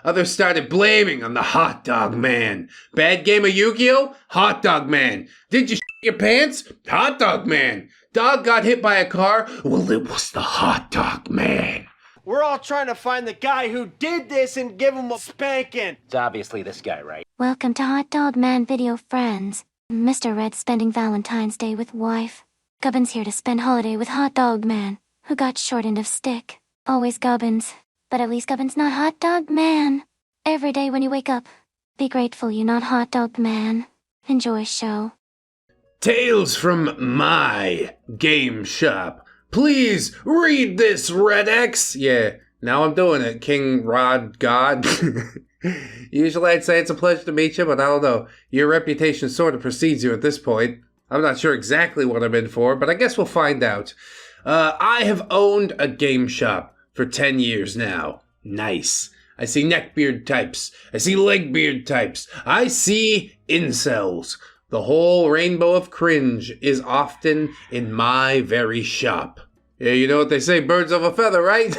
Others started blaming on the hot dog man. Bad game of Yu-Gi-Oh? Hot dog man. Did you shit your pants? Hot dog man. Dog got hit by a car? Well, it was the hot dog man. We're all trying to find the guy who did this and give him a spanking. It's obviously this guy, right? Welcome to Hot Dog Man Video Friends. Mr. Red spending Valentine's Day with wife. Gubbins here to spend holiday with Hot Dog Man, who got short end of stick. Always Gubbins, but at least Gubbins not Hot Dog Man. Every day when you wake up, be grateful you're not Hot Dog Man. Enjoy show. Tales from my game shop. Please read this, ReddX. Yeah, now I'm doing it, KingRodGod. Usually I'd say it's a pleasure to meet you, but I don't know. Your reputation sort of precedes you at this point. I'm not sure exactly what I'm in for, but I guess we'll find out. I have owned a game shop for 10 years now. Nice. I see neckbeard types. I see legbeard types. I see incels. The whole rainbow of cringe is often in my very shop. Yeah, you know what they say, birds of a feather, right?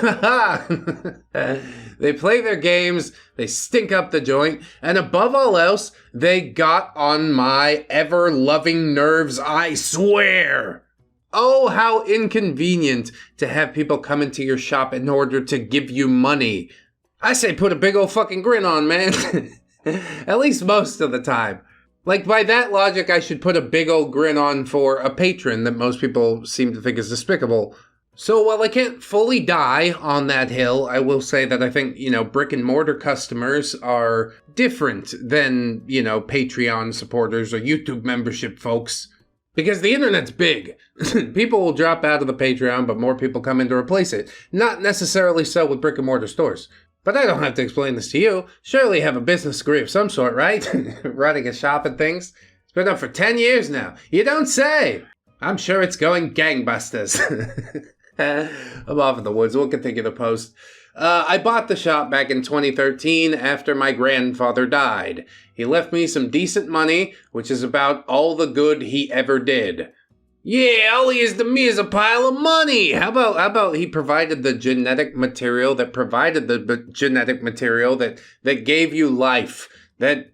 They play their games, they stink up the joint, and above all else, they got on my ever-loving nerves, I swear! Oh, how inconvenient to have people come into your shop in order to give you money. I say put a big old fucking grin on, man. At least most of the time. Like, by that logic, I should put a big old grin on for a patron that most people seem to think is despicable. So while I can't fully die on that hill, I will say that I think, brick and mortar customers are different than, Patreon supporters or YouTube membership folks. Because the internet's big. People will drop out of the Patreon, but more people come in to replace it. Not necessarily so with brick and mortar stores. But I don't have to explain this to you. Surely you have a business degree of some sort, right? Running a shop and things. It's been up for 10 years now. You don't say! I'm sure it's going gangbusters. I'm off in the woods. We'll continue the post. I bought the shop back in 2013 after my grandfather died. He left me some decent money, which is about all the good he ever did. Yeah, all he is to me is a pile of money. How about he provided the genetic material that gave you life, that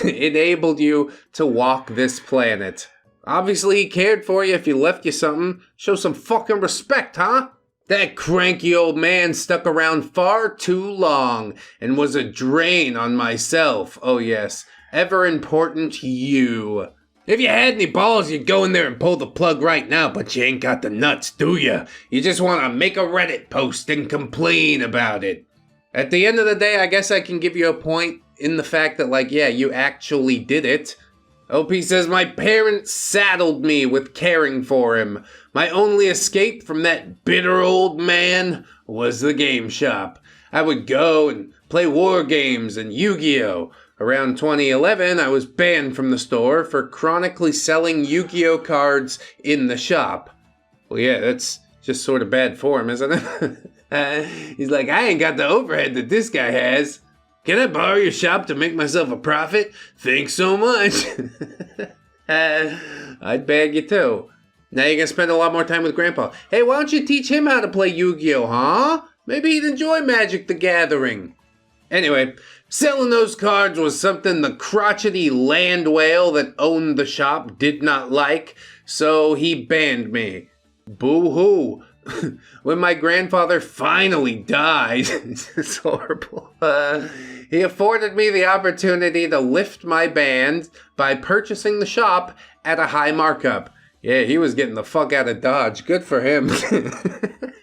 enabled you to walk this planet. Obviously he cared for you if he left you something. Show some fucking respect, huh? That cranky old man stuck around far too long and was a drain on myself. Oh yes, ever important you. If you had any balls, you'd go in there and pull the plug right now, but you ain't got the nuts, do ya? You just want to make a Reddit post and complain about it. At the end of the day, I guess I can give you a point in the fact that, you actually did it. OP says, my parents saddled me with caring for him. My only escape from that bitter old man was the game shop. I would go and play war games and Yu-Gi-Oh! Around 2011, I was banned from the store for chronically selling Yu-Gi-Oh! Cards in the shop. Well, yeah, that's just sort of bad form, isn't it? He's like, I ain't got the overhead that this guy has. Can I borrow your shop to make myself a profit? Thanks so much. I'd bag you too. Now you're gonna spend a lot more time with Grandpa. Hey, why don't you teach him how to play Yu-Gi-Oh, huh? Maybe he'd enjoy Magic the Gathering. Anyway, selling those cards was something the crotchety land whale that owned the shop did not like, so he banned me. Boo-hoo. When my grandfather finally died, it's horrible, he afforded me the opportunity to lift my ban by purchasing the shop at a high markup. Yeah, he was getting the fuck out of Dodge. Good for him.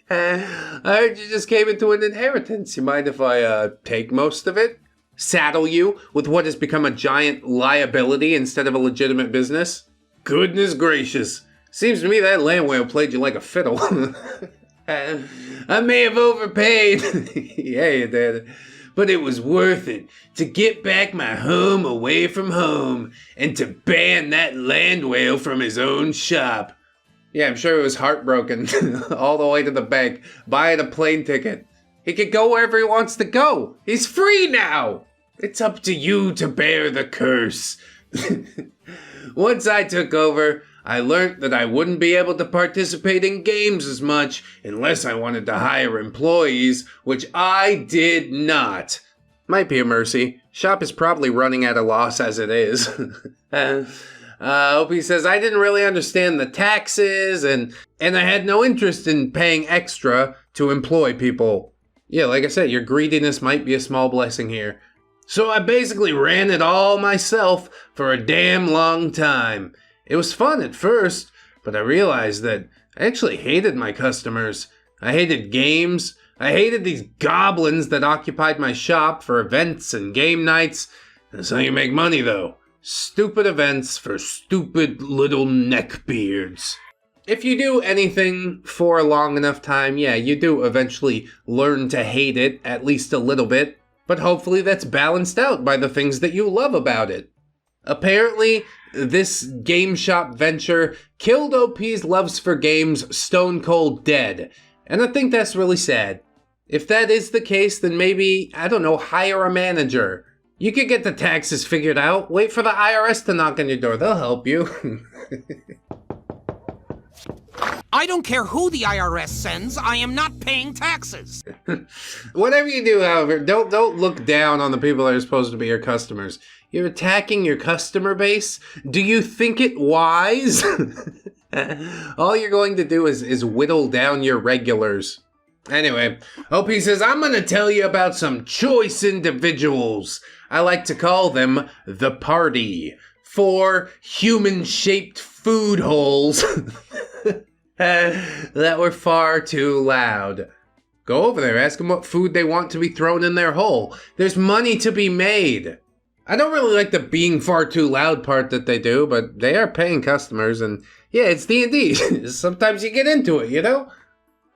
I heard you just came into an inheritance. You mind if I take most of it? Saddle you with what has become a giant liability instead of a legitimate business? Goodness gracious. Seems to me that land whale played you like a fiddle. I may have overpaid. Yeah, you did. But it was worth it to get back my home away from home and to ban that land whale from his own shop. Yeah, I'm sure he was heartbroken all the way to the bank, buying a plane ticket. He could go wherever he wants to go. He's free now. It's up to you to bear the curse. Once I took over, I learned that I wouldn't be able to participate in games as much unless I wanted to hire employees, which I did not. Might be a mercy. Shop is probably running at a loss as it is. Opie says, I didn't really understand the taxes, and I had no interest in paying extra to employ people. Yeah, like I said, your greediness might be a small blessing here. So I basically ran it all myself for a damn long time. It was fun at first, but I realized that I actually hated my customers. I hated games. I hated these goblins that occupied my shop for events and game nights. That's how you make money, though. Stupid events for stupid little neckbeards. If you do anything for a long enough time, yeah, you do eventually learn to hate it, at least a little bit. But hopefully that's balanced out by the things that you love about it. Apparently, this game shop venture killed OP's loves for games stone cold dead. And I think that's really sad. If that is the case, then maybe, I don't know, hire a manager. You could get the taxes figured out. Wait for the IRS to knock on your door. They'll help you. I don't care who the IRS sends. I am not paying taxes. Whatever you do, however, don't look down on the people that are supposed to be your customers. You're attacking your customer base? Do you think it wise? All you're going to do is whittle down your regulars. Anyway, OP says, I'm going to tell you about some choice individuals. I like to call them the party. 4 human-shaped food holes that were far too loud. Go over there, ask them what food they want to be thrown in their hole. There's money to be made. I don't really like the being far too loud part that they do, but they are paying customers, and yeah, it's D&D. Sometimes you get into it, you know?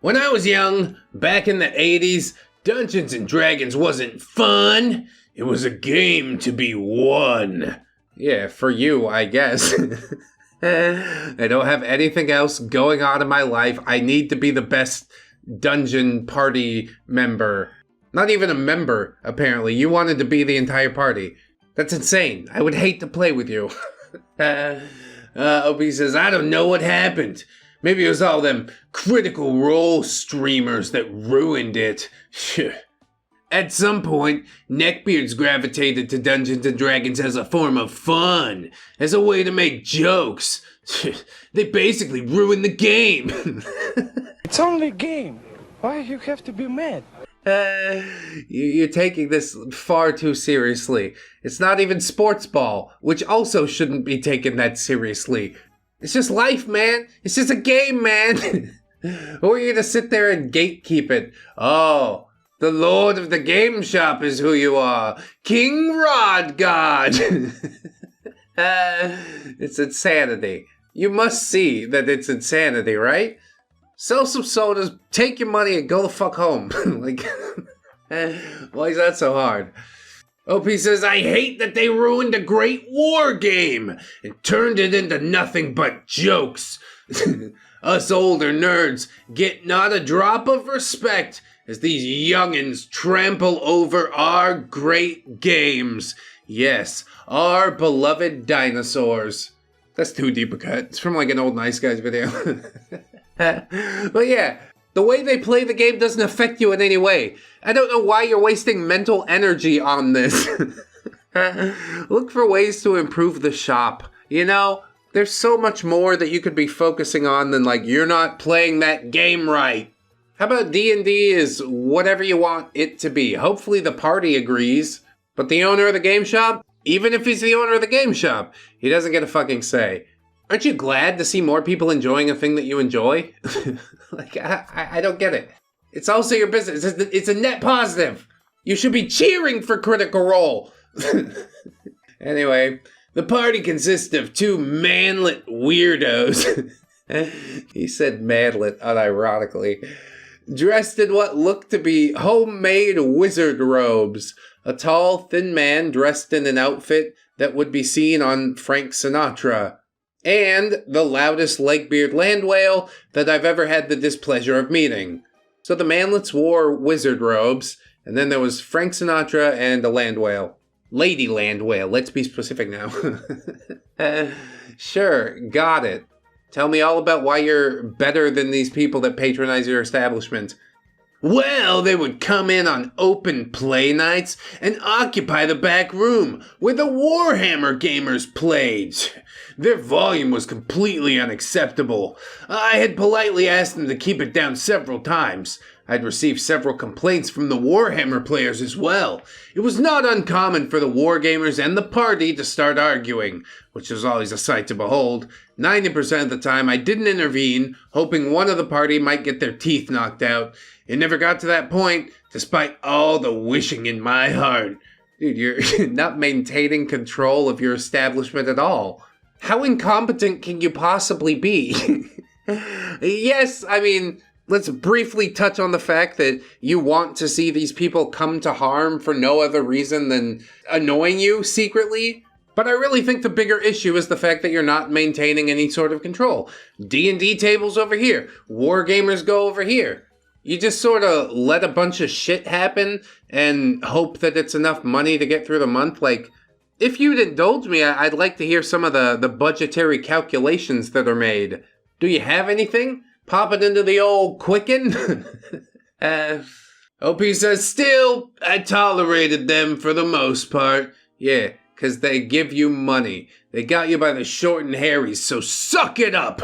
When I was young, back in the 80s, Dungeons and Dragons wasn't fun. It was a game to be won. Yeah, for you, I guess. I don't have anything else going on in my life. I need to be the best dungeon party member. Not even a member, apparently. You wanted to be the entire party. That's insane. I would hate to play with you. Opie says, I don't know what happened. Maybe it was all them Critical Role streamers that ruined it. At some point, Neckbeards gravitated to Dungeons & Dragons as a form of fun, as a way to make jokes. They basically ruined the game. It's only a game. Why you have to be mad? You're taking this far too seriously. It's not even sports ball, which also shouldn't be taken that seriously. It's just life, man. It's just a game, man. Who are you to sit there and gatekeep it? Oh, the Lord of the Game Shop is who you are. KingRodGod. It's insanity. You must see that it's insanity, right? Sell some sodas, take your money, and go the fuck home. Why is that so hard? OP says, I hate that they ruined a great war game and turned it into nothing but jokes. Us older nerds get not a drop of respect as these youngins trample over our great games. Yes, our beloved dinosaurs. That's too deep a cut. It's from like an old Nice Guys video. But yeah, the way they play the game doesn't affect you in any way. I don't know why you're wasting mental energy on this. Look for ways to improve the shop. You know, there's so much more that you could be focusing on than like, you're not playing that game right. How about D&D is whatever you want it to be? Hopefully the party agrees. But the owner of the game shop, even if he's the owner of the game shop, he doesn't get a fucking say. Aren't you glad to see more people enjoying a thing that you enjoy? Like, I don't get it. It's also your business. It's a net positive. You should be cheering for Critical Role. Anyway, the party consists of 2 manlet weirdos. He said manlet unironically. Dressed in what looked to be homemade wizard robes. A tall, thin man dressed in an outfit that would be seen on Frank Sinatra. And the loudest leg-beard land whale that I've ever had the displeasure of meeting. So the manlets wore wizard robes, and then there was Frank Sinatra and a land whale. Lady land whale, let's be specific now. Sure, got it. Tell me all about why you're better than these people that patronize your establishment. Well, they would come in on open play nights and occupy the back room where the Warhammer gamers played. Their volume was completely unacceptable. I had politely asked them to keep it down several times. I'd received several complaints from the Warhammer players as well. It was not uncommon for the wargamers and the party to start arguing, which was always a sight to behold. 90% of the time I didn't intervene, hoping one of the party might get their teeth knocked out. It never got to that point, despite all the wishing in my heart. Dude, you're not maintaining control of your establishment at all. How incompetent can you possibly be? Yes, I mean, let's briefly touch on the fact that you want to see these people come to harm for no other reason than annoying you secretly. But I really think the bigger issue is the fact that you're not maintaining any sort of control. D&D tables over here. Wargamers go over here. You just sort of let a bunch of shit happen and hope that it's enough money to get through the month. Like, if you'd indulge me, I'd like to hear some of the budgetary calculations that are made. Do you have anything? Pop it into the old Quicken? OP says, still, I tolerated them for the most part. Yeah, because they give you money. They got you by the short and hairy, so suck it up.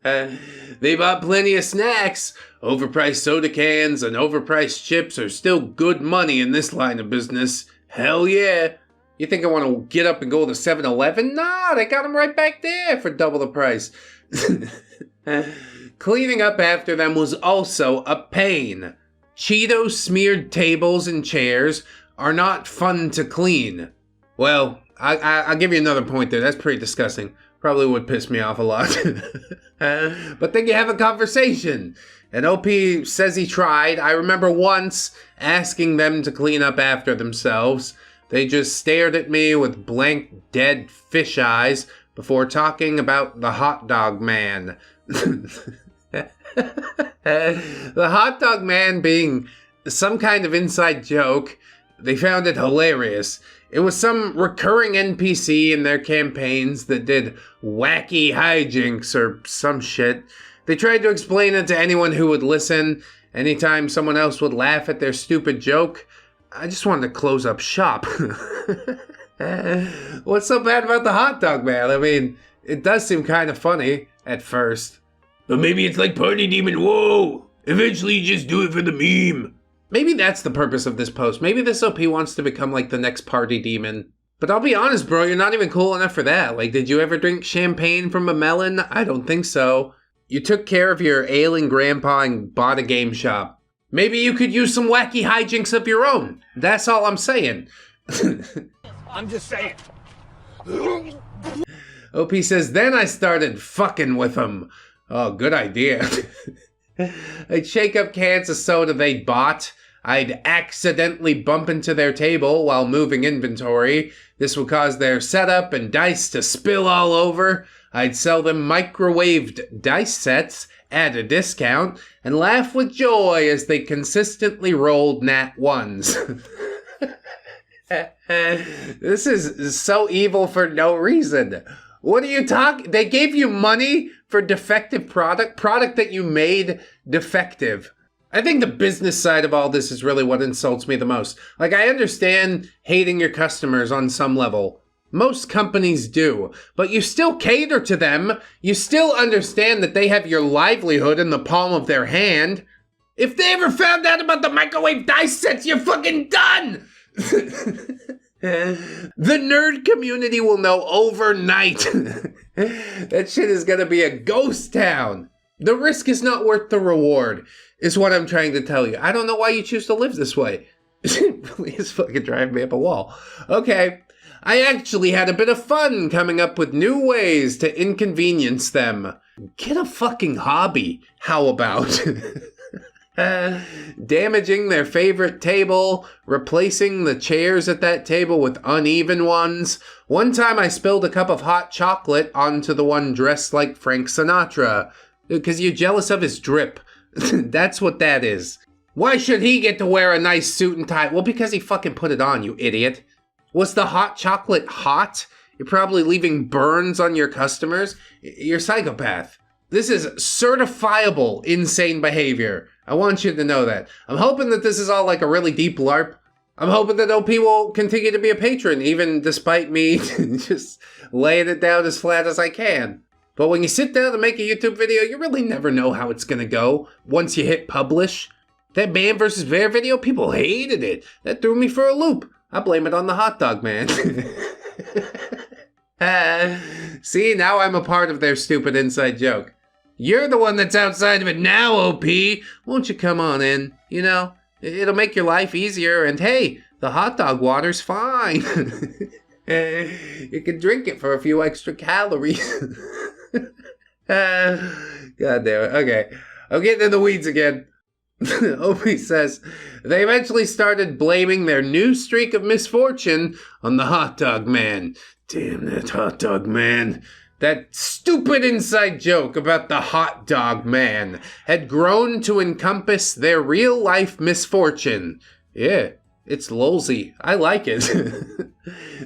They bought plenty of snacks. Overpriced soda cans and overpriced chips are still good money in this line of business. Hell yeah. You think I want to get up and go to 7-Eleven? Nah, they got them right back there for double the price. Cleaning up after them was also a pain. Cheeto-smeared tables and chairs are not fun to clean. Well, I'll give you another point there. That's pretty disgusting. Probably would piss me off a lot. But then you have a conversation. And OP says he tried. I remember once asking them to clean up after themselves. They just stared at me with blank, dead fish eyes before talking about the hot dog man. The hot dog man being some kind of inside joke. They found it hilarious. It was some recurring NPC in their campaigns that did wacky hijinks or some shit. They tried to explain it to anyone who would listen. Anytime someone else would laugh at their stupid joke, I just wanted to close up shop. What's so bad about the hot dog man? I mean, it does seem kind of funny at first. But maybe it's like Party Demon, whoa! Eventually you just do it for the meme. Maybe that's the purpose of this post. Maybe this OP wants to become like the next Party Demon. But I'll be honest, bro, you're not even cool enough for that. Like, did you ever drink champagne from a melon? I don't think so. You took care of your ailing grandpa and bought a game shop. Maybe you could use some wacky hijinks of your own. That's all I'm saying. I'm just saying. OP says, then I started fucking with them. Oh, good idea. I'd shake up cans of soda they'd bought. I'd accidentally bump into their table while moving inventory. This would cause their setup and dice to spill all over. I'd sell them microwaved dice sets at a discount and laugh with joy as they consistently rolled nat ones. This is so evil for no reason. What are you talking? They gave you money for defective product that you made defective. I think the business side of all this is really what insults me the most. Like, I understand hating your customers on some level. Most companies do, but you still cater to them. You still understand that they have your livelihood in the palm of their hand. If they ever found out about the microwave dice sets, you're fucking done! The nerd community will know overnight. That shit is gonna be a ghost town. The risk is not worth the reward, is what I'm trying to tell you. I don't know why you choose to live this way. It really is fucking driving me up a wall. Okay, I actually had a bit of fun coming up with new ways to inconvenience them. Get a fucking hobby. How about? Damaging their favorite table, replacing the chairs at that table with uneven ones. One time I spilled a cup of hot chocolate onto the one dressed like Frank Sinatra. Because you're jealous of his drip. That's what that is. Why should he get to wear a nice suit and tie? Well, because he fucking put it on, you idiot. Was the hot chocolate hot? You're probably leaving burns on your customers. You're a psychopath. This is certifiable insane behavior. I want you to know that. I'm hoping that this is all like a really deep LARP. I'm hoping that OP will continue to be a patron, even despite me just laying it down as flat as I can. But when you sit down to make a YouTube video, you really never know how it's gonna go once you hit publish. That man versus bear video, people hated it. That threw me for a loop. I blame it on the hot dog man. See, now I'm a part of their stupid inside joke. You're the one that's outside of it now, OP. Won't you come on in? You know, it'll make your life easier. And hey, the hot dog water's fine. You can drink it for a few extra calories. God damn it. Okay, I'm getting in the weeds again. OP says, they eventually started blaming their new streak of misfortune on the hot dog man. Damn that hot dog man. That stupid inside joke about the hot dog man had grown to encompass their real-life misfortune. Yeah, it's lolsy. I like it.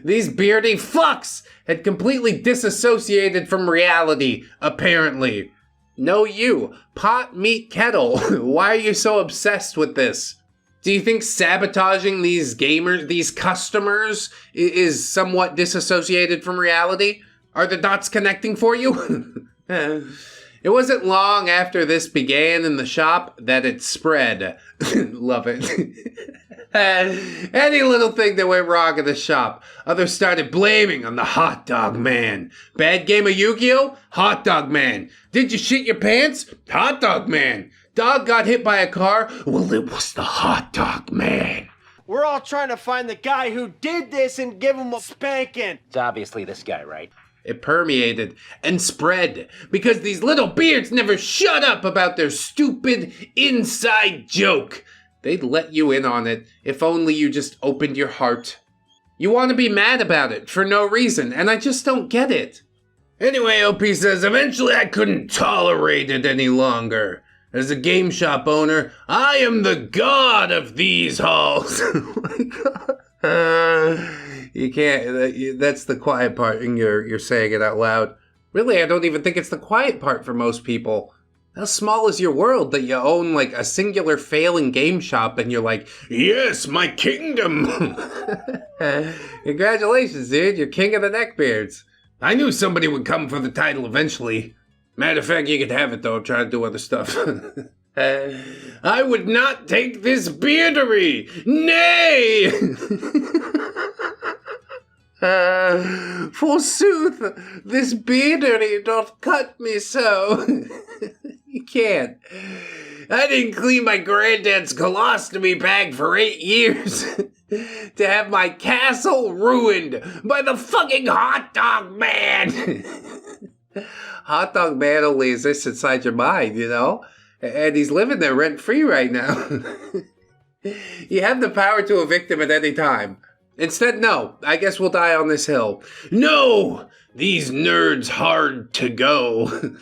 These beardy fucks had completely disassociated from reality, apparently. No, you, pot, meat, kettle. Why are you so obsessed with this? Do you think sabotaging these gamers, these customers, is somewhat disassociated from reality? Are the dots connecting for you? It wasn't long after this began in the shop that it spread. Love it. Any little thing that went wrong in the shop, others started blaming on the hot dog man. Bad game of Yu-Gi-Oh? Hot dog man. Did you shit your pants? Hot dog man. Dog got hit by a car? Well, it was the hot dog man. We're all trying to find the guy who did this and give him a spanking. It's obviously this guy, right? It permeated and spread because these little beards never shut up about their stupid inside joke. They'd let you in on it if only you just opened your heart. You want to be mad about it for no reason, and I just don't get it. Anyway, OP says, eventually I couldn't tolerate it any longer. As a game shop owner, I am the god of these halls. Oh my god. You can't, that's the quiet part, and you're saying it out loud. Really, I don't even think it's the quiet part for most people. How small is your world that you own like a singular failing game shop and you're like, yes, my kingdom. Congratulations, dude, you're king of the Neckbeards. I knew somebody would come for the title eventually. Matter of fact, you could have it though, I'm trying to do other stuff. I would not take this beardery, nay! Forsooth, this beardery doth cut me so. You can't. I didn't clean my granddad's colostomy bag for 8 years to have my castle ruined by the fucking hot dog man. Hot dog man only exists inside your mind, you know? And he's living there rent-free right now. You have the power to evict him at any time. Instead, no. I guess we'll die on this hill. No! These nerds hard to go.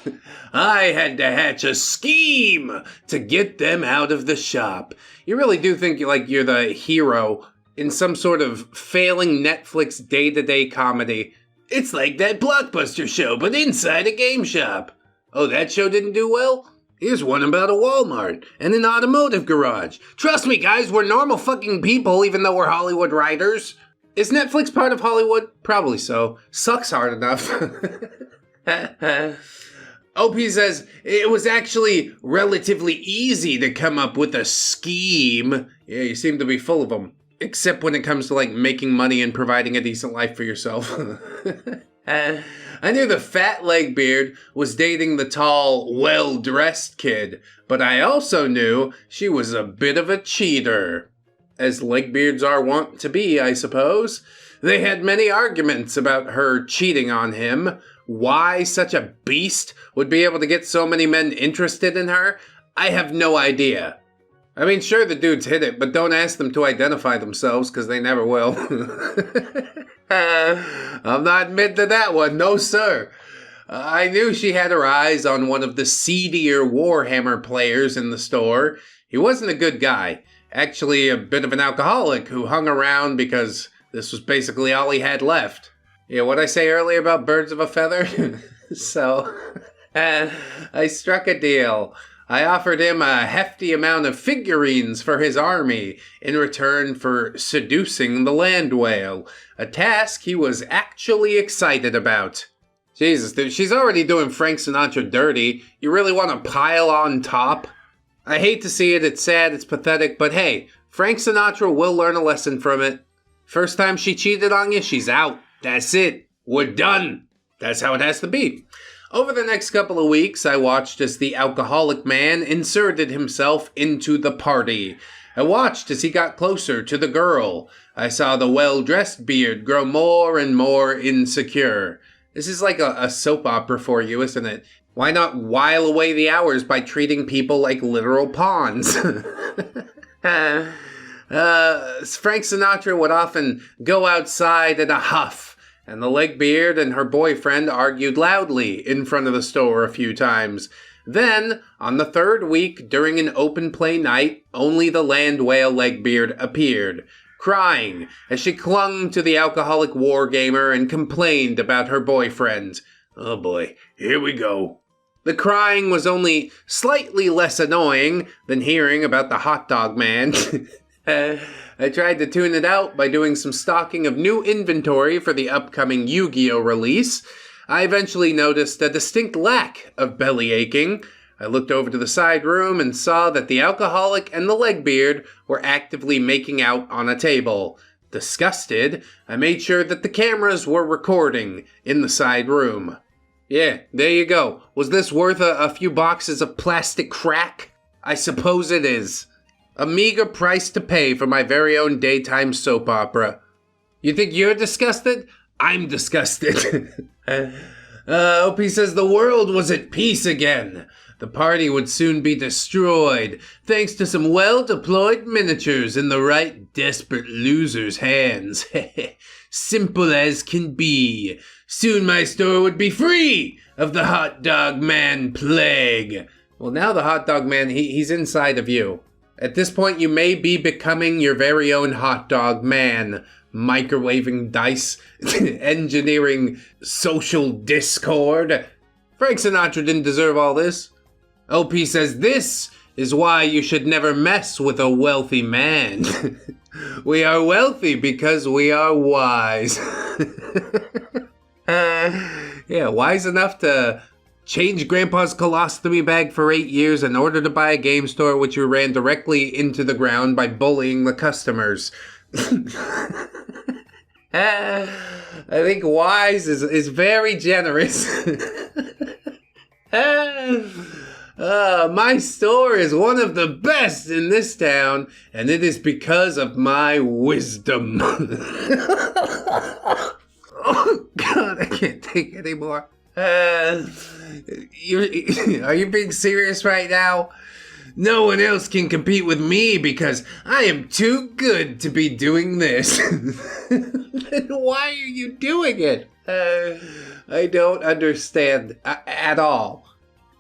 I had to hatch a scheme to get them out of the shop. You really do think you're the hero in some sort of failing Netflix day-to-day comedy. It's like that Blockbuster show, but inside a game shop. Oh, that show didn't do well? Here's one about a Walmart and an automotive garage. Trust me, guys, we're normal fucking people, even though we're Hollywood writers. Is Netflix part of Hollywood? Probably so. Sucks hard enough. OP says, it was actually relatively easy to come up with a scheme. Yeah, you seem to be full of them. Except when it comes to, making money and providing a decent life for yourself. I knew the fat leg beard was dating the tall, well-dressed kid, but I also knew she was a bit of a cheater. As legbeards are wont to be, I suppose. They had many arguments about her cheating on him. Why such a beast would be able to get so many men interested in her, I have no idea. I mean, sure, the dudes hit it, but don't ask them to identify themselves, because they never will. I'm not admitting to that one, no sir. I knew she had her eyes on one of the seedier Warhammer players in the store. He wasn't a good guy. Actually, a bit of an alcoholic who hung around because this was basically all he had left. Yeah, what'd I say earlier about birds of a feather? So, I struck a deal. I offered him a hefty amount of figurines for his army in return for seducing the land whale, a task he was actually excited about. Jesus, dude, she's already doing Frank Sinatra dirty. You really want to pile on top? I hate to see it, it's sad, it's pathetic, but hey, Frank Sinatra will learn a lesson from it. First time she cheated on you, she's out. That's it. We're done. That's how it has to be. Over the next couple of weeks, I watched as the alcoholic man inserted himself into the party. I watched as he got closer to the girl. I saw the well-dressed beard grow more and more insecure. This is like a soap opera for you, isn't it? Why not while away the hours by treating people like literal pawns? Frank Sinatra would often go outside in a huff, and the Legbeard and her boyfriend argued loudly in front of the store a few times. Then, on the third week, during an open play night, only the land whale Legbeard appeared, crying as she clung to the alcoholic wargamer and complained about her boyfriend. Oh boy, here we go. The crying was only slightly less annoying than hearing about the hot dog man. I tried to tune it out by doing some stocking of new inventory for the upcoming Yu-Gi-Oh! Release. I eventually noticed a distinct lack of belly aching. I looked over to the side room and saw that the alcoholic and the Legbeard were actively making out on a table. Disgusted, I made sure that the cameras were recording in the side room. Yeah, there you go. Was this worth a few boxes of plastic crack? I suppose it is. A meager price to pay for my very own daytime soap opera. You think you're disgusted? I'm disgusted. Opie says the world was at peace again. The party would soon be destroyed, thanks to some well-deployed miniatures in the right desperate loser's hands. Simple as can be. Soon my store would be free of the hot dog man plague. Well, now the hot dog man, he's inside of you. At this point, you may be becoming your very own hot dog man, microwaving dice, engineering social discord. Frank Sinatra didn't deserve all this. OP says this is why you should never mess with a wealthy man. We are wealthy because we are wise. Yeah, wise enough to change Grandpa's colostomy bag for 8 years in order to buy a game store which you ran directly into the ground by bullying the customers. I think wise is very generous. My store is one of the best in this town, and it is because of my wisdom. Oh, God, I can't take it anymore. Are you being serious right now? No one else can compete with me because I am too good to be doing this. Then why are you doing it? I don't understand at all.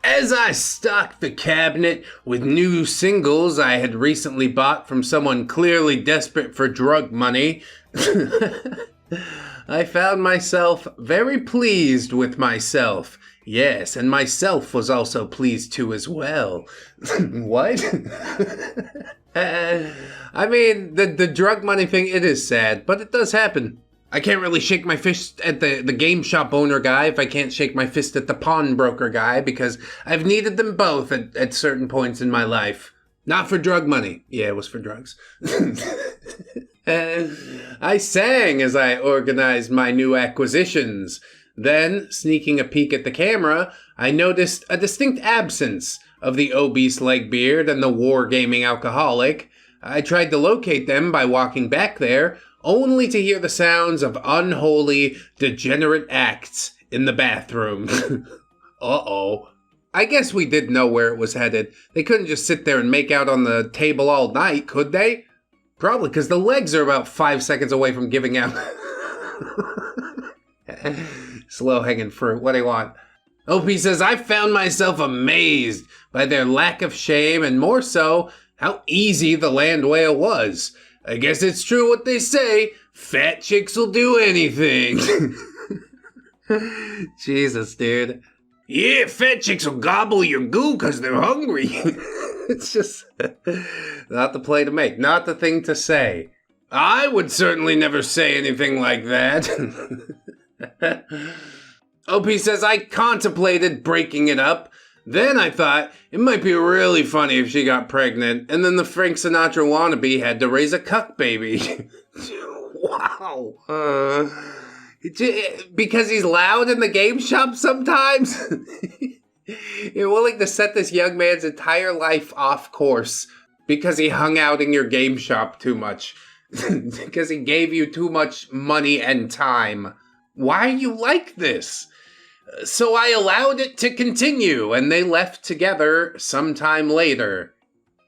As I stocked the cabinet with new singles I had recently bought from someone clearly desperate for drug money, I found myself very pleased with myself. Yes, and myself was also pleased too as well. What? I mean, the drug money thing, it is sad, but it does happen. I can't really shake my fist at the game shop owner guy if I can't shake my fist at the pawnbroker guy, because I've needed them both at certain points in my life. Not for drug money. Yeah, it was for drugs. I sang as I organized my new acquisitions. Then, sneaking a peek at the camera, I noticed a distinct absence of the obese Legbeard and the wargaming alcoholic. I tried to locate them by walking back there, only to hear the sounds of unholy, degenerate acts in the bathroom. Uh-oh. I guess we did know where it was headed. They couldn't just sit there and make out on the table all night, could they? Probably, because the legs are about 5 seconds away from giving out. Slow-hanging fruit. What do you want? OP says, I found myself amazed by their lack of shame and more so, how easy the land whale was. I guess it's true what they say. Fat chicks will do anything. Jesus, dude. Yeah, fat chicks will gobble your goo because they're hungry. It's just not the play to make, not the thing to say. I would certainly never say anything like that. OP says, I contemplated breaking it up. Then I thought it might be really funny if she got pregnant, and then the Frank Sinatra wannabe had to raise a cuck baby. Wow. Because he's loud in the game shop sometimes? You're willing to set this young man's entire life off course because he hung out in your game shop too much. Because he gave you too much money and time. Why are you like this? So I allowed it to continue, and they left together sometime later.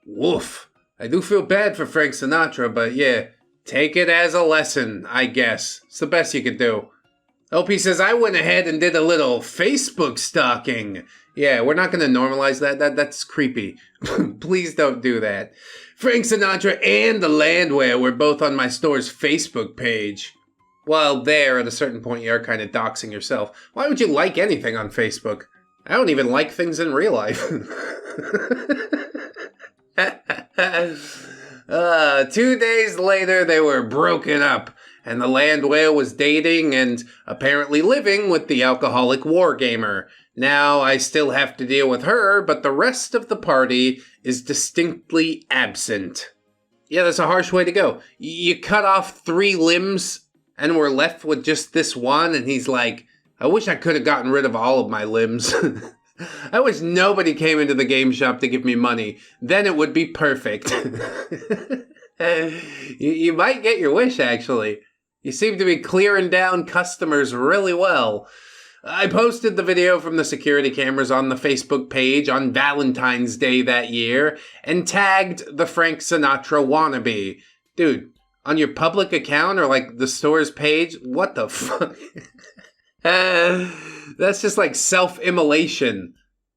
Woof. I do feel bad for Frank Sinatra, but yeah, take it as a lesson, I guess. It's the best you could do. OP says, I went ahead and did a little Facebook stalking. Yeah, we're not going to normalize that. That's creepy. Please don't do that. Frank Sinatra and the Landwehr were both on my store's Facebook page. Well, there, at a certain point, you are kind of doxing yourself. Why would you like anything on Facebook? I don't even like things in real life. 2 days later, they were broken up, and the Landwehr was dating and apparently living with the alcoholic wargamer. Now I still have to deal with her, but the rest of the party is distinctly absent. Yeah, that's a harsh way to go. You cut off 3 limbs, and we're left with just this one, and he's like, I wish I could have gotten rid of all of my limbs. I wish nobody came into the game shop to give me money. Then it would be perfect. You might get your wish, actually. You seem to be clearing down customers really well. I posted the video from the security cameras on the Facebook page on Valentine's Day that year, and tagged the Frank Sinatra wannabe. Dude, on your public account or like the store's page? What the fuck? That's just like self-immolation.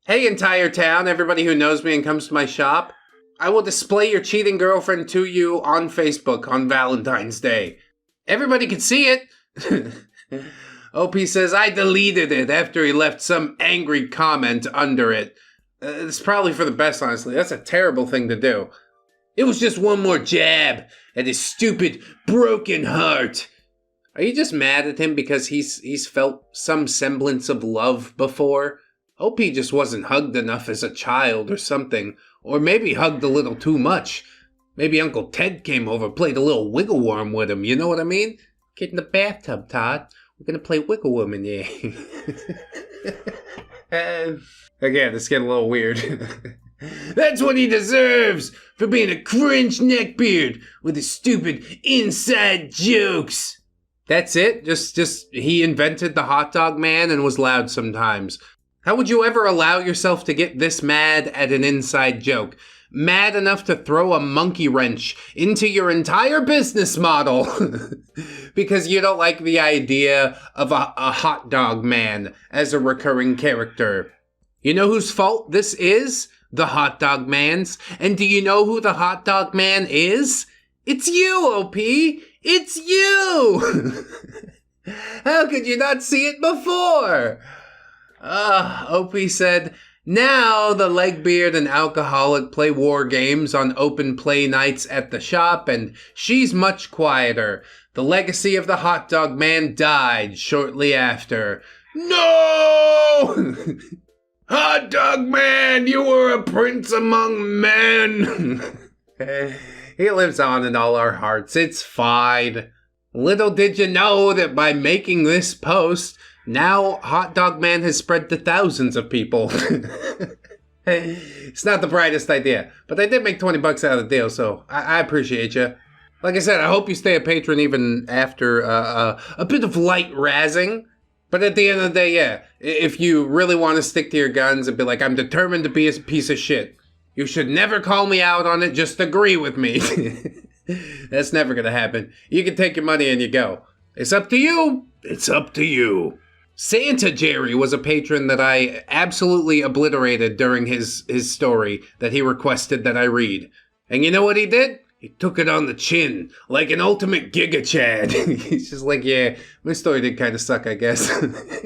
Hey, entire town, everybody who knows me and comes to my shop, I will display your cheating girlfriend to you on Facebook on Valentine's Day. Everybody can see it. OP says, I deleted it after he left some angry comment under it. It's probably for the best, honestly. That's a terrible thing to do. It was just one more jab at his stupid, broken heart. Are you just mad at him because he's felt some semblance of love before? OP just wasn't hugged enough as a child or something. Or maybe hugged a little too much. Maybe Uncle Ted came over, played a little wiggle worm with him, you know what I mean? Get in the bathtub, Todd. We're gonna play wiggle worm in there. Again, it's getting a little weird. That's what he deserves for being a cringe neckbeard with his stupid inside jokes. That's it? Just he invented the hot dog man and was loud sometimes. How would you ever allow yourself to get this mad at an inside joke? Mad enough to throw a monkey wrench into your entire business model because you don't like the idea of a hot dog man as a recurring character. You know whose fault this is? The hot dog man's. And do you know who the hot dog man is? It's you, OP! It's you! How could you not see it before? OP said, now the legbeard and alcoholic play war games on open play nights at the shop, and she's much quieter. The legacy of the hot dog man died shortly after. No! Hot dog man, you were a prince among men. He lives on in all our hearts. It's fine. Little did you know that by making this post, now Hot Dog Man has spread to thousands of people. It's not the brightest idea, but I did make $20 out of the deal, so I appreciate you. Like I said, I hope you stay a patron even after a bit of light razzing. But at the end of the day, yeah, if you really want to stick to your guns and be like, I'm determined to be a piece of shit, you should never call me out on it, just agree with me. That's never gonna happen. You can take your money and you go. It's up to you. It's up to you. Santa Jerry was a patron that I absolutely obliterated during his story that he requested that I read. And you know what he did? He took it on the chin, like an ultimate Giga Chad. He's just like, yeah, my story did kind of suck, I guess.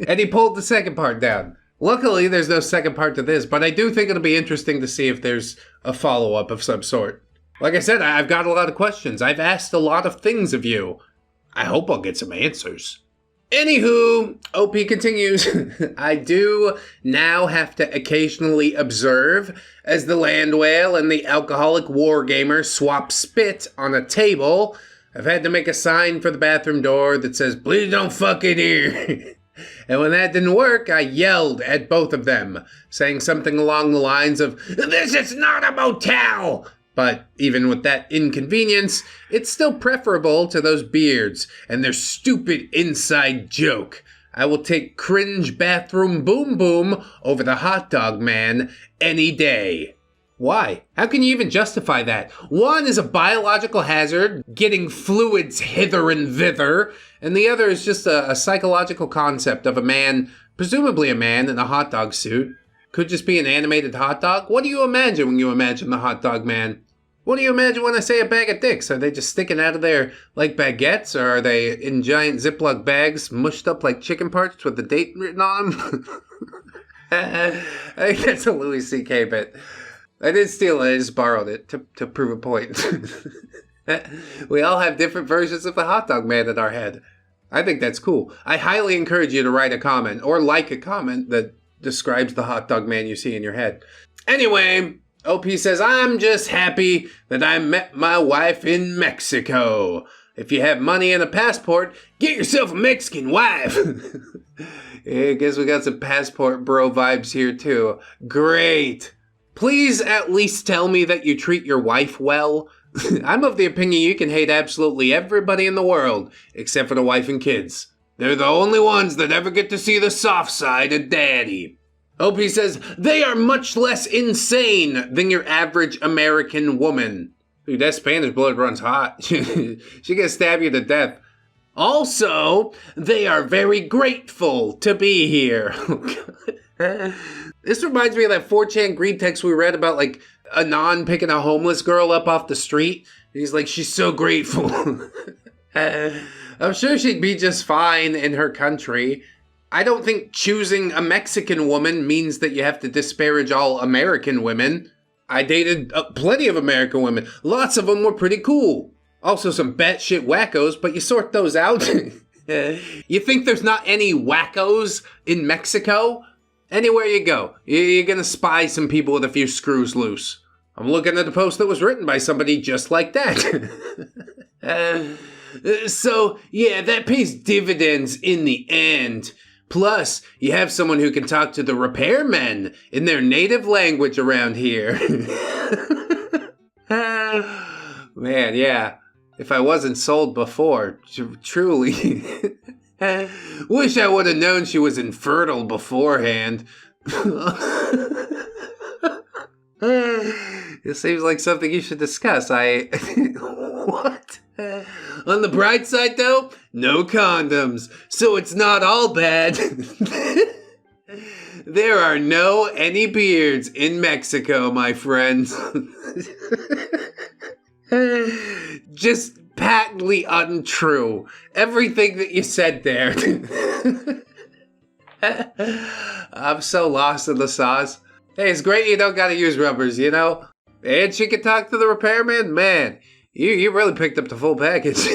And he pulled the second part down. Luckily, there's no second part to this, but I do think it'll be interesting to see if there's a follow-up of some sort. Like I said, I've got a lot of questions. I've asked a lot of things of you. I hope I'll get some answers. Anywho, OP continues. I do now have to occasionally observe as the land whale and the alcoholic wargamer swap spit on a table. I've had to make a sign for the bathroom door that says, "Please don't fuck in here." And when that didn't work, I yelled at both of them, saying something along the lines of, "This is not a motel!" But even with that inconvenience, it's still preferable to those beards and their stupid inside joke. I will take cringe bathroom boom boom over the hot dog man any day. Why? How can you even justify that? One is a biological hazard, getting fluids hither and thither, and the other is just a psychological concept of a man, presumably a man in a hot dog suit. Could just be an animated hot dog? What do you imagine when you imagine the hot dog man? What do you imagine when I say a bag of dicks? Are they just sticking out of there like baguettes, or are they in giant Ziploc bags mushed up like chicken parts with the date written on them? I think that's a Louis C.K. bit. I did steal it, I just borrowed it to prove a point. We all have different versions of the hot dog man in our head. I think that's cool. I highly encourage you to write a comment, or like a comment that describes the hot dog man you see in your head. Anyway, OP says, I'm just happy that I met my wife in Mexico. If you have money and a passport, get yourself a Mexican wife. Yeah, I guess we got some passport bro vibes here too. Great. Please at least tell me that you treat your wife well. I'm of the opinion you can hate absolutely everybody in the world, except for the wife and kids. They're the only ones that ever get to see the soft side of daddy. OP says, they are much less insane than your average American woman. Dude, that Spanish blood runs hot. She can stab you to death. Also, they are very grateful to be here. This reminds me of that 4chan greed text we read about, like, Anon picking a homeless girl up off the street. He's like, she's so grateful. I'm sure she'd be just fine in her country. I don't think choosing a Mexican woman means that you have to disparage all American women. I dated plenty of American women. Lots of them were pretty cool. Also some batshit wackos, but you sort those out. You think there's not any wackos in Mexico? Anywhere you go, you're gonna spy some people with a few screws loose. I'm looking at the post that was written by somebody just like that. So, yeah, that pays dividends in the end. Plus, you have someone who can talk to the repairmen in their native language around here. Man, yeah. If I wasn't sold before, truly. Wish I would have known she was infertile beforehand. It seems like something you should discuss. What? On the bright side, though, no condoms, so it's not all bad. There are any beards in Mexico, my friends. Just patently untrue. Everything that you said there. I'm so lost in the sauce. Hey, it's great you don't gotta use rubbers, you know? And she can talk to the repairman? Man, you really picked up the full package.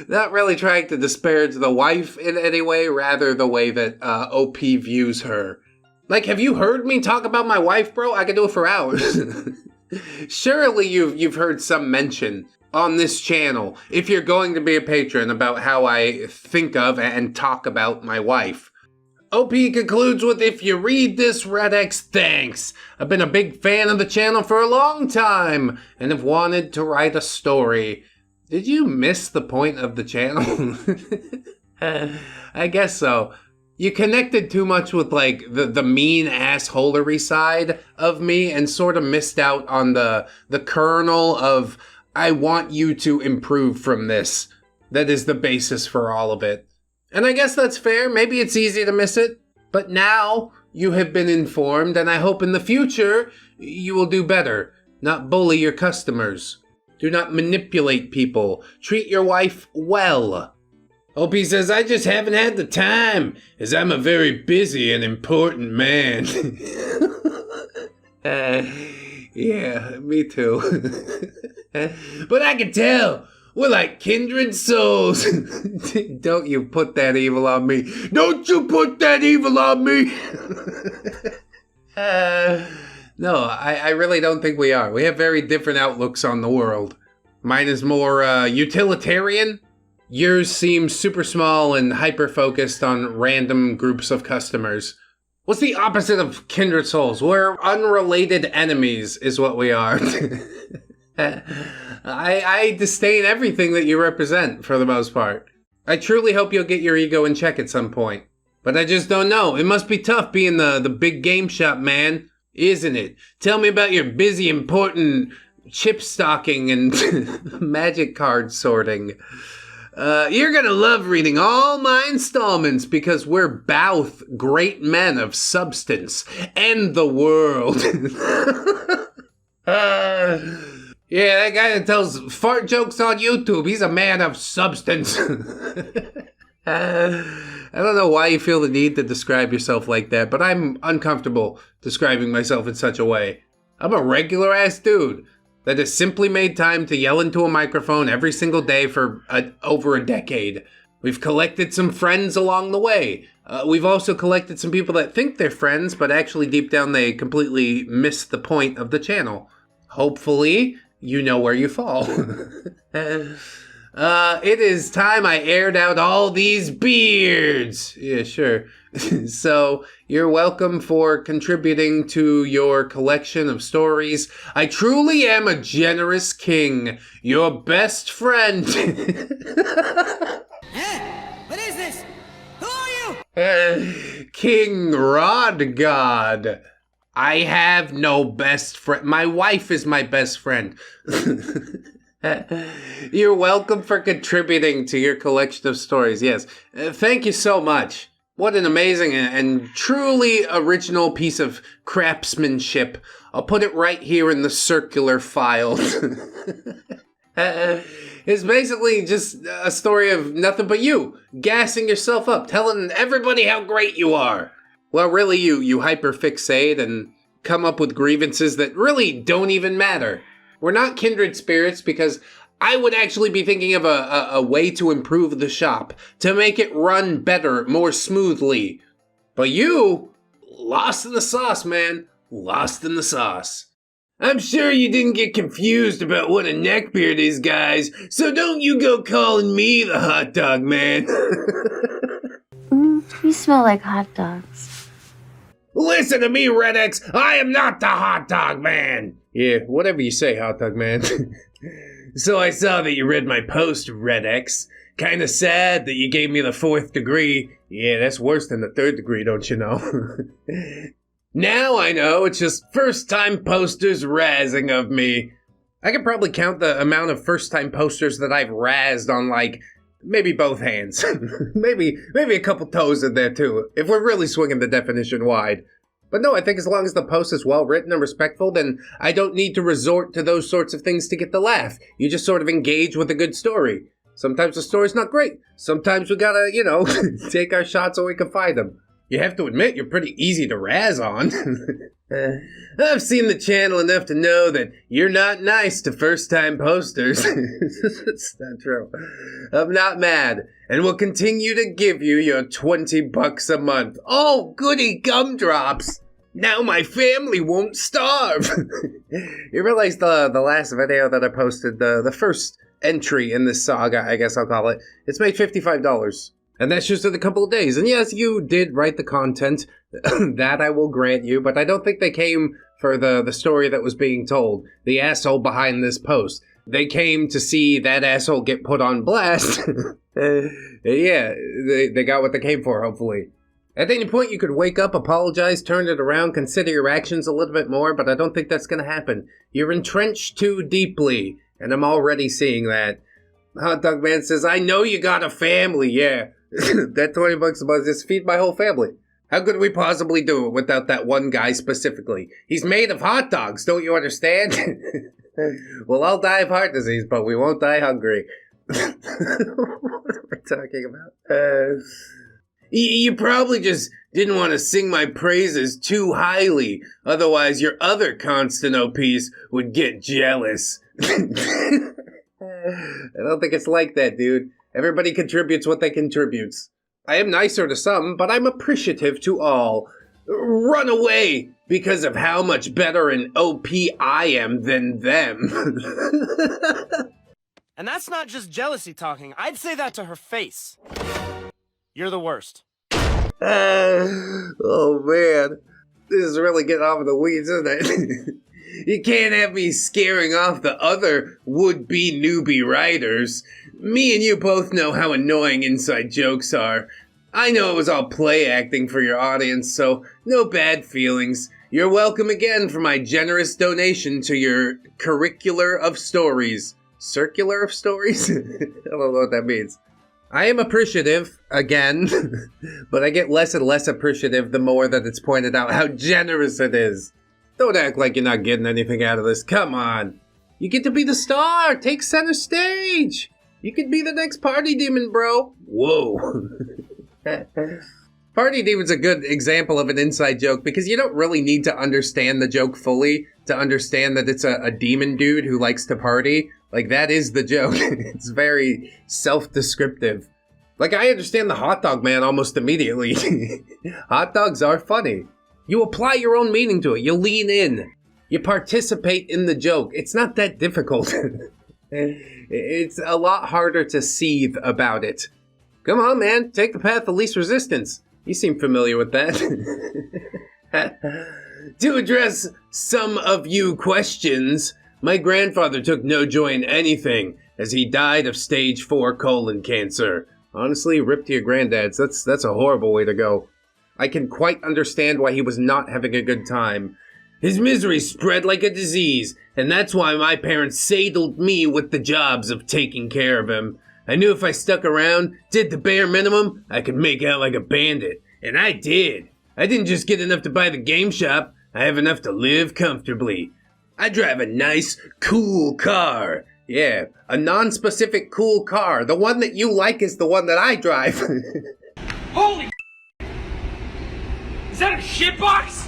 Not really trying to disparage the wife in any way, rather the way that OP views her. Like, have you heard me talk about my wife, bro? I could do it for hours. Surely you've heard some mention on this channel, if you're going to be a patron, about how I think of and talk about my wife. OP concludes with, if you read this, ReddX, thanks. I've been a big fan of the channel for a long time and have wanted to write a story. Did you miss the point of the channel? I guess so. You connected too much with, like, the mean assholery side of me and sort of missed out on the kernel of, I want you to improve from this. That is the basis for all of it. And I guess that's fair. Maybe it's easy to miss it. But now you have been informed, and I hope in the future you will do better. Not bully your customers. Do not manipulate people. Treat your wife well. Opie says, I just haven't had the time, as I'm a very busy and important man. Yeah, me too. But I can tell, we're like kindred souls. Don't you put that evil on me. Don't you put that evil on me. No, I really don't think we are. We have very different outlooks on the world. Mine is more utilitarian. Yours seems super small and hyper-focused on random groups of customers. What's the opposite of kindred souls? We're unrelated enemies is what we are. I disdain everything that you represent, for the most part. I truly hope you'll get your ego in check at some point. But I just don't know. It must be tough being the big game shop man, isn't it? Tell me about your busy, important chip stocking and magic card sorting. You're gonna love reading all my installments because we're both great men of substance and the world. Yeah, that guy that tells fart jokes on YouTube, he's a man of substance. I don't know why you feel the need to describe yourself like that, but I'm uncomfortable describing myself in such a way. I'm a regular-ass dude that has simply made time to yell into a microphone every single day for over a decade. We've collected some friends along the way. We've also collected some people that think they're friends, but actually deep down they completely miss the point of the channel. Hopefully, you know where you fall. It is time I aired out all these beards. Yeah, sure. So, you're welcome for contributing to your collection of stories. I truly am a generous king, your best friend. What is this? Who are you? KingRodGod. I have no best friend. My wife is my best friend. You're welcome for contributing to your collection of stories. Yes. Thank you so much. What an amazing and truly original piece of craftsmanship. I'll put it right here in the circular file. It's basically just a story of nothing but you gassing yourself up, telling everybody how great you are. Well, really, you hyperfixate and come up with grievances that really don't even matter. We're not kindred spirits because I would actually be thinking of a way to improve the shop, to make it run better, more smoothly. But you, lost in the sauce, man. Lost in the sauce. I'm sure you didn't get confused about what a neckbeard is, guys, so don't you go calling me the hot dog man. You smell like hot dogs. Listen to me, ReddX. I am not the hot dog man. Yeah, whatever you say, hot dog man. So I saw that you read my post, ReddX. Kinda sad that you gave me the 4th degree. Yeah, that's worse than the 3rd degree, don't you know? Now I know, it's just first-time posters razzing of me. I could probably count the amount of first-time posters that I've razzed on, like, maybe both hands. maybe a couple toes in there, too, if we're really swinging the definition wide. But no, I think as long as the post is well-written and respectful, then I don't need to resort to those sorts of things to get the laugh. You just sort of engage with a good story. Sometimes the story's not great. Sometimes we gotta, take our shots when we can find them. You have to admit, you're pretty easy to razz on. I've seen the channel enough to know that you're not nice to first-time posters. That's not true. I'm not mad, and will continue to give you your $20 a month. Oh, goody gumdrops! Now my family won't starve! You realize the last video that I posted, the first entry in this saga, I guess I'll call it, it's made $55. And that's just in a couple of days. And yes, you did write the content. That I will grant you. But I don't think they came for the story that was being told. The asshole behind this post. They came to see that asshole get put on blast. Yeah, they got what they came for, hopefully. At any point, you could wake up, apologize, turn it around, consider your actions a little bit more. But I don't think that's going to happen. You're entrenched too deeply. And I'm already seeing that. Hot Dog Man says, I know you got a family, yeah. That $20 a month just feed my whole family. How could we possibly do it without that one guy specifically? He's made of hot dogs, don't you understand? We'll all die of heart disease, but we won't die hungry. What am I talking about? You probably just didn't want to sing my praises too highly, otherwise your other constant OPs would get jealous. I don't think it's like that, dude. Everybody contributes what they contributes. I am nicer to some, but I'm appreciative to all. Run away because of how much better an OP I am than them. And that's not just jealousy talking. I'd say that to her face. You're the worst. Oh man, this is really getting off in the weeds, isn't it? You can't have me scaring off the other would-be newbie writers. Me and you both know how annoying inside jokes are. I know it was all play acting for your audience, so no bad feelings. You're welcome again for my generous donation to your curricular of stories. Circular of stories? I don't know what that means. I am appreciative, again, but I get less and less appreciative the more that it's pointed out how generous it is. Don't act like you're not getting anything out of this. Come on. You get to be the star. Take center stage. You could be the next party demon, bro. Whoa. Party demon's a good example of an inside joke because you don't really need to understand the joke fully to understand that it's a demon dude who likes to party. Like, that is the joke. It's very self-descriptive. Like, I understand the hot dog man almost immediately. Hot dogs are funny. You apply your own meaning to it. You lean in. You participate in the joke. It's not that difficult. It's a lot harder to seethe about it. Come on, man. Take the path of least resistance. You seem familiar with that. To address some of you questions, my grandfather took no joy in anything as he died of stage 4 colon cancer. Honestly, rip to your granddads. That's a horrible way to go. I can quite understand why he was not having a good time. His misery spread like a disease, and that's why my parents saddled me with the jobs of taking care of him. I knew if I stuck around, did the bare minimum, I could make out like a bandit. And I did. I didn't just get enough to buy the game shop, I have enough to live comfortably. I drive a nice, cool car. Yeah, a non-specific cool car. The one that you like is the one that I drive. Holy! Is that a shitbox?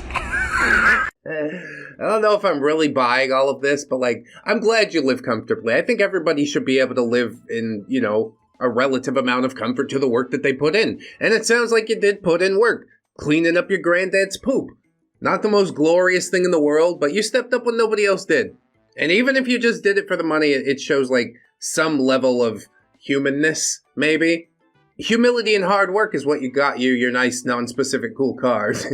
I don't know if I'm really buying all of this, but like, I'm glad you live comfortably. I think everybody should be able to live in, you know, a relative amount of comfort to the work that they put in. And it sounds like you did put in work. Cleaning up your granddad's poop. Not the most glorious thing in the world, but you stepped up when nobody else did. And even if you just did it for the money, it shows like some level of humanness, maybe. Humility and hard work is what you got you your nice, non-specific cool cars.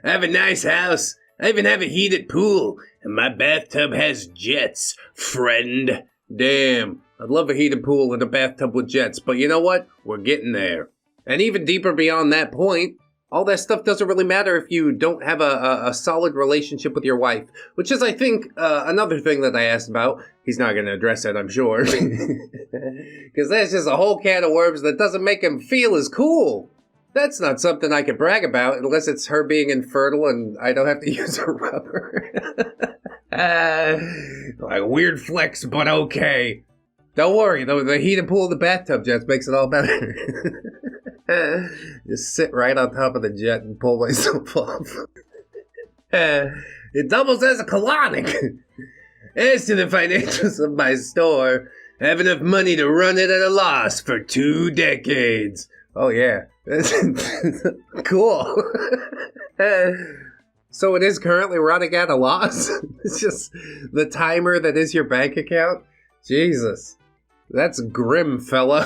I have a nice house. I even have a heated pool. And my bathtub has jets, friend. Damn, I'd love a heated pool and a bathtub with jets, but you know what? We're getting there. And even deeper beyond that point, all that stuff doesn't really matter if you don't have a solid relationship with your wife, which is, I think, another thing that I asked about. He's not going to address it, I'm sure. Because that's just a whole can of worms that doesn't make him feel as cool. That's not something I can brag about unless it's her being infertile and I don't have to use a rubber. Like a weird flex, but okay. Don't worry, the heated pool in the bathtub jets makes it all better. Just sit right on top of the jet and pull myself off. It doubles as a colonic. As to the financials of my store, I have enough money to run it at a loss for 2 decades. Oh yeah. Cool. So it is currently running at a loss? It's just the timer that is your bank account? Jesus. That's grim, fella.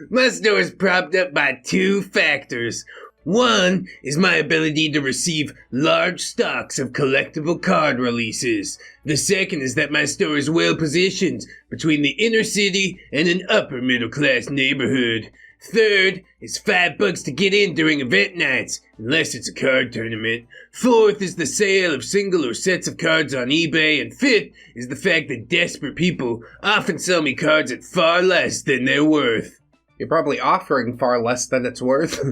My store is propped up by 2 factors. One is my ability to receive large stocks of collectible card releases. The second is that my store is well positioned between the inner city and an upper middle class neighborhood. Third is $5 to get in during event nights, unless it's a card tournament. Fourth is the sale of single or sets of cards on eBay. And fifth is the fact that desperate people often sell me cards at far less than they're worth. You're probably offering far less than it's worth.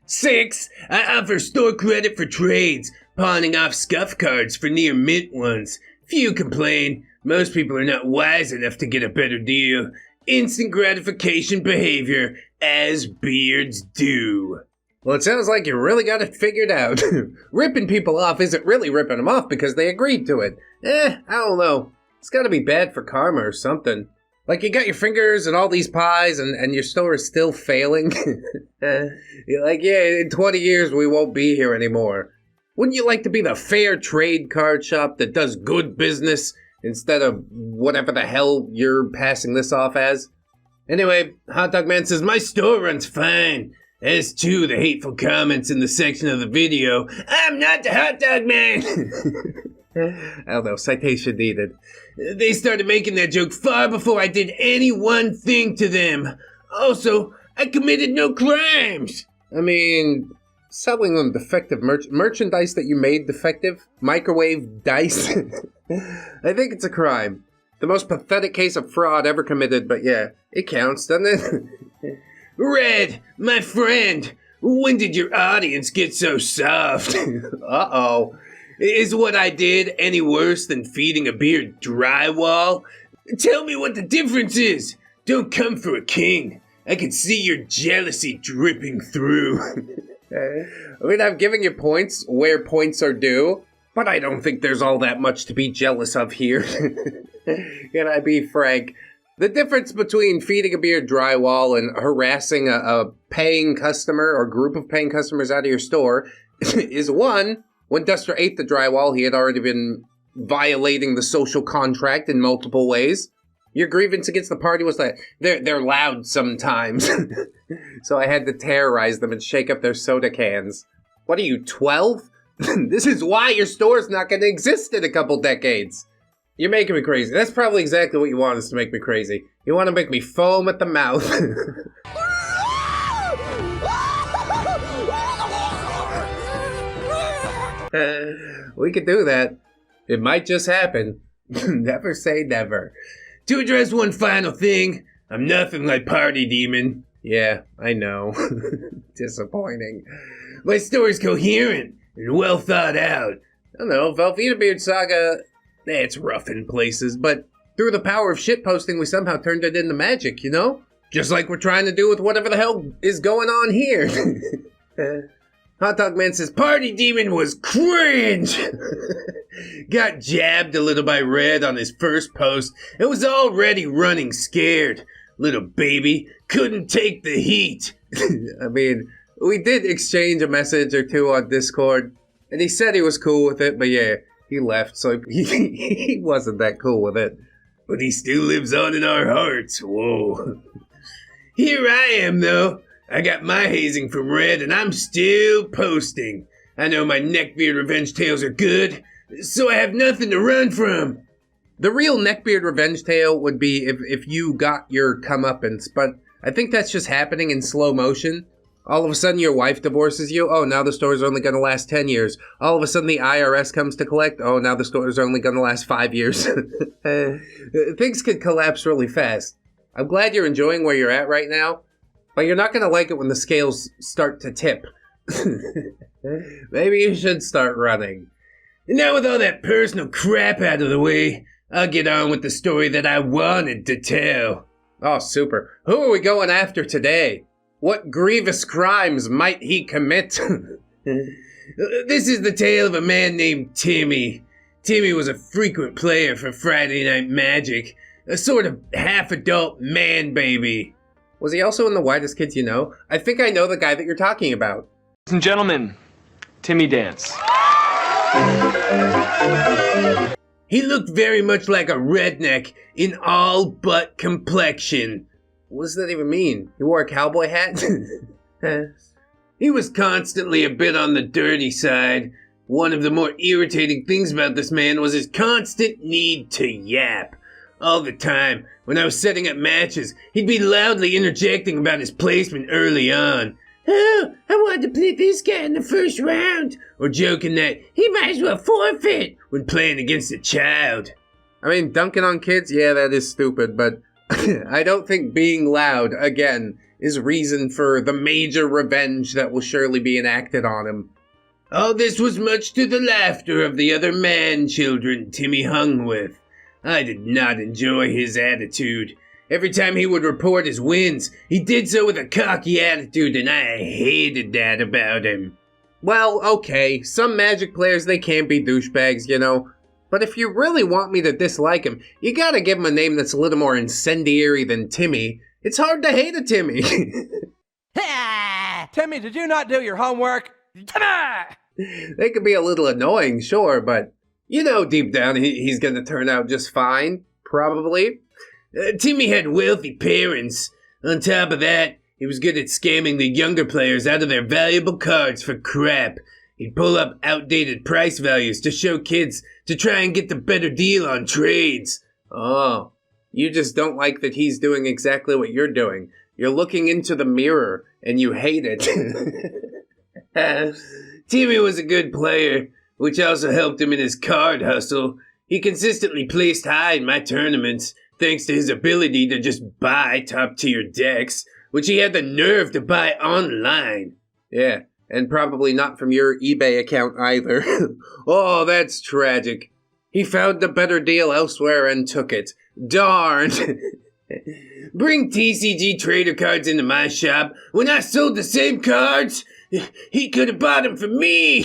6, I offer store credit for trades, pawning off scuff cards for near mint ones. Few complain. Most people are not wise enough to get a better deal. Instant gratification behavior, as beards do. Well, it sounds like you really got it figured out. Ripping people off isn't really ripping them off because they agreed to it. I don't know. It's gotta be bad for karma or something. Like, you got your fingers and all these pies and your store is still failing. You're like, yeah, in 20 years we won't be here anymore. Wouldn't you like to be the fair trade card shop that does good business instead of whatever the hell you're passing this off as? Anyway, Hot Dog Man says, my store runs fine. As to the hateful comments in the section of the video, I'm not the Hot Dog Man! I don't know, citation needed. They started making that joke far before I did any one thing to them. Also, I committed no crimes! I mean, selling them defective merchandise that you made defective? Microwave dice? I think it's a crime. The most pathetic case of fraud ever committed, but yeah, it counts, doesn't it? Red, my friend, when did your audience get so soft? Uh-oh. Is what I did any worse than feeding a beard drywall? Tell me what the difference is. Don't come for a king. I can see your jealousy dripping through. I mean, I'm giving you points where points are due, but I don't think there's all that much to be jealous of here. Can I be frank? The difference between feeding a beard drywall and harassing a paying customer or group of paying customers out of your store is one, when Duster ate the drywall, he had already been violating the social contract in multiple ways. Your grievance against the party was that they're loud sometimes. So I had to terrorize them and shake up their soda cans. What are you, 12? This is why your store's not going to exist in a couple decades. You're making me crazy. That's probably exactly what you want is to make me crazy. You want to make me foam at the mouth. We could do that. It might just happen. Never say never. To address one final thing, I'm nothing like Party Demon. Yeah, I know. Disappointing. My story's coherent and well thought out. I don't know, Velveeta Beard Saga... it's rough in places, but through the power of shitposting, we somehow turned it into magic, you know? Just like we're trying to do with whatever the hell is going on here. Hot Dog Man says, Party Demon was cringe! Got jabbed a little by Red on his first post and was already running scared. Little baby couldn't take the heat. I mean, we did exchange a message or two on Discord, and he said he was cool with it, but yeah, he left, so he wasn't that cool with it. But he still lives on in our hearts, whoa. Here I am, though. I got my hazing from Red, and I'm still posting. I know my Neckbeard revenge tales are good, so I have nothing to run from. The real Neckbeard revenge tale would be if you got your comeuppance, but I think that's just happening in slow motion. All of a sudden your wife divorces you. Oh, now the store's only going to last 10 years. All of a sudden the IRS comes to collect. Oh, now the store's only going to last 5 years. Things could collapse really fast. I'm glad you're enjoying where you're at right now, but you're not going to like it when the scales start to tip. Maybe you should start running. And now with all that personal crap out of the way, I'll get on with the story that I wanted to tell. Oh, super. Who are we going after today? What grievous crimes might he commit? This is the tale of a man named Timmy. Timmy was a frequent player for Friday Night Magic, a sort of half-adult man-baby. Was he also in The Whitest Kids You Know? I think I know the guy that you're talking about. Ladies and gentlemen, Timmy Dance. He looked very much like a redneck in all but complexion. What does that even mean? He wore a cowboy hat? He was constantly a bit on the dirty side. One of the more irritating things about this man was his constant need to yap. All the time, when I was setting up matches, he'd be loudly interjecting about his placement early on. Oh, I wanted to play this guy in the first round. Or joking that he might as well forfeit when playing against a child. I mean, dunking on kids, yeah, that is stupid, but I don't think being loud, again, is reason for the major revenge that will surely be enacted on him. All this was much to the laughter of the other man-children Timmy hung with. I did not enjoy his attitude. Every time he would report his wins, he did so with a cocky attitude, and I hated that about him. Well, okay, some Magic players, they can be douchebags, you know. But if you really want me to dislike him, you gotta give him a name that's a little more incendiary than Timmy. It's hard to hate a Timmy. Timmy, did you not do your homework? They could be a little annoying, sure, but you know deep down he's gonna turn out just fine, probably. Timmy had wealthy parents. On top of that, he was good at scamming the younger players out of their valuable cards for crap. He'd pull up outdated price values to show kids to try and get the better deal on trades. Oh, you just don't like that he's doing exactly what you're doing. You're looking into the mirror and you hate it. Timmy was a good player, which also helped him in his card hustle. He consistently placed high in my tournaments, thanks to his ability to just buy top-tier decks, which he had the nerve to buy online. Yeah, and probably not from your eBay account either. Oh, that's tragic. He found a better deal elsewhere and took it. Darn. Bring TCG trader cards into my shop. When I sold the same cards, he could have bought them for me.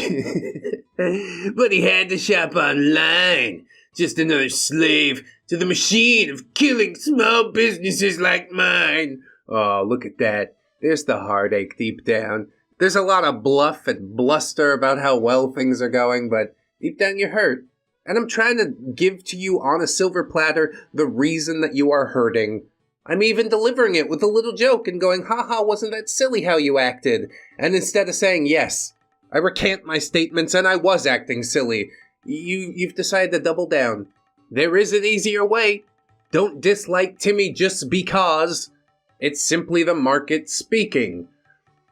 But he had to shop online. Just another slave to the machine of killing small businesses like mine. Oh, look at that. There's the heartache deep down. There's a lot of bluff and bluster about how well things are going, but deep down you're hurt. And I'm trying to give to you on a silver platter the reason that you are hurting. I'm even delivering it with a little joke and going, haha, wasn't that silly how you acted? And instead of saying, yes, I recant my statements and I was acting silly, you've decided to double down. There is an easier way. Don't dislike Timmy just because. It's simply the market speaking.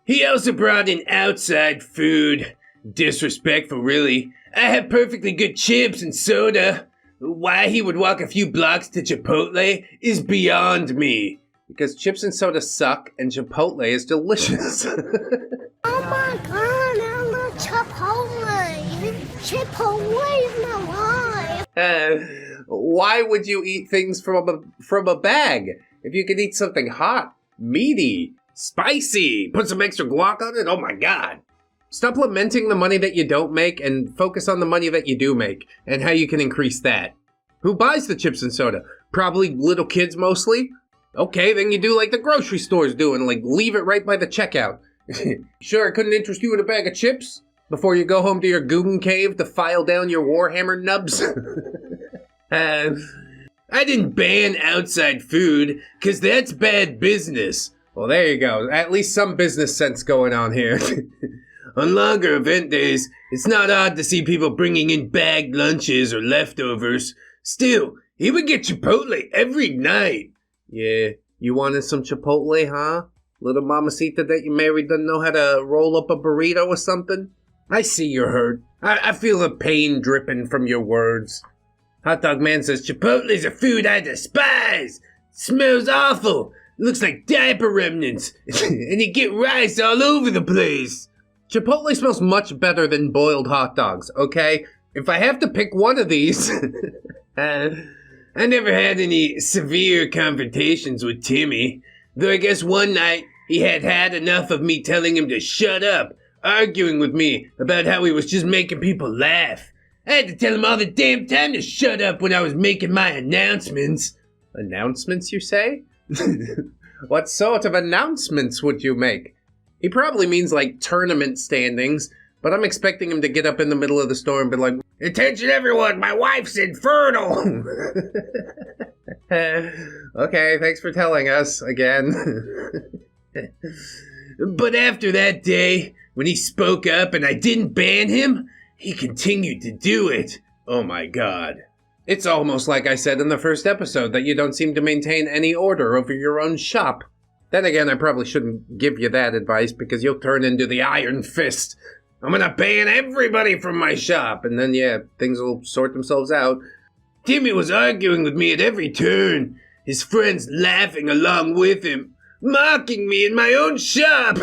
He also brought in outside food. Disrespectful, really. I have perfectly good chips and soda. Why he would walk a few blocks to Chipotle is beyond me. Because chips and soda suck and Chipotle is delicious. Oh my god, I love Chipotle. Chipotle is my life. Why would you eat things from a bag? If you could eat something hot, meaty, spicy, put some extra guac on it, oh my god. Stop lamenting the money that you don't make and focus on the money that you do make and how you can increase that. Who buys the chips and soda? Probably little kids mostly? Okay, then you do like the grocery stores do and like leave it right by the checkout. Sure, it couldn't interest you in a bag of chips? Before you go home to your Googan cave to file down your Warhammer nubs? I didn't ban outside food, cause that's bad business. Well, there you go. At least some business sense going on here. On longer event days, it's not odd to see people bringing in bagged lunches or leftovers. Still, he would get Chipotle every night. Yeah, you wanted some Chipotle, huh? Little mamacita that you married doesn't know how to roll up a burrito or something? I see you're hurt. I feel the pain dripping from your words. Hot Dog Man says, Chipotle's a food I despise. Smells awful. Looks like diaper remnants. And you get rice all over the place. Chipotle smells much better than boiled hot dogs, okay? If I have to pick one of these... I never had any severe confrontations with Timmy. Though I guess one night he had enough of me telling him to shut up, arguing with me about how he was just making people laugh. I had to tell him all the damn time to shut up when I was making my announcements. Announcements, you say? What sort of announcements would you make? He probably means like tournament standings, but I'm expecting him to get up in the middle of the store and be like, attention everyone, my wife's infertile! Okay, thanks for telling us again. But after that day, when he spoke up and I didn't ban him, he continued to do it. Oh my god. It's almost like I said in the first episode that you don't seem to maintain any order over your own shop. Then again, I probably shouldn't give you that advice because you'll turn into the Iron Fist. I'm gonna ban everybody from my shop, and then, yeah, things will sort themselves out. Timmy was arguing with me at every turn, his friends laughing along with him, mocking me in my own shop.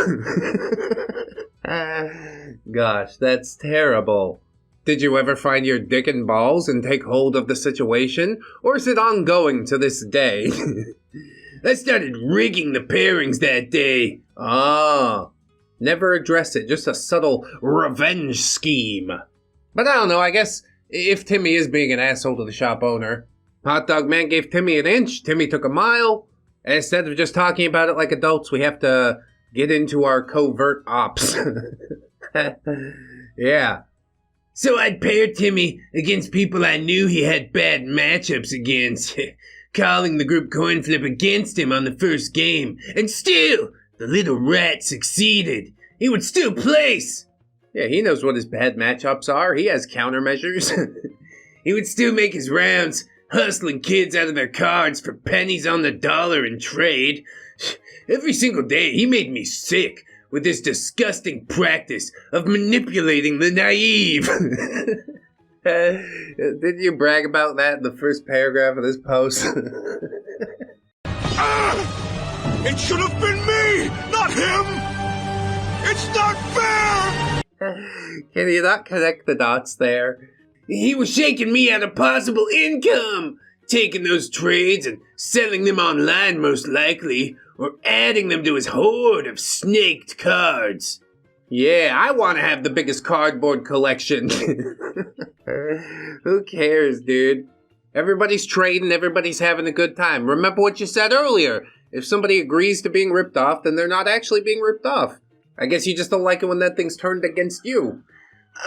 Gosh, that's terrible. Did you ever find your dick and balls and take hold of the situation? Or is it ongoing to this day? I started rigging the pairings that day. Ah. Never address it, just a subtle revenge scheme. But I don't know, I guess if Timmy is being an asshole to the shop owner, Hot Dog Man gave Timmy an inch, Timmy took a mile. And instead of just talking about it like adults, we have to get into our covert ops. Yeah. So I'd pair Timmy against people I knew he had bad matchups against, calling the group coin flip against him on the first game. And still, the little rat succeeded. He would still place. Yeah, he knows what his bad matchups are. He has countermeasures. He would still make his rounds, hustling kids out of their cards for pennies on the dollar in trade. Every single day, he made me sick with this disgusting practice of manipulating the naive. Did you brag about that in the first paragraph of this post? It should have been me, not him! It's not fair! Can you not connect the dots there? He was shaking me out of possible income, taking those trades and selling them online most likely, or adding them to his hoard of snaked cards. Yeah, I want to have the biggest cardboard collection. Who cares, dude? Everybody's trading, everybody's having a good time. Remember what you said earlier. If somebody agrees to being ripped off, then they're not actually being ripped off. I guess you just don't like it when that thing's turned against you.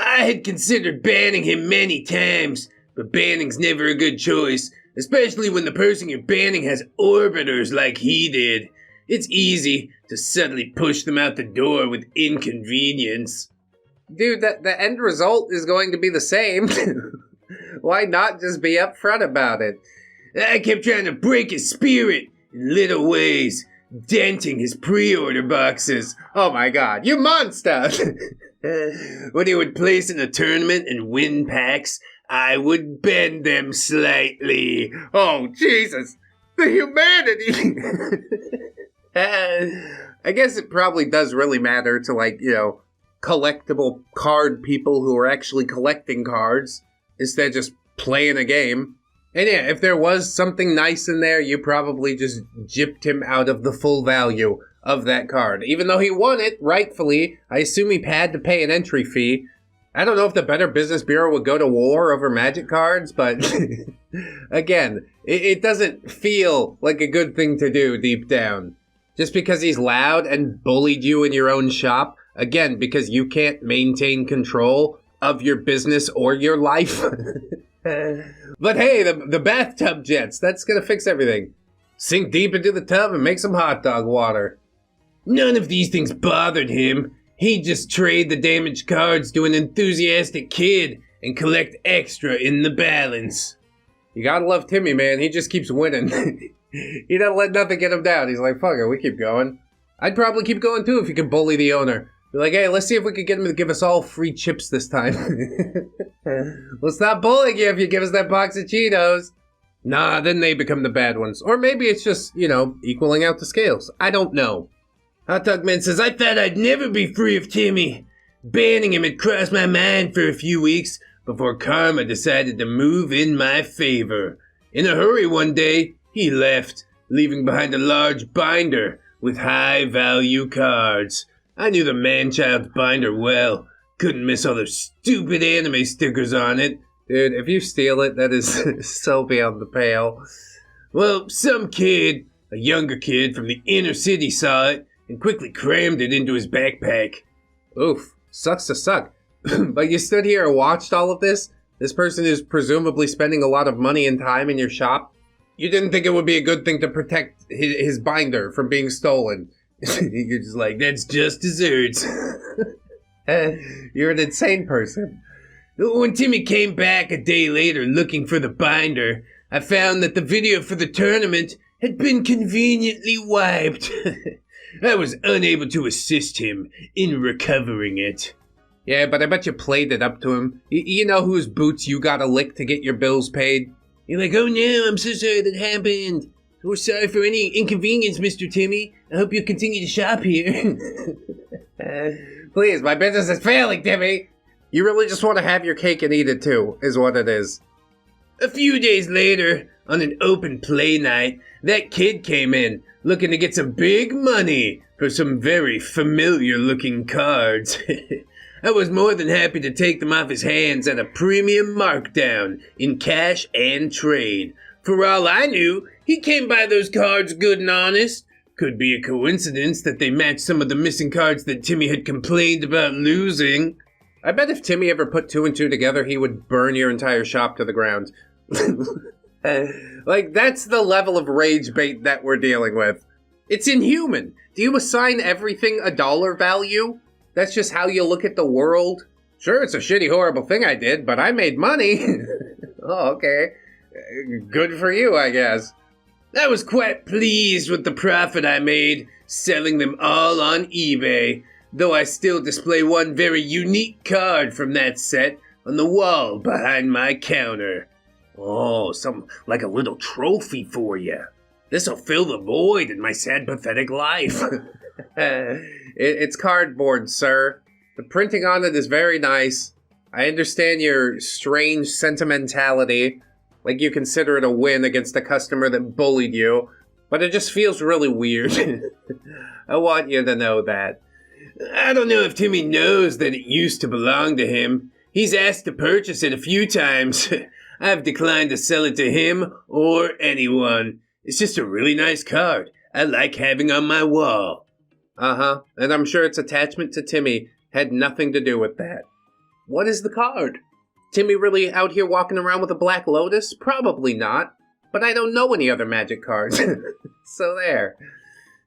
I had considered banning him many times, but banning's never a good choice, especially when the person you're banning has orbiters like he did. It's easy to suddenly push them out the door with inconvenience. Dude, the end result is going to be the same. Why not just be upfront about it? I kept trying to break his spirit in little ways, denting his pre-order boxes. Oh my god, you monster! When he would place in a tournament and win packs, I would bend them slightly. Oh, Jesus! The humanity! I guess it probably does really matter to, like, you know, collectible card people who are actually collecting cards instead of just playing a game. And yeah, if there was something nice in there, you probably just gypped him out of the full value of that card. Even though he won it, rightfully, I assume he had to pay an entry fee. I don't know if the Better Business Bureau would go to war over Magic cards, but again, it doesn't feel like a good thing to do deep down. Just because he's loud and bullied you in your own shop, again, because you can't maintain control of your business or your life. But hey, the bathtub jets, that's gonna fix everything. Sink deep into the tub and make some hot dog water. None of these things bothered him. He'd just trade the damaged cards to an enthusiastic kid and collect extra in the balance. You gotta love Timmy, man. He just keeps winning. He doesn't let nothing get him down. He's like, fuck it, we keep going. I'd probably keep going too if you could bully the owner. Be like, hey, let's see if we could get him to give us all free chips this time. We'll stop bullying you if you give us that box of Cheetos. Nah, then they become the bad ones. Or maybe it's just, you know, equaling out the scales. I don't know. Hot Dog Man says, I thought I'd never be free of Timmy. Banning him had crossed my mind for a few weeks before karma decided to move in my favor. In a hurry one day, he left, leaving behind a large binder with high-value cards. I knew the man-child's binder well. Couldn't miss all those stupid anime stickers on it. Dude, if you steal it, that is so beyond the pale. Well, some kid, a younger kid from the inner city saw it and quickly crammed it into his backpack. Oof, sucks to suck. But you stood here and watched all of this? This person is presumably spending a lot of money and time in your shop. You didn't think it would be a good thing to protect his binder from being stolen. You're just like, that's just desserts. You're an insane person. When Timmy came back a day later looking for the binder, I found that the video for the tournament had been conveniently wiped. I was unable to assist him in recovering it. Yeah, but I bet you played it up to him. You know whose boots you gotta lick to get your bills paid? You're like, oh no, I'm so sorry that happened. We're sorry for any inconvenience, Mr. Timmy. I hope you'll continue to shop here. Please, my business is failing, Timmy. You really just want to have your cake and eat it too, is what it is. A few days later, on an open play night, that kid came in, looking to get some big money for some very familiar-looking cards. I was more than happy to take them off his hands at a premium markdown in cash and trade. For all I knew, he came by those cards good and honest. Could be a coincidence that they matched some of the missing cards that Timmy had complained about losing. I bet if Timmy ever put 2 and 2 together, he would burn your entire shop to the ground. Like, that's the level of rage bait that we're dealing with. It's inhuman. Do you assign everything a dollar value? That's just how you look at the world? Sure, it's a shitty, horrible thing I did, but I made money. Oh, okay. Good for you, I guess. I was quite pleased with the profit I made, selling them all on eBay, though I still display one very unique card from that set on the wall behind my counter. Oh, some like a little trophy for you. This'll fill the void in my sad, pathetic life. It's cardboard, sir. The printing on it is very nice. I understand your strange sentimentality. Like you consider it a win against a customer that bullied you. But it just feels really weird. I want you to know that. I don't know if Timmy knows that it used to belong to him. He's asked to purchase it a few times. I've declined to sell it to him or anyone. It's just a really nice card I like having on my wall. Uh-huh, and I'm sure its attachment to Timmy had nothing to do with that. What is the card? Timmy really out here walking around with a black lotus? Probably not, but I don't know any other magic cards. So there.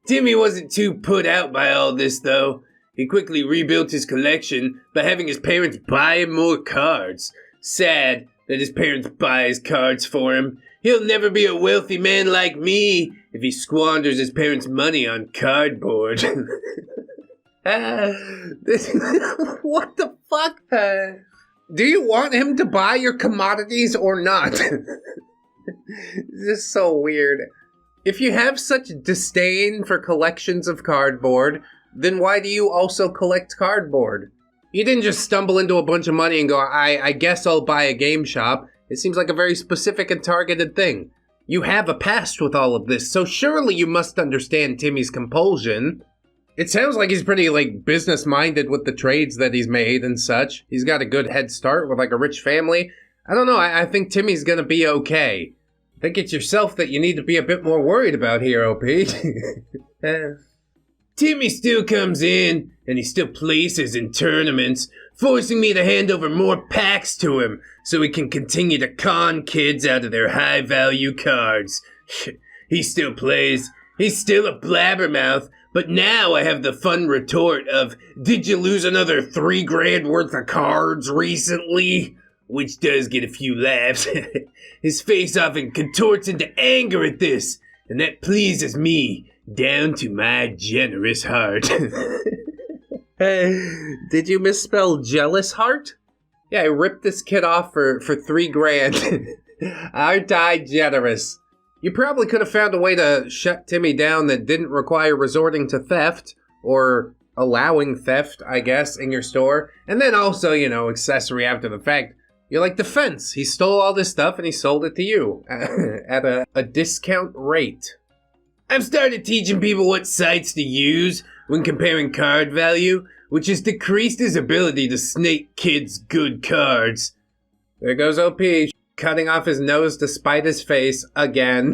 Timmy wasn't too put out by all this, though. He quickly rebuilt his collection by having his parents buy him more cards. Sad that his parents buy his cards for him. He'll never be a wealthy man like me if he squanders his parents' money on cardboard. What the fuck? Do you want him to buy your commodities or not? This is so weird. If you have such disdain for collections of cardboard, then why do you also collect cardboard? You didn't just stumble into a bunch of money and go, I guess I'll buy a game shop. It seems like a very specific and targeted thing. You have a past with all of this, so surely you must understand Timmy's compulsion. It sounds like he's pretty, business-minded with the trades that he's made and such. He's got a good head start with, a rich family. I don't know, I think Timmy's gonna be okay. I think it's yourself that you need to be a bit more worried about here, OP. Timmy still comes in, and he still places in tournaments, forcing me to hand over more packs to him so he can continue to con kids out of their high-value cards. He still plays. He's still a blabbermouth, but now I have the fun retort of, did you lose another $3,000 worth of cards recently? Which does get a few laughs. His face often contorts into anger at this, and that pleases me down to my generous heart. Did you misspell jealous heart? Yeah, I ripped this kid off for $3,000. Aren't I generous? You probably could have found a way to shut Timmy down that didn't require resorting to theft, or allowing theft, I guess, in your store. And then also, accessory after the fact. You're like the fence. He stole all this stuff and he sold it to you at a discount rate. I've started teaching people what sites to use when comparing card value, which has decreased his ability to snake kids' good cards. There goes OP, cutting off his nose to spite his face again.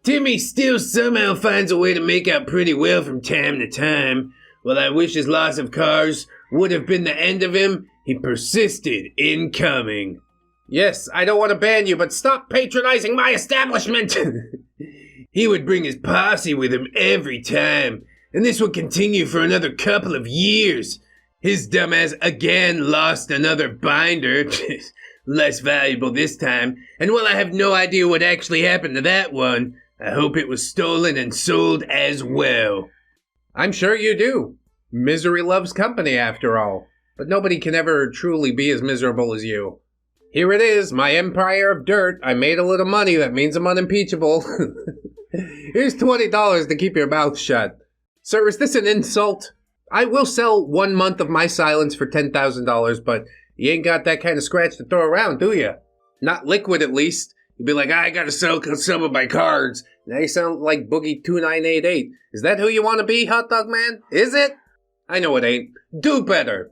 Timmy still somehow finds a way to make out pretty well from time to time. While I wish his loss of cards would have been the end of him, he persisted in coming. Yes, I don't want to ban you, but stop patronizing my establishment! He would bring his posse with him every time, and this would continue for another couple of years. His dumbass again lost another binder, less valuable this time, and while I have no idea what actually happened to that one, I hope it was stolen and sold as well. I'm sure you do. Misery loves company, after all. But nobody can ever truly be as miserable as you. Here it is, my empire of dirt. I made a little money, that means I'm unimpeachable. Here's $20 to keep your mouth shut. Sir, is this an insult? I will sell 1 month of my silence for $10,000, but you ain't got that kind of scratch to throw around, do you? Not liquid, at least. You'd be like, I gotta sell some of my cards. Now you sound like Boogie2988. Is that who you want to be, Hot Dog Man? Is it? I know it ain't. Do better.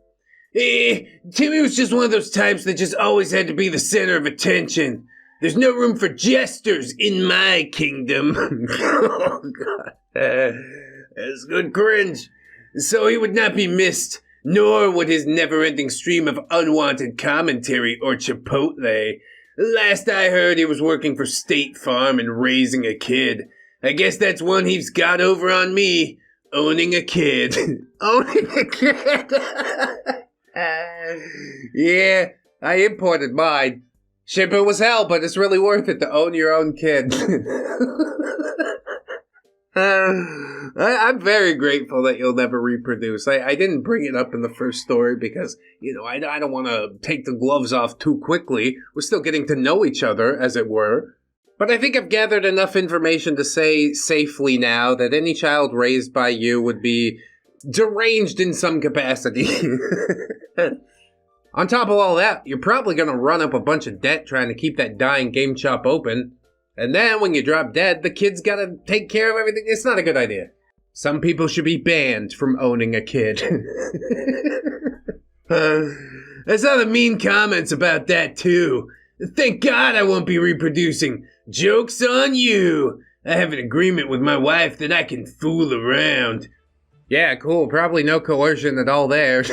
Timmy was just one of those types that just always had to be the center of attention. There's no room for jesters in my kingdom. Oh, God. That's good cringe. So he would not be missed, nor would his never-ending stream of unwanted commentary or chipotle. Last I heard, he was working for State Farm and raising a kid. I guess that's one he's got over on me. Owning a kid. Owning a kid. Yeah, I imported mine. Shipper was hell, but it's really worth it to own your own kid. I'm very grateful that you'll never reproduce. I didn't bring it up in the first story because, I don't want to take the gloves off too quickly. We're still getting to know each other, as it were. But I think I've gathered enough information to say safely now that any child raised by you would be deranged in some capacity. On top of all that, you're probably going to run up a bunch of debt trying to keep that dying game shop open. And then when you drop dead, the kid's gotta take care of everything. It's not a good idea. Some people should be banned from owning a kid. I saw the mean comments about that too. Thank God I won't be reproducing. Joke's on you. I have an agreement with my wife that I can fool around. Yeah, cool. Probably no coercion at all there.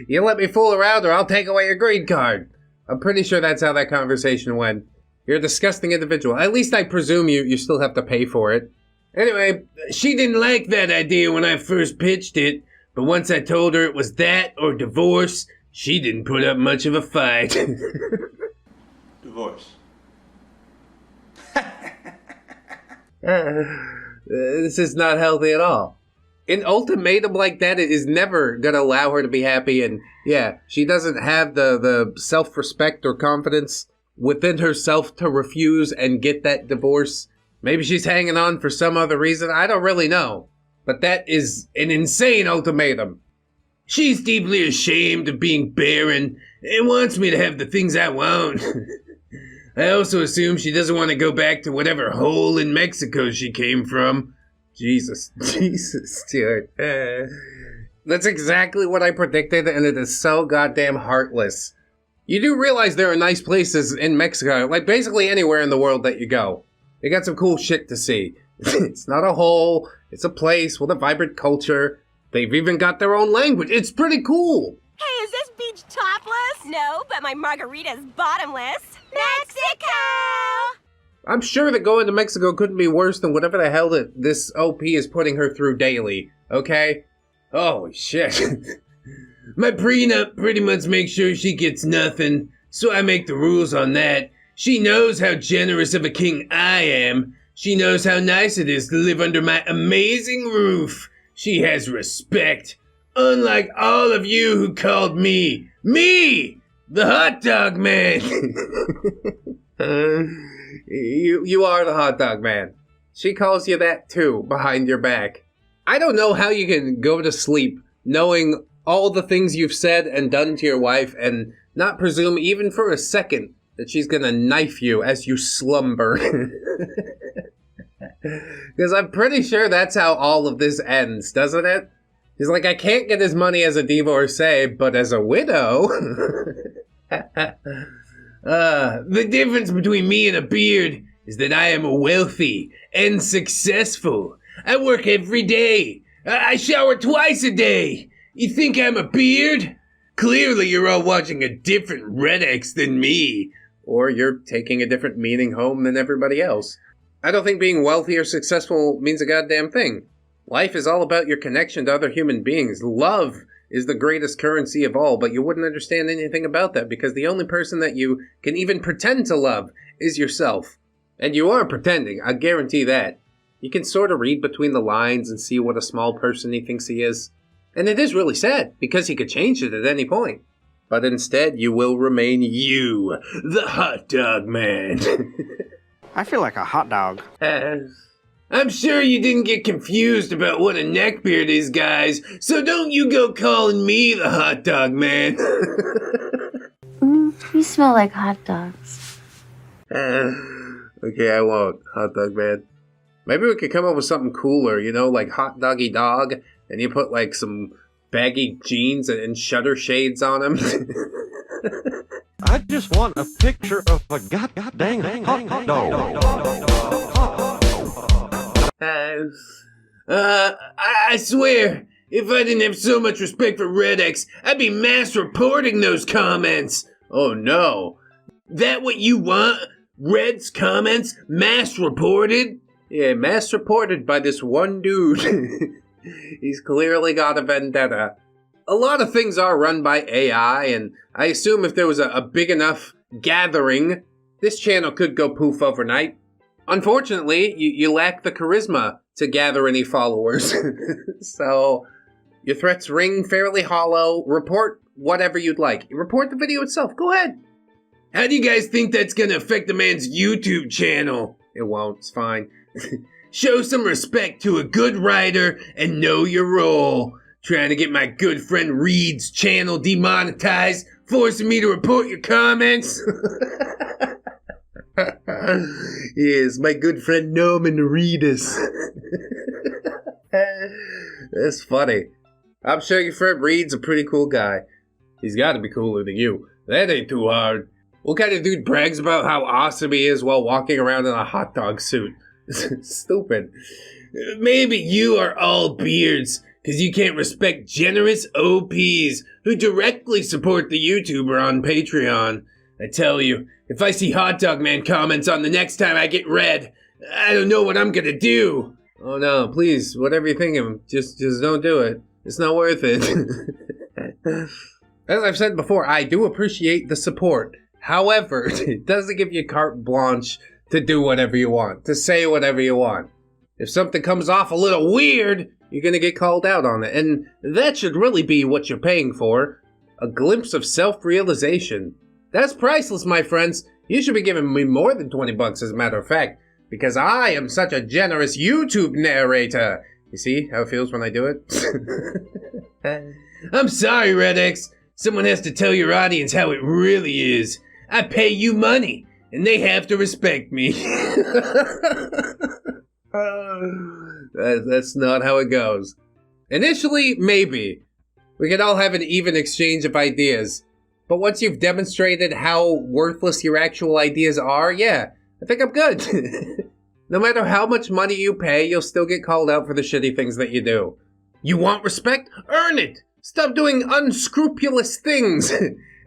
You let me fool around or I'll take away your green card. I'm pretty sure that's how that conversation went. You're a disgusting individual. At least I presume you still have to pay for it. Anyway, she didn't like that idea when I first pitched it, but once I told her it was that or divorce, she didn't put up much of a fight. Divorce. This is not healthy at all. An ultimatum like that is never gonna allow her to be happy, and yeah, she doesn't have the self-respect or confidence within herself to refuse and get that divorce. Maybe she's hanging on for some other reason. I don't really know. But that is an insane ultimatum. She's deeply ashamed of being barren and wants me to have the things I want. I also assume she doesn't want to go back to whatever hole in Mexico she came from. Jesus, dude. That's exactly what I predicted, and it is so goddamn heartless. You do realize there are nice places in Mexico, like basically anywhere in the world that you go. They got some cool shit to see. It's not a hole, it's a place with a vibrant culture. They've even got their own language. It's pretty cool. Hey, is this beach topless? No, but my margarita's bottomless. Mexico! I'm sure that going to Mexico couldn't be worse than whatever the hell that this OP is putting her through daily, okay? Holy shit. My prenup pretty much makes sure she gets nothing, so I make the rules on that. She knows how generous of a king I am. She knows how nice it is to live under my amazing roof. She has respect. Unlike all of you who called me, the hot dog man. You are the hot dog man. She calls you that too, behind your back. I don't know how you can go to sleep knowing all the things you've said and done to your wife and not presume even for a second that she's gonna knife you as you slumber. Because I'm pretty sure that's how all of this ends, doesn't it? He's like, I can't get his money as a divorcee, but as a widow. The difference between me and a beard is that I am wealthy and successful. I work every day. I shower twice a day. You think I'm a beard? Clearly you're all watching a different ReddX than me. Or you're taking a different meaning home than everybody else. I don't think being wealthy or successful means a goddamn thing. Life is all about your connection to other human beings. Love is the greatest currency of all, but you wouldn't understand anything about that because the only person that you can even pretend to love is yourself. And you are pretending, I guarantee that. You can sort of read between the lines and see what a small person he thinks he is. And it is really sad, because he could change it at any point. But instead, you will remain you, the hot dog man. I feel like a hot dog. I'm sure you didn't get confused about what a neckbeard is, guys, so don't you go calling me the hot dog man. You smell like hot dogs. Okay, I won't, hot dog man. Maybe we could come up with something cooler, you know, like hot doggy dog, and you put like some baggy jeans and shutter shades on them. I just want a picture of a goddamn hot dog. I swear, if I didn't have so much respect for ReddX, I'd be mass reporting those comments. Oh no. That what you want? Red's comments mass reported? Yeah, mass reported by this one dude. He's clearly got a vendetta. A lot of things are run by AI, and I assume if there was a big enough gathering, this channel could go poof overnight. Unfortunately, you lack the charisma to gather any followers. So, your threats ring fairly hollow. Report whatever you'd like. Report the video itself. Go ahead. How do you guys think that's gonna affect the man's YouTube channel? It won't. It's fine. Show some respect to a good writer and know your role. Trying to get my good friend Reed's channel demonetized, forcing me to report your comments. Yes, my good friend Norman Reedus. That's funny. I'm sure your friend Reed's a pretty cool guy. He's got to be cooler than you. That ain't too hard. What kind of dude brags about how awesome he is while walking around in a hot dog suit? Stupid. Maybe you are all beards, because you can't respect generous OPs who directly support the YouTuber on Patreon. I tell you, if I see Hot Dog Man comments on the next time I get read, I don't know what I'm gonna do. Oh no, please, whatever you think of him, just don't do it. It's not worth it. As I've said before, I do appreciate the support. However, it doesn't give you carte blanche to do whatever you want, to say whatever you want. If something comes off a little weird, you're gonna get called out on it, and that should really be what you're paying for. A glimpse of self-realization. That's priceless, my friends. You should be giving me more than 20 bucks, as a matter of fact, because I am such a generous YouTube narrator. You see how it feels when I do it? I'm sorry, ReddX. Someone has to tell your audience how it really is. I pay you money, and they have to respect me. That's not how it goes. Initially, maybe. We could all have an even exchange of ideas. But once you've demonstrated how worthless your actual ideas are, yeah, I think I'm good. No matter how much money you pay, you'll still get called out for the shitty things that you do. You want respect? Earn it! Stop doing unscrupulous things!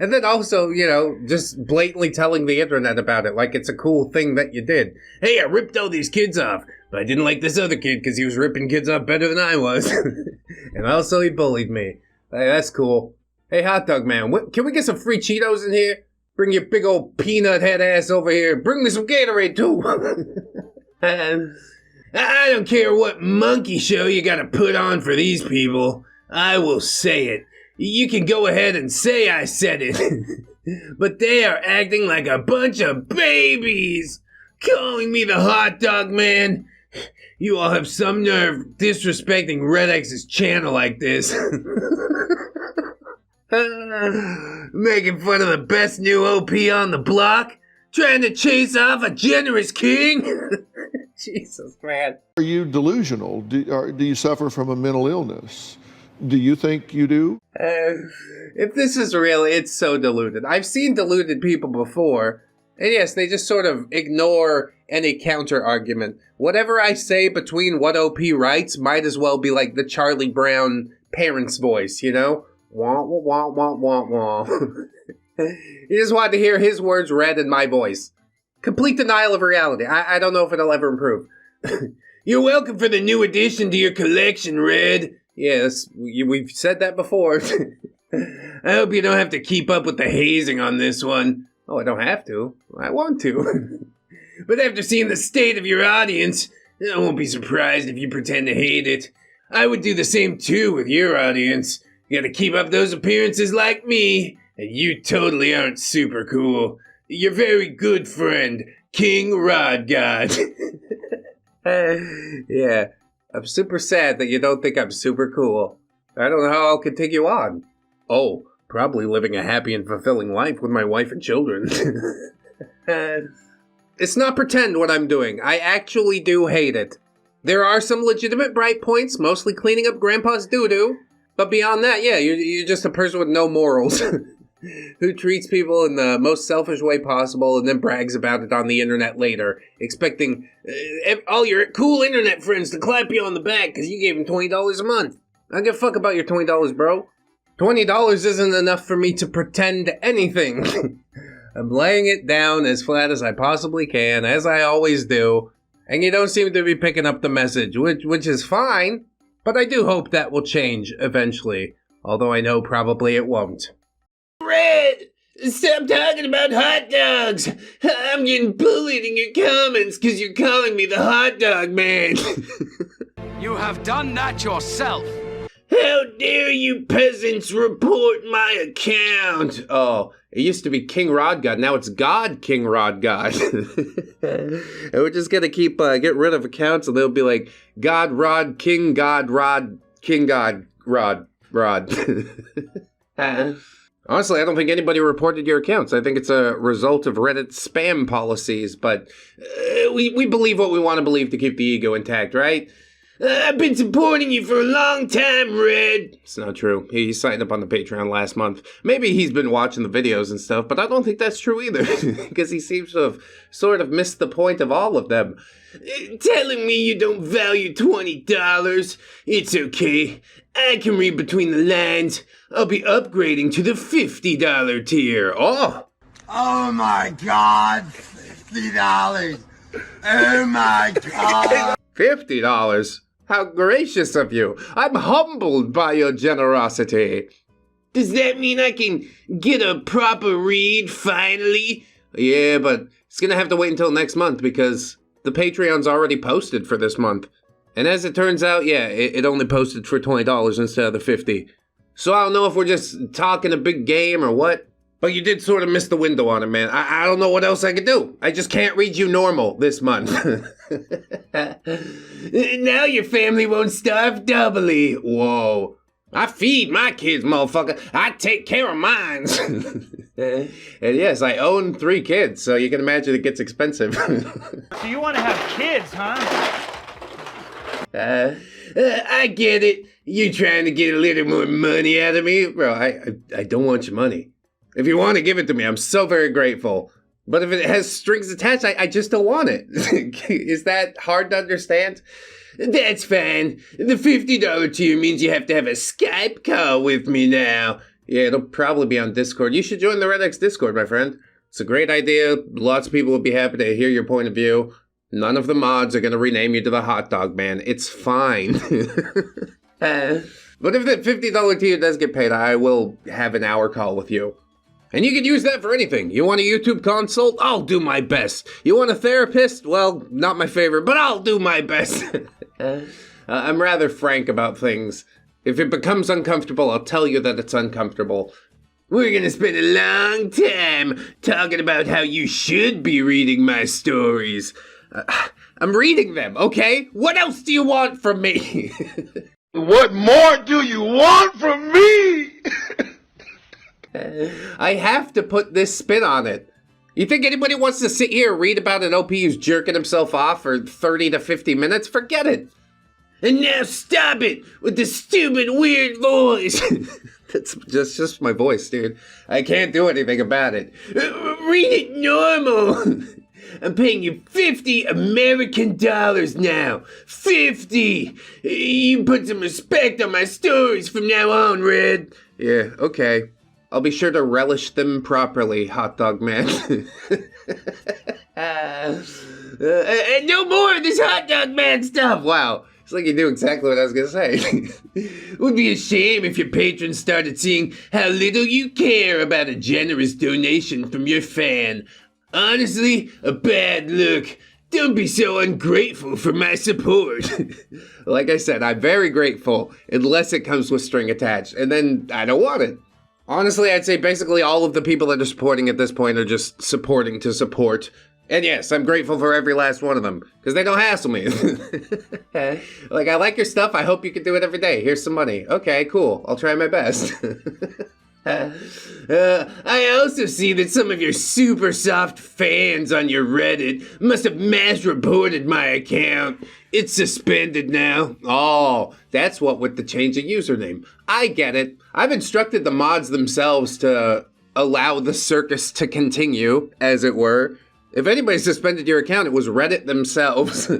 And then also, you know, just blatantly telling the internet about it like it's a cool thing that you did. Hey, I ripped all these kids off, but I didn't like this other kid because he was ripping kids off better than I was. And also he bullied me. Hey, that's cool. Hey, Hot Dog Man, can we get some free Cheetos in here? Bring your big old peanut head ass over here. Bring me some Gatorade, too. I don't care what monkey show you gotta put on for these people. I will say it. You can go ahead and say I said it. But they are acting like a bunch of babies. Calling me the Hot Dog Man. You all have some nerve disrespecting ReddX's channel like this. Making fun of the best new OP on the block? Trying to chase off a generous king? Jesus, man. Are you delusional? Do you suffer from a mental illness? Do you think you do? If this is real, it's so deluded. I've seen deluded people before, and yes, they just sort of ignore any counter-argument. Whatever I say between what OP writes might as well be like the Charlie Brown parents' voice, you know? Wah, wah, wah, wah, wah, wah. You just want to hear his words read in my voice. Complete denial of reality. I don't know if it'll ever improve. You're welcome for the new addition to your collection, Red. Yes, we've said that before. I hope you don't have to keep up with the hazing on this one. Oh, I don't have to. I want to. But after seeing the state of your audience, I won't be surprised if you pretend to hate it. I would do the same too with your audience. You gotta keep up those appearances like me, and you totally aren't super cool. Your very good friend, KingRodGod. Yeah, I'm super sad that you don't think I'm super cool. I don't know how I'll continue on. Oh, probably living a happy and fulfilling life with my wife and children. It's not pretend what I'm doing. I actually do hate it. There are some legitimate bright points, mostly cleaning up Grandpa's doo-doo. But beyond that, yeah, you're just a person with no morals. Who treats people in the most selfish way possible and then brags about it on the internet later, expecting all your cool internet friends to clap you on the back because you gave them $20 a month. I don't give a fuck about your $20, bro. $20 isn't enough for me to pretend anything. I'm laying it down as flat as I possibly can, as I always do, and you don't seem to be picking up the message, which is fine, but I do hope that will change eventually, although I know probably it won't. Red! Stop talking about hot dogs! I'm getting bullied in your comments because you're calling me the hot dog man. You have done that yourself. How dare you peasants report my account? Oh, it used to be KingRodGod, now it's God KingRodGod. And we're just gonna keep, get rid of accounts and they'll be like, God Rod, King God Rod, King God Rod. Honestly, I don't think anybody reported your accounts. I think it's a result of Reddit's spam policies, but we believe what we want to believe to keep the ego intact, right? I've been supporting you for a long time, Red. It's not true. He signed up on the Patreon last month. Maybe he's been watching the videos and stuff, but I don't think that's true either, because he seems to have sort of missed the point of all of them. Telling me you don't value $20? It's okay. I can read between the lines. I'll be upgrading to the $50 tier. Oh my God, $50. Oh my God. $50? How gracious of you. I'm humbled by your generosity. Does that mean I can get a proper read finally? Yeah, but it's gonna have to wait until next month because the Patreon's already posted for this month. And as it turns out, yeah, it only posted for $20 instead of the $50. So I don't know if we're just talking a big game or what. But you did sort of miss the window on it, man. I don't know what else I could do. I just can't read you normal this month. Now your family won't starve doubly. Whoa. I feed my kids, motherfucker. I take care of mine. And yes, I own 3 kids, so you can imagine it gets expensive. So you want to have kids, huh? I get it. You trying to get a little more money out of me? Bro, I don't want your money. If you want to give it to me, I'm so very grateful. But if it has strings attached, I just don't want it. Is that hard to understand? That's fine. The $50 tier means you have to have a Skype call with me now. Yeah, it'll probably be on Discord. You should join the ReddX Discord, my friend. It's a great idea. Lots of people will be happy to hear your point of view. None of the mods are going to rename you to the hot dog man. It's fine. But if that $50 tier does get paid, I will have an hour call with you. And you can use that for anything. You want a YouTube consult? I'll do my best. You want a therapist? Well, not my favorite, but I'll do my best. I'm rather frank about things. If it becomes uncomfortable, I'll tell you that it's uncomfortable. We're gonna spend a long time talking about how you should be reading my stories. I'm reading them, okay? What else do you want from me? What more do you want from me? I have to put this spin on it. You think anybody wants to sit here and read about an OP who's jerking himself off for 30 to 50 minutes? Forget it. And now stop it with the stupid weird voice. That's just my voice, dude. I can't do anything about it. Read it normal. I'm paying you 50 American dollars now. 50. You put some respect on my stories from now on, Red. Yeah, okay. I'll be sure to relish them properly, hot dog man. And no more of this hot dog man stuff. Wow. It's like you knew exactly what I was going to say. It would be a shame if your patrons started seeing how little you care about a generous donation from your fan. Honestly, a bad look. Don't be so ungrateful for my support. Like I said, I'm very grateful, unless it comes with string attached, and then I don't want it. Honestly, I'd say basically all of the people that are supporting at this point are just supporting to support. And yes, I'm grateful for every last one of them, because they don't hassle me. Like, I like your stuff, I hope you can do it every day. Here's some money. Okay, cool. I'll try my best. I also see that some of your super soft fans on your Reddit must have mass reported my account. It's suspended now. Oh, that's what with the change of username. I get it. I've instructed the mods themselves to allow the circus to continue, as it were. If anybody suspended your account, it was Reddit themselves.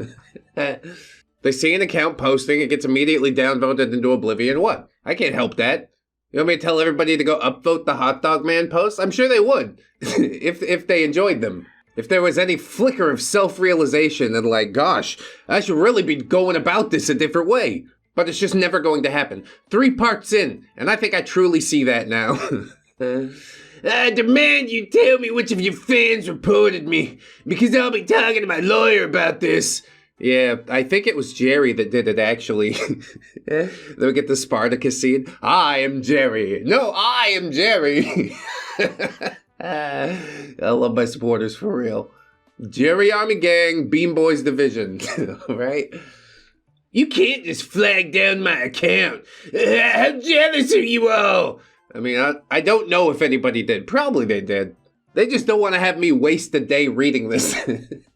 They see an account posting, it gets immediately downvoted into oblivion. What? I can't help that. You want me to tell everybody to go upvote the hot dog man posts? I'm sure they would, if they enjoyed them. If there was any flicker of self-realization and like, gosh, I should really be going about this a different way. But it's just never going to happen. 3 parts in, and I think I truly see that now. I demand you tell me which of your fans reported me, because I'll be talking to my lawyer about this. Yeah, I think it was Jerry that did it, actually. Then we get the Spartacus scene. I am Jerry. No, I am Jerry. I love my supporters, for real. Jerry Army Gang, Beam Boys Division. Right? You can't just flag down my account. How jealous are you all? I mean, I don't know if anybody did. Probably they did. They just don't want to have me waste a day reading this.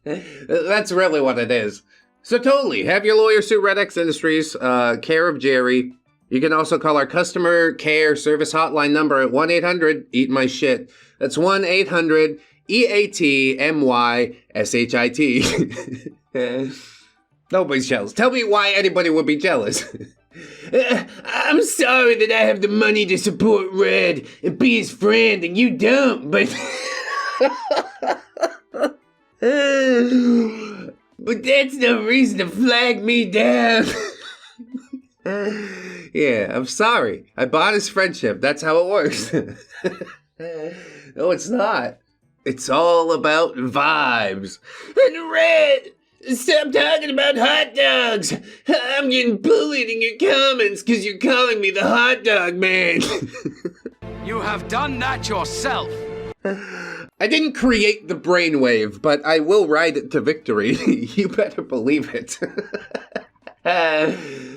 That's really what it is. So totally, have your lawyer sue ReddX Industries, care of Jerry. You can also call our customer care service hotline number at 1-800 Eat My Shit. That's 1-800-EATMYSHIT. Nobody's jealous. Tell me why anybody would be jealous. I'm sorry that I have the money to support Red and be his friend and you don't, but... But that's no reason to flag me down. Yeah, I'm sorry. I bought his friendship. That's how it works. No, it's not. It's all about vibes. And Red, stop talking about hot dogs. I'm getting bullied in your comments because you're calling me the hot dog man. You have done that yourself. I didn't create the brainwave, but I will ride it to victory. You better believe it.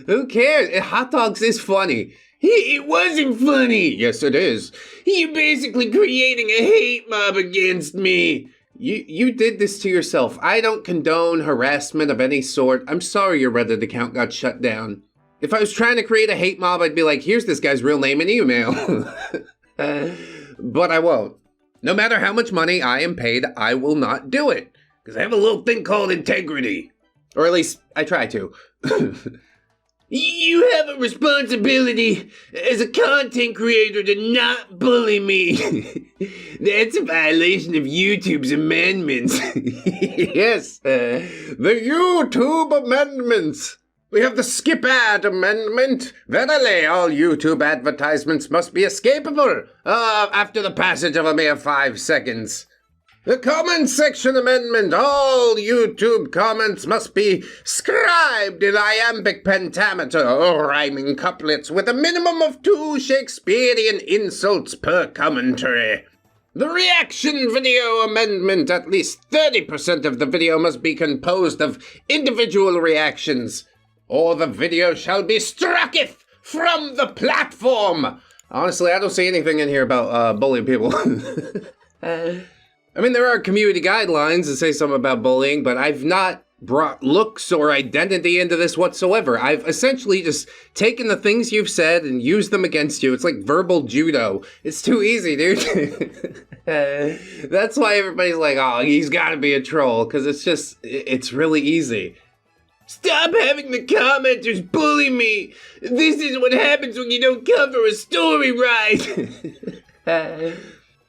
Who cares? Hot dogs is funny. It wasn't funny. Yes, it is. You're basically creating a hate mob against me. You did this to yourself. I don't condone harassment of any sort. I'm sorry your Reddit account got shut down. If I was trying to create a hate mob, I'd be like, here's this guy's real name and email. But I won't. No matter how much money I am paid, I will not do it. Because I have a little thing called integrity. Or at least, I try to. You have a responsibility as a content creator to not bully me. That's a violation of YouTube's amendments. Yes, the YouTube amendments. We have the skip ad amendment. Verily, all YouTube advertisements must be escapable after the passage of a mere 5 seconds. The comment section amendment. All YouTube comments must be scribed in iambic pentameter or rhyming couplets with a minimum of 2 Shakespearean insults per commentary. The reaction video amendment. At least 30% of the video must be composed of individual reactions, or the video shall be strucketh from the platform. Honestly, I don't see anything in here about bullying people. I mean, there are community guidelines that say something about bullying, but I've not brought looks or identity into this whatsoever. I've essentially just taken the things you've said and used them against you. It's like verbal judo. It's too easy, dude. That's why everybody's like, oh, he's gotta be a troll, because it's really easy. Stop having the commenters bully me! This is what happens when you don't cover a story right!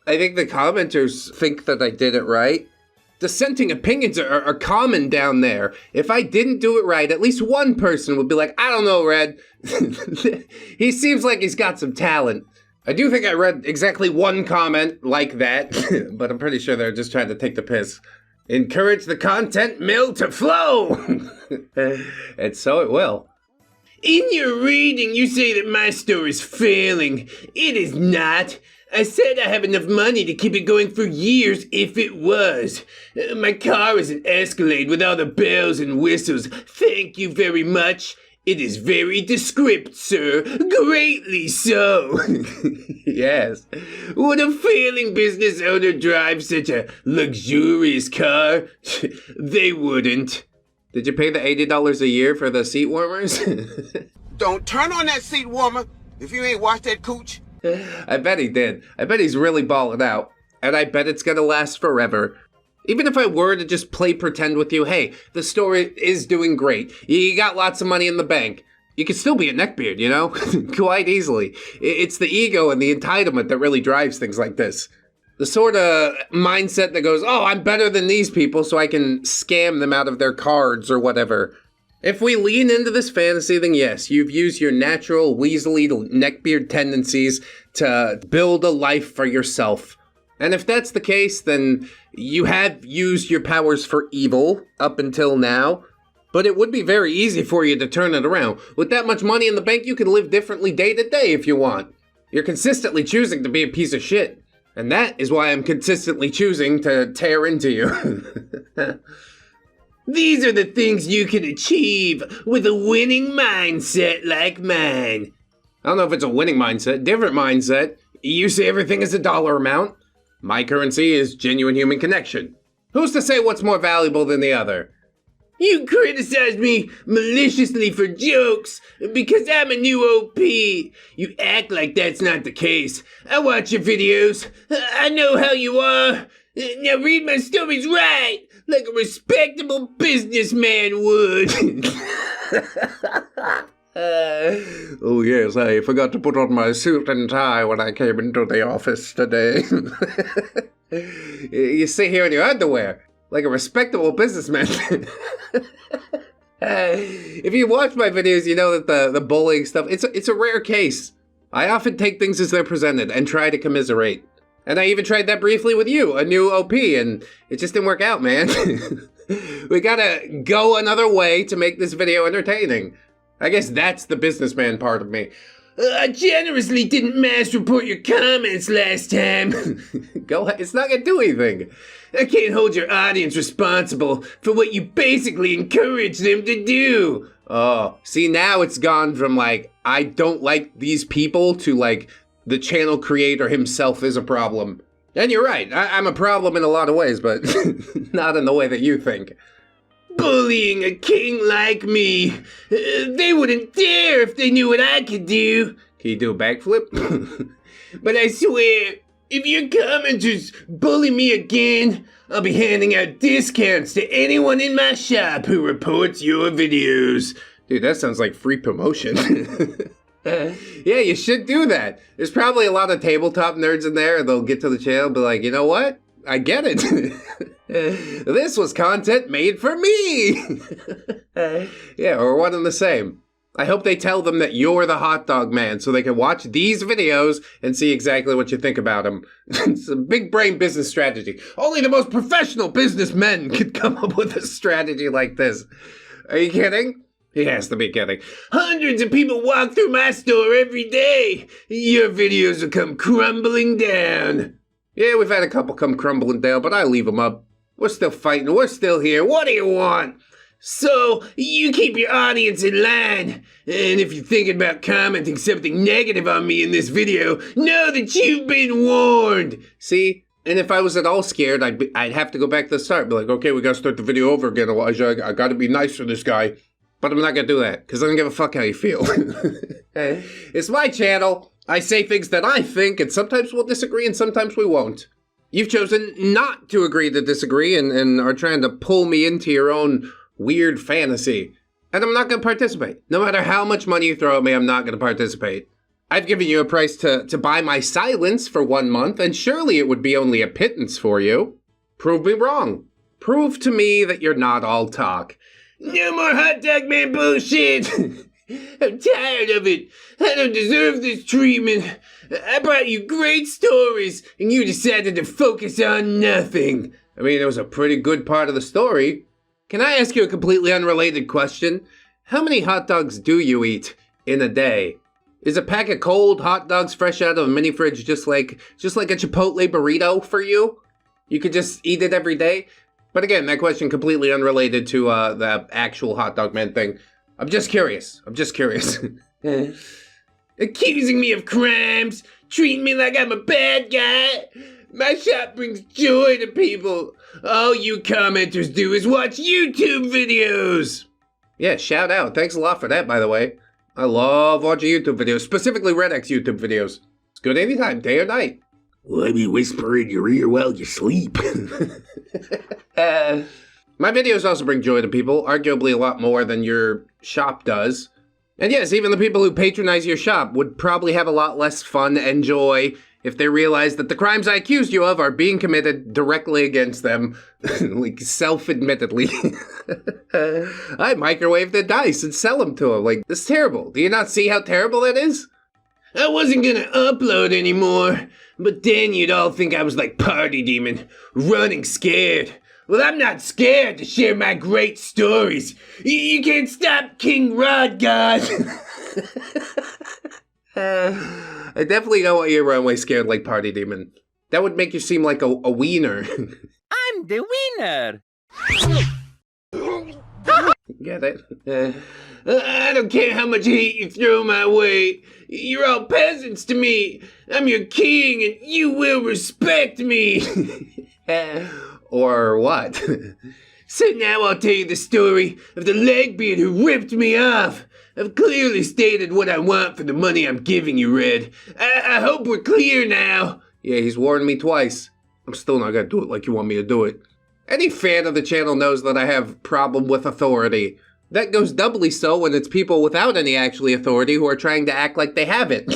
I think the commenters think that I did it right. Dissenting opinions are common down there. If I didn't do it right, at least one person would be like, I don't know, Red. He seems like he's got some talent. I do think I read exactly one comment like that, but I'm pretty sure they're just trying to take the piss. Encourage the content mill to flow! And so it will. In your reading, you say that my story's failing. It is not. I said I have enough money to keep it going for years if it was. My car is an Escalade with all the bells and whistles. Thank you very much. It is very descript, sir. Greatly so. Yes. Would a failing business owner drive such a luxurious car? They wouldn't. Did you pay the $80 a year for the seat warmers? Don't turn on that seat warmer if you ain't washed that cooch. I bet he did. I bet he's really balling out. And I bet it's gonna last forever. Even if I were to just play pretend with you, hey, the story is doing great. You got lots of money in the bank. You could still be a neckbeard, you know? Quite easily. It's the ego and the entitlement that really drives things like this. The sort of mindset that goes, oh, I'm better than these people so I can scam them out of their cards or whatever. If we lean into this fantasy, then yes, you've used your natural weaselly neckbeard tendencies to build a life for yourself. And if that's the case, then you have used your powers for evil up until now. But it would be very easy for you to turn it around. With that much money in the bank, you can live differently day to day if you want. You're consistently choosing to be a piece of shit. And that is why I'm consistently choosing to tear into you. These are the things you can achieve with a winning mindset like mine. I don't know if it's a winning mindset, different mindset. You see everything as a dollar amount. My currency is genuine human connection. Who's to say what's more valuable than the other? You criticize me maliciously for jokes because I'm a new OP. You act like that's not the case. I watch your videos. I know how you are. Now read my stories right, like a respectable businessman would. Oh yes, I forgot to put on my suit and tie when I came into the office today. You sit here in your underwear, like a respectable businessman. If you watch my videos, you know that the bullying stuff, it's a rare case. I often take things as they're presented and try to commiserate. And I even tried that briefly with you, a new OP, and it just didn't work out, man. We gotta go another way to make this video entertaining. I guess that's the businessman part of me. I generously didn't mass report your comments last time. Go ahead, it's not gonna do anything. I can't hold your audience responsible for what you basically encourage them to do. Oh, see, now it's gone from like, I don't like these people to like, the channel creator himself is a problem. And you're right, I'm a problem in a lot of ways, but not in the way that you think. Bullying a king like me. They wouldn't dare if they knew what I could do. Can you do a backflip? But I swear, if your commenters bully me again, I'll be handing out discounts to anyone in my shop who reports your videos. Dude, that sounds like free promotion. Yeah, you should do that. There's probably a lot of tabletop nerds in there, and they'll get to the channel and be like, you know what? I get it. This was content made for me. Yeah, or one and the same. I hope they tell them that you're the hot dog man so they can watch these videos and see exactly what you think about them. It's a big brain business strategy. Only the most professional businessmen could come up with a strategy like this. Are you kidding? He has to be kidding. Hundreds of people walk through my store every day. Your videos will come crumbling down. Yeah, we've had a couple come crumbling down, but I leave them up. We're still fighting. We're still here. What do you want? So, you keep your audience in line. And if you're thinking about commenting something negative on me in this video, know that you've been warned. See? And if I was at all scared, I'd have to go back to the start. Be like, okay, we gotta start the video over again, Elijah. I gotta be nice to this guy. But I'm not gonna do that, because I don't give a fuck how you feel. It's my channel. I say things that I think, and sometimes we'll disagree, and sometimes we won't. You've chosen not to agree to disagree, and are trying to pull me into your own weird fantasy. And I'm not gonna participate. No matter how much money you throw at me, I'm not gonna participate. I've given you a price to buy my silence for 1 month, and surely it would be only a pittance for you. Prove me wrong. Prove to me that you're not all talk. No more hot dog man bullshit! I'm tired of it. I don't deserve this treatment. I brought you great stories, and you decided to focus on nothing. I mean, it was a pretty good part of the story. Can I ask you a completely unrelated question? How many hot dogs do you eat in a day? Is a pack of cold hot dogs fresh out of a mini fridge just like a Chipotle burrito for you? You could just eat it every day? But again, that question completely unrelated to the actual hot dog man thing. I'm just curious. Accusing me of crimes, treating me like I'm a bad guy. My shop brings joy to people. All you commenters do is watch YouTube videos. Yeah, shout out. Thanks a lot for that, by the way. I love watching YouTube videos, specifically ReddX YouTube videos. It's good anytime, day or night. Let me whisper in your ear while you sleep. My videos also bring joy to people, arguably a lot more than your shop does. And yes, even the people who patronize your shop would probably have a lot less fun and joy if they realized that the crimes I accused you of are being committed directly against them, like self-admittedly. I microwave the dice and sell them to them. Like, this is terrible. Do you not see how terrible that is? I wasn't gonna upload anymore, but then you'd all think I was like Party Demon, running scared. Well, I'm not scared to share my great stories. You can't stop KingRodGod. I definitely don't want you to run away scared like Party Demon. That would make you seem like a wiener. I'm the wiener. Get it? I don't care how much hate you throw my way. You're all peasants to me. I'm your king and you will respect me. Or what? So now I'll tell you the story of the legbeard who ripped me off. I've clearly stated what I want for the money I'm giving you, Red. I hope we're clear now. Yeah, he's warned me twice. I'm still not gonna do it like you want me to do it. Any fan of the channel knows that I have problem with authority. That goes doubly so when it's people without any actually authority who are trying to act like they have it.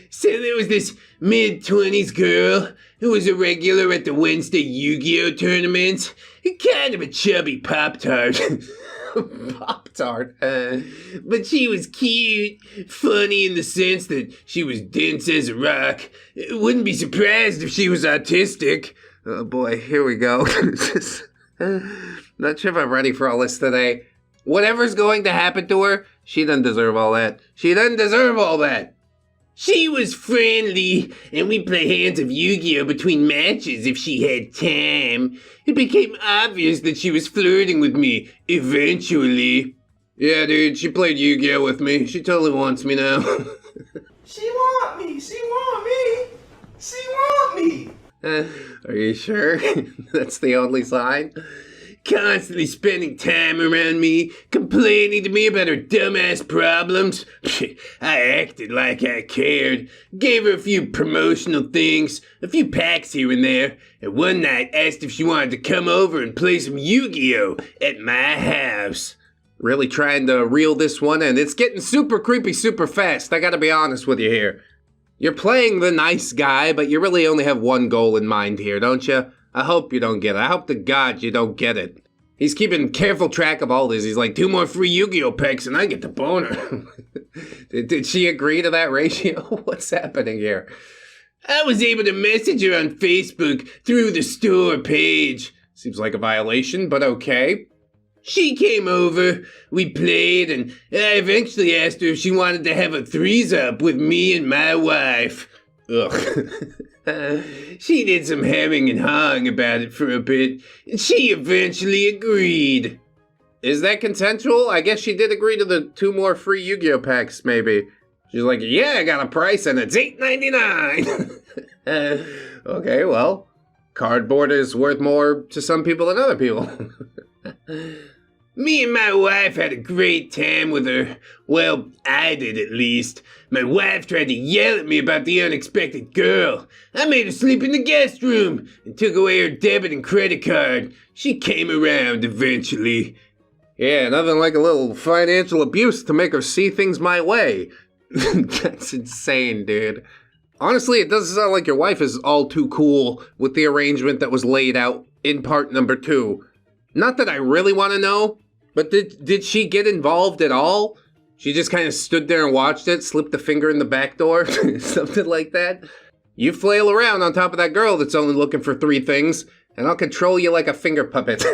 So there was this mid-20s girl who was a regular at the Wednesday Yu-Gi-Oh tournament. Kind of a chubby Pop-Tart. Pop-Tart. But she was cute, funny in the sense that she was dense as a rock. Wouldn't be surprised if she was autistic. Oh boy, here we go. Not sure if I'm ready for all this today. Whatever's going to happen to her, she doesn't deserve all that. She doesn't deserve all that. She was friendly, and we'd play hands of Yu-Gi-Oh between matches if she had time. It became obvious that she was flirting with me, eventually. Yeah, dude, she played Yu-Gi-Oh with me. She totally wants me now. She want me. She want me. She want me. Are you sure? That's the only sign? Constantly spending time around me, complaining to me about her dumbass problems. I acted like I cared, gave her a few promotional things, a few packs here and there, and one night asked if she wanted to come over and play some Yu-Gi-Oh at my house. Really trying to reel this one in. It's getting super creepy super fast, I gotta be honest with you here. You're playing the nice guy, but you really only have one goal in mind here, don't you? I hope you don't get it. I hope to God you don't get it. He's keeping careful track of all this. He's like, 2 more free Yu-Gi-Oh packs and I get the boner. Did she agree to that ratio? What's happening here? I was able to message her on Facebook through the store page. Seems like a violation, but okay. She came over, we played, and I eventually asked her if she wanted to have a threes-up with me and my wife. Ugh. She did some hemming and hawing about it for a bit, and she eventually agreed. Is that consensual? I guess she did agree to the 2 more free Yu-Gi-Oh packs, maybe. She's like, yeah, I got a price and it's $8.99. Okay, well, cardboard is worth more to some people than other people. Me and my wife had a great time with her. Well, I did at least. My wife tried to yell at me about the unexpected girl. I made her sleep in the guest room and took away her debit and credit card. She came around eventually. Yeah, nothing like a little financial abuse to make her see things my way. That's insane, dude. Honestly, it doesn't sound like your wife is all too cool with the arrangement that was laid out in part number 2. Not that I really want to know, but did she get involved at all? She just kind of stood there and watched it, slipped a finger in the back door, something like that? You flail around on top of that girl that's only looking for 3 things, and I'll control you like a finger puppet.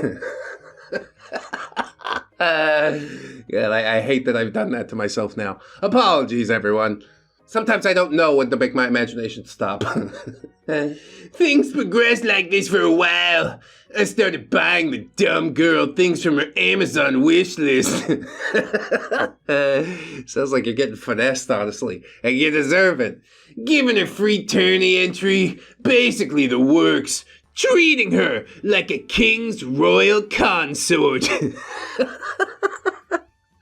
God, I hate that I've done that to myself now. Apologies, everyone. Sometimes I don't know when to make my imagination stop. Things progressed like this for a while. I started buying the dumb girl things from her Amazon wish list. Sounds like you're getting finessed, honestly. And you deserve it. Giving her free tourney entry, basically the works. Treating her like a king's royal consort.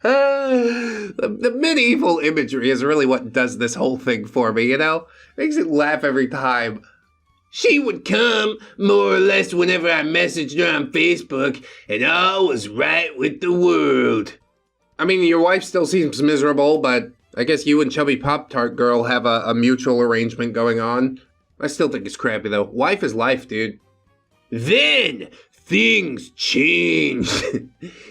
The medieval imagery is really what does this whole thing for me, you know? Makes it laugh every time. She would come, more or less, whenever I messaged her on Facebook, and all was right with the world. I mean, your wife still seems miserable, but I guess you and Chubby Pop-Tart Girl have a mutual arrangement going on. I still think it's crappy, though. Life is life, dude. Then, things changed.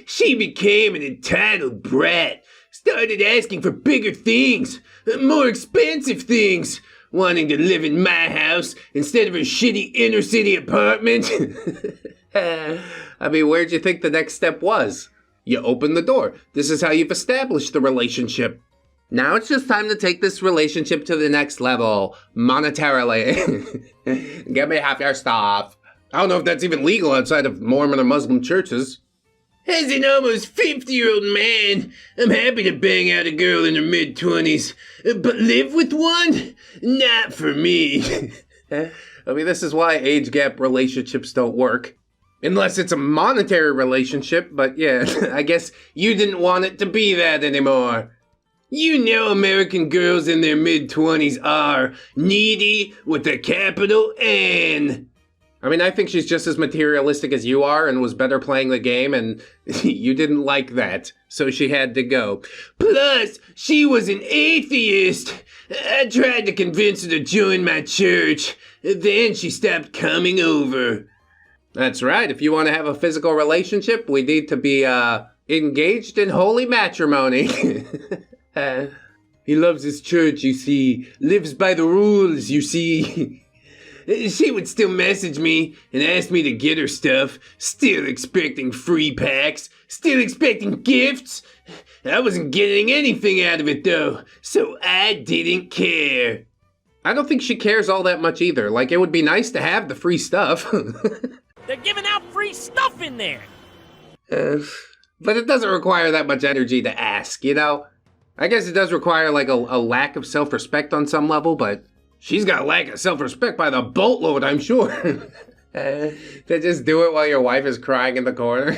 She became an entitled brat. Started asking for bigger things, more expensive things. Wanting to live in my house instead of her shitty inner city apartment. I mean, where'd you think the next step was? You open the door. This is how you've established the relationship. Now it's just time to take this relationship to the next level, monetarily. Get me half your stuff. I don't know if that's even legal outside of Mormon or Muslim churches. As an almost 50-year-old man, I'm happy to bang out a girl in her mid-20s, but live with one? Not for me. I mean, this is why age gap relationships don't work. Unless it's a monetary relationship, but yeah, I guess you didn't want it to be that anymore. You know American girls in their mid-20s are needy with a capital N. I mean, I think she's just as materialistic as you are and was better playing the game, and you didn't like that, so she had to go. Plus, she was an atheist. I tried to convince her to join my church. Then she stopped coming over. That's right. If you want to have a physical relationship, we need to be engaged in holy matrimony. He loves his church, you see. Lives by the rules, you see. She would still message me and ask me to get her stuff, still expecting free packs, still expecting gifts. I wasn't getting anything out of it though, so I didn't care. I don't think she cares all that much either. Like, it would be nice to have the free stuff. They're giving out free stuff in there. But it doesn't require that much energy to ask, you know? I guess it does require like a lack of self-respect on some level, but she's got a lack of self-respect by the boatload, I'm sure. To just do it while your wife is crying in the corner.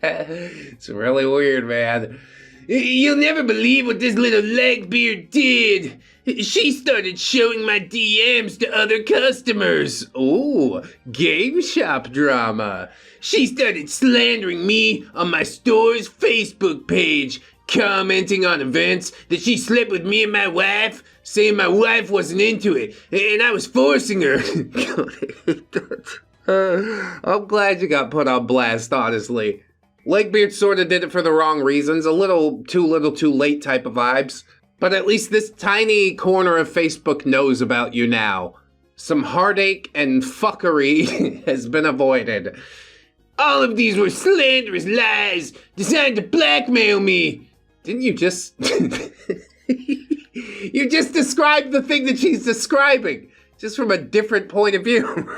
It's really weird, man. You'll never believe what this little Neckbeard did. She started showing my DMs to other customers. Ooh, gameshop drama. She started slandering me on my store's Facebook page, commenting on events that she slept with me and my wife, saying my wife wasn't into it, and I was forcing her. I'm glad you got put on blast, honestly. Neckbeard sort of did it for the wrong reasons, a little too late type of vibes. But at least this tiny corner of Facebook knows about you now. Some heartache and fuckery has been avoided. All of these were slanderous lies designed to blackmail me. Didn't you just... You just described the thing that she's describing, just from a different point of view.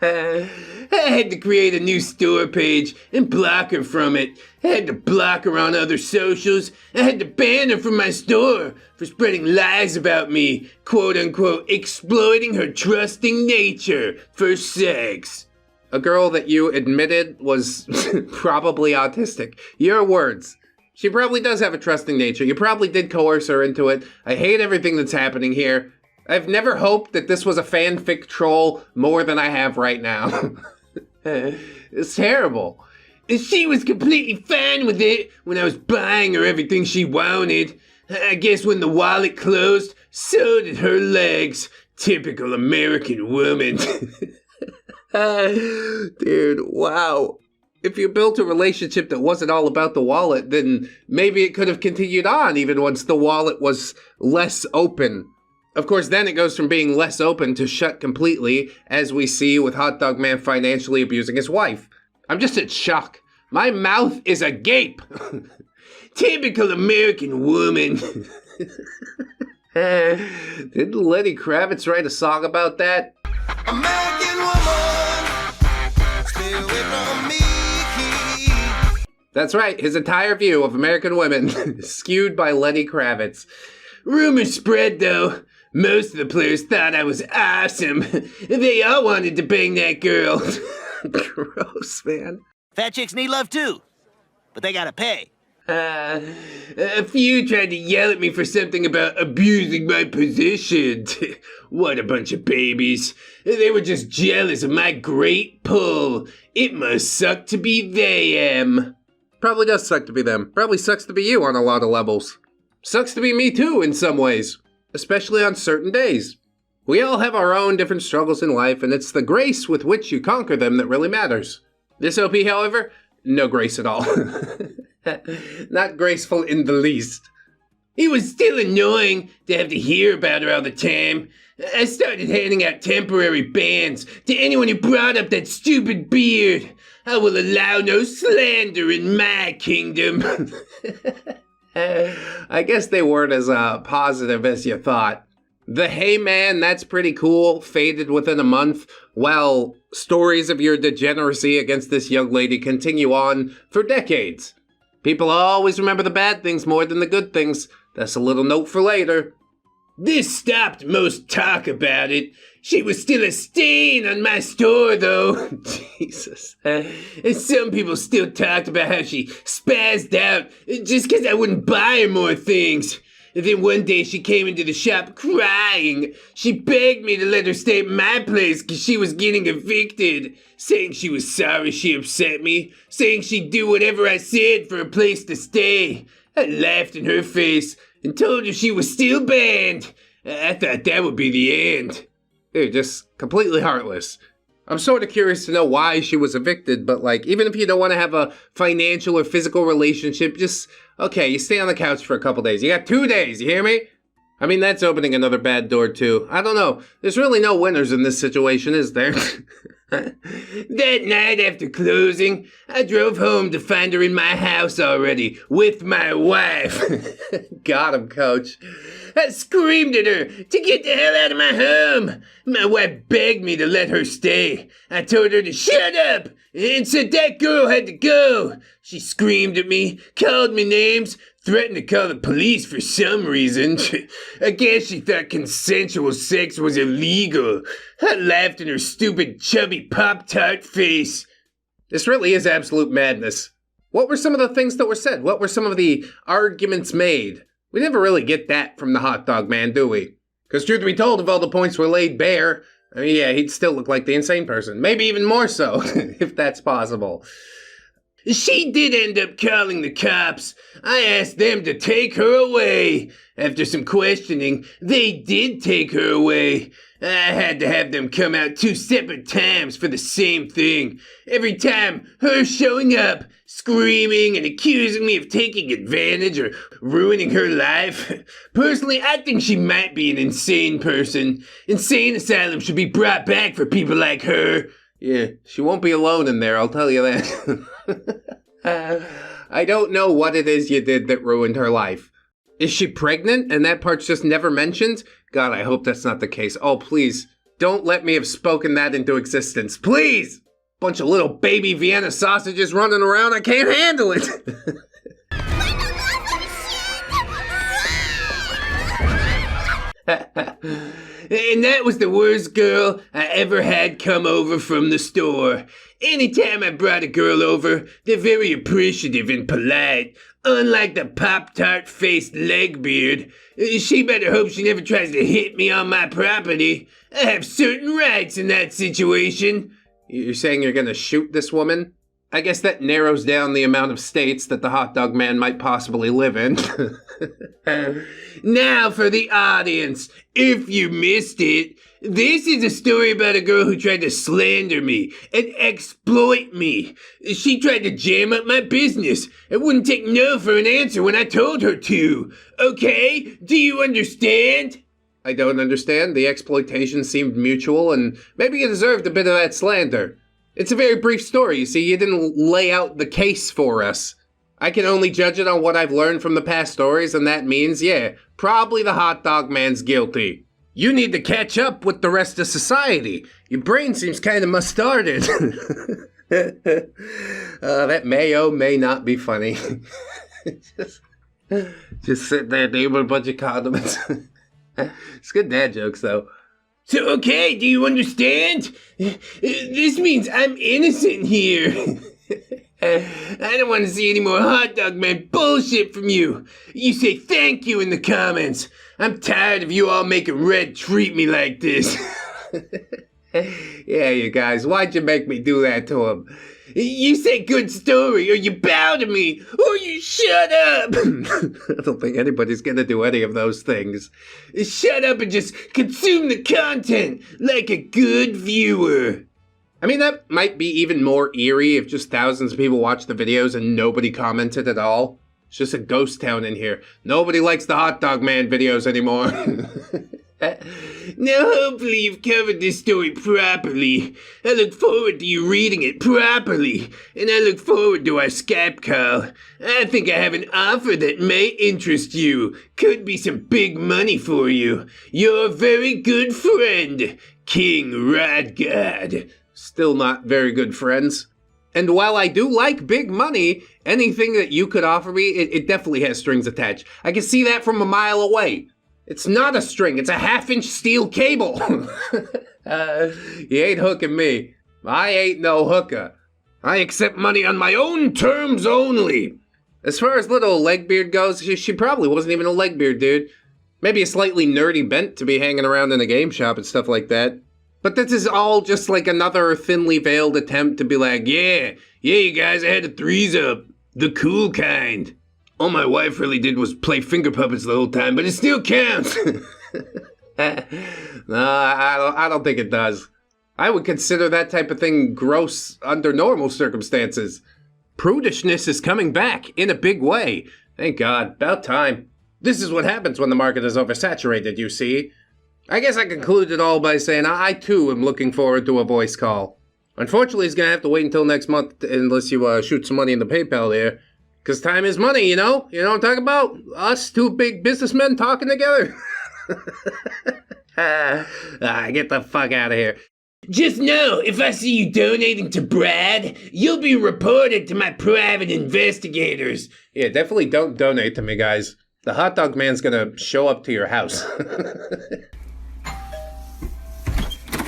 I had to create a new store page and block her from it. I had to block her on other socials. I had to ban her from my store for spreading lies about me, quote-unquote, exploiting her trusting nature for sex. A girl that you admitted was probably autistic. Your words. She probably does have a trusting nature. You probably did coerce her into it. I hate everything that's happening here. I've never hoped that this was a fanfic troll more than I have right now. It's terrible. She was completely fine with it when I was buying her everything she wanted. I guess when the wallet closed, so did her legs. Typical American woman. Dude, wow. If you built a relationship that wasn't all about the wallet, then maybe it could have continued on even once the wallet was less open. Of course, then it goes from being less open to shut completely, as we see with Hot Dog Man financially abusing his wife. I'm just in shock. My mouth is agape. Typical American woman. Didn't Lenny Kravitz write a song about that? American woman, stay away from me. That's right, his entire view of American women skewed by Lenny Kravitz. Rumors spread, though. Most of the players thought I was awesome. They all wanted to bang that girl. Gross, man. Fat chicks need love too, but they gotta pay. A few tried to yell at me for something about abusing my position. What a bunch of babies. They were just jealous of my great pull. It must suck to be them. Probably does suck to be them. Probably sucks to be you on a lot of levels. Sucks to be me too in some ways, especially on certain days. We all have our own different struggles in life, and it's the grace with which you conquer them that really matters. This OP, however, no grace at all. Not graceful in the least. It was still annoying to have to hear about her all the time. I started handing out temporary bans to anyone who brought up that stupid beard. I will allow no slander in my kingdom. I guess they weren't as positive as you thought. The "hey man, that's pretty cool" faded within a month, while stories of your degeneracy against this young lady continue on for decades. People always remember the bad things more than the good things. That's a little note for later. This stopped most talk about it. She was still a stain on my store, though. Jesus. And some people still talked about how she spazzed out just because I wouldn't buy her more things. And then one day she came into the shop crying. She begged me to let her stay at my place because she was getting evicted. Saying she was sorry she upset me. Saying she'd do whatever I said for a place to stay. I laughed in her face and told her she was still banned. I thought that would be the end. They're just completely heartless. I'm sort of curious to know why she was evicted, but like, even if you don't want to have a financial or physical relationship, just, okay, you stay on the couch for a couple days. You got 2 days, you hear me? I mean, that's opening another bad door too. I don't know. There's really no winners in this situation, is there? That night after closing, I drove home to find her in my house already, with my wife. Got him, coach. I screamed at her to get the hell out of my home. My wife begged me to let her stay. I told her to shut up and said that girl had to go. She screamed at me, called me names, threatened to call the police for some reason. I guess she thought consensual sex was illegal. I laughed in her stupid, chubby Pop-Tart face. This really is absolute madness. What were some of the things that were said? What were some of the arguments made? We never really get that from the hot dog man, do we? Because truth be told, if all the points were laid bare, I mean, yeah, he'd still look like the insane person. Maybe even more so, if that's possible. She did end up calling the cops. I asked them to take her away. After some questioning, they did take her away. I had to have them come out 2 separate times for the same thing. Every time, her showing up, screaming and accusing me of taking advantage or ruining her life. Personally, I think she might be an insane person. Insane asylum should be brought back for people like her. Yeah, she won't be alone in there, I'll tell you that. I don't know what it is you did that ruined her life. Is she pregnant and that part's just never mentioned? God, I hope that's not the case. Oh, please, don't let me have spoken that into existence. Please! Bunch of little baby Vienna sausages running around, I can't handle it! And that was the worst girl I ever had come over from the store. Anytime I brought a girl over, they're very appreciative and polite. Unlike the Pop-Tart-faced legbeard, she better hope she never tries to hit me on my property. I have certain rights in that situation. You're saying you're gonna shoot this woman? I guess that narrows down the amount of states that the hot dog man might possibly live in. Now for the audience. If you missed it, this is a story about a girl who tried to slander me and exploit me. She tried to jam up my business and wouldn't take no for an answer when I told her to. Okay? Do you understand? I don't understand. The exploitation seemed mutual and maybe you deserved a bit of that slander. It's a very brief story. You see, you didn't lay out the case for us. I can only judge it on what I've learned from the past stories, and that means, yeah, probably the hot dog man's guilty. You need to catch up with the rest of society. Your brain seems kind of mustarded. That may or may not be funny. just sit there eating a bunch of condiments. It's good dad jokes, though. So, okay, do you understand? This means I'm innocent here. I don't want to see any more hot dog man bullshit from you. You say thank you in the comments. I'm tired of you all making Red treat me like this. Yeah, you guys, why'd you make me do that to him? You say good story, or you bow to me, or you shut up. I don't think anybody's gonna do any of those things. Shut up and just consume the content like a good viewer. I mean, that might be even more eerie if just thousands of people watched the videos and nobody commented at all. It's just a ghost town in here. Nobody likes the hot dog man videos anymore. Now, hopefully you've covered this story properly. I look forward to you reading it properly, and I look forward to our Skype call. I think I have an offer that may interest you. Could be some big money for you. Your very good friend, KingRodGod. Still not very good friends. And while I do like big money, anything that you could offer me, it definitely has strings attached. I can see that from a mile away. It's not a string, it's a half-inch steel cable. You ain't hooking me. I ain't no hooker. I accept money on my own terms only. As far as little Legbeard goes, she probably wasn't even a Legbeard, dude. Maybe a slightly nerdy bent to be hanging around in a game shop and stuff like that. But this is all just like another thinly veiled attempt to be like, yeah, you guys, I had a threes-up. The cool kind. All my wife really did was play finger puppets the whole time, but it still counts. No, I don't think it does. I would consider that type of thing gross under normal circumstances. Prudishness is coming back in a big way. Thank God. About time. This is what happens when the market is oversaturated, you see. I guess I conclude it all by saying I too am looking forward to a voice call. Unfortunately, he's going to have to wait until next month unless you shoot some money in the PayPal there. Because time is money, you know? You know what I'm talking about? Us two big businessmen talking together. Get the fuck out of here. Just know, if I see you donating to Brad, you'll be reported to my private investigators. Yeah, definitely don't donate to me, guys. The hot dog man's gonna show up to your house.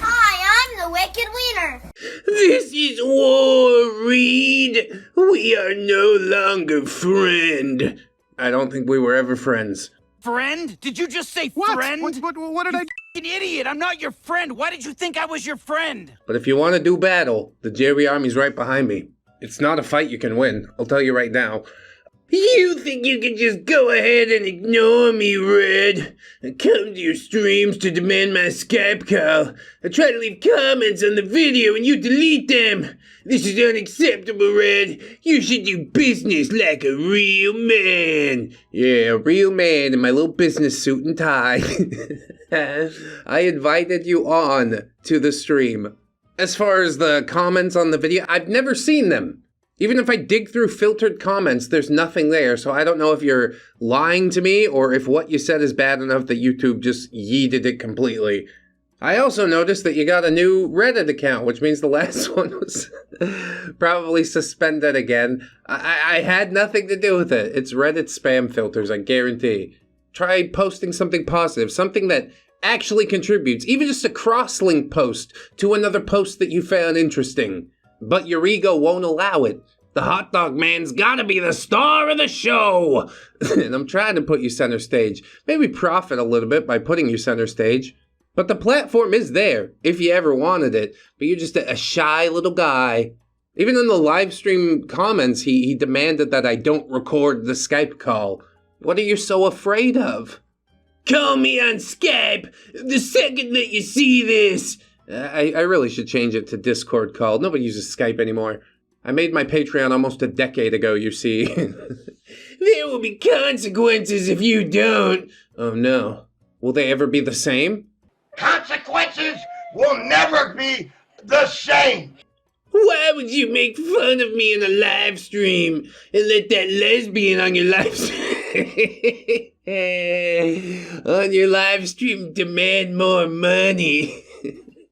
Hi, I'm the Wicked Wiener. This is war, Reed. We are no longer friend. I don't think we were ever friends. Friend? Did you just say What? friend? What did I do? An idiot! I'm not your friend! Why did you think I was your friend? But if you want to do battle, the Jerry Army's right behind me. It's not a fight you can win, I'll tell you right now. You think you can just go ahead and ignore me, Red? I come to your streams to demand my Skype call. I try to leave comments on the video and you delete them. This is unacceptable, Red. You should do business like a real man. Yeah, a real man in my little business suit and tie. I invited you on to the stream. As far as the comments on the video, I've never seen them. Even if I dig through filtered comments, there's nothing there, so I don't know if you're lying to me or if what you said is bad enough that YouTube just yeeted it completely. I also noticed that you got a new Reddit account, which means the last one was probably suspended again. I had nothing to do with it. It's Reddit spam filters, I guarantee. Try posting something positive, something that actually contributes, even just a cross-link post to another post that you found interesting. But your ego won't allow it. The hot dog man's gotta be the star of the show! And I'm trying to put you center stage. Maybe profit a little bit by putting you center stage. But the platform is there, if you ever wanted it. But you're just a shy little guy. Even in the live stream comments, he demanded that I don't record the Skype call. What are you so afraid of? Call me on Skype the second that you see this! I really should change it to Discord call. Nobody uses Skype anymore. I made my Patreon almost a decade ago, you see. There will be consequences if you don't. Oh no. Will they ever be the same? Consequences will never be the same. Why would you make fun of me in a live stream and let that lesbian on your live stream on your live stream demand more money?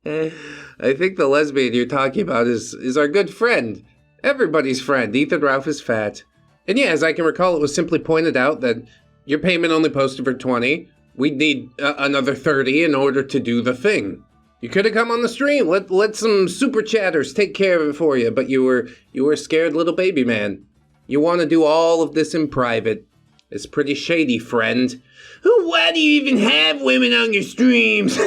I think the lesbian you're talking about is our good friend. Everybody's friend. Ethan Ralph is fat. And yeah, as I can recall, it was simply pointed out that your payment only posted for 20. We'd need another 30 in order to do the thing. You could have come on the stream. Let some super chatters take care of it for you, but you were a scared little baby man. You want to do all of this in private. It's pretty shady, friend. Why do you even have women on your streams?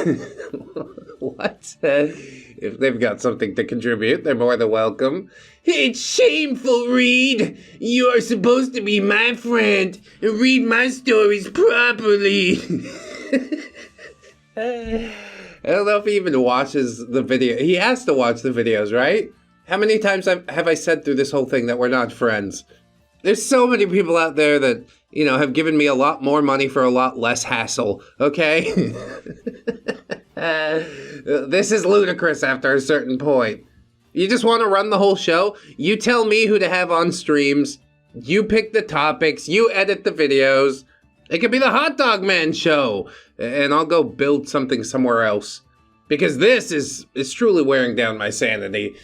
What? If they've got something to contribute, they're more than welcome. It's shameful, Reed. You are supposed to be my friend and read my stories properly. I don't know if he even watches the video. He has to watch the videos, right? How many times have I said through this whole thing that we're not friends? There's so many people out there that, you know, have given me a lot more money for a lot less hassle, okay? This is ludicrous after a certain point. You just want to run the whole show? You tell me who to have on streams. You pick the topics. You edit the videos. It could be the Hot Dog Man show. And I'll go build something somewhere else. Because this is truly wearing down my sanity.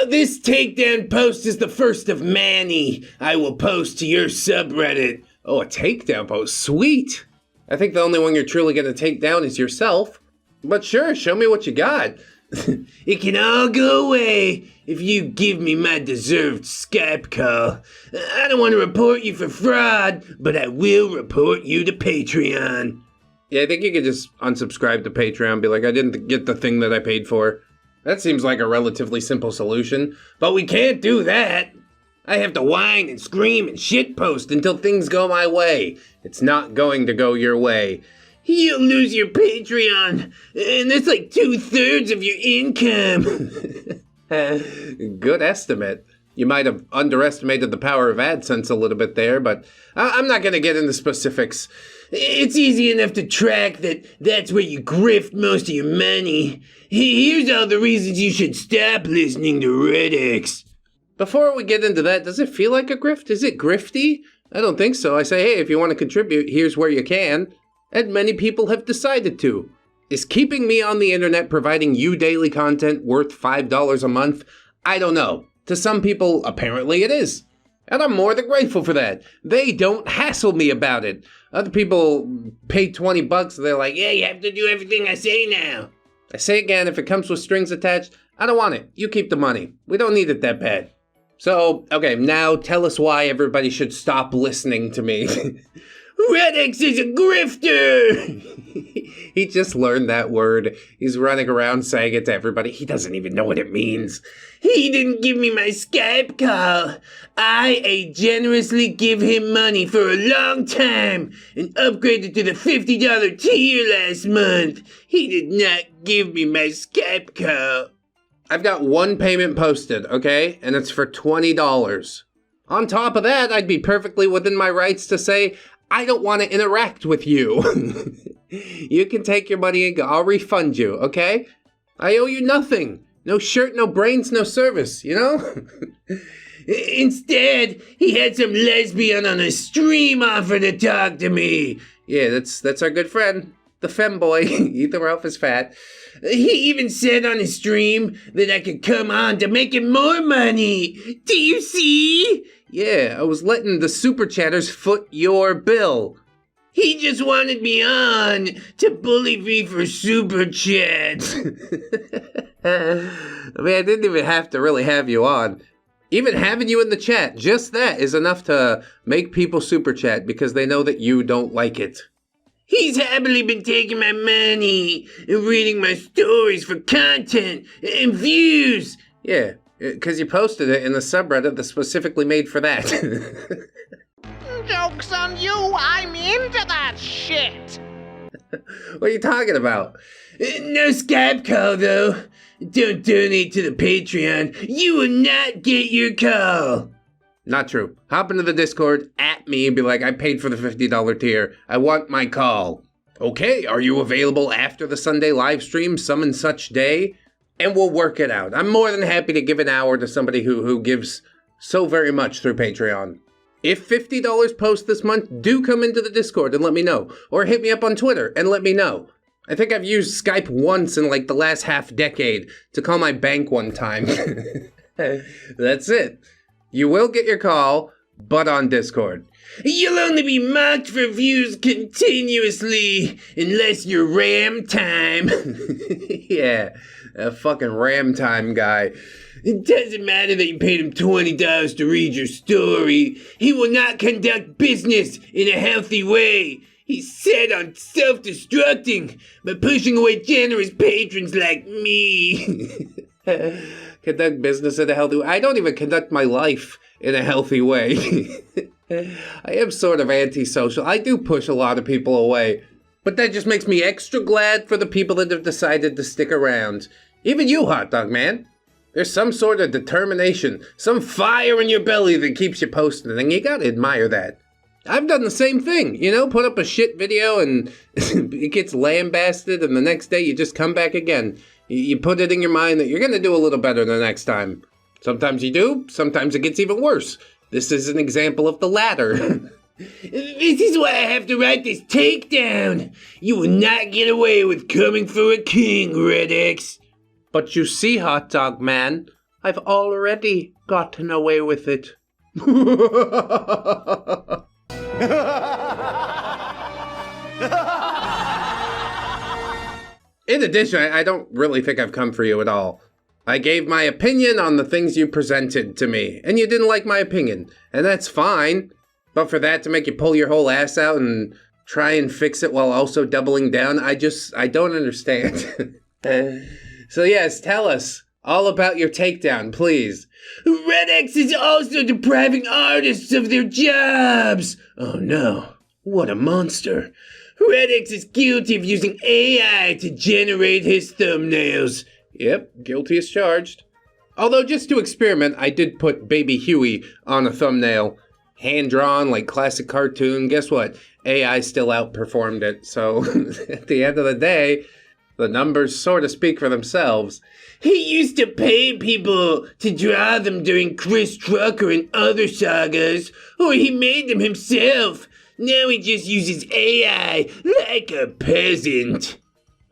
This takedown post is the first of many I will post to your subreddit. Oh, a takedown post. Sweet. I think the only one you're truly going to take down is yourself. But sure, show me what you got. It can all go away if you give me my deserved Skype call. I don't want to report you for fraud, but I will report you to Patreon. Yeah, I think you could just unsubscribe to Patreon, be like, I didn't get the thing that I paid for. That seems like a relatively simple solution, but we can't do that. I have to whine and scream and shitpost until things go my way. It's not going to go your way. You'll lose your Patreon, and that's like 2/3 of your income. Good estimate. You might have underestimated the power of AdSense a little bit there, but I'm not going to get into specifics. It's easy enough to track that's where you grift most of your money. Here's all the reasons you should stop listening to ReddX. Before we get into that, does it feel like a grift? Is it grifty? I don't think so. I say, hey, if you want to contribute, here's where you can. And many people have decided to. Is keeping me on the internet providing you daily content worth $5 a month? I don't know. To some people, apparently it is. And I'm more than grateful for that. They don't hassle me about it. Other people pay $20 and they're like, yeah, you have to do everything I say now. I say again, if it comes with strings attached, I don't want it. You keep the money. We don't need it that bad. So, okay, now tell us why everybody should stop listening to me. ReddX is a grifter! He just learned that word. He's running around saying it to everybody. He doesn't even know what it means. He didn't give me my Skype call. I generously give him money for a long time and upgraded to the $50 tier last month. He did not give me my Skype call. I've got one payment posted, okay? And it's for $20. On top of that, I'd be perfectly within my rights to say, I don't want to interact with you. You can take your money and go. I'll refund you, okay? I owe you nothing. No shirt, no brains, no service, you know? Instead, he had some lesbian on a stream offer to talk to me. Yeah, that's our good friend, the femboy. Ethan Ralph is fat. He even said on his stream that I could come on to make him more money. Do you see? Yeah, I was letting the super chatters foot your bill. He just wanted me on to bully me for super chats. I mean, I didn't even have to really have you on. Even having you in the chat, just that is enough to make people super chat because they know that you don't like it. He's happily been taking my money and reading my stories for content and views. Yeah, because you posted it in the subreddit that's specifically made for that. Joke's on you, I'm into that shit. What are you talking about? No Skype call, though. Don't donate to the Patreon. You will not get your call. Not true. Hop into the Discord, at me, and be like, I paid for the $50 tier. I want my call. Okay, are you available after the Sunday live stream, some and such day? and we'll work it out. I'm more than happy to give an hour to somebody who gives so very much through Patreon. If $50 post this month, do come into the Discord and let me know. Or hit me up on Twitter and let me know. I think I've used Skype once in like the last half decade to call my bank one time. That's it. You will get your call, but on Discord. You'll only be mocked for views continuously unless you're RAM time. Yeah, a fucking RAM time guy. It doesn't matter that you paid him $20 to read your story. He will not conduct business in a healthy way. He's set on self-destructing by pushing away generous patrons like me. Conduct business in a healthy way. I don't even conduct my life in a healthy way. I am sort of antisocial. I do push a lot of people away. But that just makes me extra glad for the people that have decided to stick around. Even you, Hot Dog Man. There's some sort of determination, some fire in your belly that keeps you posting, and you gotta admire that. I've done the same thing, you know, put up a shit video and it gets lambasted, and the next day you just come back again. You put it in your mind that you're gonna do a little better the next time. Sometimes you do, sometimes it gets even worse. This is an example of the latter. This is why I have to write this takedown. You will not get away with coming for a king, ReddX. But you see, Hot Dog Man, I've already gotten away with it. In addition, I don't really think I've come for you at all. I gave my opinion on the things you presented to me, and you didn't like my opinion, and that's fine. But for that to make you pull your whole ass out and try and fix it while also doubling down, I don't understand. So yes, tell us all about your takedown, please. ReddX is also depriving artists of their jobs. Oh no, what a monster. ReddX is guilty of using AI to generate his thumbnails. Yep, guilty as charged. Although just to experiment, I did put Baby Huey on a thumbnail. Hand-drawn, like classic cartoon. Guess what? AI still outperformed it. So at the end of the day, the numbers sort of speak for themselves. He used to pay people to draw them during Chris Trucker and other sagas, or he made them himself. Now he just uses AI like a peasant.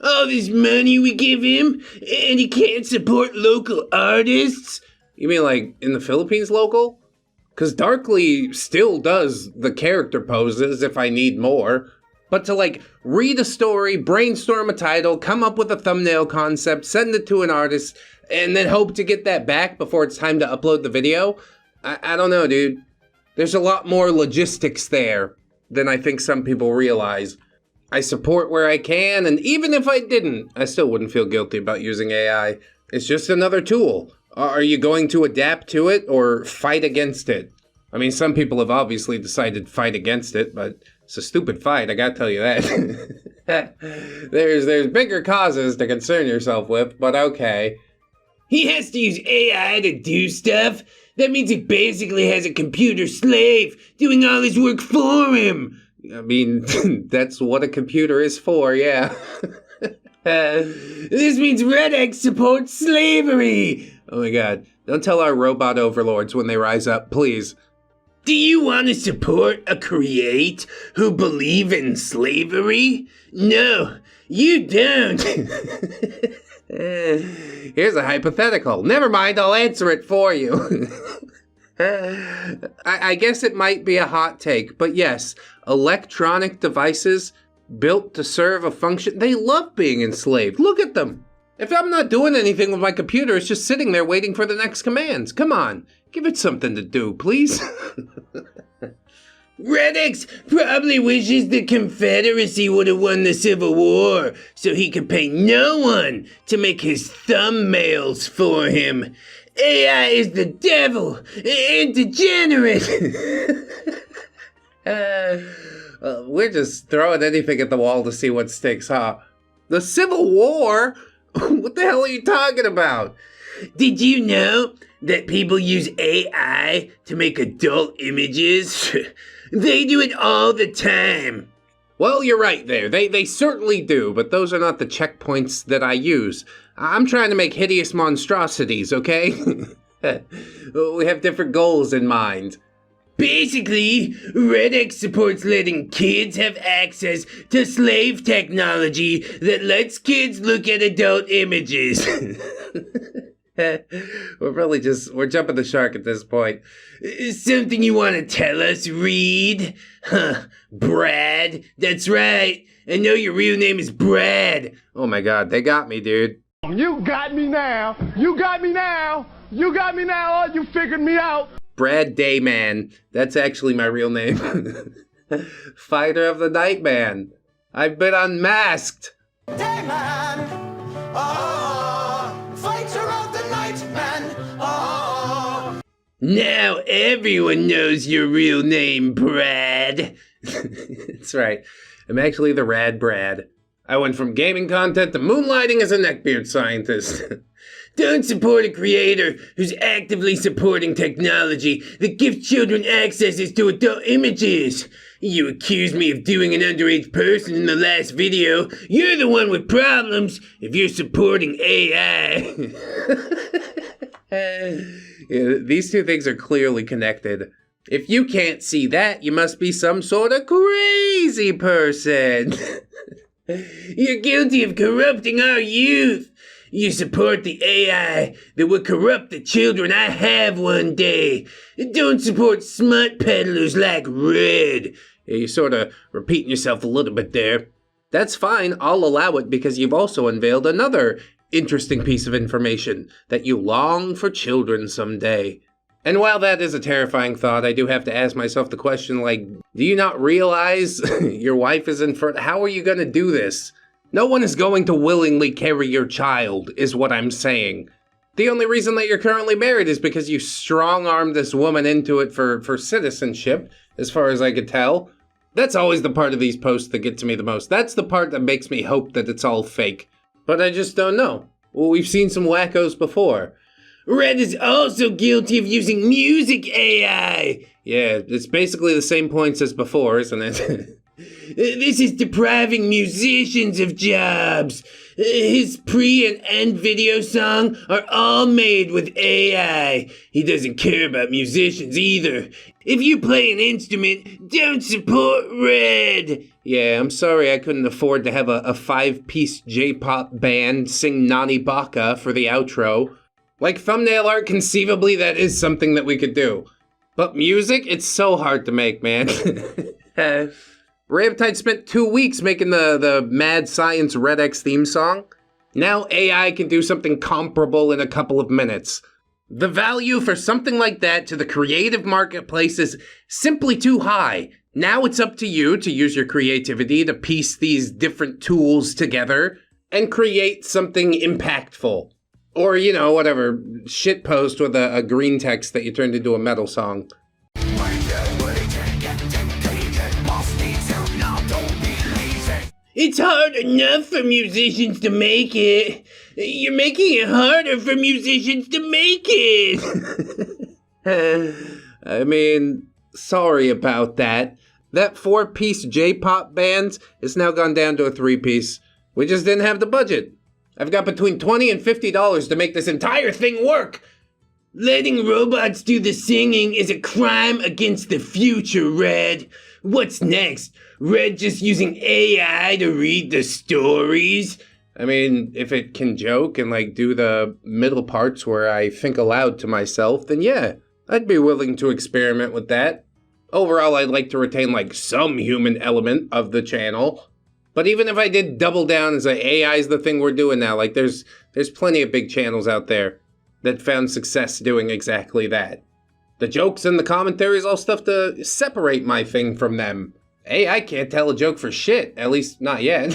All this money we give him, and he can't support local artists? You mean like in the Philippines local? Because Darkly still does the character poses if I need more. But to like read a story, brainstorm a title, come up with a thumbnail concept, send it to an artist, and then hope to get that back before it's time to upload the video? I don't know, dude. There's a lot more logistics there than I think some people realize. I support where I can, and even if I didn't, I still wouldn't feel guilty about using AI. It's just another tool. Are you going to adapt to it or fight against it? I mean, some people have obviously decided to fight against it, but it's a stupid fight, I gotta tell you that. There's bigger causes to concern yourself with, but okay. He has to use AI to do stuff? That means he basically has a computer slave doing all his work for him. I mean, that's what a computer is for, yeah. This means ReddX supports slavery. Oh my god, don't tell our robot overlords when they rise up, please. Do you want to support a create who believe in slavery? No, you don't. Here's a hypothetical. Never mind, I'll answer it for you. I guess it might be a hot take, but yes, electronic devices built to serve a function, they love being enslaved. Look at them. If I'm not doing anything with my computer, it's just sitting there waiting for the next commands. Come on, give it something to do, please. ReddX probably wishes the Confederacy would have won the Civil War so he could pay no one to make his thumbnails for him. AI is the devil and degenerate. We're just throwing anything at the wall to see what sticks, huh? The Civil War? What the hell are you talking about? Did you know that people use AI to make adult images? They do it all the time. Well, you're right there. They certainly do, but those are not the checkpoints that I use. I'm trying to make hideous monstrosities, okay? We have different goals in mind. Basically, ReddX supports letting kids have access to slave technology that lets kids look at adult images. We're jumping the shark at this point. Something you want to tell us, Reed? Huh, Brad? That's right. I know your real name is Brad. Oh my god, they got me, dude. You got me now. You got me now. You got me now. Oh, you figured me out. Brad Dayman. That's actually my real name. Fighter of the Night Man. I've been unmasked. Dayman. Fighter of the Night Man. Now everyone knows your real name, Brad. That's right. I'm actually the Rad Brad. I went from gaming content to moonlighting as a neckbeard scientist. Don't support a creator who's actively supporting technology that gives children accesses to adult images. You accused me of doing an underage person in the last video. You're the one with problems if you're supporting AI. Yeah, these two things are clearly connected. If you can't see that, you must be some sort of crazy person. You're guilty of corrupting our youth. You support the AI that will corrupt the children I have one day. Don't support smut peddlers like Red. Yeah, you're sort of repeating yourself a little bit there. That's fine, I'll allow it because you've also unveiled another interesting piece of information, that you long for children someday. And while that is a terrifying thought, I do have to ask myself the question, like, do you not realize your wife is in front? How are you going to do this? No one is going to willingly carry your child, is what I'm saying. The only reason that you're currently married is because you strong-armed this woman into it for citizenship, as far as I could tell. That's always the part of these posts that get to me the most. That's the part that makes me hope that it's all fake. But I just don't know. Well, we've seen some wackos before. Red is also guilty of using music AI. Yeah, it's basically the same points as before, isn't it? This is depriving musicians of jobs. His pre and end video song are all made with AI. He doesn't care about musicians either. If you play an instrument, don't support Red. Yeah, I'm sorry I couldn't afford to have a 5-piece J-pop band sing Nani Baka for the outro. Like thumbnail art, conceivably that is something that we could do. But music, it's so hard to make, man. Ramtide spent 2 weeks making the Mad Science ReddX theme song. Now AI can do something comparable in a couple of minutes. The value for something like that to the creative marketplace is simply too high. Now it's up to you to use your creativity to piece these different tools together and create something impactful. Or, you know, whatever, shitpost with a green text that you turned into a metal song. It's hard enough for musicians to make it. You're making it harder for musicians to make it. I mean, sorry about that. That 4-piece J-pop band is now gone down to a 3-piece. We just didn't have the budget. I've got between $20 and $50 to make this entire thing work. Letting robots do the singing is a crime against the future, Red. What's next? Red just using AI to read the stories? I mean, if it can joke and like do the middle parts where I think aloud to myself, then yeah, I'd be willing to experiment with that. Overall, I'd like to retain like some human element of the channel. But even if I did double down and say AI is the thing we're doing now, like there's plenty of big channels out there that found success doing exactly that. The jokes and the commentary is all stuff to separate my thing from them. AI can't tell a joke for shit, at least not yet.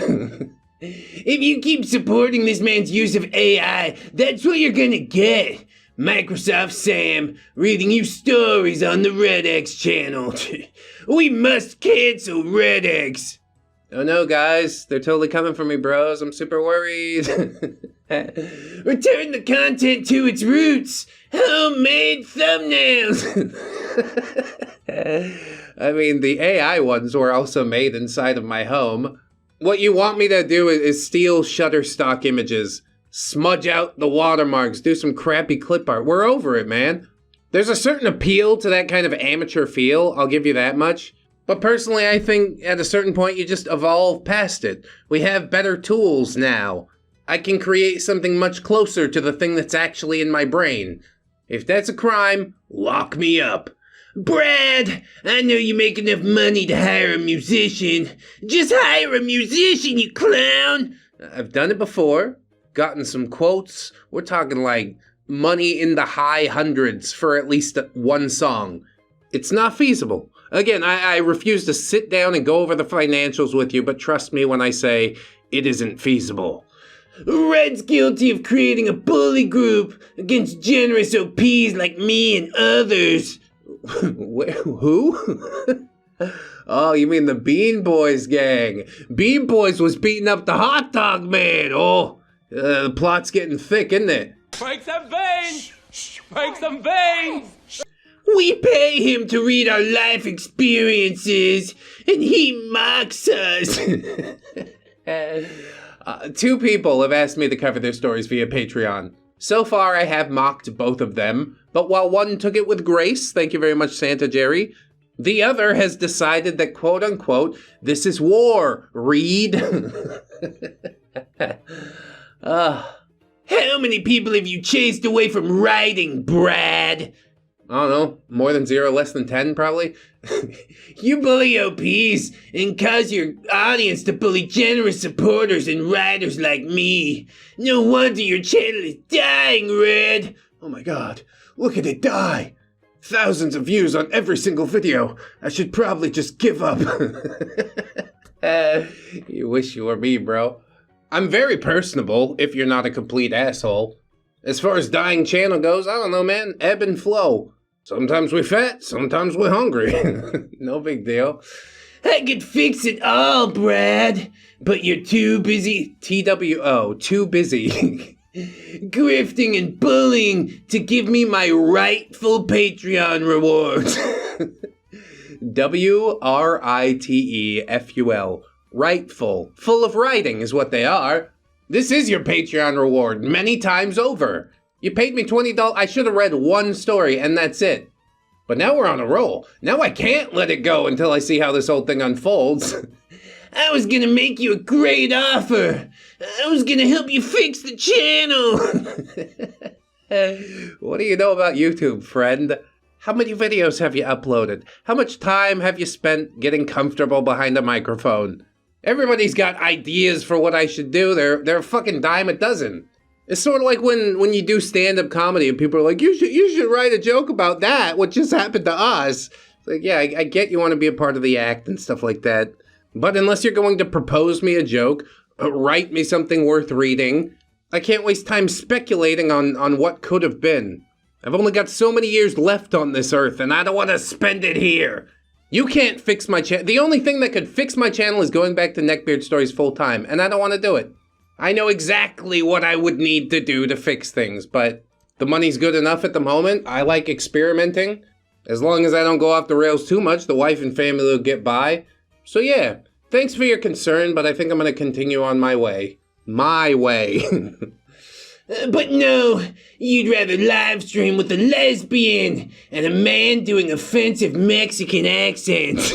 If you keep supporting this man's use of AI, that's what you're gonna get. Microsoft Sam reading you stories on the ReddX channel. We must cancel ReddX. Oh no, guys, they're totally coming for me, bros. I'm super worried. Return the content to its roots. Homemade thumbnails. I mean, the AI ones were also made inside of my home. What you want me to do is steal Shutterstock images Smudge out the watermarks, do some crappy clip art. We're over it, man. There's a certain appeal to that kind of amateur feel, I'll give you that much. But personally, I think at a certain point you just evolve past it. We have better tools now. I can create something much closer to the thing that's actually in my brain. If that's a crime, lock me up. Brad, I know you make enough money to hire a musician. Just hire a musician, you clown! I've done it before, gotten some quotes. We're talking like money in the high hundreds for at least one song. It's not feasible. Again, I refuse to sit down and go over the financials with you, but trust me when I say it isn't feasible. Red's guilty of creating a bully group against generous OPs like me and others. Who? Oh, you mean the Bean Boys gang. Bean Boys was beating up the hot dog man. Oh, the plot's getting thick, isn't it? Break some veins! Break some veins! We pay him to read our life experiences, and he mocks us. 2 people have asked me to cover their stories via Patreon. So far, I have mocked both of them, but while one took it with grace, thank you very much, Santa Jerry, the other has decided that, quote-unquote, this is war, Reed. How many people have you chased away from writing, Brad? I don't know, more than 0, less than 10, probably. You bully OPs and cause your audience to bully generous supporters and writers like me. No wonder your channel is dying, Red. Oh my god, look at it die. Thousands of views on every single video. I should probably just give up. You wish you were me, bro. I'm very personable, if you're not a complete asshole. As far as dying channel goes, I don't know, man. Ebb and flow. Sometimes we're fat, sometimes we're hungry. No big deal. I could fix it all, Brad. But you're too busy, TWO, too busy. Grifting and bullying to give me my rightful Patreon rewards. WRITEFUL. Rightful. Full of writing is what they are. This is your Patreon reward many times over. You paid me $20. I should have read one story and that's it. But now we're on a roll. Now I can't let it go until I see how this whole thing unfolds. I was gonna make you a great offer. I was gonna help you fix the channel. What do you know about YouTube, friend? How many videos have you uploaded? How much time have you spent getting comfortable behind a microphone? Everybody's got ideas for what I should do. They're a fucking dime a dozen. It's sort of like when you do stand-up comedy and people are like, you should write a joke about that, what just happened to us. It's like, yeah, I get you want to be a part of the act and stuff like that. But unless you're going to propose me a joke, write me something worth reading, I can't waste time speculating on what could have been. I've only got so many years left on this earth, and I don't want to spend it here. You can't fix my channel. The only thing that could fix my channel is going back to Neckbeard full time, and I don't want to do it. I know exactly what I would need to do to fix things, but the money's good enough at the moment. I like experimenting. As long as I don't go off the rails too much, the wife and family will get by. So yeah, thanks for your concern, but I think I'm going to continue on my way. My way. But no, you'd rather live stream with a lesbian and a man doing offensive Mexican accents.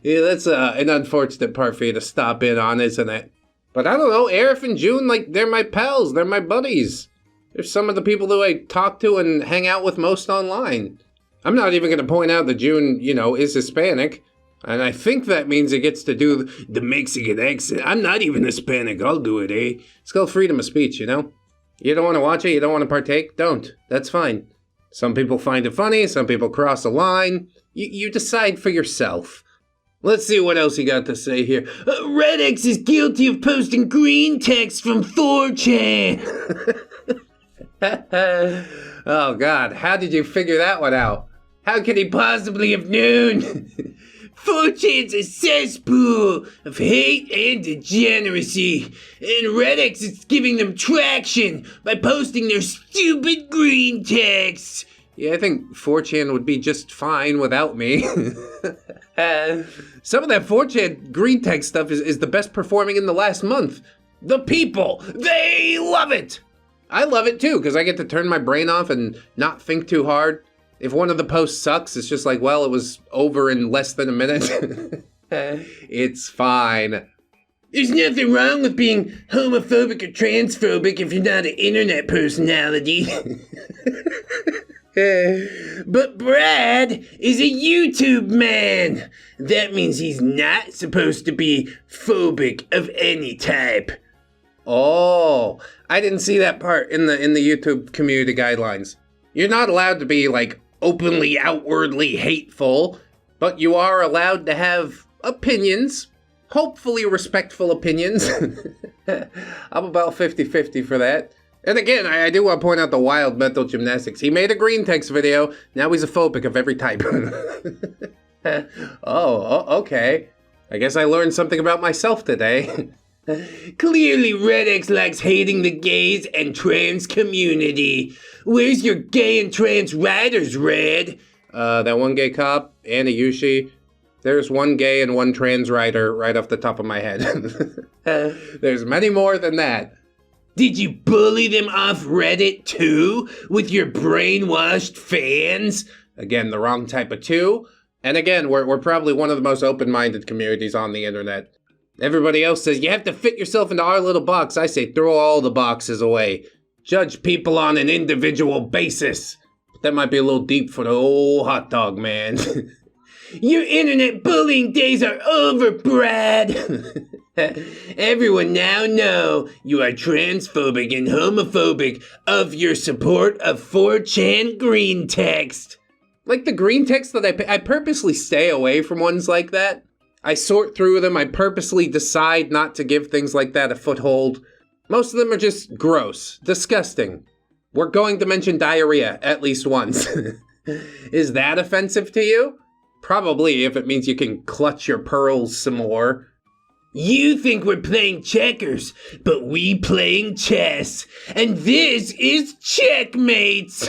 Yeah, that's an unfortunate part for you to stop in on, isn't it? But I don't know, Arif and June, like, they're my pals, they're my buddies. They're some of the people who I talk to and hang out with most online. I'm not even going to point out that June, you know, is Hispanic. And I think that means it gets to do the Mexican accent. I'm not even Hispanic, I'll do it, eh? It's called freedom of speech, you know? You don't want to watch it, you don't want to partake? Don't. That's fine. Some people find it funny, some people cross a line. You decide for yourself. Let's see what else you got to say here. ReddX is guilty of posting green text from 4chan. Oh God, how did you figure that one out? How could he possibly have known? 4chan's a cesspool of hate and degeneracy, and ReddX is giving them traction by posting their stupid green text. Yeah, I think 4chan would be just fine without me. Some of that 4chan green text stuff is the best performing in the last month. The people, they love it! I love it too, because I get to turn my brain off and not think too hard. If one of the posts sucks, it's just like, well, it was over in less than a minute. It's fine. There's nothing wrong with being homophobic or transphobic if you're not an internet personality. But Brad is a YouTube man. That means he's not supposed to be phobic of any type. Oh, I didn't see that part in the YouTube community guidelines. You're not allowed to be like openly, outwardly hateful, but you are allowed to have opinions, hopefully respectful opinions. I'm about 50-50 for that. And again, I do want to point out the wild mental gymnastics. He made a green text video, now he's a phobic of every type. Okay. I guess I learned something about myself today. Clearly ReddX likes hating the gays and trans community. Where's your gay and trans writers, Red? That one gay cop, Anna Yushi. There's one gay and one trans writer right off the top of my head. There's many more than that. Did you bully them off Reddit too? With your brainwashed fans? Again, the wrong type of two. And again, we're probably one of the most open-minded communities on the internet. Everybody else says, you have to fit yourself into our little box. I say, throw all the boxes away. Judge people on an individual basis. That might be a little deep for the old hot dog man. Your internet bullying days are over, Brad. Everyone now know you are transphobic and homophobic of your support of 4chan green text. Like the green text that I purposely stay away from ones like that. I sort through them. I purposely decide not to give things like that a foothold. Most of them are just gross, disgusting. We're going to mention diarrhea at least once. Is that offensive to you? Probably, if it means you can clutch your pearls some more. You think we're playing checkers, but we playing chess. And this is checkmates.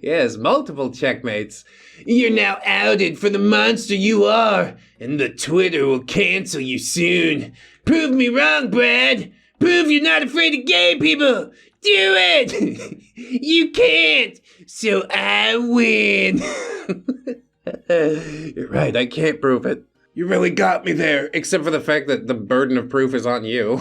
Yes, multiple checkmates. You're now outed for the monster you are, and the Twitter will cancel you soon. Prove me wrong, Brad. Prove you're not afraid of gay people. Do it. You can't, so I win. You're right, I can't prove it. You really got me there, except for the fact that the burden of proof is on you.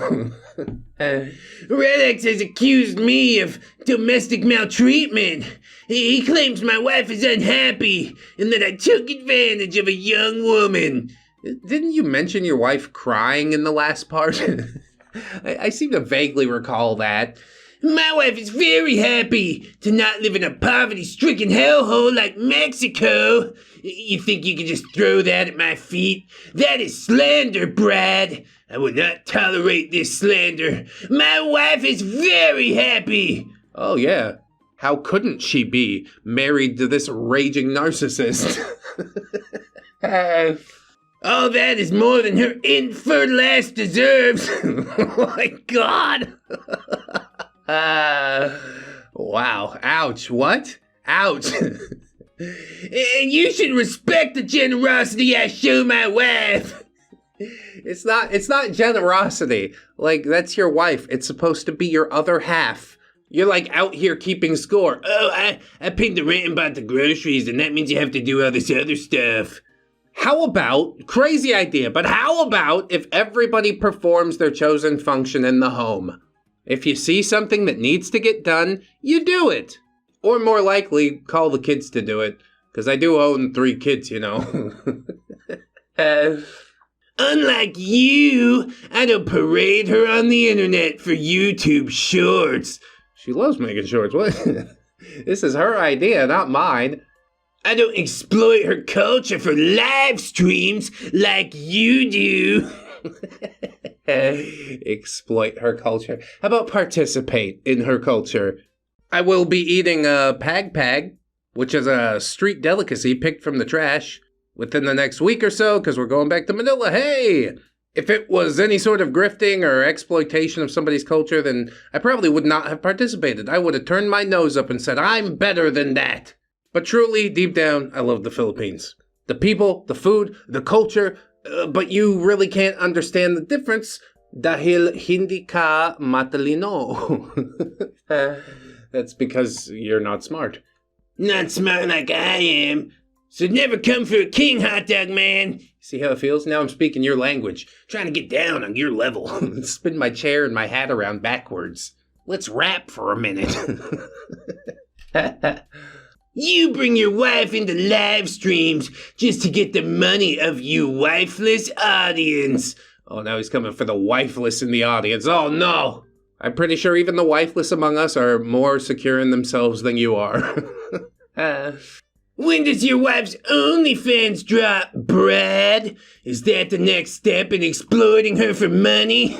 ReddX has accused me of domestic maltreatment. He claims my wife is unhappy and that I took advantage of a young woman. Didn't you mention your wife crying in the last part? I seem to vaguely recall that. My wife is very happy to not live in a poverty-stricken hellhole like Mexico. You think you can just throw that at my feet? That is slander, Brad. I will not tolerate this slander. My wife is very happy. Oh, yeah. How couldn't she be married to this raging narcissist? Oh, that is more than her infertile ass deserves. Oh, my God. Wow. Ouch. What? Ouch. And you should respect the generosity I show my wife. It's not generosity. Like, that's your wife. It's supposed to be your other half. You're like out here keeping score. Oh, I paid the rent and bought the groceries, and that means you have to do all this other stuff. How about, crazy idea, but how about if everybody performs their chosen function in the home? If you see something that needs to get done, you do it. Or more likely, call the kids to do it. Because I do own 3 kids, you know. Unlike you, I don't parade her on the internet for YouTube shorts. She loves making shorts. What? This is her idea, not mine. I don't exploit her culture for live streams like you do. Exploit her culture. How about participate in her culture? I will be eating a pag, which is a street delicacy picked from the trash, within the next week or so, because we're going back to Manila. Hey! If it was any sort of grifting or exploitation of somebody's culture, then I probably would not have participated. I would have turned my nose up and said, I'm better than that. But truly, deep down, I love the Philippines. The people, the food, the culture, but you really can't understand the difference Dahil hindi ka matalino. That's because you're not smart. Not smart like I am. So never come for a king, hot dog man. See how it feels? Now I'm speaking your language. Trying to get down on your level. Spin my chair and my hat around backwards. Let's rap for a minute. You bring your wife into live streams just to get the money of you wifeless audience. Oh, now he's coming for the wifeless in the audience. Oh, no. I'm pretty sure even the wifeless among us are more secure in themselves than you are. When does your wife's OnlyFans drop, Brad? Is that the next step in exploiting her for money?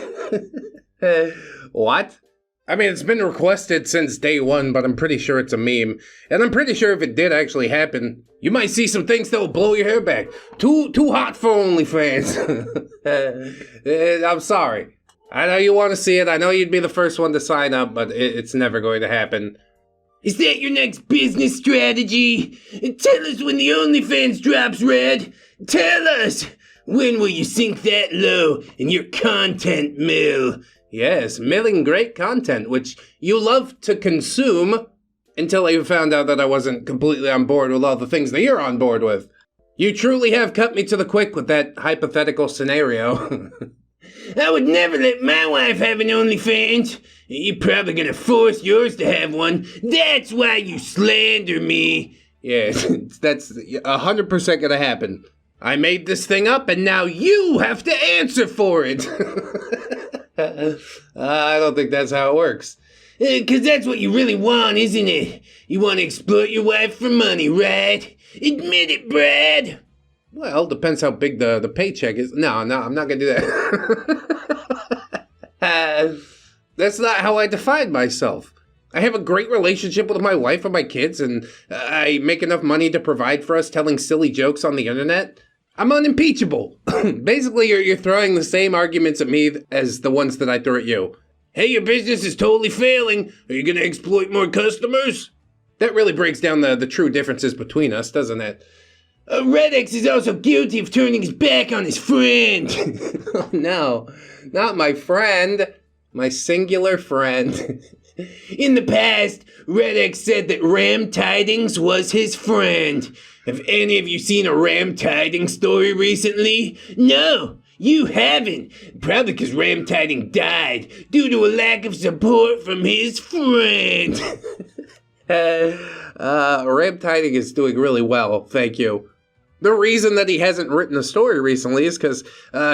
What? I mean, it's been requested since day one, but I'm pretty sure it's a meme. And I'm pretty sure if it did actually happen, you might see some things that will blow your hair back. Too hot for OnlyFans. I'm sorry. I know you want to see it. I know you'd be the first one to sign up, but it's never going to happen. Is that your next business strategy? Tell us when the OnlyFans drops, Red. Tell us! When will you sink that low in your content mill? Yes, milling great content, which you love to consume, until I found out that I wasn't completely on board with all the things that you're on board with. You truly have cut me to the quick with that hypothetical scenario. I would never let my wife have an OnlyFans. You're probably gonna force yours to have one. That's why you slander me. Yeah, that's 100% gonna happen. I made this thing up and now you have to answer for it. I don't think that's how it works. 'Cause that's what you really want, isn't it? You want to exploit your wife for money, right? Admit it, Brad. Well, depends how big the paycheck is. No, I'm not gonna do that. That's not how I define myself. I have a great relationship with my wife and my kids, and I make enough money to provide for us telling silly jokes on the internet. I'm unimpeachable. Basically, you're throwing the same arguments at me as the ones that I threw at you. Hey, your business is totally failing. Are you gonna exploit more customers? That really breaks down the true differences between us, doesn't it? ReddX is also guilty of turning his back on his friend. Oh, no, not my friend. My singular friend. In the past, ReddX said that Ram Tidings was his friend. Have any of you seen a Ram Tidings story recently? No, you haven't. Probably because Ram Tidings died due to a lack of support from his friend. Ram Tidings is doing really well, thank you. The reason that he hasn't written a story recently is because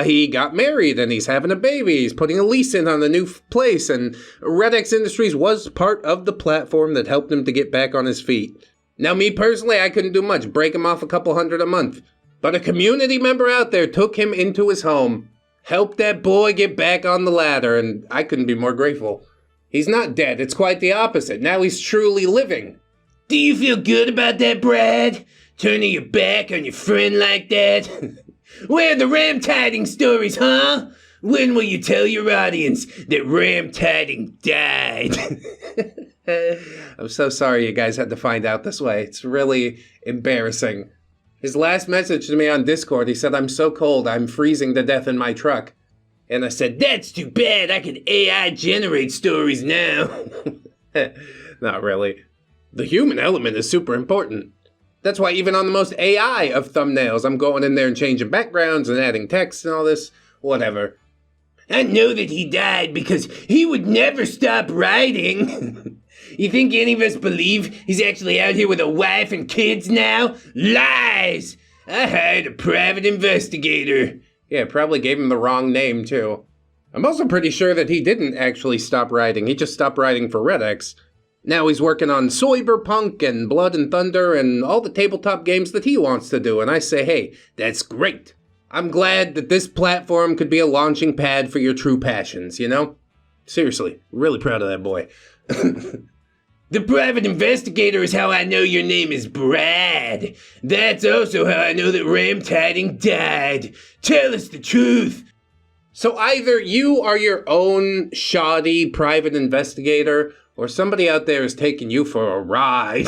he got married and he's having a baby. He's putting a lease in on the new place, and ReddX Industries was part of the platform that helped him to get back on his feet. Now, me personally, I couldn't do much, break him off a couple $100 a month. But a community member out there took him into his home, helped that boy get back on the ladder, and I couldn't be more grateful. He's not dead, it's quite the opposite. Now he's truly living. Do you feel good about that, Brad? Turning your back on your friend like that? Where are the Ram Tidings stories, huh? When will you tell your audience that Ram Tidings died? I'm so sorry you guys had to find out this way. It's really embarrassing. His last message to me on Discord, he said, "I'm so cold, I'm freezing to death in my truck." And I said, that's too bad, I can AI generate stories now. Not really. The human element is super important. That's why even on the most AI of thumbnails, I'm going in there and changing backgrounds and adding text and all this, whatever. I know that he died because he would never stop writing. You think any of us believe he's actually out here with a wife and kids now? Lies! I hired a private investigator. Yeah, probably gave him the wrong name, too. I'm also pretty sure that he didn't actually stop writing. He just stopped writing for ReddX. Now he's working on Cyberpunk and Blood and Thunder and all the tabletop games that he wants to do, and I say, hey, that's great. I'm glad that this platform could be a launching pad for your true passions, you know? Seriously, really proud of that boy. The private investigator is how I know your name is Brad. That's also how I know that Ram Tidings died. Tell us the truth. So either you are your own shoddy private investigator, or somebody out there is taking you for a ride.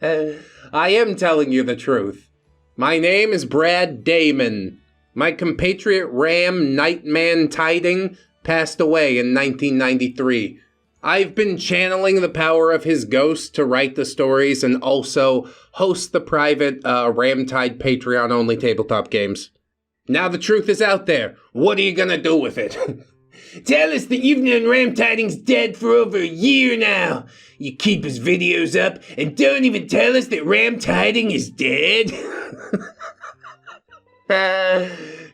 I am telling you the truth. My name is Brad Damon. My compatriot Ram Nightman Tiding passed away in 1993. I've been channeling the power of his ghost to write the stories and also host the private Ramtide Patreon-only tabletop games. Now the truth is out there. What are you gonna do with it? Tell us that you've known Ramtiding's dead for over a year now. You keep his videos up and don't even tell us that Ramtiding is dead?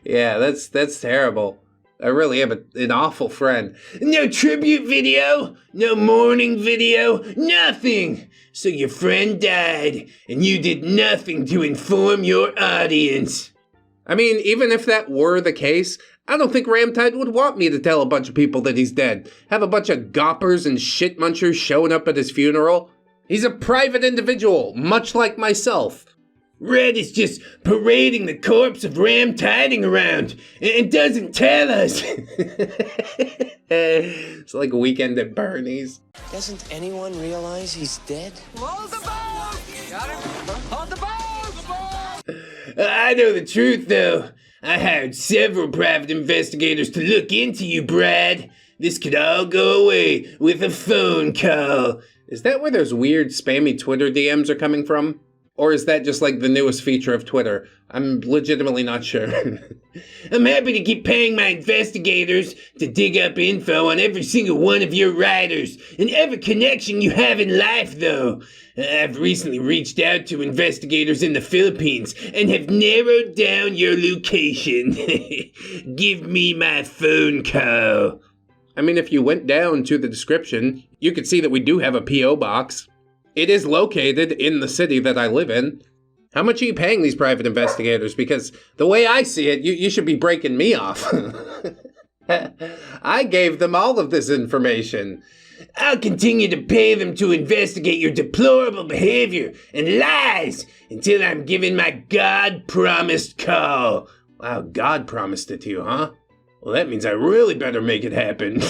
Yeah, that's terrible. I really am an awful friend. No tribute video, no mourning video, nothing. So your friend died, and you did nothing to inform your audience. I mean, even if that were the case, I don't think Ramtide would want me to tell a bunch of people that he's dead. Have a bunch of goppers and shit munchers showing up at his funeral. He's a private individual, much like myself. Red is just parading the corpse of Ramtiding around and doesn't tell us. It's like a weekend at Bernie's. Doesn't anyone realize he's dead? Hold the boat! Got him? Hold the boat! I know the truth, though. I hired several private investigators to look into you, Brad. This could all go away with a phone call. Is that where those weird spammy Twitter DMs are coming from? Or is that just like the newest feature of Twitter? I'm legitimately not sure. I'm happy to keep paying my investigators to dig up info on every single one of your writers and every connection you have in life, though. I've recently reached out to investigators in the Philippines and have narrowed down your location. Give me my phone call. I mean, if you went down to the description, you could see that we do have a P.O. box. It is located in the city that I live in. How much are you paying these private investigators? Because the way I see it, you should be breaking me off. I gave them all of this information. I'll continue to pay them to investigate your deplorable behavior and lies until I'm given my God-promised call. Wow, God promised it to you, huh? Well, that means I really better make it happen.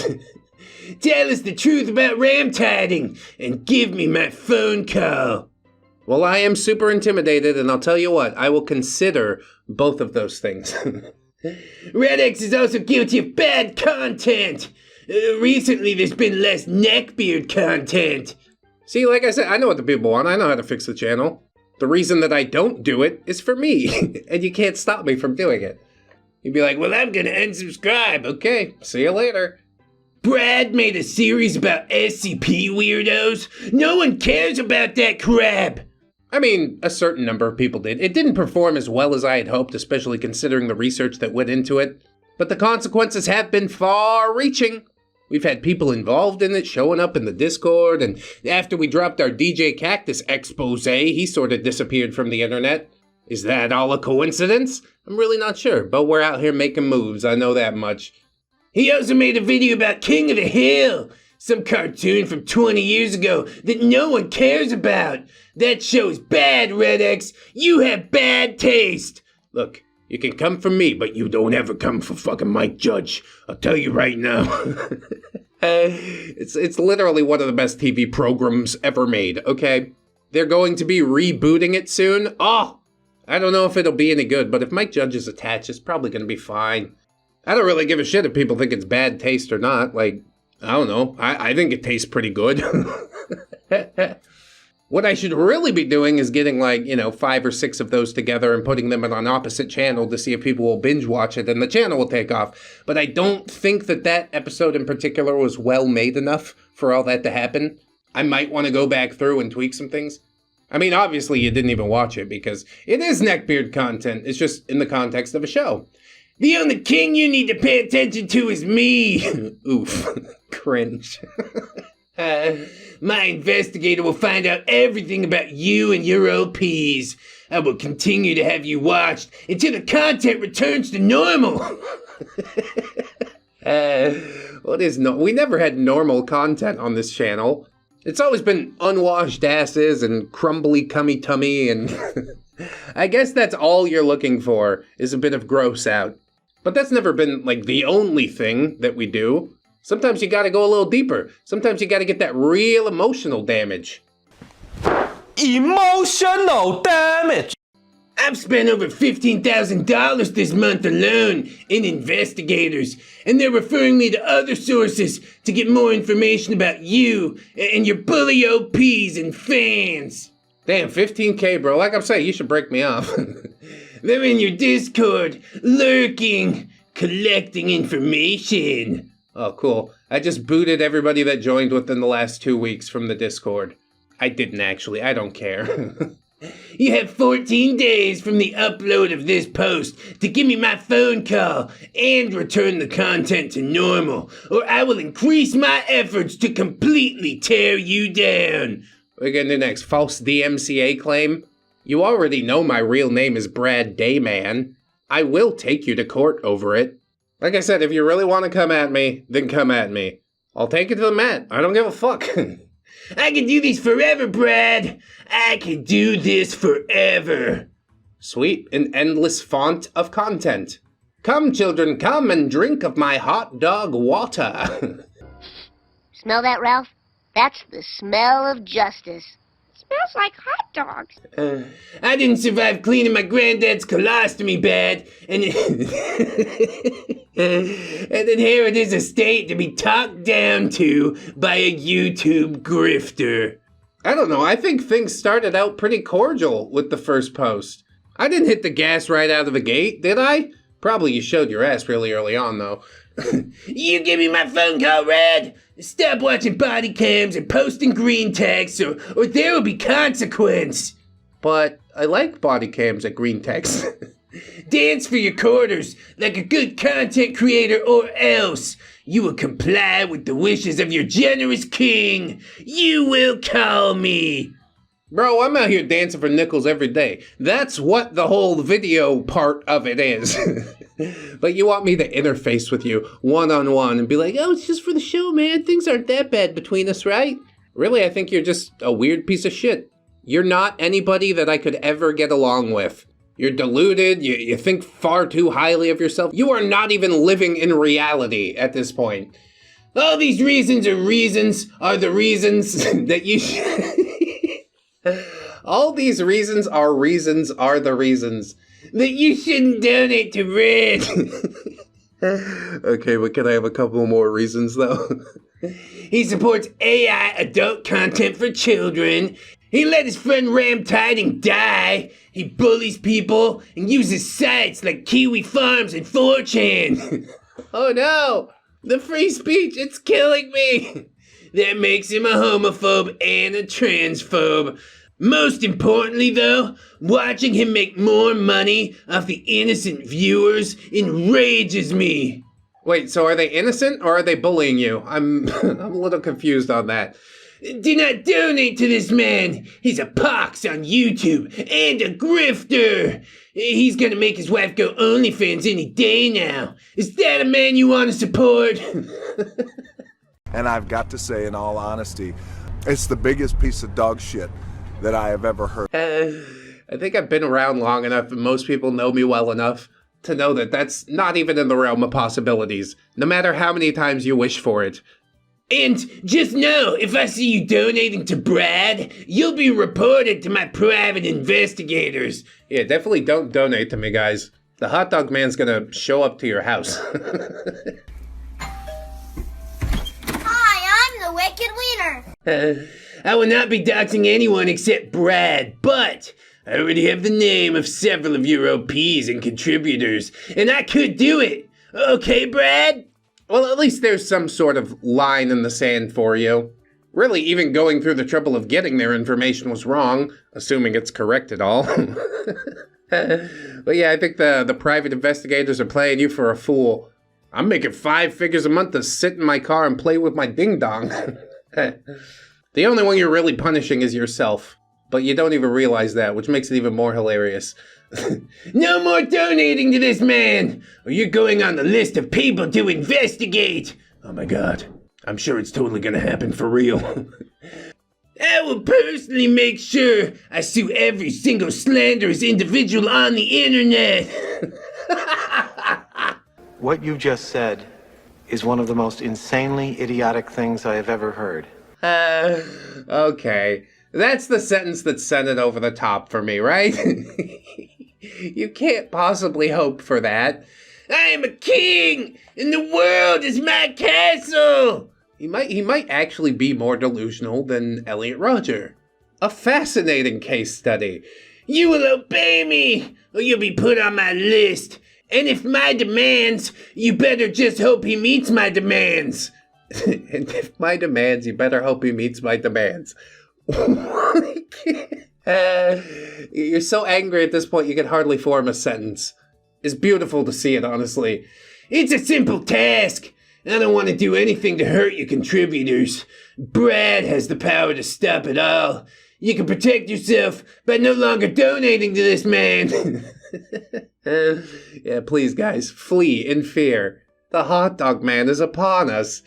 Tell us the truth about Ramtiding and give me my phone call. Well, I am super intimidated, and I'll tell you what, I will consider both of those things. ReddX is also guilty of bad content. Recently, there's been less Neckbeard content. See, like I said, I know what the people want. I know how to fix the channel. The reason that I don't do it is for me, and you can't stop me from doing it. You'd be like, well, I'm gonna unsubscribe. Okay, see you later. Brad made a series about SCP weirdos. No one cares about that crap. I mean, a certain number of people did. It didn't perform as well as I had hoped, especially considering the research that went into it. But the consequences have been far-reaching. We've had people involved in it showing up in the Discord, and after we dropped our DJ Cactus expose, he sort of disappeared from the internet. Is that all a coincidence? I'm really not sure, but we're out here making moves, I know that much. He also made a video about King of the Hill, some cartoon from 20 years ago that no one cares about. That show is bad, ReddX. You have bad taste. Look, you can come for me, but you don't ever come for fucking Mike Judge. I'll tell you right now. It's literally one of the best TV programs ever made, okay? They're going to be rebooting it soon. Oh, I don't know if it'll be any good, but if Mike Judge is attached, it's probably going to be fine. I don't really give a shit if people think it's bad taste or not. Like, I don't know. I think it tastes pretty good. What I should really be doing is getting 5 or 6 of those together and putting them in an opposite channel to see if people will binge watch it and the channel will take off. But I don't think that episode in particular was well made enough for all that to happen. I might want to go back through and tweak some things. I mean, obviously you didn't even watch it because it is neckbeard content. It's just in the context of a show. The only king you need to pay attention to is me. Oof. Cringe. My investigator will find out everything about you and your OPs. I will continue to have you watched until the content returns to normal. What is we never had normal content on this channel. It's always been unwashed asses and crumbly cummy tummy, and I guess that's all you're looking for is a bit of gross out. But that's never been the only thing that we do. Sometimes you gotta go a little deeper. Sometimes you gotta get that real emotional damage. Emotional damage! I've spent over $15,000 this month alone in investigators, and they're referring me to other sources to get more information about you and your bully OPs and fans. Damn, 15K, bro. Like I'm saying, you should break me off. They're in your Discord, lurking, collecting information. Oh, cool. I just booted everybody that joined within the last 2 weeks from the Discord. I didn't actually. I don't care. You have 14 days from the upload of this post to give me my phone call and return the content to normal, or I will increase my efforts to completely tear you down. We're getting the next false DMCA claim. You already know my real name is Brad Dayman. I will take you to court over it. Like I said, if you really want to come at me, then come at me. I'll take it to the mat. I don't give a fuck. I can do these forever, Brad. I can do this forever. Sweet, an endless font of content. Come, children, come and drink of my hot dog water. Smell that, Ralph? That's the smell of justice. Smells like hot dogs. I didn't survive cleaning my granddad's colostomy bag, and and inherit his estate to be talked down to by a YouTube grifter. I don't know, I think things started out pretty cordial with the first post. I didn't hit the gas right out of the gate, did I? Probably you showed your ass really early on, though. You give me my phone call, Red. Stop watching body cams and posting green text, or there will be consequence. But I like body cams at green text. Dance for your quarters like a good content creator, or else you will comply with the wishes of your generous king. You will call me. Bro, I'm out here dancing for nickels every day. That's what the whole video part of it is. But you want me to interface with you one-on-one and be like, oh, it's just for the show, man. Things aren't that bad between us, right? Really, I think you're just a weird piece of shit. You're not anybody that I could ever get along with. You're deluded, you think far too highly of yourself. You are not even living in reality at this point. All these reasons are the reasons that you All these reasons are the reasons that you shouldn't donate to Red. Okay, but can I have a couple more reasons, though? He supports AI adult content for children. He let his friend Ram Tiding die. He bullies people and uses sites like Kiwi Farms and 4chan. Oh no! The free speech, it's killing me! That makes him a homophobe and a transphobe. Most importantly, though, watching him make more money off the innocent viewers enrages me. Wait, so are they innocent or are they bullying you? I'm a little confused on that. Do not donate to this man. He's a pox on YouTube and a grifter. He's gonna make his wife go OnlyFans any day now. Is that a man you want to support? And I've got to say, in all honesty, it's the biggest piece of dog shit that I have ever heard. I think I've been around long enough and most people know me well enough to know that that's not even in the realm of possibilities, no matter how many times you wish for it. And just know, if I see you donating to Brad, you'll be reported to my private investigators. Yeah, definitely don't donate to me, guys. The hot dog man's gonna show up to your house. Hi, I'm the Wicked Wiener. I will not be doxing anyone except Brad, but I already have the name of several of your OPs and contributors, and I could do it. Okay, Brad? Well, at least there's some sort of line in the sand for you. Really, even going through the trouble of getting their information was wrong, assuming it's correct at all. But yeah, I think the private investigators are playing you for a fool. I'm making 5 figures a month to sit in my car and play with my ding-dong. The only one you're really punishing is yourself. But you don't even realize that, which makes it even more hilarious. No more donating to this man, or you're going on the list of people to investigate. Oh my god, I'm sure it's totally gonna happen for real. I will personally make sure I sue every single slanderous individual on the internet. What you just said is one of the most insanely idiotic things I have ever heard. Okay. That's the sentence that sent it over the top for me, right? You can't possibly hope for that. I am a king, and the world is my castle. He might actually be more delusional than Elliot Rodger. A fascinating case study. You will obey me, or you'll be put on my list. And if my demands, you better just hope he meets my demands. And if my demands, you better hope he meets my demands. You're so angry at this point you can hardly form a sentence. It's beautiful to see it, honestly. It's a simple task. I don't want to do anything to hurt your contributors. Brad has the power to stop it all. You can protect yourself by no longer donating to this man. Yeah, please, guys, flee in fear. The hot dog man is upon us.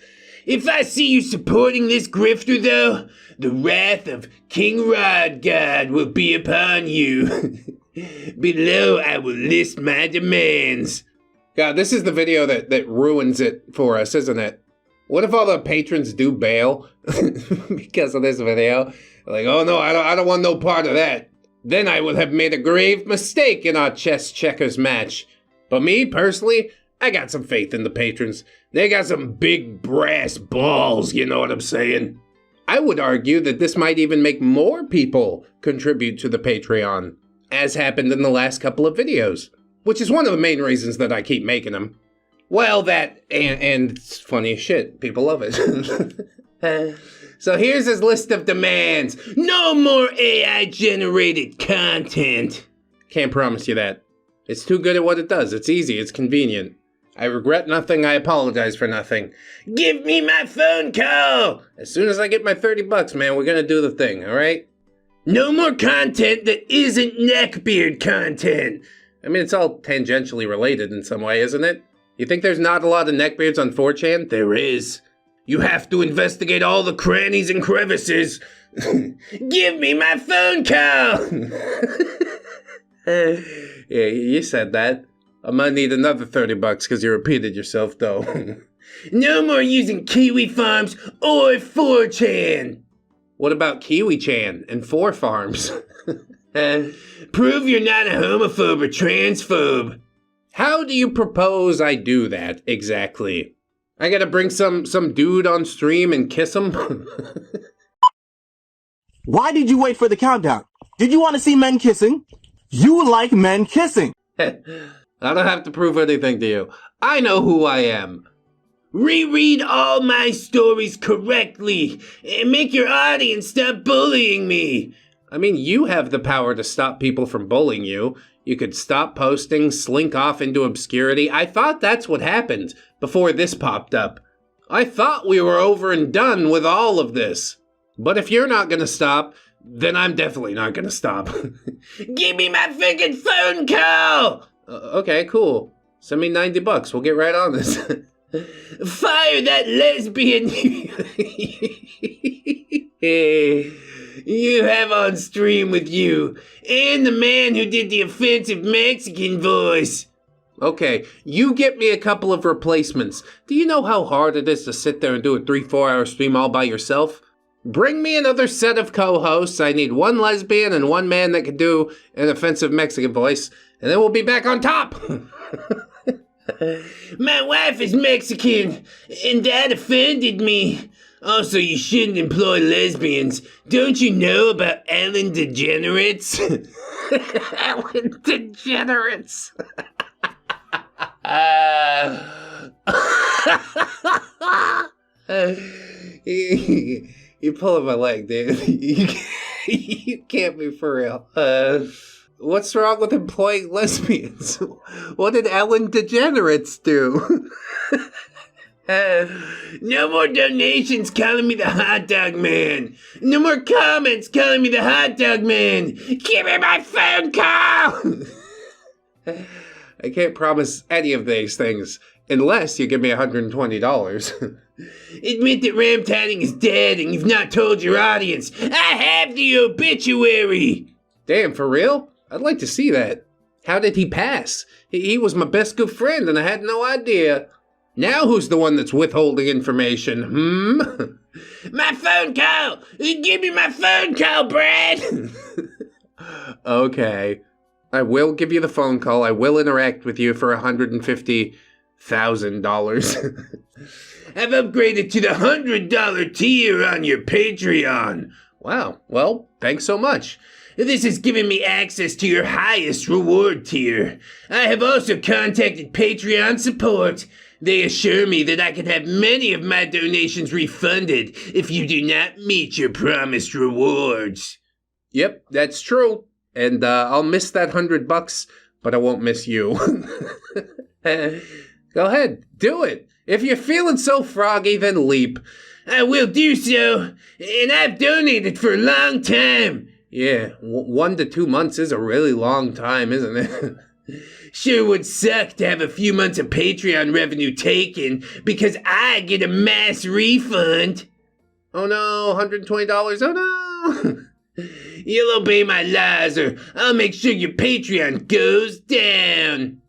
If I see you supporting this grifter, though, the wrath of KingRodGod will be upon you. Below, I will list my demands. God, this is the video that ruins it for us, isn't it? What if all the patrons do bail because of this video? Like, oh no, I don't want no part of that. Then I will have made a grave mistake in our chess checkers match. But me, personally, I got some faith in the patrons. They got some big brass balls, you know what I'm saying? I would argue that this might even make more people contribute to the Patreon, as happened in the last couple of videos, which is one of the main reasons that I keep making them. Well, that, and it's funny as shit. People love it. So here's his list of demands. No more AI-generated content. Can't promise you that. It's too good at what it does. It's easy. It's convenient. I regret nothing. I apologize for nothing. Give me my phone call. As soon as I get my $30, man, we're gonna do the thing, all right? No more content that isn't neckbeard content. I mean, it's all tangentially related in some way, isn't it? You think there's not a lot of neckbeards on 4chan? There is. You have to investigate all the crannies and crevices. Give me my phone call. Yeah, you said that. I might need another $30 because you repeated yourself, though. No more using Kiwi Farms or 4chan. What about Kiwi-chan and 4 Farms? Prove you're not a homophobe or transphobe. How do you propose I do that, exactly? I gotta bring some dude on stream and kiss him? Why did you wait for the countdown? Did you want to see men kissing? You like men kissing. I don't have to prove anything to you. I know who I am. Reread all my stories correctly and make your audience stop bullying me. I mean, you have the power to stop people from bullying you. You could stop posting, slink off into obscurity. I thought that's what happened before this popped up. I thought we were over and done with all of this. But if you're not gonna stop, then I'm definitely not gonna stop. Give me my freaking phone call! Okay, cool. Send me $90. We'll get right on this. Fire that lesbian you have on stream with you, and the man who did the offensive Mexican voice. Okay, you get me a couple of replacements. Do you know how hard it is to sit there and do a 3-4 hour stream all by yourself? Bring me another set of co-hosts. I need one lesbian and one man that can do an offensive Mexican voice, and then we'll be back on top. My wife is Mexican, and that offended me. Also, you shouldn't employ lesbians. Don't you know about Ellen DeGenerates? Ellen DeGenerates. You're pulling my leg, dude. You can't be for real. What's wrong with employing lesbians? What did Ellen DeGenerates do? No more donations calling me the hot dog man. No more comments calling me the hot dog man. Give me my phone call. I can't promise any of these things unless you give me $120. Admit that Ram Tiding is dead and you've not told your audience. I have the obituary. Damn, for real? I'd like to see that. How did he pass? He was my best good friend and I had no idea. Now who's the one that's withholding information, My phone call! Give me my phone call, Brad! Okay. I will give you the phone call. I will interact with you for $150,000. I've upgraded to the $100 tier on your Patreon. Wow, well, thanks so much. This has given me access to your highest reward tier. I have also contacted Patreon support. They assure me that I can have many of my donations refunded if you do not meet your promised rewards. Yep, that's true. And I'll miss that $100, but I won't miss you. Go ahead, do it. If you're feeling so froggy, then leap. I will do so, and I've donated for a long time. Yeah, 1 to 2 months is a really long time, isn't it? Sure would suck to have a few months of Patreon revenue taken because I get a mass refund. Oh no, $120, oh no. You'll obey my laws or I'll make sure your Patreon goes down.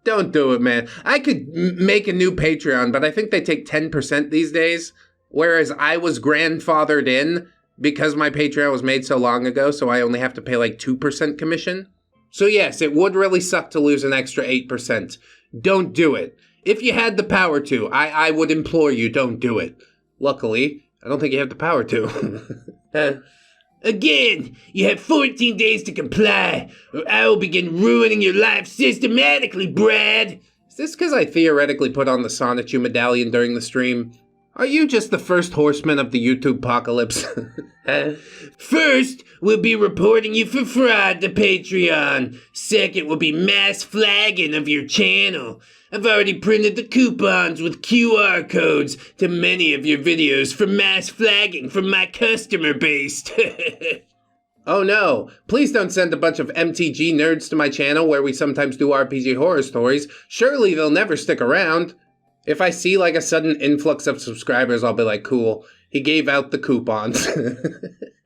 Don't do it, man. I could make a new Patreon, but I think they take 10% these days. Whereas I was grandfathered in because my Patreon was made so long ago, so I only have to pay like 2% commission. So yes, it would really suck to lose an extra 8%. Don't do it. If you had the power to, I would implore you, don't do it. Luckily, I don't think you have the power to. Again, you have 14 days to comply, or I will begin ruining your life systematically, Brad. Is this because I theoretically put on the Sonichu medallion during the stream? Are you just the first horseman of the YouTube apocalypse? First, we'll be reporting you for fraud to Patreon. Second, will be mass flagging of your channel. I've already printed the coupons with QR codes to many of your videos for mass flagging from my customer base. Oh no, please don't send a bunch of MTG nerds to my channel where we sometimes do RPG horror stories. Surely they'll never stick around. If I see like a sudden influx of subscribers, I'll be like, cool, he gave out the coupons.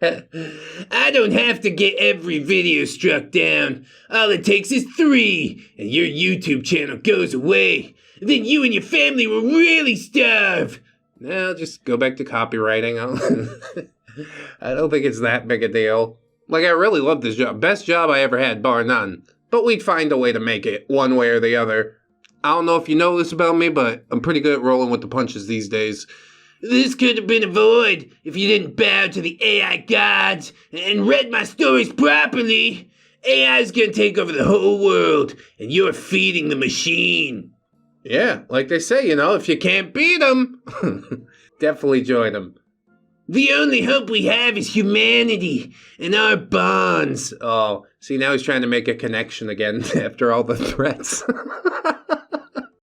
I don't have to get every video struck down. All it takes is 3, and your YouTube channel goes away. Then you and your family will really starve. Now just go back to copywriting. I don't think it's that big a deal. Like, I really love this job. Best job I ever had, bar none. But we'd find a way to make it, one way or the other. I don't know if you know this about me, but I'm pretty good at rolling with the punches these days. This could have been avoided if you didn't bow to the AI gods and read my stories properly. AI is gonna take over the whole world, and you're feeding the machine. Yeah, like they say, you know, if you can't beat them, definitely join them. The only hope we have is humanity and our bonds. Oh, see, now he's trying to make a connection again after all the threats.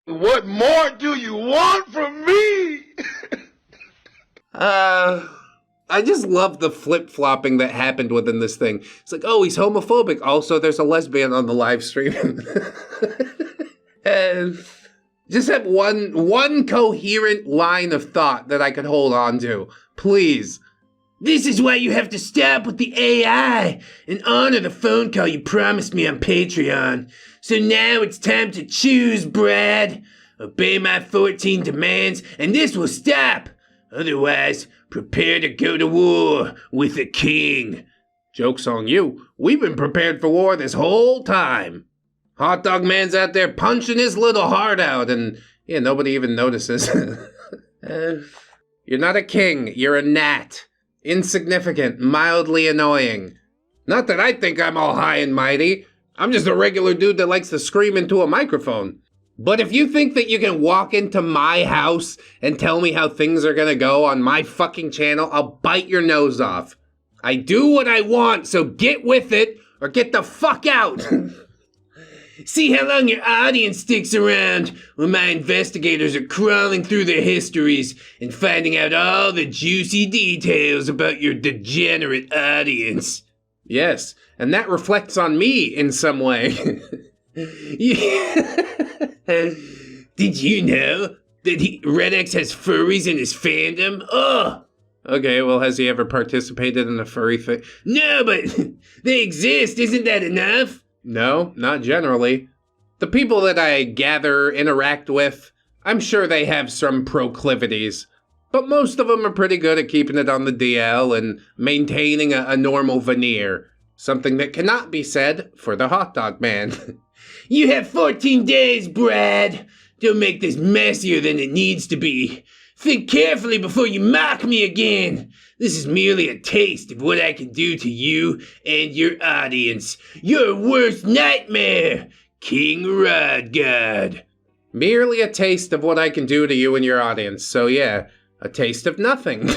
What more do you want from me? I just love the flip-flopping that happened within this thing. It's like, oh, he's homophobic. Also, there's a lesbian on the live stream. And just have one coherent line of thought that I could hold on to. Please. This is why you have to stop with the AI and honor the phone call you promised me on Patreon. So now it's time to choose, Brad. Obey my 14 demands, and this will stop. Otherwise, prepare to go to war with the king. Joke's on you. We've been prepared for war this whole time. Hot Dog Man's out there punching his little heart out, and yeah, nobody even notices. You're not a king, you're a gnat. Insignificant, mildly annoying. Not that I think I'm all high and mighty. I'm just a regular dude that likes to scream into a microphone. But if you think that you can walk into my house and tell me how things are gonna go on my fucking channel, I'll bite your nose off. I do what I want, so get with it or get the fuck out. See how long your audience sticks around when my investigators are crawling through their histories and finding out all the juicy details about your degenerate audience. Yes, and that reflects on me in some way. Did you know that ReddX has furries in his fandom? Oh! Okay, well, has he ever participated in a furry thing? No, but they exist. Isn't that enough? No, not generally. The people that I gather, interact with, I'm sure they have some proclivities. But most of them are pretty good at keeping it on the DL and maintaining a normal veneer. Something that cannot be said for the hot dog man. You have 14 days, Brad. Don't make this messier than it needs to be. Think carefully before you mock me again. This is merely a taste of what I can do to you and your audience. Your worst nightmare, KingRodGod. Merely a taste of what I can do to you and your audience. So yeah, a taste of nothing.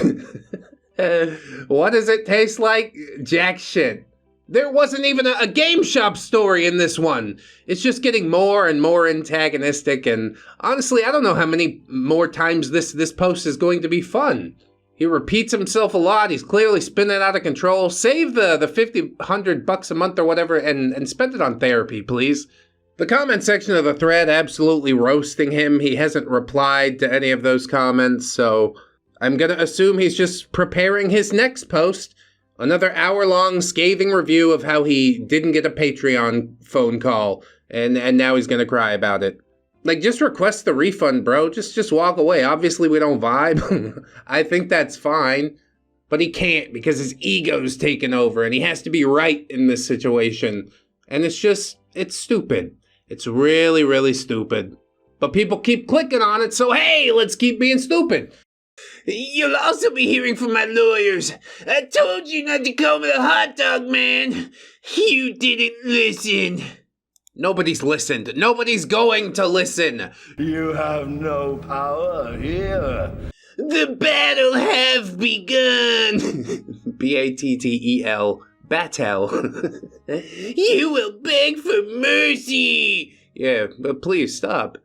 What does it taste like? Jack shit. There wasn't even a GameShop story in this one. It's just getting more and more antagonistic, and honestly, I don't know how many more times this post is going to be fun. He repeats himself a lot. He's clearly spinning out of control. Save the $100 a month or whatever and spend it on therapy, please. The comment section of the thread absolutely roasting him. He hasn't replied to any of those comments, so I'm gonna assume he's just preparing his next post. Another hour-long scathing review of how he didn't get a Patreon phone call, and now he's gonna cry about it. Like, just request the refund, bro. Just walk away. Obviously, we don't vibe. I think that's fine. But he can't because his ego's taken over, and he has to be right in this situation. And it's stupid. It's really, really stupid. But people keep clicking on it, so hey, let's keep being stupid. You'll also be hearing from my lawyers. I told you not to call me the hot dog man. You didn't listen. Nobody's listened. Nobody's going to listen. You have no power here. The battle have begun. B-A-T-T-E-L. Battle. You will beg for mercy. Yeah, but please stop.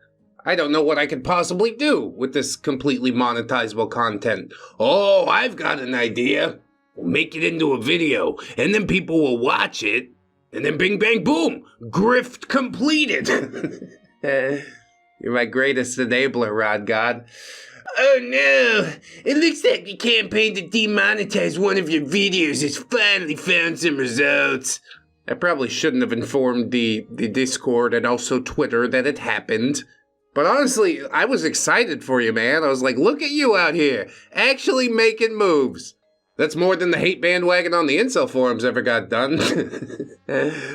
I don't know what I could possibly do with this completely monetizable content. Oh, I've got an idea. We'll make it into a video, and then people will watch it, and then bing, bang, boom, grift completed. You're my greatest enabler, RodGod. Oh no, it looks like the campaign to demonetize one of your videos has finally found some results. I probably shouldn't have informed the Discord and also Twitter that it happened. But honestly, I was excited for you, man. I was like, look at you out here, actually making moves. That's more than the hate bandwagon on the incel forums ever got done.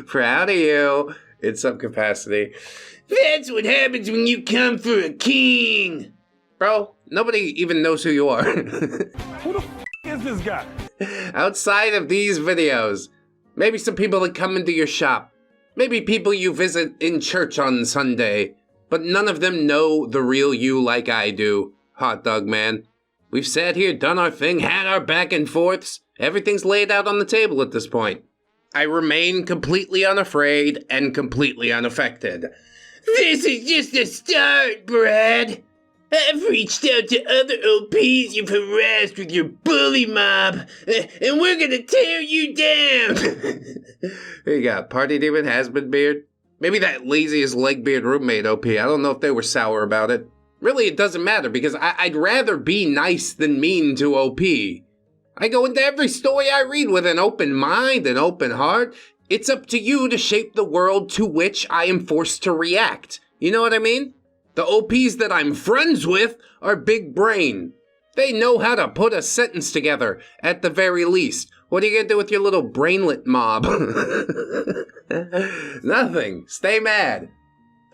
Proud of you. In some capacity. That's what happens when you come for a king. Bro, nobody even knows who you are. Who the is this guy? Outside of these videos, maybe some people that come into your shop. Maybe people you visit in church on Sunday. But none of them know the real you like I do, hot dog man. We've sat here, done our thing, had our back and forths. Everything's laid out on the table at this point. I remain completely unafraid and completely unaffected. This is just a start, Brad. I've reached out to other OPs you've harassed with your bully mob, and we're gonna tear you down. Here you go, Party Demon Has-Been Beard. Maybe that laziest leg-beard roommate OP. I don't know if they were sour about it. Really, it doesn't matter because I'd rather be nice than mean to OP. I go into every story I read with an open mind, an open heart. It's up to you to shape the world to which I am forced to react. You know what I mean? The OPs that I'm friends with are big brain. They know how to put a sentence together, at the very least. What are you gonna do with your little brainlet mob? Nothing. Stay mad.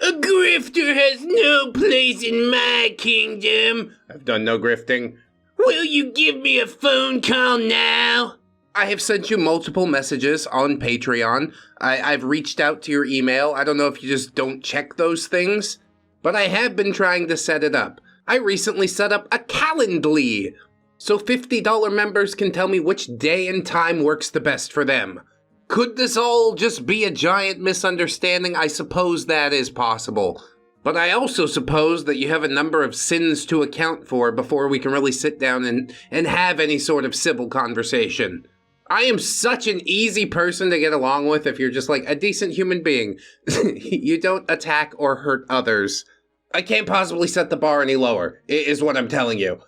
A grifter has no place in my kingdom. I've done no grifting. Will you give me a phone call now? I have sent you multiple messages on Patreon. I've reached out to your email. I don't know if you just don't check those things, but I have been trying to set it up. I recently set up a Calendly, so $50 members can tell me which day and time works the best for them. Could this all just be a giant misunderstanding? I suppose that is possible. But I also suppose that you have a number of sins to account for before we can really sit down and have any sort of civil conversation. I am such an easy person to get along with if you're just like a decent human being. You don't attack or hurt others. I can't possibly set the bar any lower, is what I'm telling you.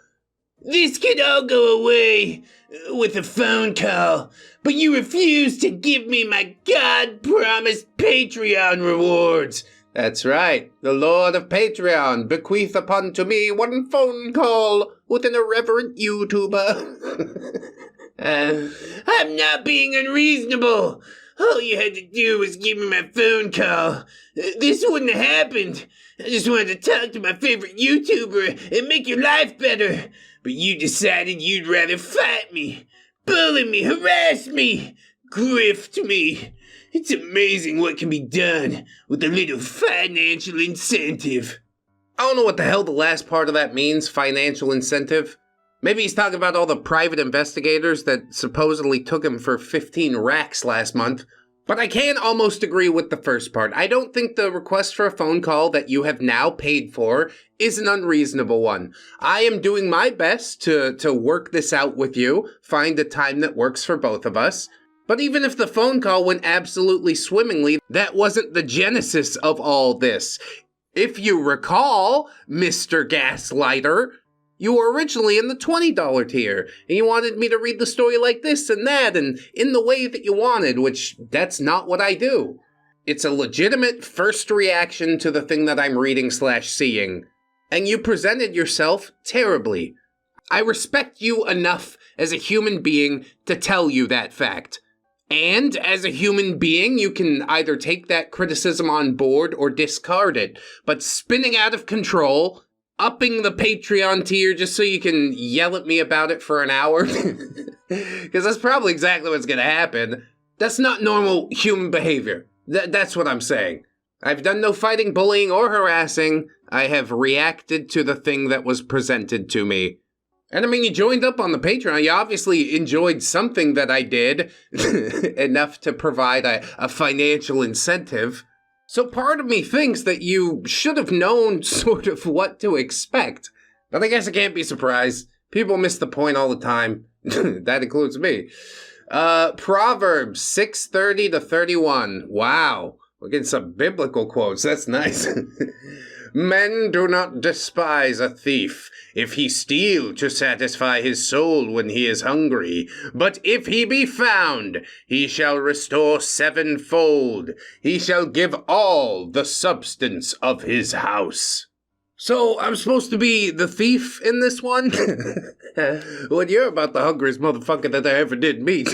This could all go away with a phone call, but you refuse to give me my God-promised Patreon rewards. That's right. The Lord of Patreon bequeath upon to me one phone call with an irreverent YouTuber. I'm not being unreasonable. All you had to do was give me my phone call. This wouldn't have happened. I just wanted to talk to my favorite YouTuber and make your life better. But you decided you'd rather fight me, bully me, harass me, grift me. It's amazing what can be done with a little financial incentive. I don't know what the hell the last part of that means, financial incentive. Maybe he's talking about all the private investigators that supposedly took him for 15 racks last month. But I can almost agree with the first part. I don't think the request for a phone call that you have now paid for is an unreasonable one. I am doing my best to work this out with you, find a time that works for both of us. But even if the phone call went absolutely swimmingly, that wasn't the genesis of all this. If you recall, Mr. Gaslighter, you were originally in the $20 tier, and you wanted me to read the story like this and that, and in the way that you wanted, which that's not what I do. It's a legitimate first reaction to the thing that I'm reading/seeing, and you presented yourself terribly. I respect you enough as a human being to tell you that fact. And as a human being, you can either take that criticism on board or discard it. But spinning out of control, upping the Patreon tier just so you can yell at me about it for an hour, because that's probably exactly what's going to happen, that's not normal human behavior. That's what I'm saying. I've done no fighting, bullying, or harassing. I have reacted to the thing that was presented to me. And I mean, you joined up on the Patreon. You obviously enjoyed something that I did enough to provide a financial incentive. So part of me thinks that you should have known sort of what to expect. But I guess I can't be surprised. People miss the point all the time. That includes me. Proverbs 6:30 to 31. Wow. We're getting some biblical quotes. That's nice. Men do not despise a thief if he steal to satisfy his soul when he is hungry. But if he be found, he shall restore sevenfold. He shall give all the substance of his house. So I'm supposed to be the thief in this one? Well, you're about the hungriest motherfucker that I ever did meet.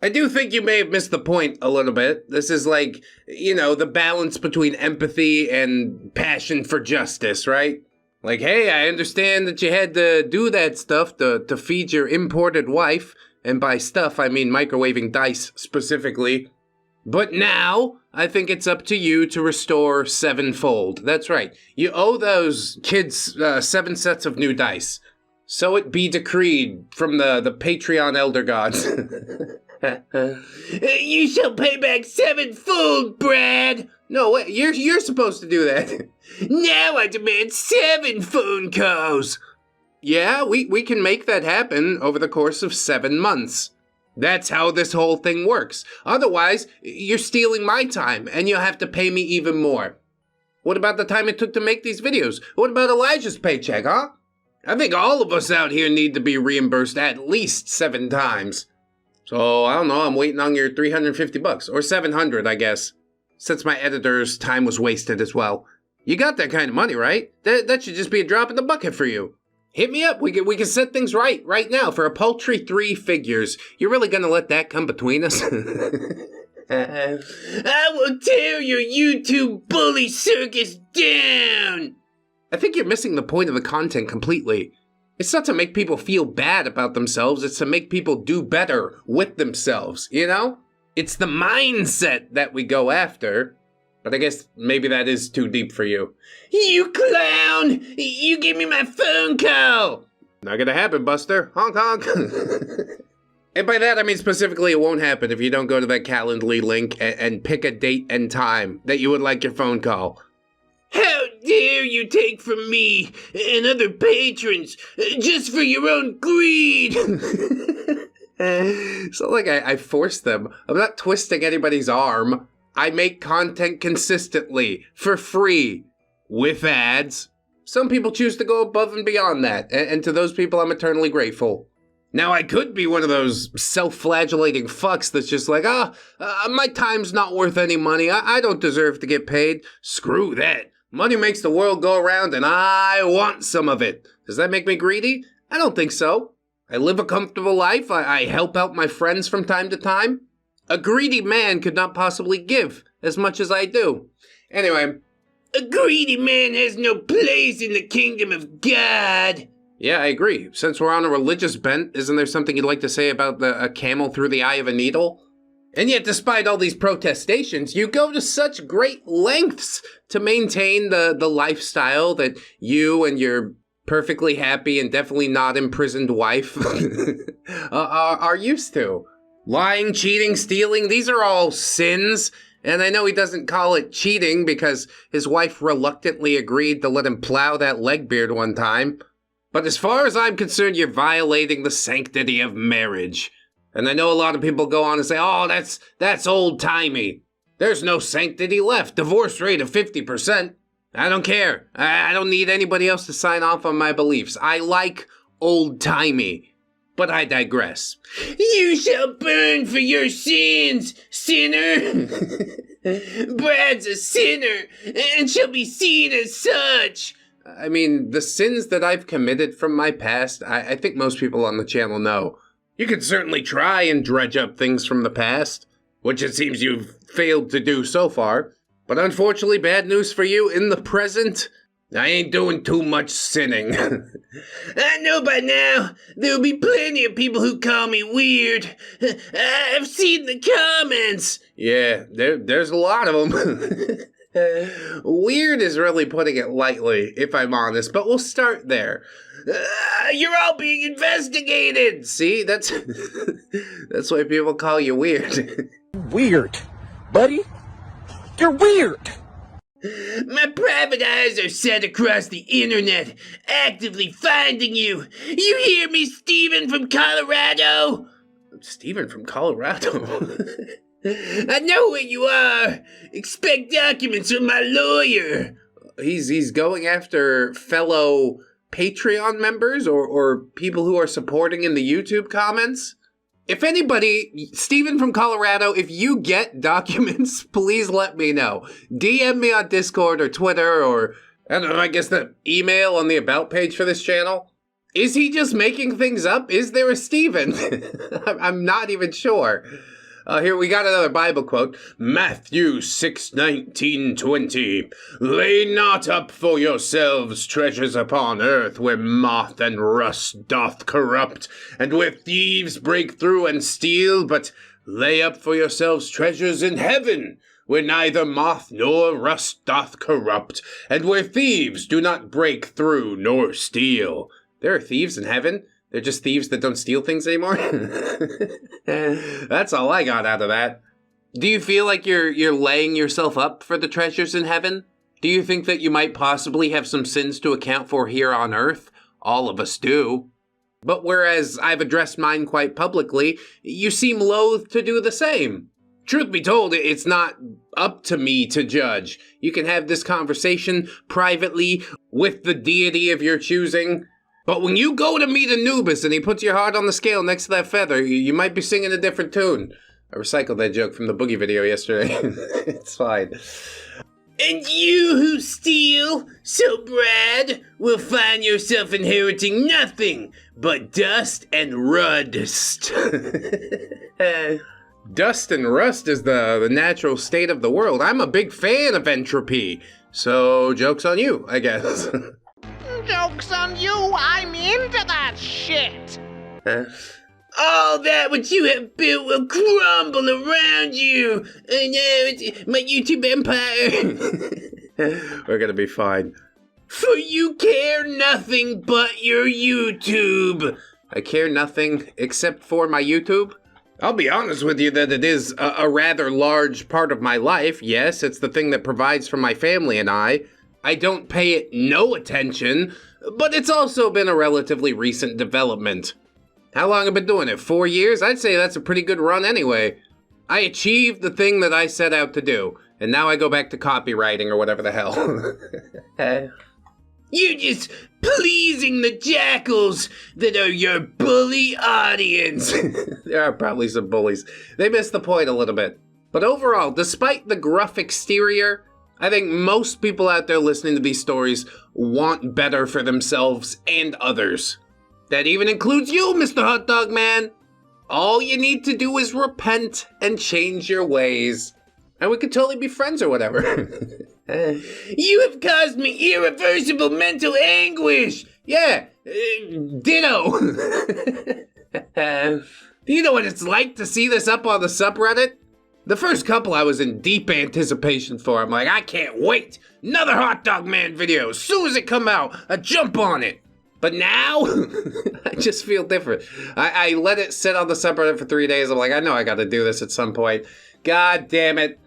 I do think you may have missed the point a little bit. This is like, you know, the balance between empathy and passion for justice, right? Like, hey, I understand that you had to do that stuff to feed your imported wife. And by stuff, I mean microwaving dice specifically. But now, I think it's up to you to restore sevenfold. That's right. You owe those kids 7 sets of new dice. So it be decreed from the Patreon elder gods. You shall pay back sevenfold, Brad! No, wait, you're supposed to do that. Now I demand 7 phone calls! Yeah, we can make that happen over the course of 7 months. That's how this whole thing works. Otherwise, you're stealing my time, and you'll have to pay me even more. What about the time it took to make these videos? What about Elijah's paycheck, huh? I think all of us out here need to be reimbursed at least 7 times. So, I don't know, I'm waiting on your $350, or $700, I guess. Since my editor's time was wasted as well. You got that kind of money, right? That should just be a drop in the bucket for you. Hit me up, we can set things right now for a paltry 3 figures. You're really gonna let that come between us? I will tear your YouTube bully circus down! I think you're missing the point of the content completely. It's not to make people feel bad about themselves, it's to make people do better with themselves, you know? It's the mindset that we go after, but I guess maybe that is too deep for you. You clown! You gave me my phone call! Not gonna happen, Buster. Honk honk. And by that I mean specifically it won't happen if you don't go to that Calendly link and pick a date and time that you would like your phone call. How dare you take from me and other patrons just for your own greed? It's not like I forced them. I'm not twisting anybody's arm. I make content consistently, for free, with ads. Some people choose to go above and beyond that, and to those people I'm eternally grateful. Now I could be one of those self-flagellating fucks that's just like, my time's not worth any money, I don't deserve to get paid. Screw that. Money makes the world go around and I want some of it. Does that make me greedy? I don't think so. I live a comfortable life. I help out my friends from time to time. A greedy man could not possibly give as much as I do. Anyway, a greedy man has no place in the kingdom of God. Yeah, I agree. Since we're on a religious bent, isn't there something you'd like to say about a camel through the eye of a needle? And yet, despite all these protestations, you go to such great lengths to maintain the lifestyle that you and your perfectly happy and definitely not imprisoned wife are used to. Lying, cheating, stealing, these are all sins. And I know he doesn't call it cheating because his wife reluctantly agreed to let him plow that leg beard one time. But as far as I'm concerned, you're violating the sanctity of marriage. And I know a lot of people go on and say, oh, that's old-timey. There's no sanctity left. Divorce rate of 50%. I don't care. I don't need anybody else to sign off on my beliefs. I like old-timey. But I digress. You shall burn for your sins, sinner. Brad's a sinner and shall be seen as such. I mean, the sins that I've committed from my past, I think most people on the channel know. You could certainly try and dredge up things from the past, which it seems you've failed to do so far. But unfortunately, bad news for you, in the present, I ain't doing too much sinning. I know by now there'll be plenty of people who call me weird. I've seen the comments. Yeah, there's a lot of them. Weird is really putting it lightly, if I'm honest, but we'll start there. You're all being investigated. See, that's why people call you weird. Weird, buddy. You're weird. My private eyes are set across the internet, actively finding you. You hear me, Steven from Colorado? Steven from Colorado? I know where you are. Expect documents from my lawyer. He's going after fellow Patreon members or people who are supporting in the YouTube comments? If anybody, Steven from Colorado, if you get documents, please let me know. DM me on Discord or Twitter or, I don't know, I guess the email on the about page for this channel. Is he just making things up? Is there a Steven? I'm not even sure. Here, we got another Bible quote. Matthew 6:19-20. Lay not up for yourselves treasures upon earth, where moth and rust doth corrupt, and where thieves break through and steal, but lay up for yourselves treasures in heaven, where neither moth nor rust doth corrupt, and where thieves do not break through nor steal. There are thieves in heaven? They're just thieves that don't steal things anymore? That's all I got out of that. Do you feel like you're laying yourself up for the treasures in heaven? Do you think that you might possibly have some sins to account for here on earth? All of us do. But whereas I've addressed mine quite publicly, you seem loath to do the same. Truth be told, it's not up to me to judge. You can have this conversation privately with the deity of your choosing. But when you go to meet Anubis and he puts your heart on the scale next to that feather, you might be singing a different tune. I recycled that joke from the Boogie video yesterday. It's fine. And you who steal, so Brad, will find yourself inheriting nothing but dust and rust. Dust and rust is the natural state of the world. I'm a big fan of entropy. So, joke's on you, I guess. Joke's on you, I'm into that shit! All that which you have built will crumble around you! I know, it's my YouTube empire! We're gonna be fine. For you care nothing but your YouTube! I care nothing except for my YouTube? I'll be honest with you that it is a rather large part of my life. Yes, it's the thing that provides for my family and I don't pay it no attention, but it's also been a relatively recent development. How long have I been doing it? 4 years? I'd say that's a pretty good run anyway. I achieved the thing that I set out to do, and now I go back to copywriting or whatever the hell. You're just pleasing the jackals that are your bully audience. There are probably some bullies. They missed the point a little bit. But overall, despite the gruff exterior, I think most people out there listening to these stories want better for themselves and others. That even includes you, Mr. Hot Dog Man. All you need to do is repent and change your ways. And we could totally be friends or whatever. You have caused me irreversible mental anguish. Yeah, ditto. Do you know what it's like to see this up on the subreddit? The first couple I was in deep anticipation for. I'm like, I can't wait. Another Hot Dog Man video. As soon as it come out, I jump on it. But now, I just feel different. I let it sit on the subreddit for 3 days. I'm like, I know I gotta do this at some point. God damn it.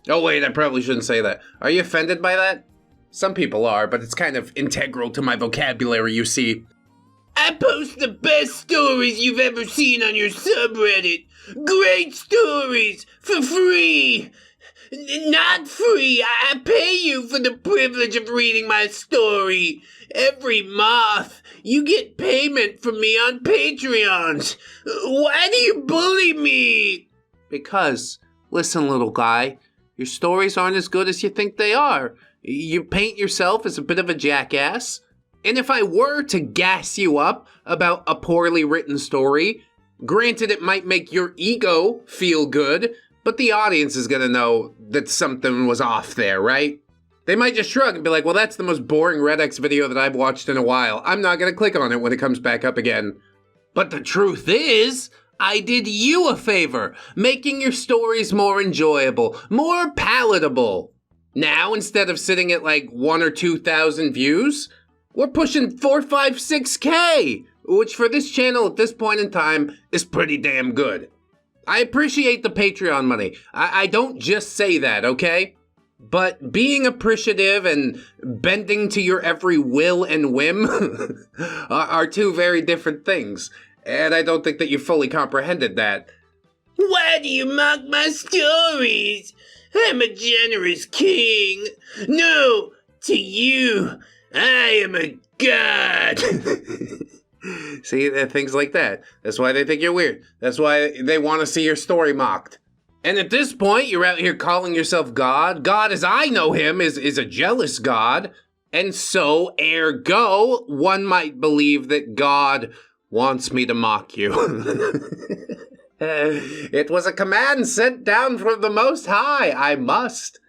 Oh wait, I probably shouldn't say that. Are you offended by that? Some people are, but it's kind of integral to my vocabulary, you see. I post the best stories you've ever seen on your subreddit. Great stories for free. Not free. I pay you for the privilege of reading my story. Every month, you get payment from me on Patreons. Why do you bully me? Because, listen, little guy, your stories aren't as good as you think they are. You paint yourself as a bit of a jackass. And if I were to gas you up about a poorly written story, granted it might make your ego feel good, but the audience is gonna know that something was off there, right? They might just shrug and be like, well, that's the most boring ReddX video that I've watched in a while. I'm not gonna click on it when it comes back up again. But the truth is, I did you a favor, making your stories more enjoyable, more palatable. Now, instead of sitting at like 1,000 or 2,000 views, we're pushing 4, 5, 6K, which for this channel at this point in time is pretty damn good. I appreciate the Patreon money. I don't just say that, okay? But being appreciative and bending to your every will and whim are two very different things. And I don't think that you fully comprehended that. Why do you mock my stories? I'm a generous king. No, to you, I am a god. See, things like that. That's why they think you're weird. That's why they want to see your story mocked. And at this point, you're out here calling yourself God. God, as I know him, is a jealous God. And so, ergo, one might believe that God wants me to mock you. It was a command sent down from the Most High. I must.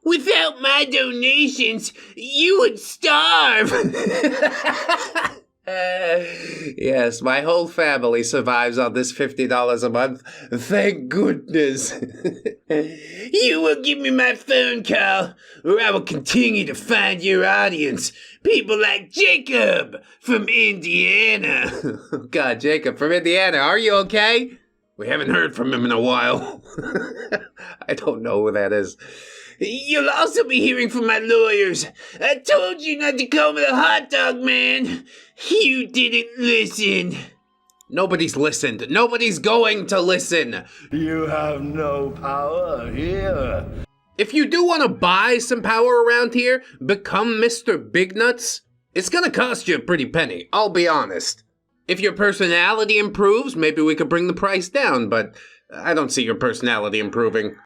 Without my donations, you would starve. Yes, my whole family survives on this $50 a month. Thank goodness. You will give me my phone call, or I will continue to find your audience. People like Jacob from Indiana. God, Jacob from Indiana, are you okay? We haven't heard from him in a while. I don't know who that is. You'll also be hearing from my lawyers. I told you not to call me the Hot Dog Man. You didn't listen. Nobody's listened. Nobody's going to listen. You have no power here. If you do want to buy some power around here, become Mr. Big Nuts, it's gonna cost you a pretty penny, I'll be honest. If your personality improves, maybe we could bring the price down, but I don't see your personality improving.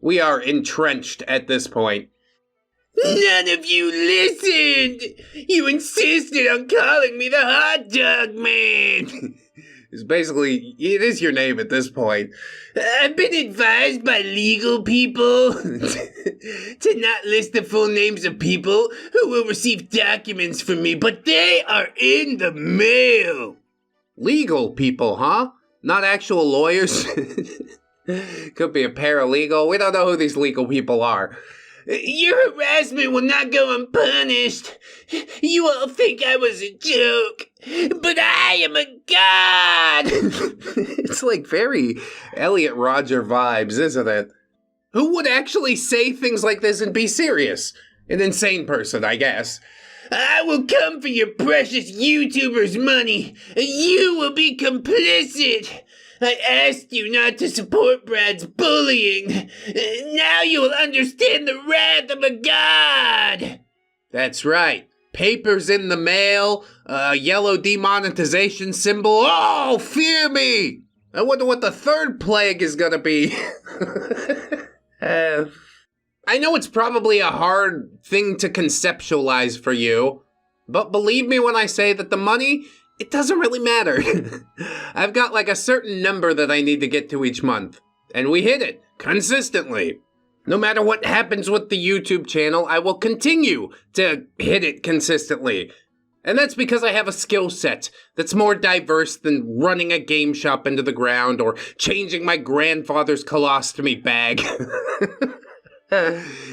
We are entrenched at this point. None of you listened! You insisted on calling me the Hot Dog Man! It's basically, it is your name at this point. I've been advised by legal people to not list the full names of people who will receive documents from me, but they are in the mail! Legal people, huh? Not actual lawyers? Could be a paralegal. We don't know who these legal people are. Your harassment will not go unpunished. You all think I was a joke, but I am a god! It's like very Elliot Rodger vibes, isn't it? Who would actually say things like this and be serious? An insane person, I guess. I will come for your precious YouTubers' money. You will be complicit. I asked you not to support Brad's bullying. Now you will understand the wrath of a god. That's right. Papers in the mail, a yellow demonetization symbol. Oh, fear me! I wonder what the third plague is gonna be. I know it's probably a hard thing to conceptualize for you, but believe me when I say that the money it doesn't really matter. I've got like a certain number that I need to get to each month, and we hit it consistently. No matter what happens with the YouTube channel, I will continue to hit it consistently. And that's because I have a skill set that's more diverse than running a game shop into the ground or changing my grandfather's colostomy bag.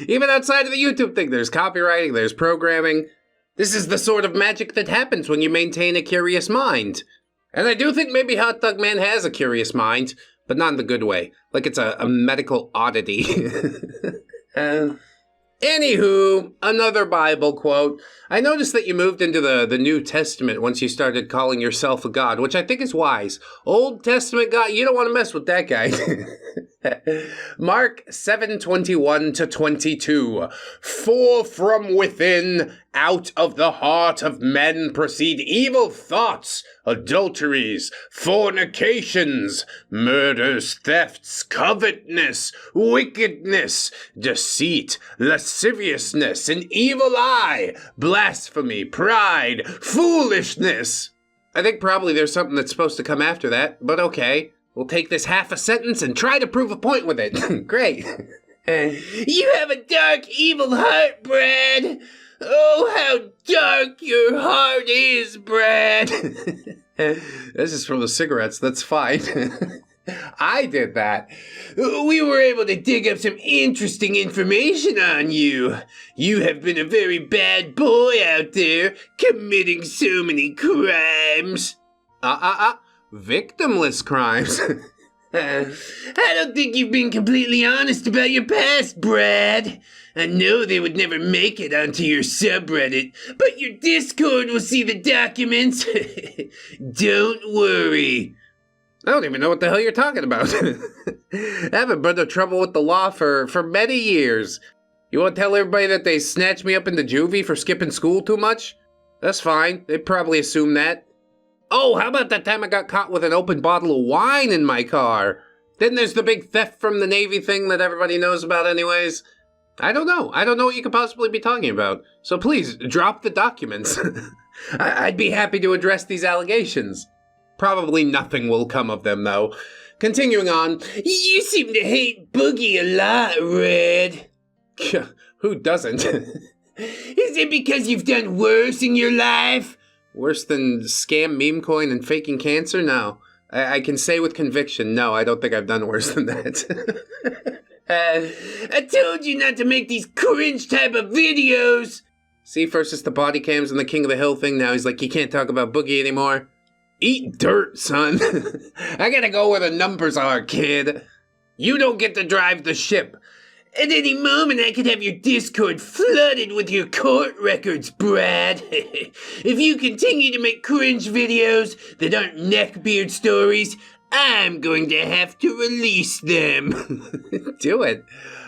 Even outside of the YouTube thing, there's copywriting, there's programming. This is the sort of magic that happens when you maintain a curious mind. And I do think maybe Hot Dog Man has a curious mind, but not in the good way. Like it's a medical oddity. Anywho, another Bible quote. I noticed that you moved into the New Testament once you started calling yourself a god, which I think is wise. Old Testament God, you don't want to mess with that guy. Mark 7:21-22. For from within, out of the heart of men proceed evil thoughts, adulteries, fornications, murders, thefts, covetousness, wickedness, deceit, lasciviousness, an evil eye, blasphemy, pride, foolishness. I think probably there's something that's supposed to come after that, but okay. We'll take this half a sentence and try to prove a point with it. Great. You have a dark, evil heart, Brad. Oh, how dark your heart is, Brad. This is from the cigarettes. That's fine. I did that. We were able to dig up some interesting information on you. You have been a very bad boy out there, committing so many crimes. Victimless crimes. I don't think you've been completely honest about your past, Brad. I know they would never make it onto your subreddit, but your Discord will see the documents. Don't worry. I don't even know what the hell you're talking about. I haven't been in trouble with the law for many years. You want to tell everybody that they snatched me up into juvie for skipping school too much? That's fine. They probably assume that. Oh, how about that time I got caught with an open bottle of wine in my car? Then there's the big theft from the Navy thing that everybody knows about anyways. I don't know. I don't know what you could possibly be talking about. So please, drop the documents. I'd be happy to address these allegations. Probably nothing will come of them, though. Continuing on. You seem to hate Boogie a lot, Red. Who doesn't? Is it because you've done worse in your life? Worse than scam meme coin and faking cancer? No. I can say with conviction, no, I don't think I've done worse than that. I told you not to make these cringe type of videos. See, first it's the body cams and the King of the Hill thing. Now he's like, you can't talk about Boogie anymore. Eat dirt, son. I gotta go where the numbers are, kid. You don't get to drive the ship. At any moment, I could have your Discord flooded with your court records, Brad. If you continue to make cringe videos that aren't Neckbeard stories, I'm going to have to release them. Do it.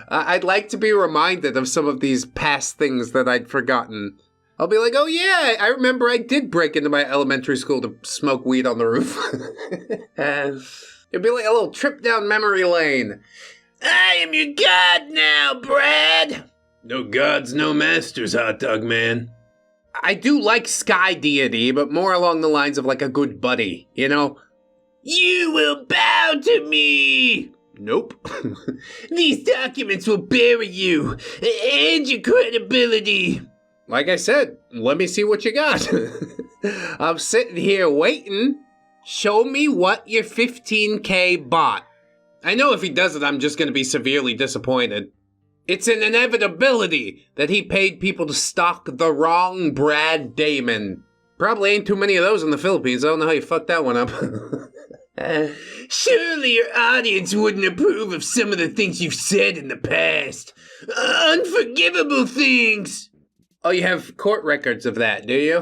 I'd like to be reminded of some of these past things that I'd forgotten. I'll be like, oh yeah, I remember I did break into my elementary school to smoke weed on the roof. It'd be like a little trip down memory lane. I am your god now, Brad! No gods, no masters, Hot Dog Man. I do like Sky Deity, but more along the lines of like a good buddy, you know? You will bow to me! Nope. These documents will bury you, and your credibility. Like I said, let me see what you got. I'm sitting here waiting. Show me what your 15K bought. I know if he does it, I'm just going to be severely disappointed. It's an inevitability that he paid people to stalk the wrong Brad Damon. Probably ain't too many of those in the Philippines. I don't know how you fucked that one up. Surely your audience wouldn't approve of some of the things you've said in the past. Unforgivable things. Oh, you have court records of that, do you?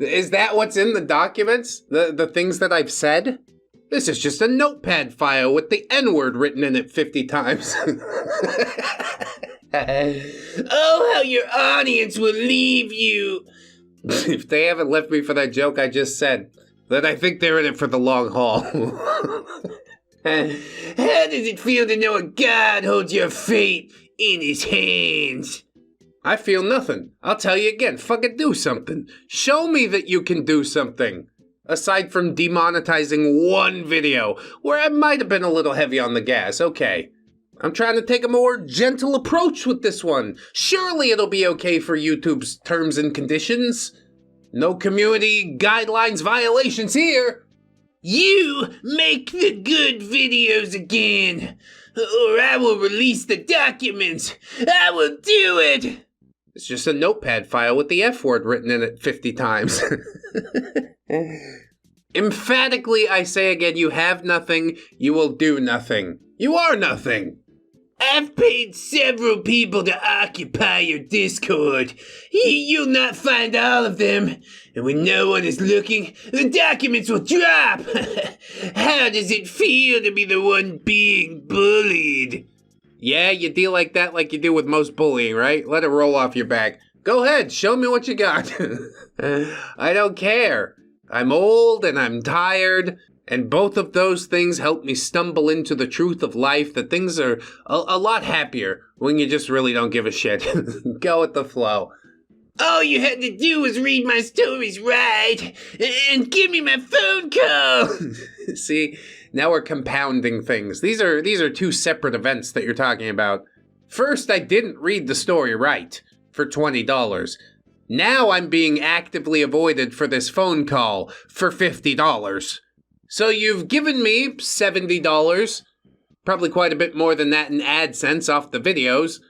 Is that what's in the documents? The things that I've said? This is just a notepad file with the N-word written in it 50 times. Oh, how your audience will leave you. If they haven't left me for that joke I just said, then I think they're in it for the long haul. How does it feel to know a god holds your fate in his hands? I feel nothing. I'll tell you again, fucking do something. Show me that you can do something. Aside from demonetizing one video, where I might have been a little heavy on the gas, okay. I'm trying to take a more gentle approach with this one. Surely it'll be okay for YouTube's terms and conditions. No community guidelines violations here. You make the good videos again, or I will release the documents. I will do it. It's just a notepad file with the F word written in it 50 times. Emphatically, I say again, you have nothing, you will do nothing. You are nothing. I've paid several people to occupy your Discord. You'll not find all of them. And when no one is looking, the documents will drop. How does it feel to be the one being bullied? Yeah, you deal like that like you do with most bullying, right? Let it roll off your back. Go ahead, show me what you got. I don't care. I'm old and I'm tired. And both of those things help me stumble into the truth of life, that things are a lot happier when you just really don't give a shit. Go with the flow. All you had to do was read my stories right and give me my phone call. See, now we're compounding things. These are two separate events that you're talking about. First, I didn't read the story right for $20. Now I'm being actively avoided for this phone call for $50. So you've given me $70, probably quite a bit more than that in AdSense off the videos.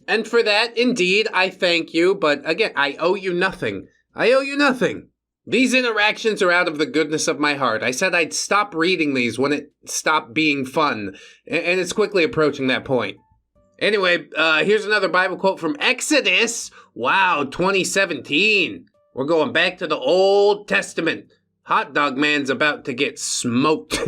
And for that, indeed, I thank you, but again, I owe you nothing. I owe you nothing. These interactions are out of the goodness of my heart. I said I'd stop reading these when it stopped being fun, and it's quickly approaching that point. Anyway, here's another Bible quote from Exodus. Wow, 2017. We're going back to the Old Testament. Hot Dog Man's about to get smoked.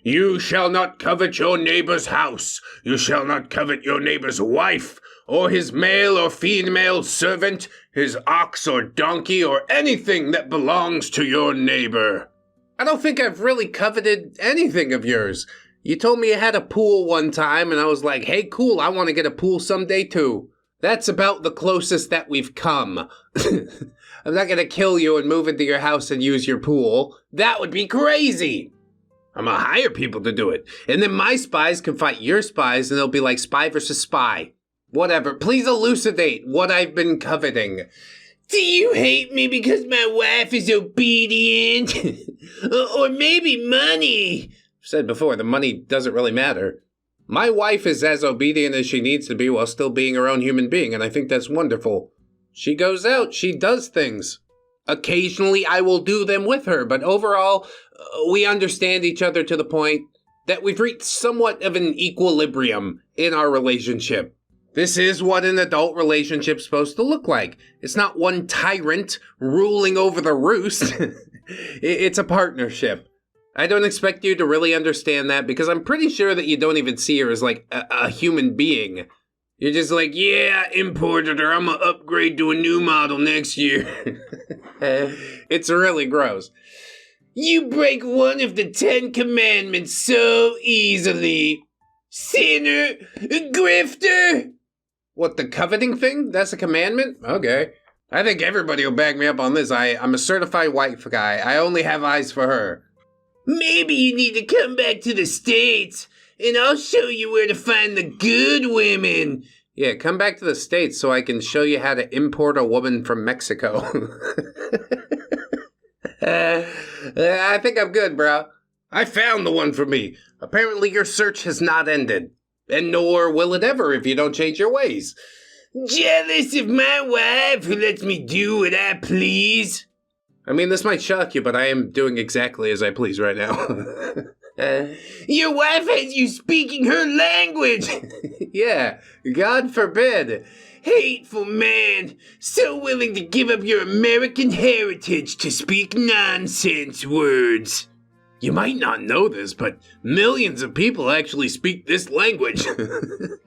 You shall not covet your neighbor's house. You shall not covet your neighbor's wife, or his male or female servant, his ox or donkey, or anything that belongs to your neighbor. I don't think I've really coveted anything of yours. You told me you had a pool one time, and I was like, hey, cool, I want to get a pool someday too. That's about the closest that we've come. I'm not gonna kill you and move into your house and use your pool. That would be crazy. I'm gonna hire people to do it. And then my spies can fight your spies and they'll be like spy versus spy. Whatever. Please elucidate what I've been coveting. Do you hate me because my wife is obedient? Or maybe money? I've said before, the money doesn't really matter. My wife is as obedient as she needs to be while still being her own human being, and I think that's wonderful. She goes out, she does things. Occasionally I will do them with her, but overall, we understand each other to the point that we've reached somewhat of an equilibrium in our relationship. This is what an adult relationship's supposed to look like. It's not one tyrant ruling over the roost. It's a partnership. I don't expect you to really understand that because I'm pretty sure that you don't even see her as like a human being. You're just like, yeah, I imported her. I'm gonna upgrade to a new model next year. It's really gross. You break one of the 10 commandments so easily. Sinner, grifter. What, the coveting thing? That's a commandment? Okay. I think everybody will back me up on this. I'm a certified wife guy. I only have eyes for her. Maybe you need to come back to the States, and I'll show you where to find the good women. Yeah, come back to the States so I can show you how to import a woman from Mexico. I think I'm good, bro. I found the one for me. Apparently your search has not ended. And nor will it ever if you don't change your ways. Jealous of my wife who lets me do what I please? I mean, this might shock you, but I am doing exactly as I please right now. Your wife has you speaking her language! Yeah, God forbid. Hateful man, so willing to give up your American heritage to speak nonsense words. You might not know this, but millions of people actually speak this language.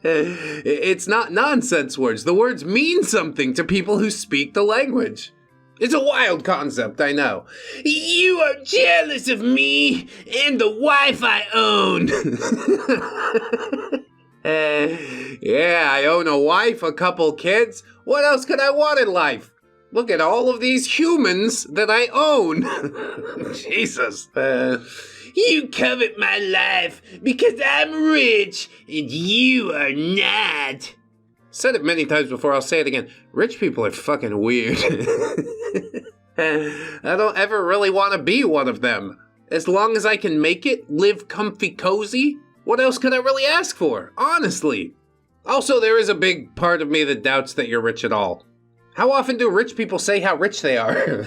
It's not nonsense words. The words mean something to people who speak the language. It's a wild concept, I know. You are jealous of me and the wife I own. Yeah, I own a wife, a couple kids. What else could I want in life? Look at all of these humans that I own. Jesus. You covet my life because I'm rich and you are not. Said it many times before, I'll say it again. Rich people are fucking weird. I don't ever really want to be one of them. As long as I can make it, live comfy cozy, what else could I really ask for? Honestly. Also, there is a big part of me that doubts that you're rich at all. How often do rich people say how rich they are?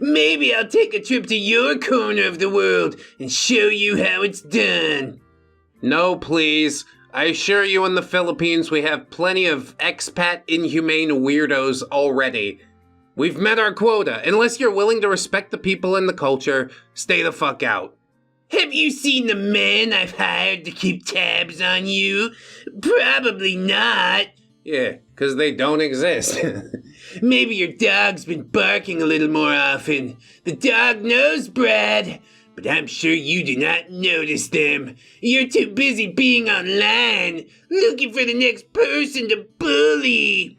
Maybe I'll take a trip to your corner of the world and show you how it's done. No, please. I assure you in the Philippines we have plenty of expat inhumane weirdos already. We've met our quota. Unless you're willing to respect the people and the culture, stay the fuck out. Have you seen the men I've hired to keep tabs on you? Probably not. Yeah, because they don't exist. Maybe your dog's been barking a little more often. The dog knows, Brad. But I'm sure you do not notice them. You're too busy being online, looking for the next person to bully.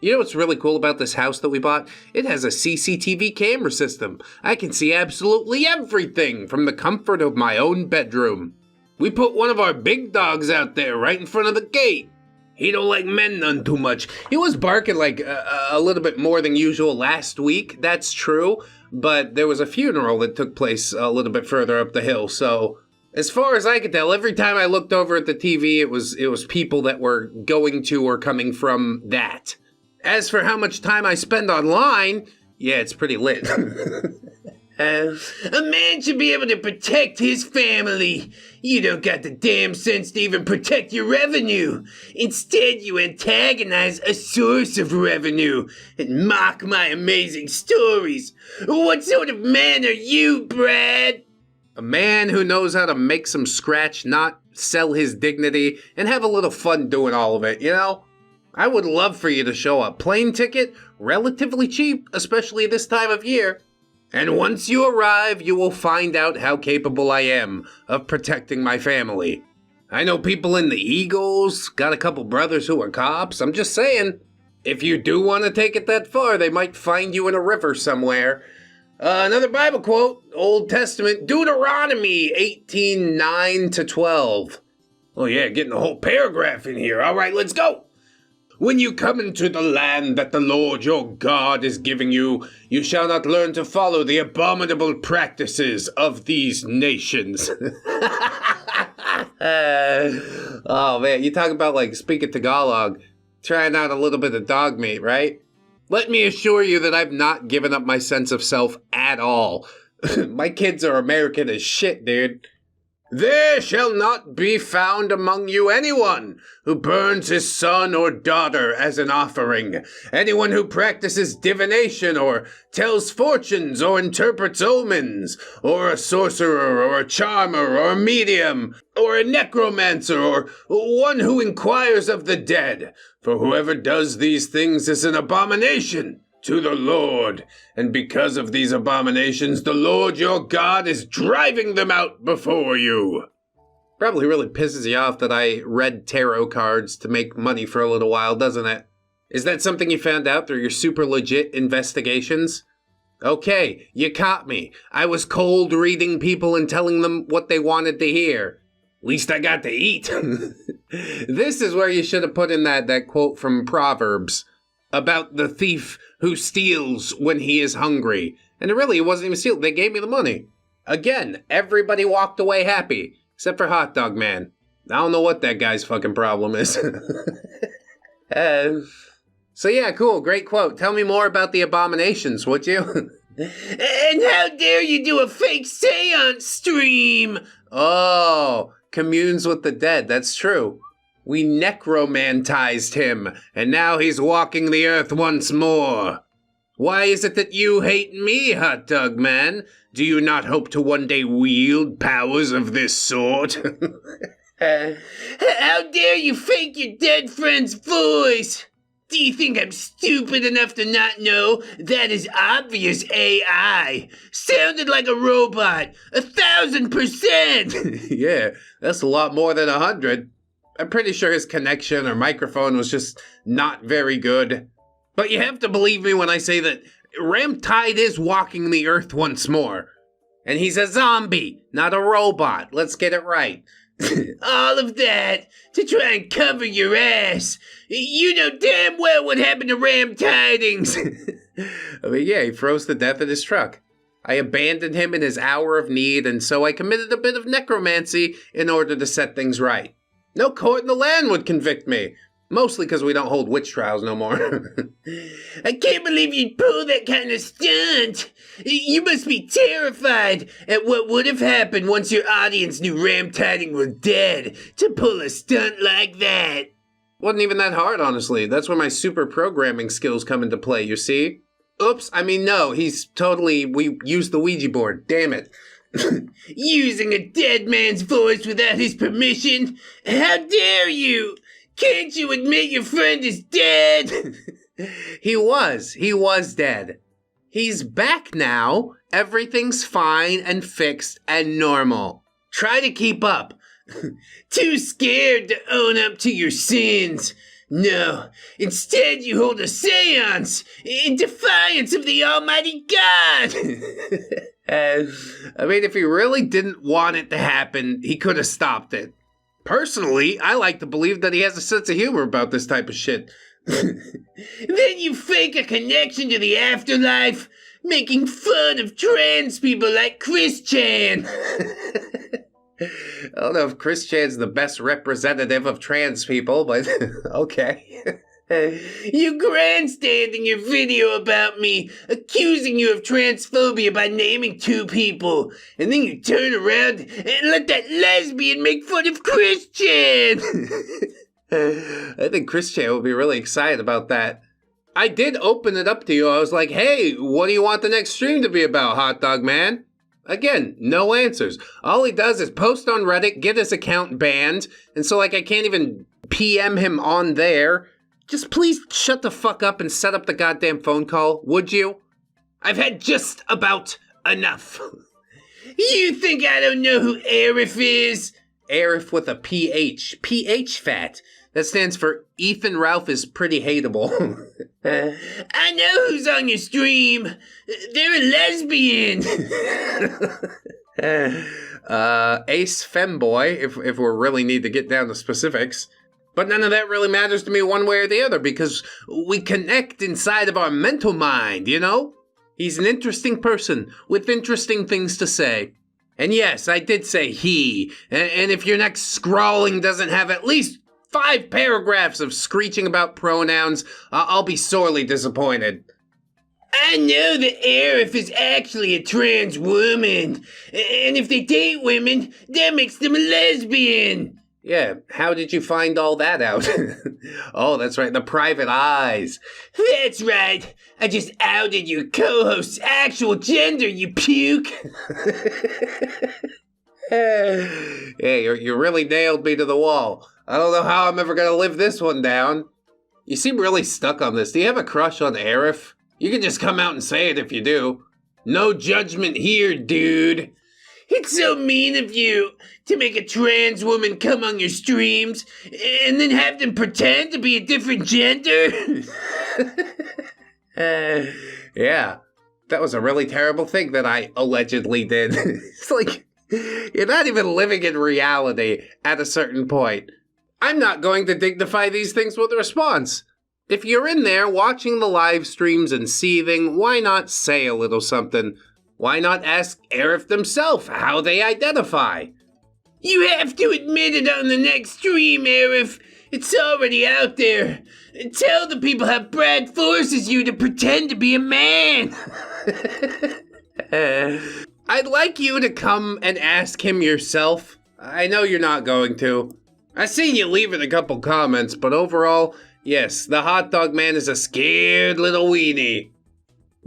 You know what's really cool about this house that we bought? It has a CCTV camera system. I can see absolutely everything from the comfort of my own bedroom. We put one of our big dogs out there right in front of the gate. He don't like men none too much. He was barking like a little bit more than usual last week, that's true. But there was a funeral that took place a little bit further up the hill, so as far as I could tell, every time I looked over at the TV, it was people that were going to or coming from that. As for how much time I spend online, yeah, it's pretty lit. A man should be able to protect his family. You don't got the damn sense to even protect your revenue. Instead, you antagonize a source of revenue and mock my amazing stories. What sort of man are you, Brad? A man who knows how to make some scratch, not sell his dignity, and have a little fun doing all of it, you know? I would love for you to show up. Plane ticket, relatively cheap, especially this time of year. And once you arrive, you will find out how capable I am of protecting my family. I know people in the Eagles, got a couple brothers who are cops. I'm just saying, if you do want to take it that far, they might find you in a river somewhere. Another Bible quote, Old Testament, Deuteronomy 18:9-12. Oh yeah, getting the whole paragraph in here. All right, let's go. When you come into the land that the Lord your God is giving you, you shall not learn to follow the abominable practices of these nations. Oh man, you talk about like speaking Tagalog, trying out a little bit of dog meat, right? Let me assure you that I've not given up my sense of self at all. My kids are American as shit, dude. There shall not be found among you anyone who burns his son or daughter as an offering, anyone who practices divination or tells fortunes or interprets omens, or a sorcerer or a charmer or a medium, or a necromancer or one who inquires of the dead, for whoever does these things is an abomination to the Lord, and because of these abominations, the Lord your God is driving them out before you. Probably really pisses you off that I read tarot cards to make money for a little while, doesn't it? Is that something you found out through your super legit investigations? Okay, you caught me. I was cold reading people and telling them what they wanted to hear. At least I got to eat. This is where you should have put in that quote from Proverbs about the thief who steals when he is hungry. And it wasn't even stealing. They gave me the money. Again, everybody walked away happy, except for Hot Dog Man. I don't know what that guy's fucking problem is. So yeah, cool, great quote. Tell me more about the abominations, would you? And how dare you do a fake seance stream? Oh, communes with the dead, that's true. We necromantized him, and now he's walking the earth once more. Why is it that you hate me, Hot Dog Man? Do you not hope to one day wield powers of this sort? How dare you fake your dead friend's voice? Do you think I'm stupid enough to not know that is obvious AI? Sounded like a robot, 1,000%! Yeah, that's a lot more than 100. I'm pretty sure his connection or microphone was just not very good. But you have to believe me when I say that Ramtide is walking the earth once more. And he's a zombie, not a robot. Let's get it right. All of that to try and cover your ass. You know damn well what happened to Ram Tidings. I mean, yeah, he froze to death in his truck. I abandoned him in his hour of need, and so I committed a bit of necromancy in order to set things right. No court in the land would convict me. Mostly because we don't hold witch trials no more. I can't believe you'd pull that kind of stunt. You must be terrified at what would have happened once your audience knew Ram Tiding was dead to pull a stunt like that. Wasn't even that hard, honestly. That's where my super programming skills come into play, you see? Oops, I mean, no, we used the Ouija board, damn it. Using a dead man's voice without his permission? How dare you! Can't you admit your friend is dead? He was dead. He's back now. Everything's fine and fixed and normal. Try to keep up. Too scared to own up to your sins. No, instead you hold a seance in defiance of the Almighty God. I mean, if he really didn't want it to happen, he could have stopped it. Personally, I like to believe that he has a sense of humor about this type of shit. Then you fake a connection to the afterlife, making fun of trans people like Chris Chan. I don't know if Chris Chan's the best representative of trans people, but okay. You grandstand in your video about me, accusing you of transphobia by naming two people, and then you turn around and let that lesbian make fun of Christian! I think Christian would be really excited about that. I did open it up to you. I was like, hey, what do you want the next stream to be about, Hot Dog Man? Again, no answers. All he does is post on Reddit, get his account banned, and so I can't even PM him on there. Just please shut the fuck up and set up the goddamn phone call, would you? I've had just about enough. You think I don't know who Arif is? Arif with a PH. PH fat. That stands for Ethan Ralph is pretty hateable. I know who's on your stream. They're a lesbian. Ace Femboy, if we really need to get down to specifics. But none of that really matters to me one way or the other because we connect inside of our mental mind, you know? He's an interesting person with interesting things to say. And yes, I did say he. And if your next scrawling doesn't have at least 5 paragraphs of screeching about pronouns, I'll be sorely disappointed. I know that Arif is actually a trans woman. And if they date women, that makes them a lesbian. Yeah, how did you find all that out? Oh, that's right, the private eyes. That's right. I just outed your co-host's actual gender, you puke. Yeah, you really nailed me to the wall. I don't know how I'm ever gonna live this one down. You seem really stuck on this. Do you have a crush on Arif? You can just come out and say it if you do. No judgment here, dude. It's so mean of you to make a trans woman come on your streams and then have them pretend to be a different gender. Yeah, that was a really terrible thing that I allegedly did. It's like, you're not even living in reality at a certain point. I'm not going to dignify these things with a response. If you're in there watching the live streams and seething, why not say a little something? Why not ask Arif themselves how they identify? You have to admit it on the next stream, Arif. It's already out there. Tell the people how Brad forces you to pretend to be a man. I'd like you to come and ask him yourself. I know you're not going to. I seen you leaving a couple comments, but overall, yes, the Hot Dog Man is a scared little weenie.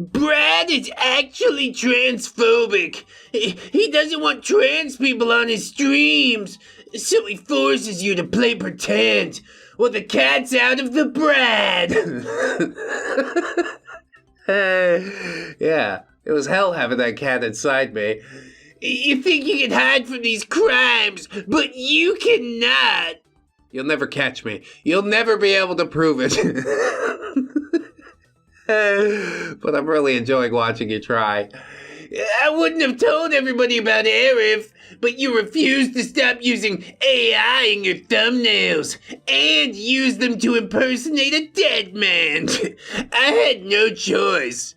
Brad is actually transphobic. He doesn't want trans people on his streams, so he forces you to play pretend. Well, the cat's out of the Brad. Yeah, it was hell having that cat inside me. You think you can hide from these crimes, but you cannot. You'll never catch me. You'll never be able to prove it. But I'm really enjoying watching you try. I wouldn't have told everybody about Arif, but you refused to stop using AI in your thumbnails and use them to impersonate a dead man. I had no choice.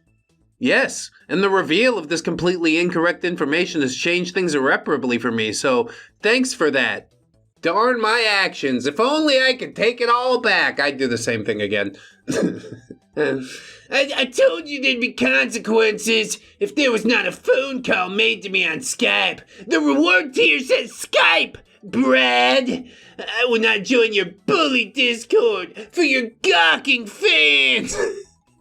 Yes, and the reveal of this completely incorrect information has changed things irreparably for me, so thanks for that. Darn my actions. If only I could take it all back. I'd do the same thing again. I told you there'd be consequences if there was not a phone call made to me on Skype. The reward tier says Skype, Brad. I will not join your bully Discord for your gawking fans.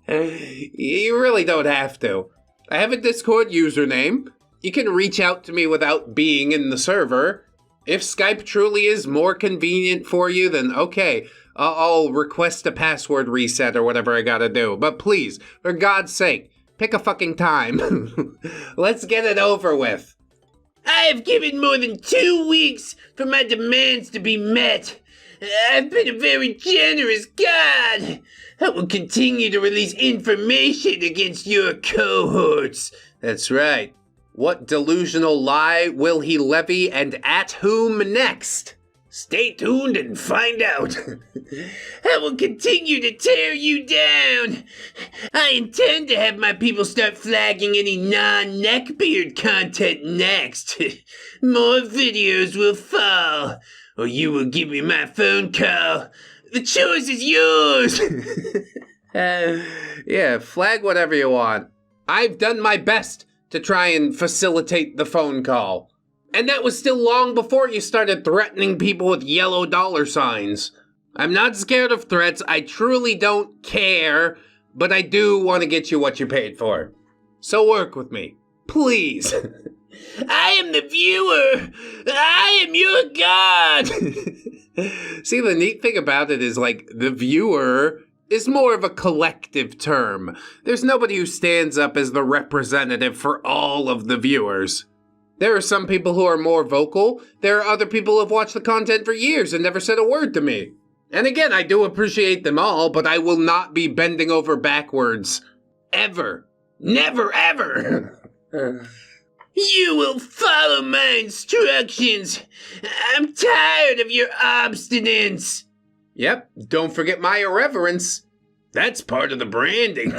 You really don't have to. I have a Discord username. You can reach out to me without being in the server. If Skype truly is more convenient for you, then okay, I'll request a password reset or whatever I gotta do. But please, for God's sake, pick a fucking time. Let's get it over with. I have given more than 2 weeks for my demands to be met. I've been a very generous god. I will continue to release information against your cohorts. That's right. What delusional lie will he levy, and at whom next? Stay tuned and find out. I will continue to tear you down. I intend to have my people start flagging any non-neckbeard content next. More videos will fall, or you will give me my phone call. The choice is yours. Yeah, flag whatever you want. I've done my best to try and facilitate the phone call. And that was still long before you started threatening people with yellow dollar signs. I'm not scared of threats, I truly don't care, but I do want to get you what you paid for. So work with me, please. I am the viewer! I am your god! See, the neat thing about it is, like, the viewer is more of a collective term. There's nobody who stands up as the representative for all of the viewers. There are some people who are more vocal. There are other people who have watched the content for years and never said a word to me. And again, I do appreciate them all, but I will not be bending over backwards. Ever. Never, ever. You will follow my instructions. I'm tired of your obstinance. Yep, don't forget my irreverence. That's part of the branding.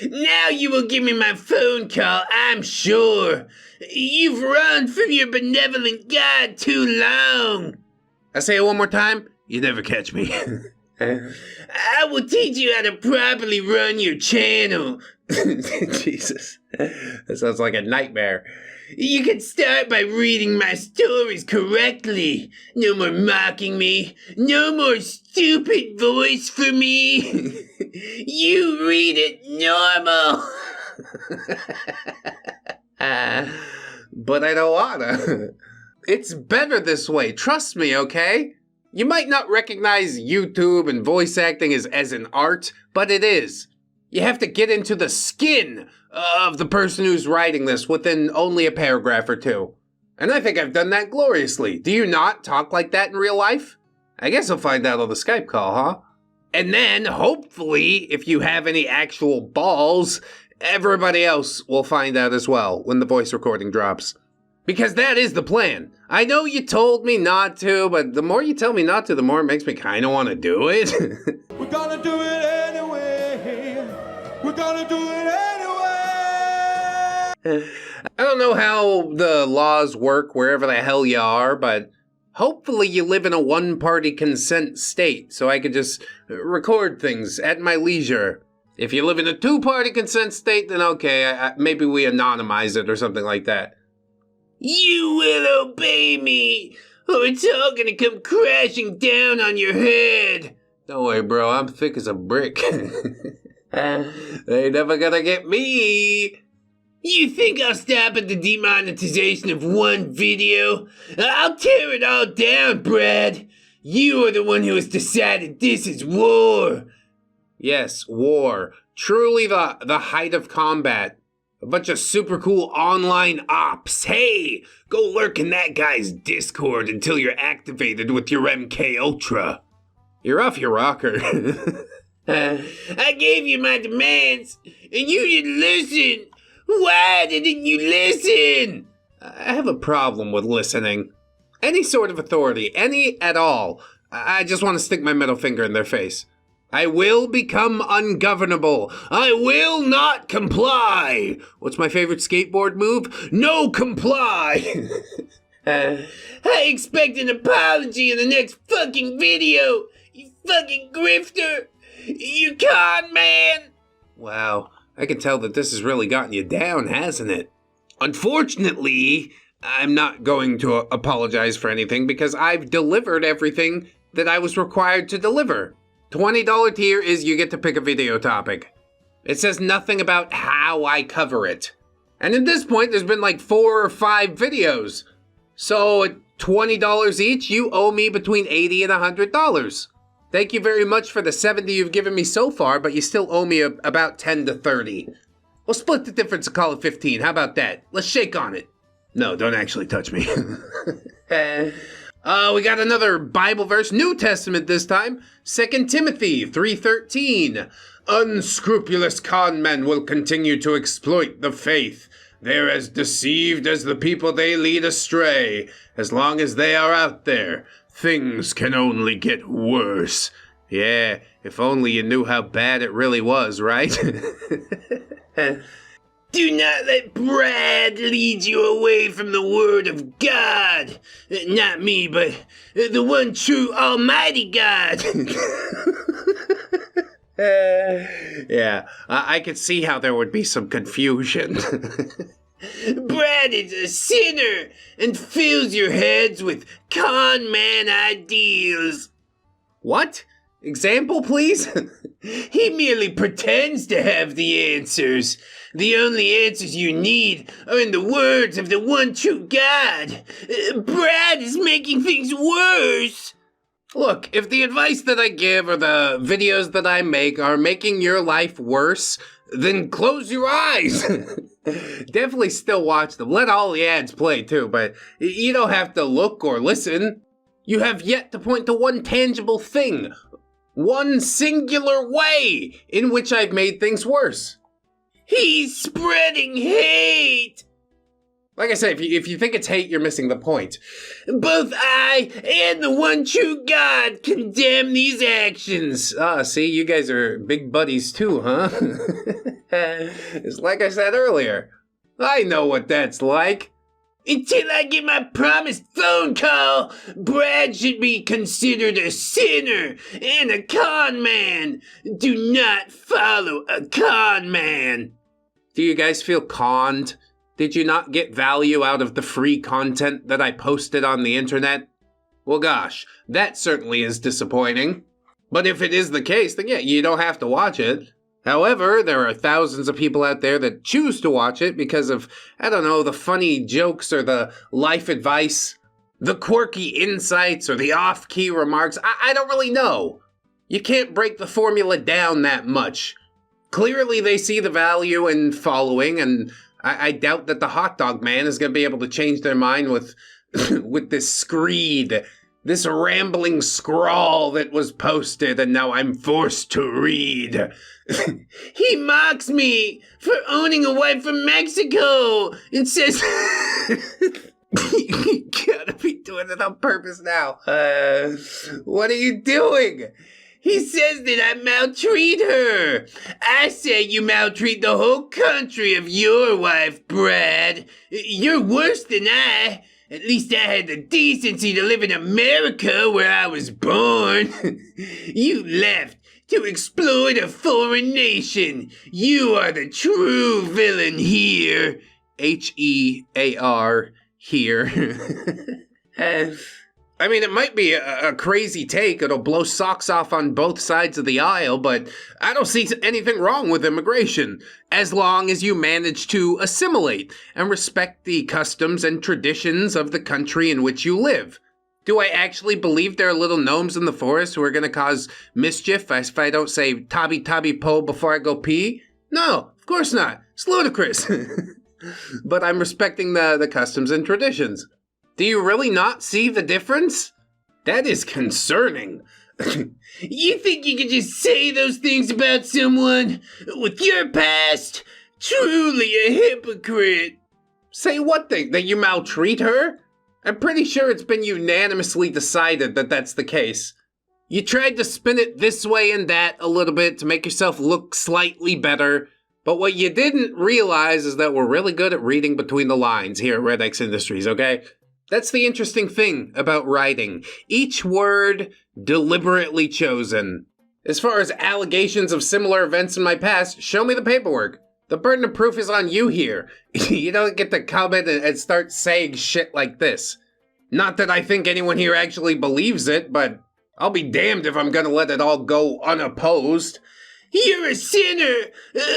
Now you will give me my phone call, I'm sure. You've run from your benevolent god too long. I say it one more time, you never catch me. I will teach you how to properly run your channel. Jesus, that sounds like a nightmare. You can start by reading my stories correctly. No more mocking me. No more stupid voice for me. You read it normal. But I don't wanna. It's better this way, trust me, okay? You might not recognize YouTube and voice acting as an art, but it is. You have to get into the skin of the person who's writing this within only a paragraph or two. And I think I've done that gloriously. Do you not talk like that in real life? I guess I'll find out on the Skype call, huh? And then, hopefully, if you have any actual balls, everybody else will find out as well when the voice recording drops. Because that is the plan. I know you told me not to, but the more you tell me not to, the more it makes me kind of want to do it. We're gonna do it anyway. We're gonna do it anyway. I don't know how the laws work wherever the hell you are, but hopefully you live in a one-party consent state, so I could just record things at my leisure. If you live in a two-party consent state, then okay, maybe we anonymize it or something like that. You will obey me, or it's all gonna come crashing down on your head. Don't worry, bro, I'm thick as a brick. They never gonna get me. You think I'll stop at the demonetization of one video? I'll tear it all down, Brad. You are the one who has decided this is war. Yes, war. Truly the height of combat. A bunch of super cool online ops. Hey, go lurk in that guy's Discord until you're activated with your MK Ultra. You're off your rocker. I gave you my demands, and you didn't listen. Why didn't you listen? I have a problem with listening. Any sort of authority, any at all. I just want to stick my middle finger in their face. I will become ungovernable. I will not comply. What's my favorite skateboard move? No comply. I expect an apology in the next fucking video. You fucking grifter. You con man. Wow, I can tell that this has really gotten you down, hasn't it? Unfortunately, I'm not going to apologize for anything because I've delivered everything that I was required to deliver. $20 tier is you get to pick a video topic. It says nothing about how I cover it. And at this point, there's been like 4 or 5 videos. So at $20 each, you owe me between $80 and $100. Thank you very much for the 70 you've given me so far, but you still owe me about 10 to 30. We'll split the difference and call it 15. How about that? Let's shake on it. No, don't actually touch me. We got another Bible verse, New Testament this time. 2 Timothy 3:13. Unscrupulous con men will continue to exploit the faith. They're as deceived as the people they lead astray. As long as they are out there, things can only get worse. Yeah, if only you knew how bad it really was, right? Do not let Brad lead you away from the word of God. Not me, but the one true almighty God. Yeah, I could see how there would be some confusion. Brad is a sinner and fills your heads with con man ideals. What? Example, please? He merely pretends to have the answers. The only answers you need are in the words of the one true God. Brad is making things worse. Look, if the advice that I give or the videos that I make are making your life worse, then close your eyes. Definitely still watch them. Let all the ads play too, but you don't have to look or listen. You have yet to point to one tangible thing, one singular way in which I've made things worse. He's spreading hate. Like I said, if you think it's hate, you're missing the point. Both I and the one true God condemn these actions. See, you guys are big buddies too, huh? It's like I said earlier. I know what that's like. Until I get my promised phone call, Brad should be considered a sinner and a con man. Do not follow a con man. Do you guys feel conned? Did you not get value out of the free content that I posted on the internet? Well, gosh, that certainly is disappointing. But if it is the case, then yeah, you don't have to watch it. However, there are thousands of people out there that choose to watch it because of, I don't know, the funny jokes or the life advice, the quirky insights or the off-key remarks. I don't really know. You can't break the formula down that much. Clearly, they see the value in following, and I doubt that the hot dog man is going to be able to change their mind with with this screed, this rambling scrawl that was posted, and now I'm forced to read. He mocks me for owning a wife from Mexico and says... You gotta be doing it on purpose now. What are you doing? He says that I maltreat her. I say you maltreat the whole country of your wife, Brad. You're worse than I. At least I had the decency to live in America where I was born. You left to exploit a foreign nation. You are the true villain here. H-E-A-R, here. I mean, it might be a crazy take. It'll blow socks off on both sides of the aisle, but I don't see anything wrong with immigration, as long as you manage to assimilate and respect the customs and traditions of the country in which you live. Do I actually believe there are little gnomes in the forest who are going to cause mischief if I don't say "tabi tabi po" before I go pee? No, of course not. It's ludicrous. But I'm respecting the customs and traditions. Do you really not see the difference? That is concerning. You think you can just say those things about someone with your past? Truly a hypocrite. Say what thing? That you maltreat her? I'm pretty sure it's been unanimously decided that that's the case. You tried to spin it this way and that a little bit to make yourself look slightly better, but what you didn't realize is that we're really good at reading between the lines here at ReddX Industries, okay? That's the interesting thing about writing. Each word deliberately chosen. As far as allegations of similar events in my past, show me the paperwork. The burden of proof is on you here. You don't get to come in and start saying shit like this. Not that I think anyone here actually believes it, but I'll be damned if I'm gonna let it all go unopposed. You're a sinner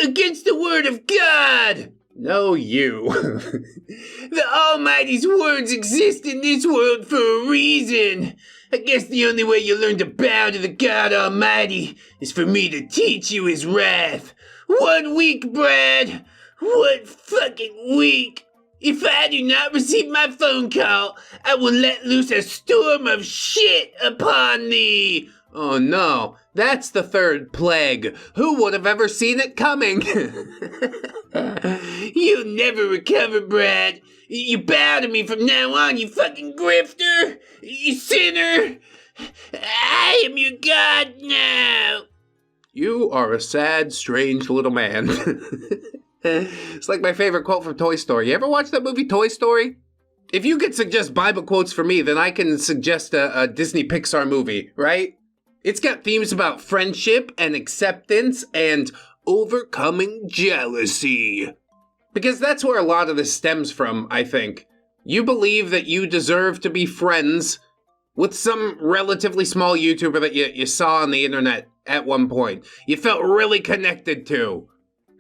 against the word of God. No, you. The Almighty's words exist in this world for a reason. I guess the only way you learn to bow to the God Almighty is for me to teach you his wrath. 1 week, Brad. 1 fucking week. If I do not receive my phone call, I will let loose a storm of shit upon thee. Oh no, that's the third plague. Who would have ever seen it coming? You'll never recover, Brad. You bow to me from now on, you fucking grifter. You sinner. I am your God now. You are a sad, strange little man. It's like my favorite quote from Toy Story. You ever watch that movie Toy Story? If you could suggest Bible quotes for me, then I can suggest a Disney Pixar movie, right? It's got themes about friendship and acceptance and overcoming jealousy. Because that's where a lot of this stems from, I think. You believe that you deserve to be friends with some relatively small YouTuber that you saw on the internet at one point. You felt really connected to.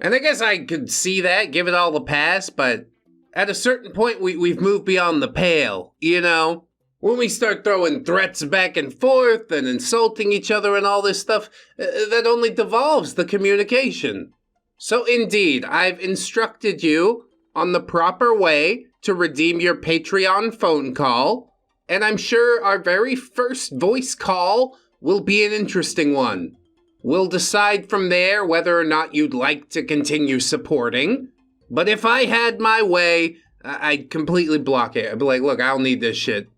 And I guess I could see that, give it all a pass, but at a certain point we've moved beyond the pale, you know? When we start throwing threats back and forth and insulting each other and all this stuff, that only devolves the communication. So indeed, I've instructed you on the proper way to redeem your Patreon phone call, and I'm sure our very first voice call will be an interesting one. We'll decide from there whether or not you'd like to continue supporting, but if I had my way, I'd completely block it. I'd be like, look, I don't need this shit.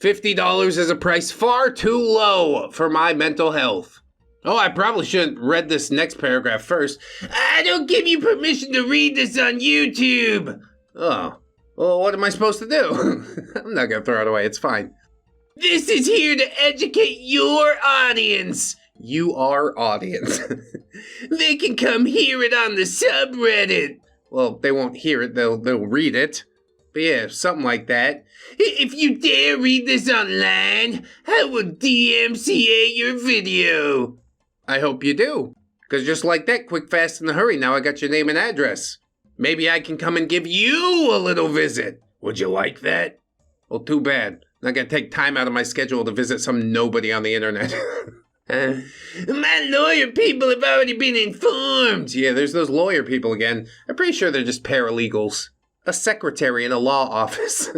$50 is a price far too low for my mental health. Oh, I probably shouldn't read this next paragraph first. I don't give you permission to read this on YouTube. Oh, well, what am I supposed to do? I'm not gonna throw it away, it's fine. This is here to educate your audience. You are audience. They can come hear it on the subreddit. Well, they won't hear it, they'll read it. But yeah, something like that. If you dare read this online, I will DMCA your video. I hope you do. Because just like that, quick, fast, in a hurry, now I got your name and address. Maybe I can come and give you a little visit. Would you like that? Well, too bad. I'm not gonna take time out of my schedule to visit some nobody on the internet. My lawyer people have already been informed. Yeah, there's those lawyer people again. I'm pretty sure they're just paralegals. A secretary in a law office.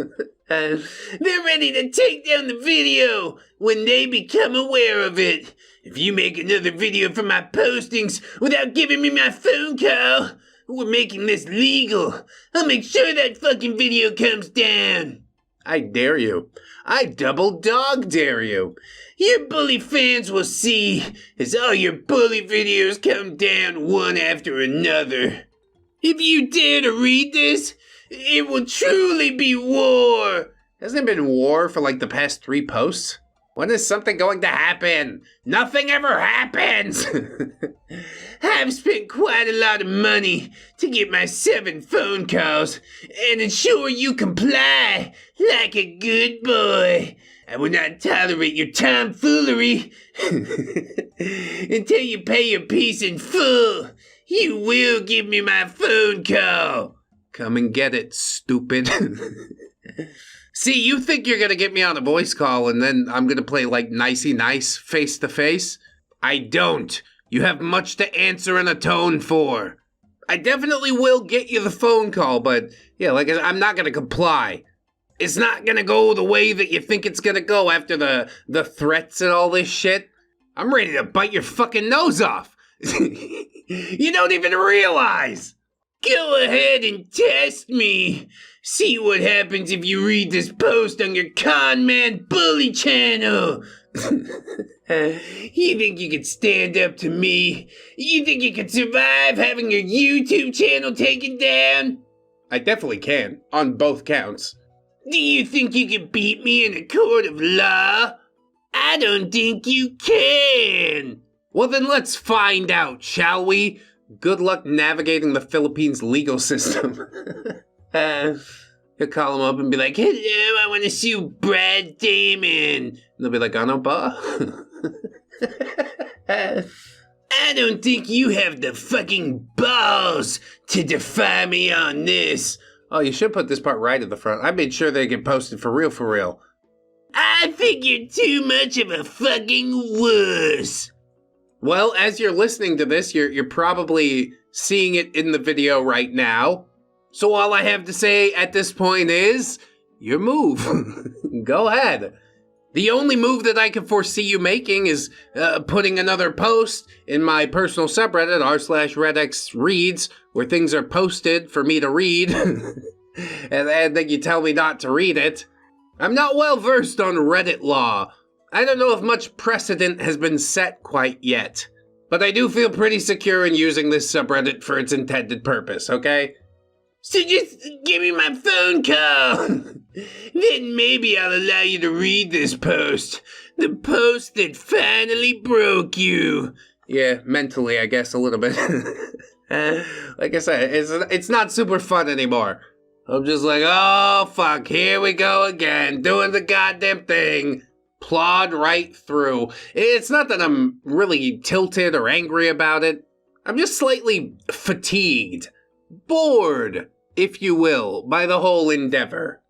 They're ready to take down the video when they become aware of it. If you make another video from my postings without giving me my phone call, we're making this legal. I'll make sure that fucking video comes down. I dare you. I double dog dare you. Your bully fans will see as all your bully videos come down one after another. If you dare to read this, it will truly be war. Hasn't it been war for like the past 3 posts? When is something going to happen? Nothing ever happens! I've spent quite a lot of money to get my 7 phone calls and ensure you comply like a good boy. I will not tolerate your tomfoolery. Until you pay your piece in full, you will give me my phone call. Come and get it, stupid. See, you think you're gonna get me on a voice call and then I'm gonna play like nicey nice face to face? I don't. You have much to answer and atone for. I definitely will get you the phone call, but yeah, like I'm not gonna comply. It's not gonna go the way that you think it's gonna go after the threats and all this shit. I'm ready to bite your fucking nose off. You don't even realize. Go ahead and test me. See what happens if you read this post on your Con Man Bully channel. You think you could stand up to me? You think you could survive having your YouTube channel taken down? I definitely can, on both counts. Do you think you can beat me in a court of law? I don't think you can. Well, then let's find out, shall we? Good luck navigating the Philippines legal system. He'll call him up and be like, hello, I want to sue Brad Damon. And they'll be like, ano ba? I don't think you have the fucking balls to defy me on this. Oh, you should put this part right at the front. I made sure they get posted for real, for real. I think you're too much of a fucking wuss. Well, as you're listening to this, you're probably seeing it in the video right now. So all I have to say at this point is, your move. Go ahead. The only move that I can foresee you making is putting another post in my personal subreddit, r/ReddX reads, where things are posted for me to read. and then you tell me not to read it. I'm not well versed on Reddit law. I don't know if much precedent has been set quite yet. But I do feel pretty secure in using this subreddit for its intended purpose, okay? So just give me my phone call. Then maybe I'll allow you to read this post. The post that finally broke you. Yeah, mentally, I guess, a little bit. Like I said, it's not super fun anymore. I'm just like, oh, fuck, here we go again, doing the goddamn thing. Plod right through. It's not that I'm really tilted or angry about it. I'm just slightly fatigued. Bored, if you will, by the whole endeavor.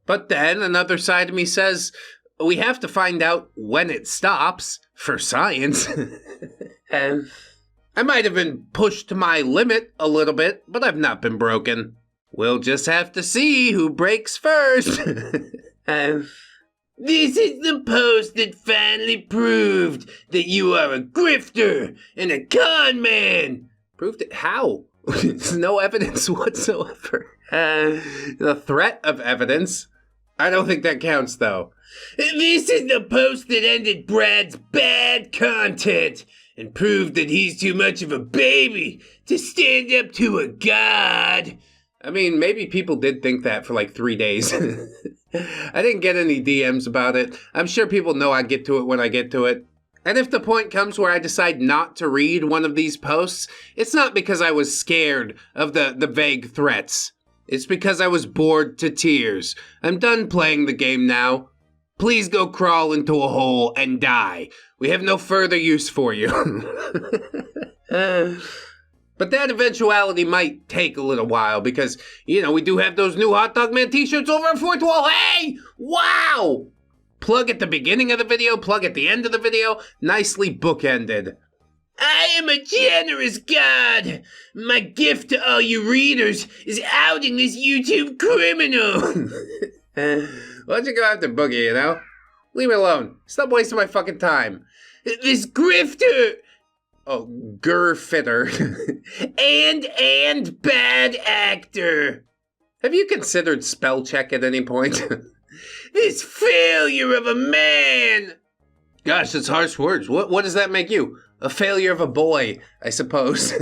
But then another side of me says, we have to find out when it stops, for science. And I might have been pushed to my limit a little bit, but I've not been broken. We'll just have to see who breaks first. This is the post that finally proved that you are a grifter and a con man. Proved it? How? There's no evidence whatsoever. The threat of evidence? I don't think that counts, though. This is the post that ended Brad's bad content and proved that he's too much of a baby to stand up to a god. I mean, maybe people did think that for like 3 days. I didn't get any DMs about it. I'm sure people know I get to it when I get to it. And if the point comes where I decide not to read one of these posts, it's not because I was scared of the vague threats. It's because I was bored to tears. I'm done playing the game now. Please go crawl into a hole and die. We have no further use for you. But that eventuality might take a little while because, you know, we do have those new Hot Dog Man t-shirts over at 412. Hey! Wow! Plug at the beginning of the video, plug at the end of the video. Nicely bookended. I am a generous god. My gift to all you readers is outing this YouTube criminal. Why don't you go after Boogie, you know? Leave me alone. Stop wasting my fucking time. This grifter... Oh, Gurfitter. and bad actor. Have you considered spell check at any point? This failure of a man. Gosh, that's harsh words. What does that make you? A failure of a boy, I suppose. All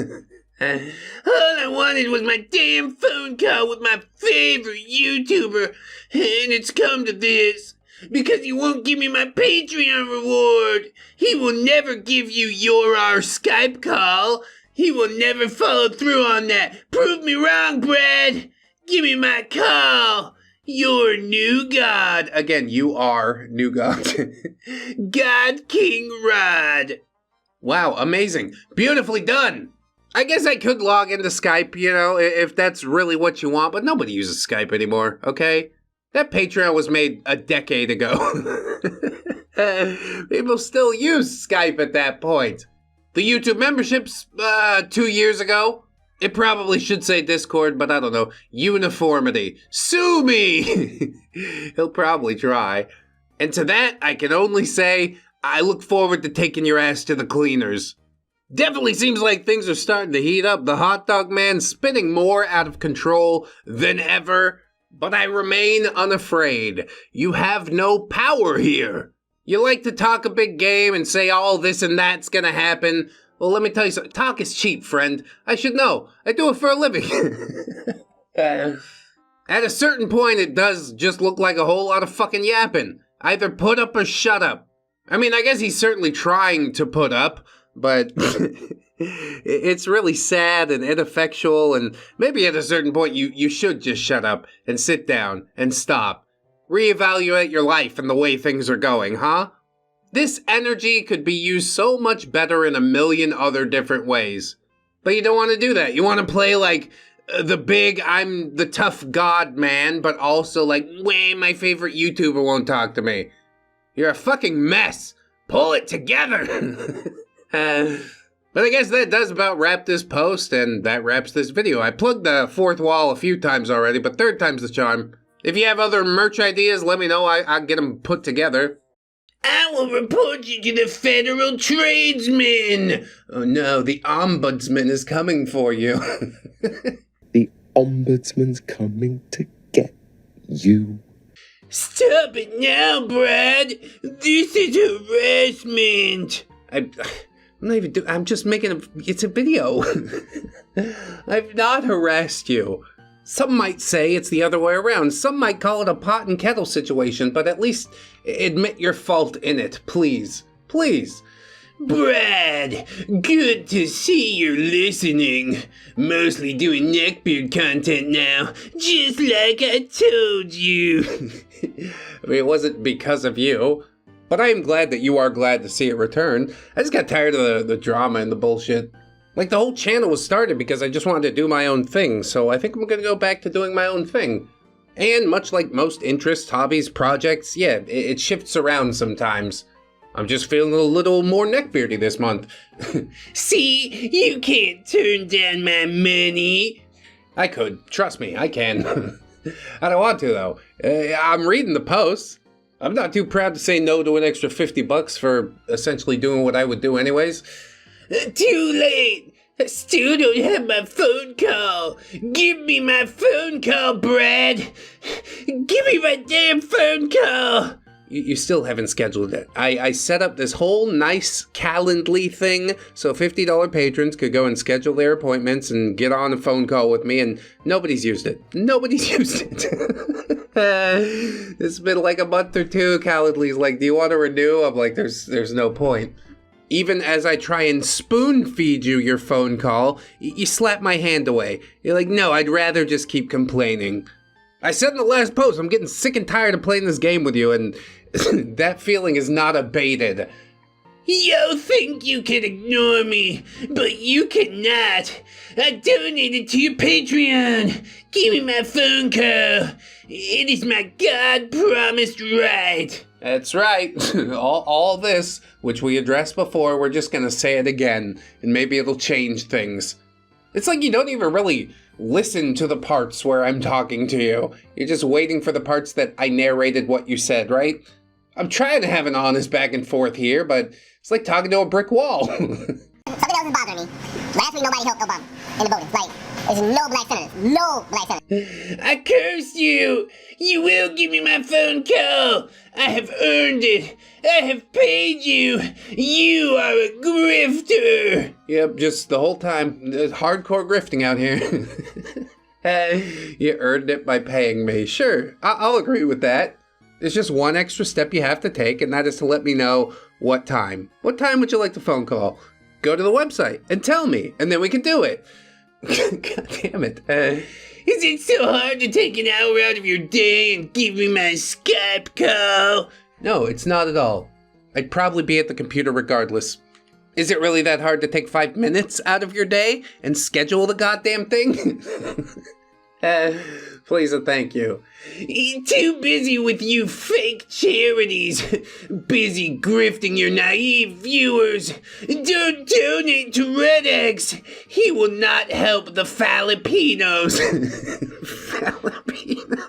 I wanted was my damn phone call with my favorite YouTuber, and it's come to this. Because he won't give me my Patreon reward. He will never give you our Skype call. He will never follow through on that. Prove me wrong, Brad. Give me my call. You're new god. Again, you are new god. God King Rod. Wow, amazing. Beautifully done. I guess I could log into Skype, you know, if that's really what you want, but nobody uses Skype anymore, okay? That Patreon was made a decade ago. People still use Skype at that point. The YouTube memberships, 2 years ago. It probably should say Discord, but I don't know. Uniformity. Sue me! He'll probably try. And to that, I can only say, I look forward to taking your ass to the cleaners. Definitely seems like things are starting to heat up. The hot dog man's spinning more out of control than ever. But I remain unafraid. You have no power here. You like to talk a big game and say all this and that's gonna happen. Well, let me tell you something. Talk is cheap, friend. I should know. I do it for a living. At a certain point, it does just look like a whole lot of fucking yapping. Either put up or shut up. I mean, I guess he's certainly trying to put up, but it's really sad and ineffectual, and maybe at a certain point you should just shut up and sit down and stop. Reevaluate your life and the way things are going, huh? This energy could be used so much better in a million other different ways. But you don't want to do that. You want to play like the big, I'm the tough god man, but also like, way my favorite YouTuber won't talk to me. You're a fucking mess. Pull it together. But I guess that does about wrap this post, and that wraps this video. I plugged the fourth wall a few times already, but third time's the charm. If you have other merch ideas, let me know. I'll get them put together. I will report you to the federal tradesman. Oh no, the ombudsman is coming for you. The ombudsman's coming to get you. Stop it now, Brad. This is harassment. I'm just making it's a video. I've not harassed you. Some might say it's the other way around. Some might call it a pot and kettle situation, but at least admit your fault in it, please. Please. Brad, good to see you're listening. Mostly doing neckbeard content now, just like I told you. I mean, it wasn't because of you, but I am glad that you are glad to see it return. I just got tired of the drama and the bullshit. Like, the whole channel was started because I just wanted to do my own thing, so I think I'm gonna go back to doing my own thing. And much like most interests, hobbies, projects, yeah, it shifts around sometimes. I'm just feeling a little more neckbeardy this month. See, you can't turn down my money. I could, trust me, I can. I don't want to, though. I'm reading the posts. I'm not too proud to say no to an extra $50 for essentially doing what I would do anyways. Too late! I still don't have my phone call! Give me my phone call, Brad! Give me my damn phone call! You still haven't scheduled it. I set up this whole nice Calendly thing so $50 patrons could go and schedule their appointments and get on a phone call with me, and nobody's used it. Nobody's used it. It's been like a month or two. Calendly's like, do you want to renew? I'm like, there's no point. Even as I try and spoon feed you your phone call, you slap my hand away. You're like, no, I'd rather just keep complaining. I said in the last post, I'm getting sick and tired of playing this game with you, and that feeling is not abated. You think you can ignore me, but you cannot. I donated to your Patreon. Give me my phone call. It is my God-promised right. That's right. all this, which we addressed before, we're just gonna say it again, and maybe it'll change things. It's like you don't even really listen to the parts where I'm talking to you. You're just waiting for the parts that I narrated what you said, right? I'm trying to have an honest back and forth here, but it's like talking to a brick wall. Something else is bothering me. Last week nobody helped no bum in the voting. Like, there's no black senators. No black senators. I curse you! You will give me my phone call! I have earned it! I have paid you! You are a grifter! Yep, just the whole time. There's hardcore grifting out here. You earned it by paying me. Sure, I'll agree with that. There's just one extra step you have to take, and that is to let me know what time. What time would you like the phone call? Go to the website and tell me, and then we can do it. God damn it. Is it so hard to take an hour out of your day and give me my Skype call? No, it's not at all. I'd probably be at the computer regardless. Is it really that hard to take 5 minutes out of your day and schedule the goddamn thing? Please and thank you. Too busy with you fake charities. Busy grifting your naive viewers. Don't donate to ReddX. He will not help the Filipinos. Filipinos.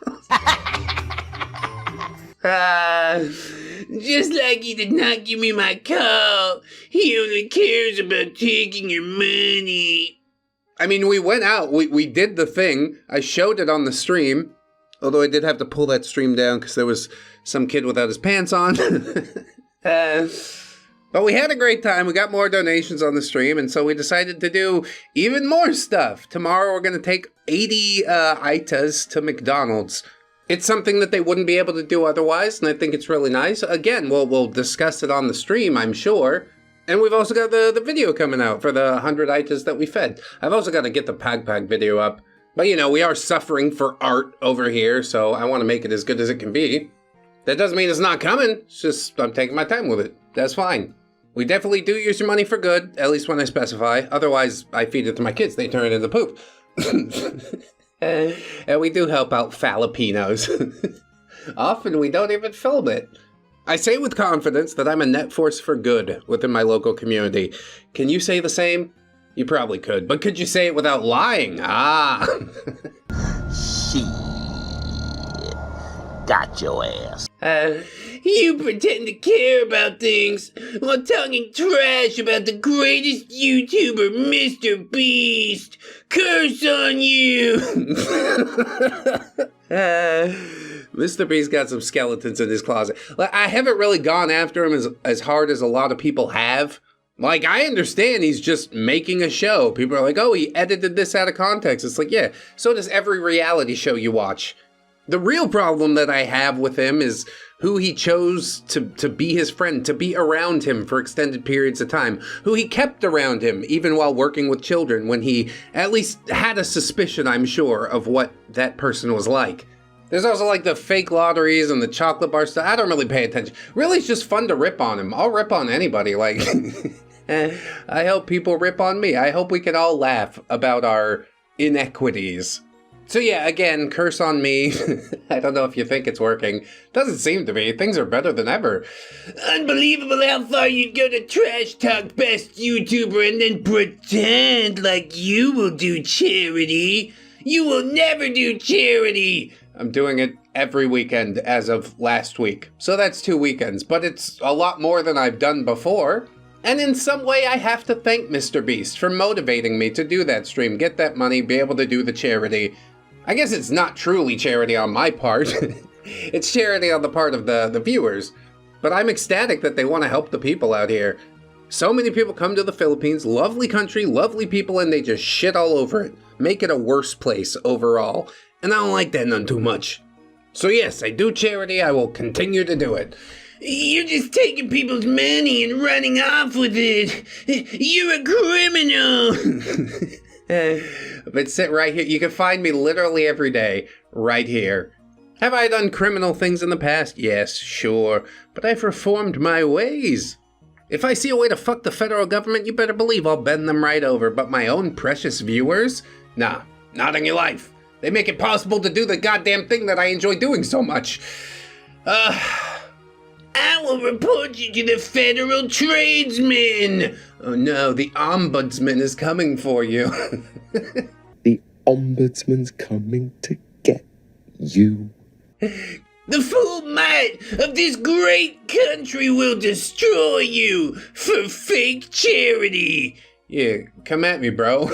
Just like he did not give me my call. He only cares about taking your money. I mean, we went out, we did the thing, I showed it on the stream, although I did have to pull that stream down because there was some kid without his pants on. But we had a great time, we got more donations on the stream, and so we decided to do even more stuff. Tomorrow we're going to take 80 Itas to McDonald's. It's something that they wouldn't be able to do otherwise, and I think it's really nice. Again, we'll discuss it on the stream, I'm sure. And we've also got the video coming out for the 100 Itas that we fed. I've also got to get the Pag video up. But you know, we are suffering for art over here, so I want to make it as good as it can be. That doesn't mean it's not coming, it's just I'm taking my time with it. That's fine. We definitely do use your money for good, at least when I specify. Otherwise, I feed it to my kids, they turn it into poop. And we do help out Filipinos. Often we don't even film it. I say with confidence that I'm a net force for good within my local community. Can you say the same? You probably could, but could you say it without lying? Ah. Shit. Got your ass. You pretend to care about things while talking trash about the greatest YouTuber, Mr. Beast. Curse on you. Mr. Beast got some skeletons in his closet. I haven't really gone after him as hard as a lot of people have. Like, I understand he's just making a show. People are like, oh, he edited this out of context. It's like, yeah, so does every reality show you watch. The real problem that I have with him is who he chose to be his friend, to be around him for extended periods of time, who he kept around him even while working with children when he at least had a suspicion, I'm sure, of what that person was like. There's also like the fake lotteries and the chocolate bar stuff. I don't really pay attention. Really, it's just fun to rip on him. I'll rip on anybody. Like, I hope people rip on me. I hope we can all laugh about our inequities. So yeah, again, curse on me. I don't know if you think it's working. Doesn't seem to be. Things are better than ever. Unbelievable how far you'd go to trash talk best YouTuber and then pretend like you will do charity. You will never do charity. I'm doing it every weekend as of last week. So that's 2 weekends, but it's a lot more than I've done before. And in some way, I have to thank Mr. Beast for motivating me to do that stream, get that money, be able to do the charity. I guess it's not truly charity on my part. It's charity on the part of the viewers. But I'm ecstatic that they want to help the people out here. So many people come to the Philippines, lovely country, lovely people, and they just shit all over it. Make it a worse place overall. And I don't like that none too much. So yes, I do charity, I will continue to do it. You're just taking people's money and running off with it. You're a criminal. But sit right here. You can find me literally every day, right here. Have I done criminal things in the past? Yes, sure. But I've reformed my ways. If I see a way to fuck the federal government, you better believe I'll bend them right over. But my own precious viewers? Nah, not in your life. They make it possible to do the goddamn thing that I enjoy doing so much. I will report you to the federal tradesman. Oh no, the ombudsman is coming for you. The ombudsman's coming to get you. The full might of this great country will destroy you for fake charity. Yeah, come at me, bro.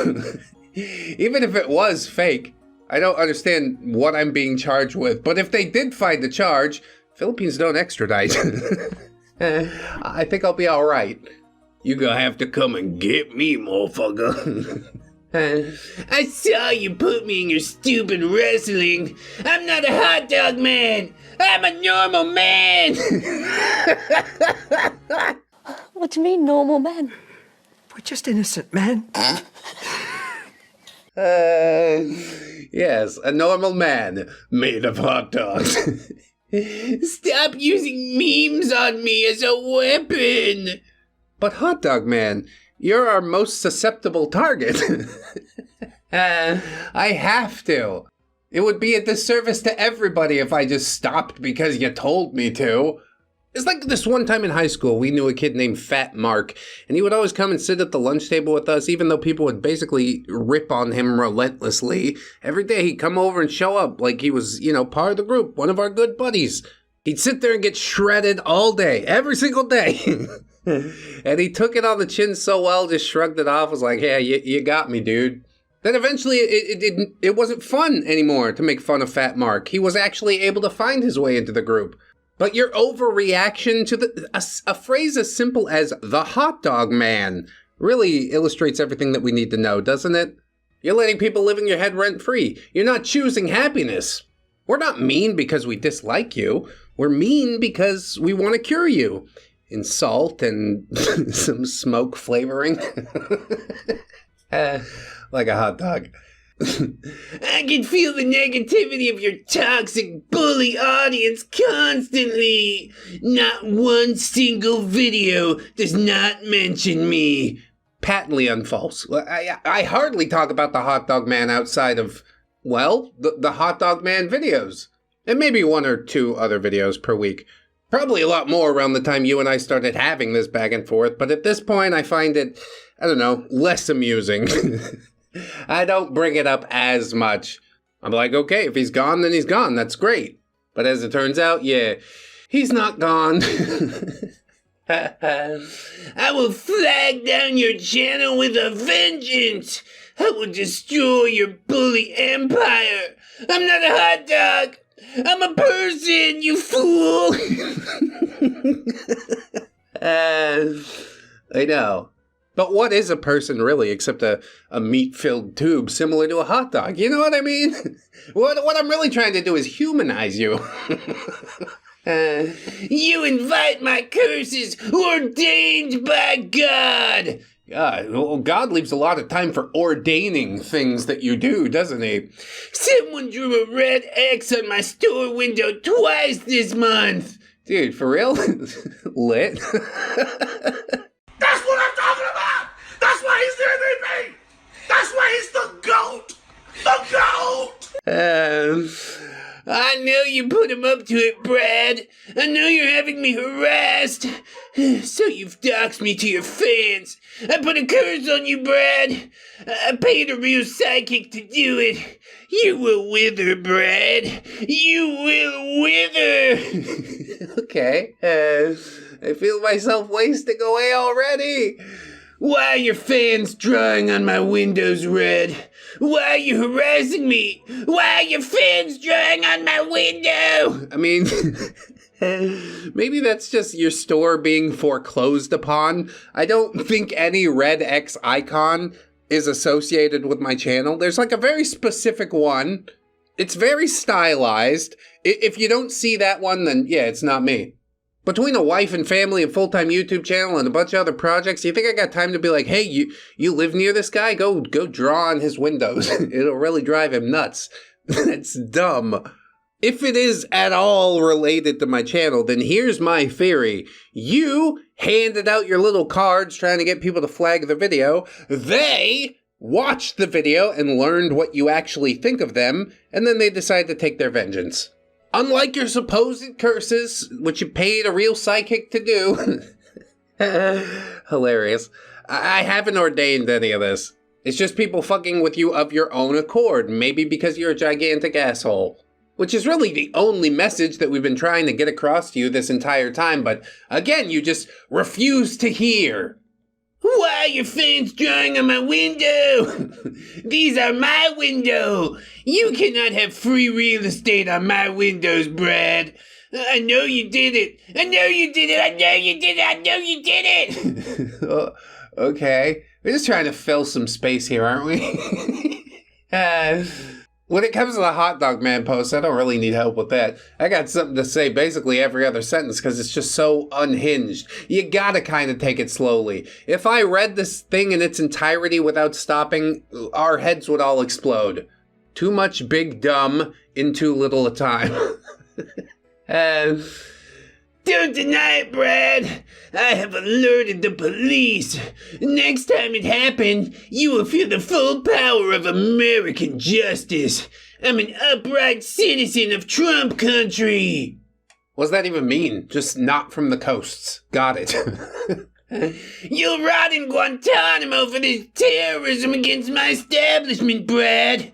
Even if it was fake, I don't understand what I'm being charged with. But if they did find the charge, Philippines don't extradite. I think I'll be alright. You gonna have to come and get me, motherfucker. I saw you put me in your stupid wrestling. I'm not a hot dog man. I'm a normal man. What do you mean, normal men? We're just innocent men. Yes, a normal man made of hot dogs. Stop using memes on me as a weapon. But Hot Dog Man, you're our most susceptible target. I have to. It would be a disservice to everybody if I just stopped because you told me to. It's like this one time in high school, we knew a kid named Fat Mark, and he would always come and sit at the lunch table with us, even though people would basically rip on him relentlessly. Every day he'd come over and show up like he was, part of the group, one of our good buddies. He'd sit there and get shredded all day, every single day. And he took it on the chin so well, just shrugged it off, was like, yeah, you got me, dude. Then eventually it wasn't fun anymore to make fun of Fat Mark. He was actually able to find his way into the group. But your overreaction to a phrase as simple as the hot dog man really illustrates everything that we need to know, doesn't it? You're letting people live in your head rent-free. You're not choosing happiness. We're not mean because we dislike you. We're mean because we want to cure you. In salt and some smoke flavoring. Like a hot dog. I can feel the negativity of your toxic bully audience constantly. Not one single video does not mention me. Patently unfalse. I hardly talk about the hot dog man outside of, the hot dog man videos. And maybe one or two other videos per week. Probably a lot more around the time you and I started having this back and forth, but at this point I find it, less amusing. I don't bring it up as much. I'm like, okay, if he's gone, then he's gone. That's great. But as it turns out, he's not gone. I will flag down your channel with a vengeance. I will destroy your bully empire. I'm not a hot dog. I'm a person, you fool. I know. But what is a person really except a meat-filled tube similar to a hot dog? You know what I mean? What I'm really trying to do is humanize you. You invite my curses ordained by God. God leaves a lot of time for ordaining things that you do, doesn't he? Someone drew a red X on my store window twice this month. Dude, for real? Lit? That's what I'm talking about! That's why he's the MVP! That's why he's the GOAT! The GOAT! I know you put him up to it, Brad. I know you're having me harassed. So you've doxed me to your fans. I put a curse on you, Brad. I paid a real sidekick to do it. You will wither, Brad. You will wither. Okay. I feel myself wasting away already. Why are your fans drawing on my windows red? Why are you harassing me? Why are your fans drawing on my window? I mean, maybe that's just your store being foreclosed upon. I don't think any ReddX icon is associated with my channel. There's like a very specific one. It's very stylized. If you don't see that one, then it's not me. Between a wife and family and full-time YouTube channel and a bunch of other projects, you think I got time to be like, hey, you live near this guy? Go draw on his windows. It'll really drive him nuts. That's dumb. If it is at all related to my channel, then here's my theory. You handed out your little cards trying to get people to flag the video. They watched the video and learned what you actually think of them, and then they decide to take their vengeance. Unlike your supposed curses, which you paid a real psychic to do. Hilarious. I haven't ordained any of this. It's just people fucking with you of your own accord, maybe because you're a gigantic asshole. Which is really the only message that we've been trying to get across to you this entire time, but again, you just refuse to hear. Why are your fans drawing on my window? These are my window. You cannot have free real estate on my windows, Brad. I know you did it. I know you did it. I know you did it. I know you did it. Okay. We're just trying to fill some space here, aren't we? When it comes to the hot dog man post, I don't really need help with that. I got something to say basically every other sentence because it's just so unhinged. You gotta kind of take it slowly. If I read this thing in its entirety without stopping, our heads would all explode. Too much big dumb in too little a time. Don't deny it, Brad. I have alerted the police. Next time it happens, you will feel the full power of American justice. I'm an upright citizen of Trump country. What does that even mean? Just not from the coasts. Got it. You'll rot in Guantanamo for this terrorism against my establishment, Brad.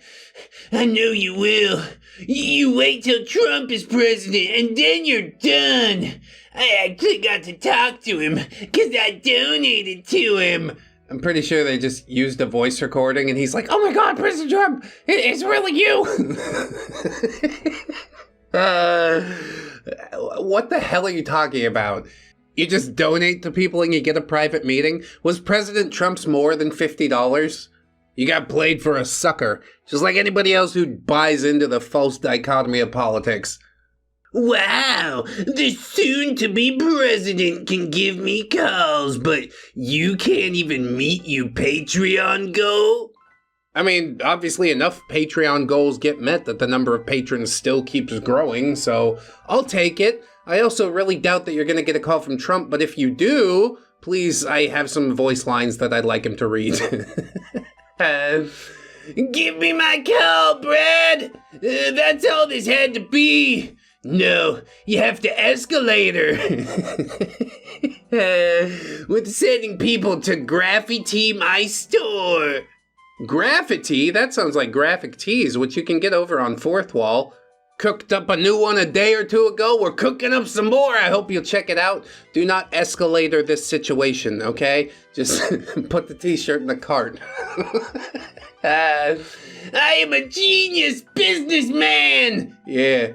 I know you will. You wait till Trump is president and then you're done. I actually got to talk to him because I donated to him. I'm pretty sure they just used a voice recording and he's like, oh my God, President Trump, it's really you. What the hell are you talking about? You just donate to people and you get a private meeting? Was President Trump's more than $50? You got played for a sucker, just like anybody else who buys into the false dichotomy of politics. Wow, the soon-to-be president can give me calls, but you can't even meet your Patreon goal? I mean, obviously enough Patreon goals get met that the number of patrons still keeps growing, so I'll take it. I also really doubt that you're going to get a call from Trump, but if you do, please, I have some voice lines that I'd like him to read. Give me my call, Brad! That's all this had to be. No, you have to escalate her. With sending people to graffiti my store. Graffiti? That sounds like graphic tees, which you can get over on Fourth Wall. Cooked up a new one a day or two ago. We're cooking up some more. I hope you'll check it out. Do not escalator this situation, okay? Just put the t-shirt in the cart. I am a genius businessman! Yeah,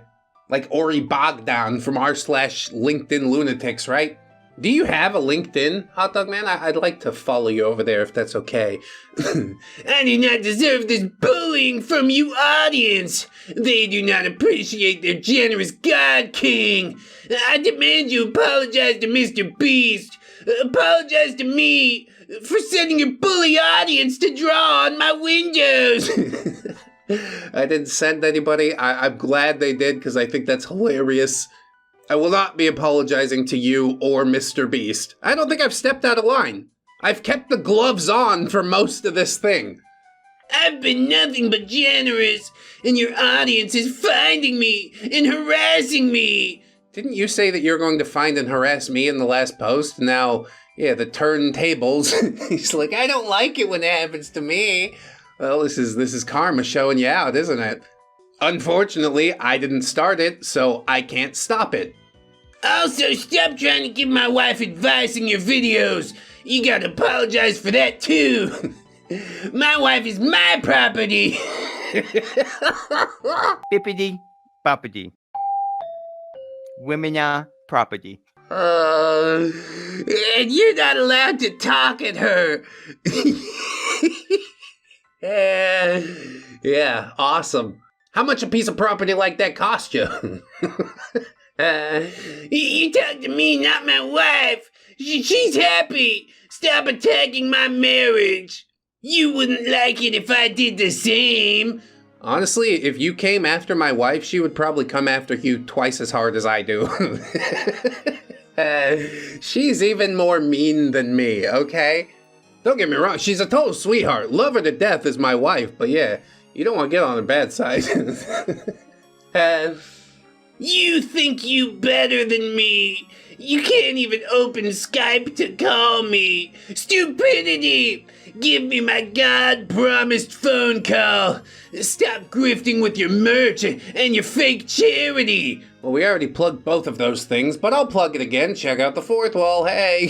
like Ori Bogdan from r/LinkedIn Lunatics, right? Do you have a LinkedIn, Hot Dog Man? I'd like to follow you over there if that's okay. I do not deserve this bullying from you audience. They do not appreciate their generous God King. I demand you apologize to Mr. Beast. Apologize to me for sending your bully audience to draw on my windows. I didn't send anybody. I'm glad they did because I think that's hilarious. I will not be apologizing to you or Mr. Beast. I don't think I've stepped out of line. I've kept the gloves on for most of this thing. I've been nothing but generous, and your audience is finding me and harassing me. Didn't you say that you're going to find and harass me in the last post? Now, yeah, the turntables. He's like, I don't like it when it happens to me. Well, this is karma showing you out, isn't it? Unfortunately, I didn't start it, so I can't stop it. Also, stop trying to give my wife advice in your videos. You gotta apologize for that, too. My wife is my property. Bippity boppity. Women are property. And you're not allowed to talk at her. Yeah, awesome. How much a piece of property like that cost you? You talk to me, not my wife. She's happy. Stop attacking my marriage. You wouldn't like it if I did the same. Honestly, if you came after my wife, she would probably come after you twice as hard as I do. She's even more mean than me, okay? Don't get me wrong, she's a total sweetheart. Love her to death as my wife, but yeah, you don't want to get on her bad side. You think you better than me. You can't even open Skype to call me. Stupidity! Give me my God-promised phone call. Stop grifting with your merch and your fake charity. Well, we already plugged both of those things, but I'll plug it again. Check out the Fourth Wall, hey.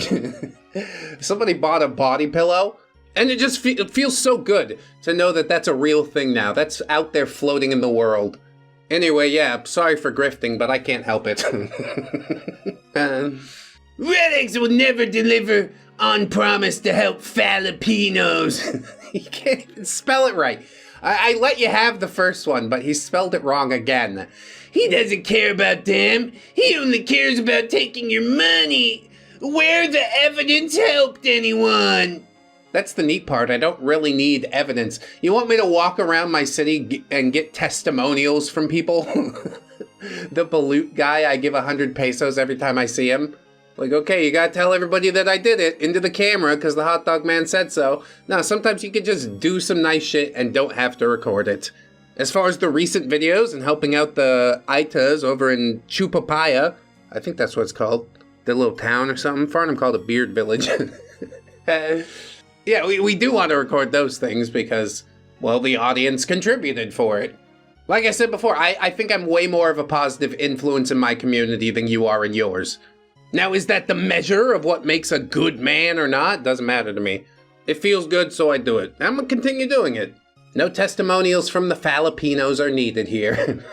Somebody bought a body pillow, and it just feels so good to know that that's a real thing now. That's out there floating in the world. Anyway, yeah, sorry for grifting, but I can't help it. ReddX will never deliver on promise to help Filipinos. You can't even spell it right. I let you have the first one, but he spelled it wrong again. He doesn't care about them. He only cares about taking your money. Where the evidence helped anyone. That's the neat part. I don't really need evidence. You want me to walk around my city and get testimonials from people? The pollute guy, I give 100 pesos every time I see him. Like, okay, you gotta tell everybody that I did it into the camera because the hot dog man said so. No, sometimes you can just do some nice shit and don't have to record it. As far as the recent videos and helping out the Aitas over in Chupapaya, I think that's what it's called, the little town or something. Farnham called it Beard Village. Yeah, we do want to record those things because, well, the audience contributed for it. Like I said before, I think I'm way more of a positive influence in my community than you are in yours. Now, is that the measure of what makes a good man or not? Doesn't matter to me. It feels good, so I do it. I'm gonna continue doing it. No testimonials from the Filipinos are needed here.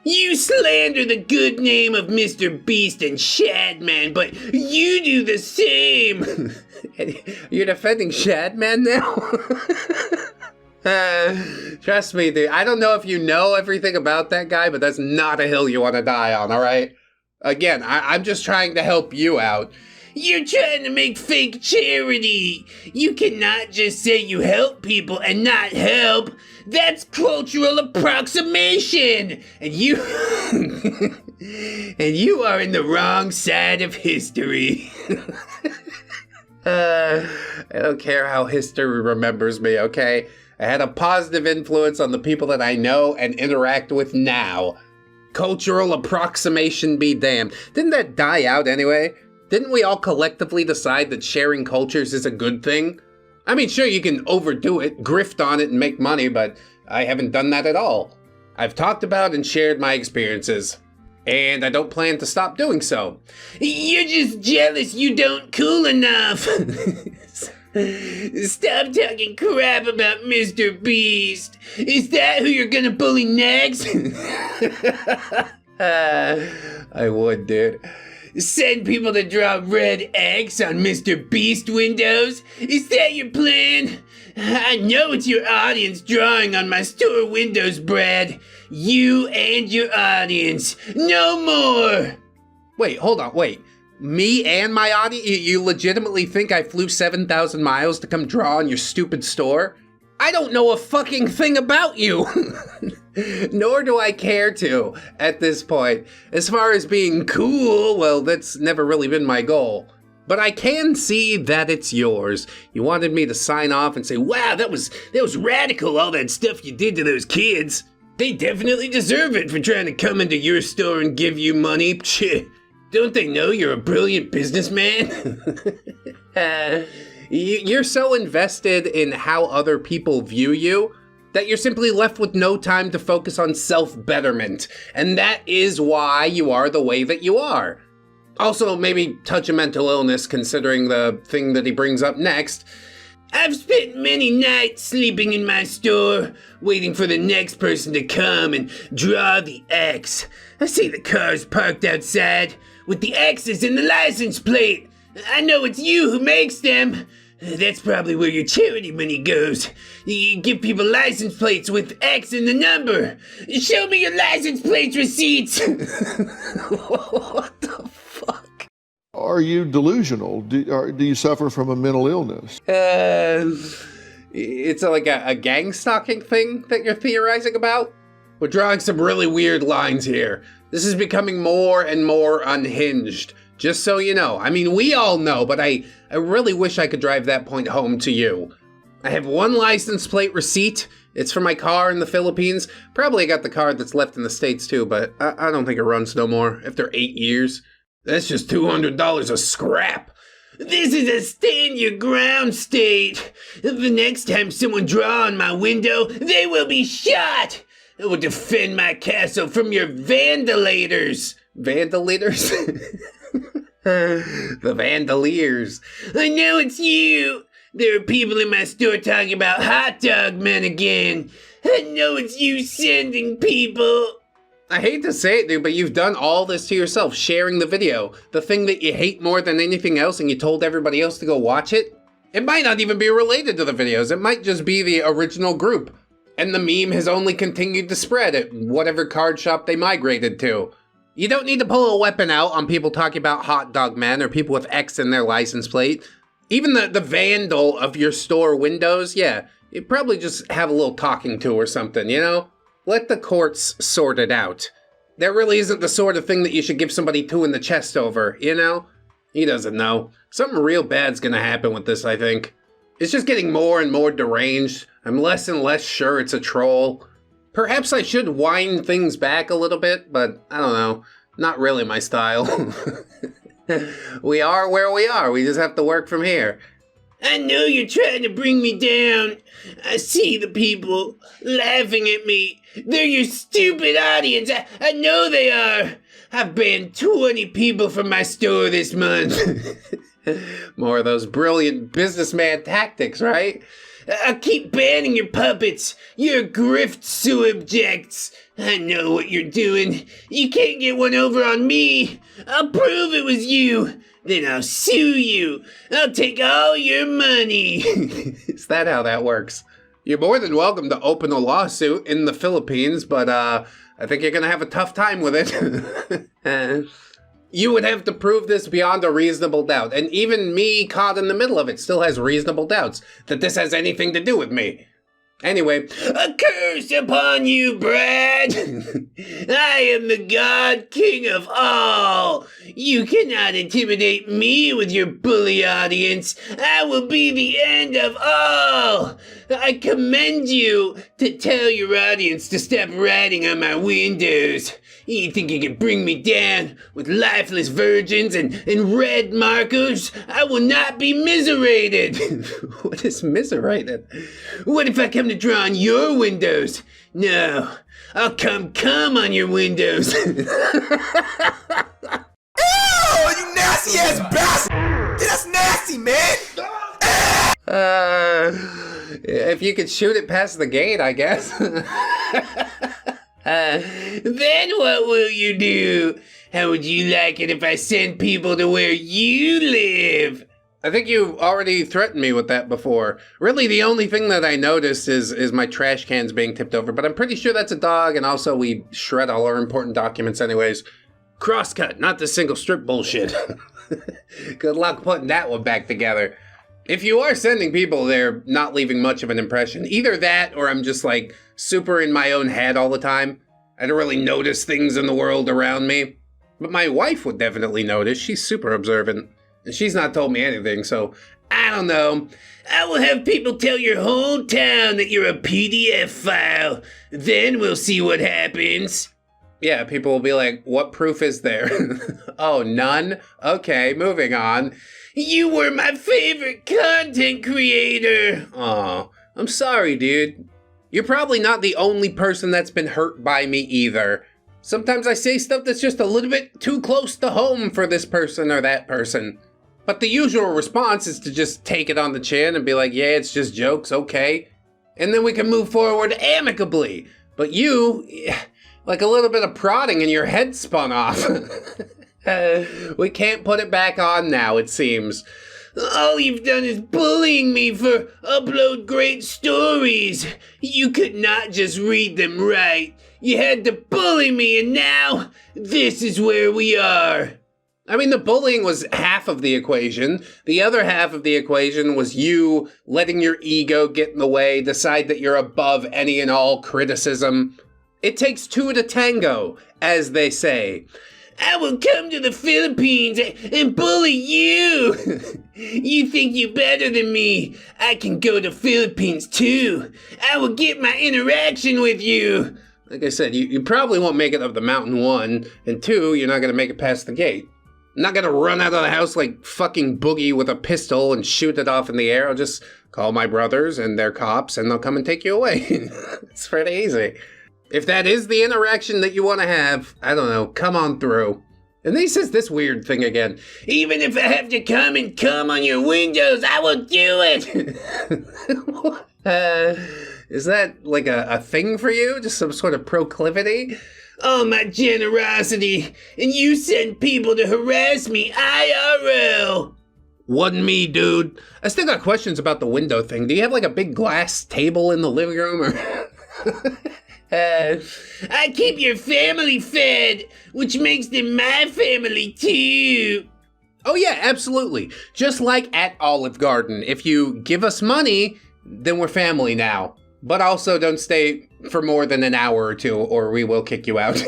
You slander the good name of Mr. Beast and Shadman, but you do the same. You're defending Shadman now? Trust me, dude. I don't know if you know everything about that guy, but that's not a hill you want to die on, all right? Again, I'm just trying to help you out. You're trying to make fake charity. You cannot just say you help people and not help. That's cultural approximation. And you and you are in the wrong side of history. I don't care how history remembers me, okay? I had a positive influence on the people that I know and interact with now. Cultural approximation be damned. Didn't that die out anyway? Didn't we all collectively decide that sharing cultures is a good thing? I mean, sure, you can overdo it, grift on it, and make money, but I haven't done that at all. I've talked about and shared my experiences, and I don't plan to stop doing so. You're just jealous you don't cool enough. Stop talking crap about Mr. Beast. Is that who you're gonna bully next? I would, dude. Send people to draw ReddX on Mr. Beast windows? Is that your plan? I know it's your audience drawing on my store windows, Brad. You and your audience. No more! Wait, hold on, wait. Me and my audience? You legitimately think I flew 7,000 miles to come draw on your stupid store? I don't know a fucking thing about you! Nor do I care to, at this point. As far as being cool, well, that's never really been my goal. But I can see that it's yours. You wanted me to sign off and say, wow, that was radical, all that stuff you did to those kids. They definitely deserve it for trying to come into your store and give you money. Pshh. Don't they know you're a brilliant businessman? You're so invested in how other people view you that you're simply left with no time to focus on self-betterment. And that is why you are the way that you are. Also, maybe touch a mental illness considering the thing that he brings up next. I've spent many nights sleeping in my store, waiting for the next person to come and draw the X. I see the cars parked outside with the X's in the license plate. I know it's you who makes them. That's probably where your charity money goes. You give people license plates with X in the number. Show me your license plate receipts. What the fuck? Are you delusional? Do you suffer from a mental illness? It's like a gang stalking thing that you're theorizing about? We're drawing some really weird lines here. This is becoming more and more unhinged. Just so you know. I mean, we all know, but I really wish I could drive that point home to you. I have one license plate receipt. It's for my car in the Philippines. Probably got the car that's left in the States too, but I don't think it runs no more after 8 years. That's just $200 of scrap. This is a stand your ground state. The next time someone draw on my window, they will be shot. I will defend my castle from your vandalators. Vandalators? The Vandaliers. I know it's you. There are people in my store talking about hot dog men again. I know it's you sending people. I hate to say it, dude, but you've done all this to yourself, sharing the video. The thing that you hate more than anything else, and you told everybody else to go watch it. It might not even be related to the videos. It might just be the original group. And the meme has only continued to spread at whatever card shop they migrated to. You don't need to pull a weapon out on people talking about hot dog men or people with X in their license plate. Even the vandal of your store windows, yeah, you probably just have a little talking to or something, you know? Let the courts sort it out. That really isn't the sort of thing that you should give somebody 2 in the chest over, you know? He doesn't know. Something real bad's gonna happen with this, I think. It's just getting more and more deranged. I'm less and less sure it's a troll. Perhaps I should wind things back a little bit, but I don't know. Not really my style. We are where we are. We just have to work from here. I know you're trying to bring me down. I see the people laughing at me. They're your stupid audience. I know they are. I've banned 20 people from my store this month. More of those brilliant businessman tactics, right? I'll keep banning your puppets. You're grift subjects. I know what you're doing. You can't get one over on me. I'll prove it was you. Then I'll sue you. I'll take all your money. Is that how that works? You're more than welcome to open a lawsuit in the Philippines, but I think you're gonna have a tough time with it. You would have to prove this beyond a reasonable doubt, and even me caught in the middle of it still has reasonable doubts that this has anything to do with me. Anyway, a curse upon you, Brad! I am the God King of all! You cannot intimidate me with your bully audience! I will be the end of all! I commend you to tell your audience to stop writing on my windows. You think you can bring me down with lifeless virgins and red markers? I will not be miserated! What is miserated? What if I come to draw on your windows? No, I'll come on your windows. Ew, you nasty ass bastard! That's nasty, man! If you could shoot it past the gate, I guess. Then what will you do? How would you like it if I send people to where you live? I think you already threatened me with that before. Really, the only thing that I noticed is my trash cans being tipped over, but I'm pretty sure that's a dog, and also we shred all our important documents anyways. Crosscut, not the single strip bullshit. Good luck putting that one back together. If you are sending people, they're not leaving much of an impression. Either that, or I'm just like super in my own head all the time. I don't really notice things in the world around me. But my wife would definitely notice. She's super observant. And she's not told me anything, so I don't know. I will have people tell your whole town that you're a PDF file. Then we'll see what happens. Yeah, people will be like, what proof is there? Oh, none? Okay, moving on. You were my favorite content creator. Aw, I'm sorry, dude. You're probably not the only person that's been hurt by me either. Sometimes I say stuff that's just a little bit too close to home for this person or that person. But the usual response is to just take it on the chin and be like, yeah, it's just jokes, okay. And then we can move forward amicably. But you, like a little bit of prodding and your head spun off. We can't put it back on now, it seems. All you've done is bullying me for upload great stories. You could not just read them right. You had to bully me, and now this is where we are. I mean, the bullying was half of the equation. The other half of the equation was you letting your ego get in the way, decide that you're above any and all criticism. It takes two to tango, as they say. I will come to the Philippines and bully you. You think you're better than me. I can go to Philippines too. I will get my interaction with you. Like I said, you probably won't make it up the mountain, 1, and 2, you're not going to make it past the gate. I'm not going to run out of the house like fucking Boogie with a pistol and shoot it off in the air. I'll just call my brothers and they're cops and they'll come and take you away. It's pretty easy. If that is the interaction that you want to have, I don't know, come on through. And then he says this weird thing again. Even if I have to come on your windows, I will do it. Is that like a thing for you? Just some sort of proclivity? Oh, my generosity. And you send people to harass me IRL. Wasn't me, dude. I still got questions about the window thing. Do you have like a big glass table in the living room or... I keep your family fed, which makes them my family too. Oh yeah, absolutely. Just like at Olive Garden. If you give us money, then we're family now. But also don't stay for more than an hour or two, or we will kick you out.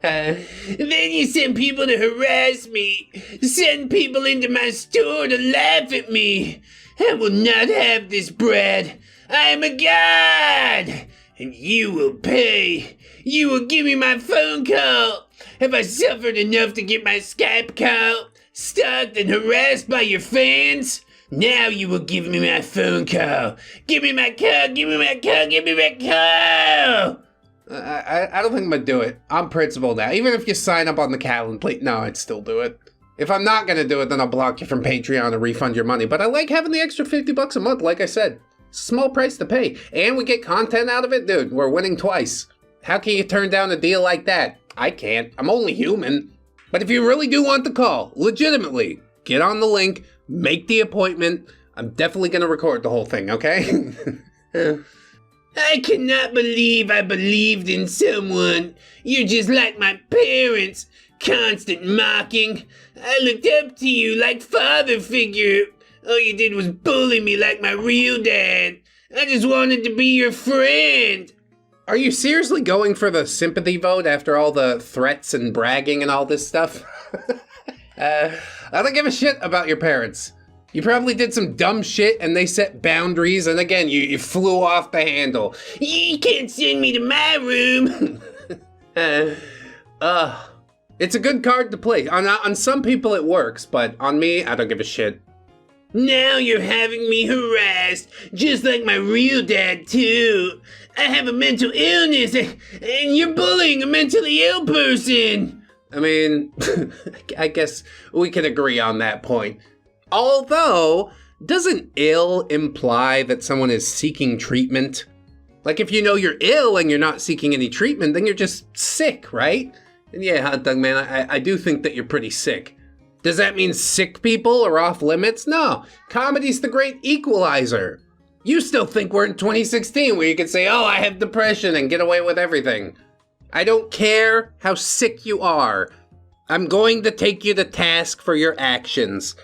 Then you send people to harass me, send people into my store to laugh at me. I will not have this, Brad. I am a god, and you will pay. You will give me my phone call. Have I suffered enough to get my Skype call, stalked and harassed by your fans? Now you will give me my phone call. Give me my call, give me my call, give me my call. I don't think I'm gonna do it. I'm principled now. Even if you sign up on the calendar, no, I'd still do it. If I'm not gonna do it, then I'll block you from Patreon and refund your money. But I like having the extra $50 a month, like I said. It's a small price to pay. And we get content out of it, dude. We're winning twice. How can you turn down a deal like that? I can't. I'm only human. But if you really do want the call, legitimately, get on the link, make the appointment. I'm definitely gonna record the whole thing, okay? I cannot believe I believed in someone. You're just like my parents. Constant mocking. I looked up to you like father figure. All you did was bully me like my real dad. I just wanted to be your friend. Are you seriously going for the sympathy vote after all the threats and bragging and all this stuff? I don't give a shit about your parents. You probably did some dumb shit and they set boundaries, and again, you flew off the handle. You can't send me to my room. It's a good card to play. On some people it works, but on me, I don't give a shit. Now you're having me harassed, just like my real dad too. I have a mental illness, and you're bullying a mentally ill person. I mean, I guess we can agree on that point. Although, doesn't ill imply that someone is seeking treatment? Like, if you know you're ill and you're not seeking any treatment, then you're just sick, right? And yeah, Hot Dog Man, I do think that you're pretty sick. Does that mean sick people are off limits? No, comedy's the great equalizer. You still think we're in 2016 where you can say, oh, I have depression and get away with everything. I don't care how sick you are. I'm going to take you to task for your actions.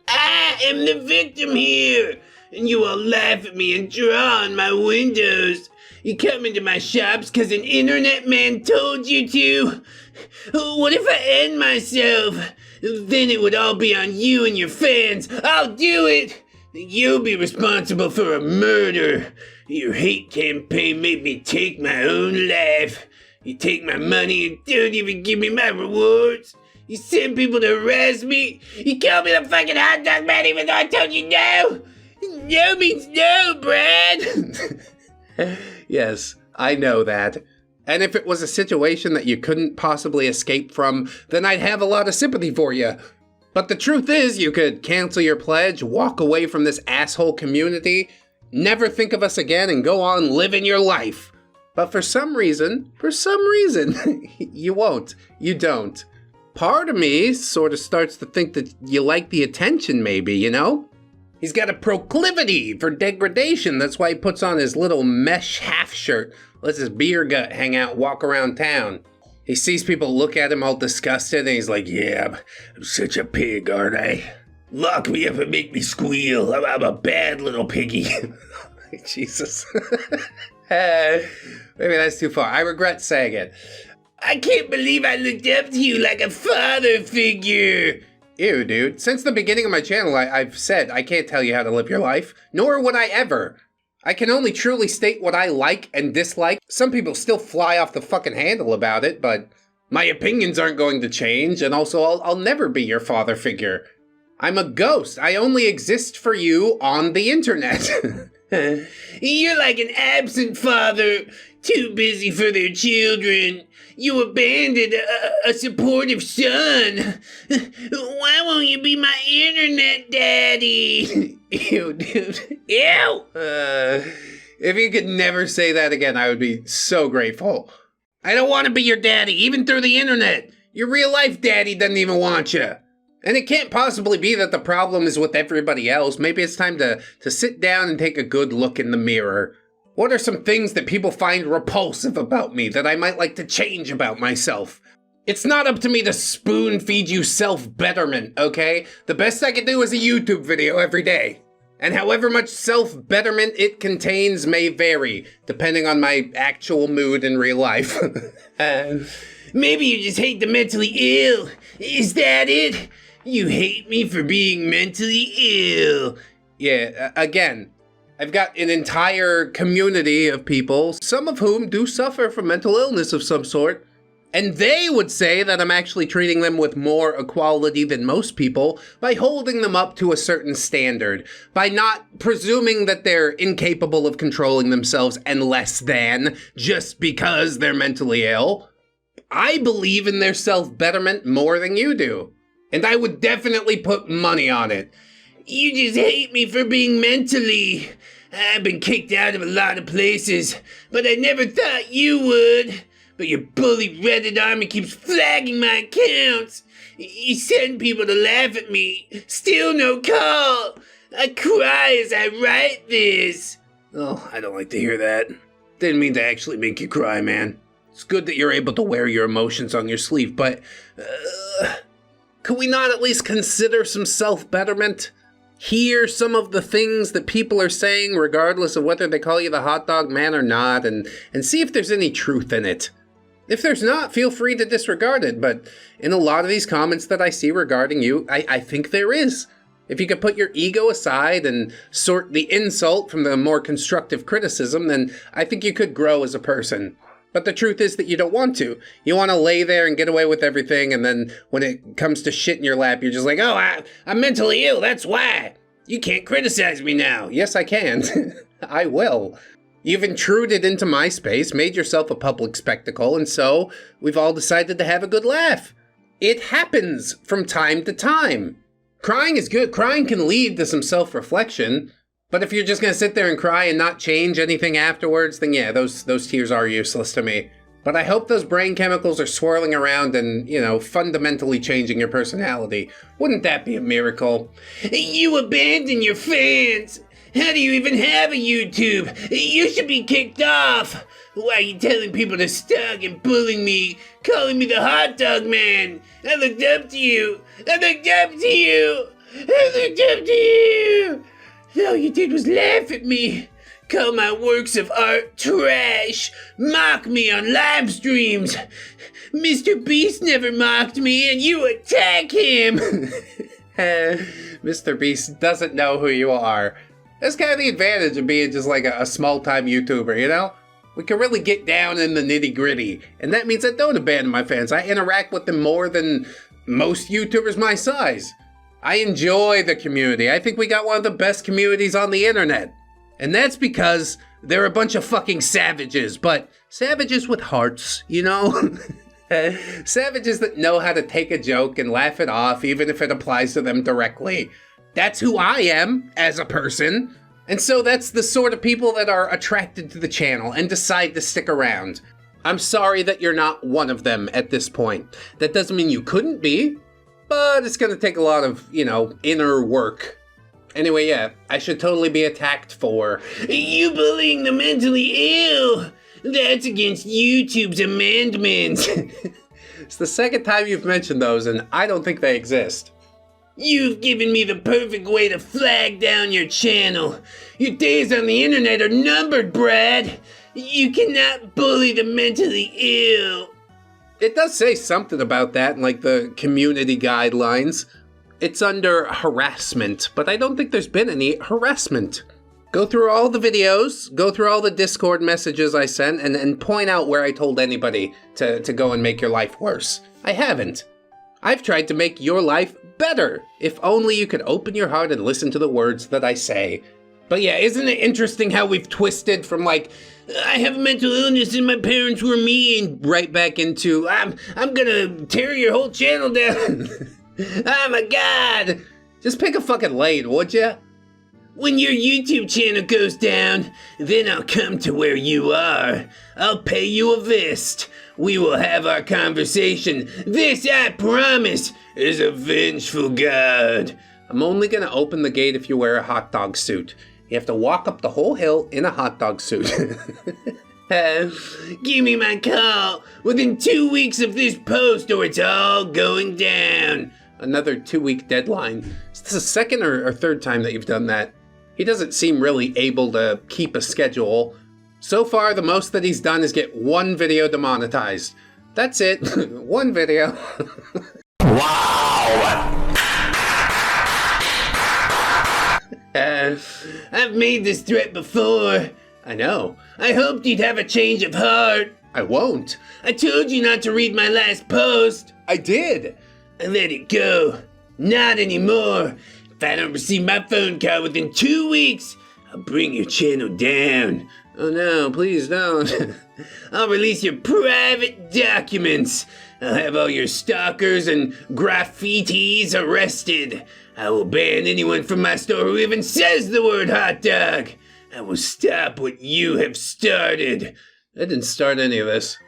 I am the victim here, and you all laugh at me and draw on my windows. You come into my shops because an internet man told you to. What if I end myself? Then it would all be on you and your fans. I'll do it. You'll be responsible for a murder. Your hate campaign made me take my own life. You take my money and don't even give me my rewards. You send people to harass me. You call me the fucking hot dog man even though I told you no. No means no, Brad. Yes, I know that. And if it was a situation that you couldn't possibly escape from, then I'd have a lot of sympathy for you. But the truth is, you could cancel your pledge, walk away from this asshole community, never think of us again, and go on living your life. But for some reason, you won't. You don't. Part of me sort of starts to think that you like the attention, maybe, you know? He's got a proclivity for degradation. That's why he puts on his little mesh half shirt, lets his beer gut hang out, walk around town. He sees people look at him all disgusted, and he's like, yeah, I'm such a pig, aren't I? Lock me up and make me squeal. I'm a bad little piggy. Jesus. Maybe that's too far. I regret saying it. I can't believe I looked up to you like a father figure. Ew, dude. Since the beginning of my channel, I've said I can't tell you how to live your life, nor would I ever. I can only truly state what I like and dislike. Some people still fly off the fucking handle about it, but my opinions aren't going to change, and also I'll never be your father figure. I'm a ghost. I only exist for you on the internet. You're like an absent father, too busy for their children. You abandoned a supportive son. Why won't you be my internet daddy? Ew, dude. Ew! If you could never say that again, I would be so grateful. I don't want to be your daddy, even through the internet. Your real life daddy doesn't even want you. And it can't possibly be that the problem is with everybody else. Maybe it's time to sit down and take a good look in the mirror. What are some things that people find repulsive about me that I might like to change about myself? It's not up to me to spoon feed you self-betterment, okay? The best I can do is a YouTube video every day. And however much self-betterment it contains may vary, depending on my actual mood in real life. Maybe you just hate the mentally ill. Is that it? You hate me for being mentally ill. Yeah, again, I've got an entire community of people, some of whom do suffer from mental illness of some sort, and they would say that I'm actually treating them with more equality than most people by holding them up to a certain standard, by not presuming that they're incapable of controlling themselves and less than just because they're mentally ill. I believe in their self-betterment more than you do, and I would definitely put money on it. You just hate me for being mentally. I've been kicked out of a lot of places, but I never thought you would. But your bully Reddit army keeps flagging my accounts. You send people to laugh at me. Still no call. I cry as I write this. Oh, I don't like to hear that. Didn't mean to actually make you cry, man. It's good that you're able to wear your emotions on your sleeve, but could we not at least consider some self-betterment? Hear some of the things that people are saying, regardless of whether they call you the hot dog man or not, and see if there's any truth in it. If there's not, feel free to disregard it, but in a lot of these comments that I see regarding you, I think there is. If you could put your ego aside and sort the insult from the more constructive criticism, then I think you could grow as a person. But the truth is that you don't want to. You want to lay there and get away with everything, and then when it comes to shit in your lap, you're just like, oh, I'm mentally ill, that's why. You can't criticize me now. Yes, I can. I will. You've intruded into my space, made yourself a public spectacle, and so we've all decided to have a good laugh. It happens from time to time. Crying is good. Crying can lead to some self-reflection. But if you're just going to sit there and cry and not change anything afterwards, then yeah, those tears are useless to me. But I hope those brain chemicals are swirling around and, fundamentally changing your personality. Wouldn't that be a miracle? You abandon your fans! How do you even have a YouTube? You should be kicked off! Why are you telling people to stop and bullying me, calling me the hot dog man? I looked up to you! I looked up to you! I looked up to you! All you did was laugh at me, call my works of art trash, mock me on live streams. Mr. Beast never mocked me, and you attack him. Mr. Beast doesn't know who you are. That's kind of the advantage of being just like a small-time YouTuber, you know? We can really get down in the nitty-gritty, and that means I don't abandon my fans. I interact with them more than most YouTubers my size. I enjoy the community. I think we got one of the best communities on the internet. And that's because they're a bunch of fucking savages, but savages with hearts, you know? Savages that know how to take a joke and laugh it off, even if it applies to them directly. That's who I am as a person. And so that's the sort of people that are attracted to the channel and decide to stick around. I'm sorry that you're not one of them at this point. That doesn't mean you couldn't be. But it's gonna take a lot of, inner work. Anyway, yeah, I should totally be attacked for you bullying the mentally ill. That's against YouTube's amendments. It's the second time you've mentioned those, and I don't think they exist. You've given me the perfect way to flag down your channel. Your days on the internet are numbered, Brad. You cannot bully the mentally ill. It does say something about that in, the community guidelines. It's under harassment, but I don't think there's been any harassment. Go through all the videos, go through all the Discord messages I sent, and point out where I told anybody to go and make your life worse. I haven't. I've tried to make your life better. If only you could open your heart and listen to the words that I say. But yeah, isn't it interesting how we've twisted from I have mental illness and my parents were mean, right back into, I'm gonna tear your whole channel down. Oh my god. Just pick a fucking lane, would ya? When your YouTube channel goes down, then I'll come to where you are. I'll pay you a vest. We will have our conversation. This, I promise, is a vengeful god. I'm only gonna open the gate if you wear a hot dog suit. You have to walk up the whole hill in a hot dog suit. Give me my call within 2 weeks of this post or it's all going down. Another 2-week deadline. Is this the second or third time that you've done that? He doesn't seem really able to keep a schedule. So far, the most that he's done is get one video demonetized. That's it. One video. Wow! I've made this threat before. I know. I hoped you'd have a change of heart. I won't. I told you not to read my last post. I did. I let it go. Not anymore. If I don't receive my phone call within 2 weeks, I'll bring your channel down. Oh no, please don't. I'll release your private documents. I'll have all your stalkers and graffitis arrested. I will ban anyone from my store who even says the word hot dog. I will stop what you have started. I didn't start any of this.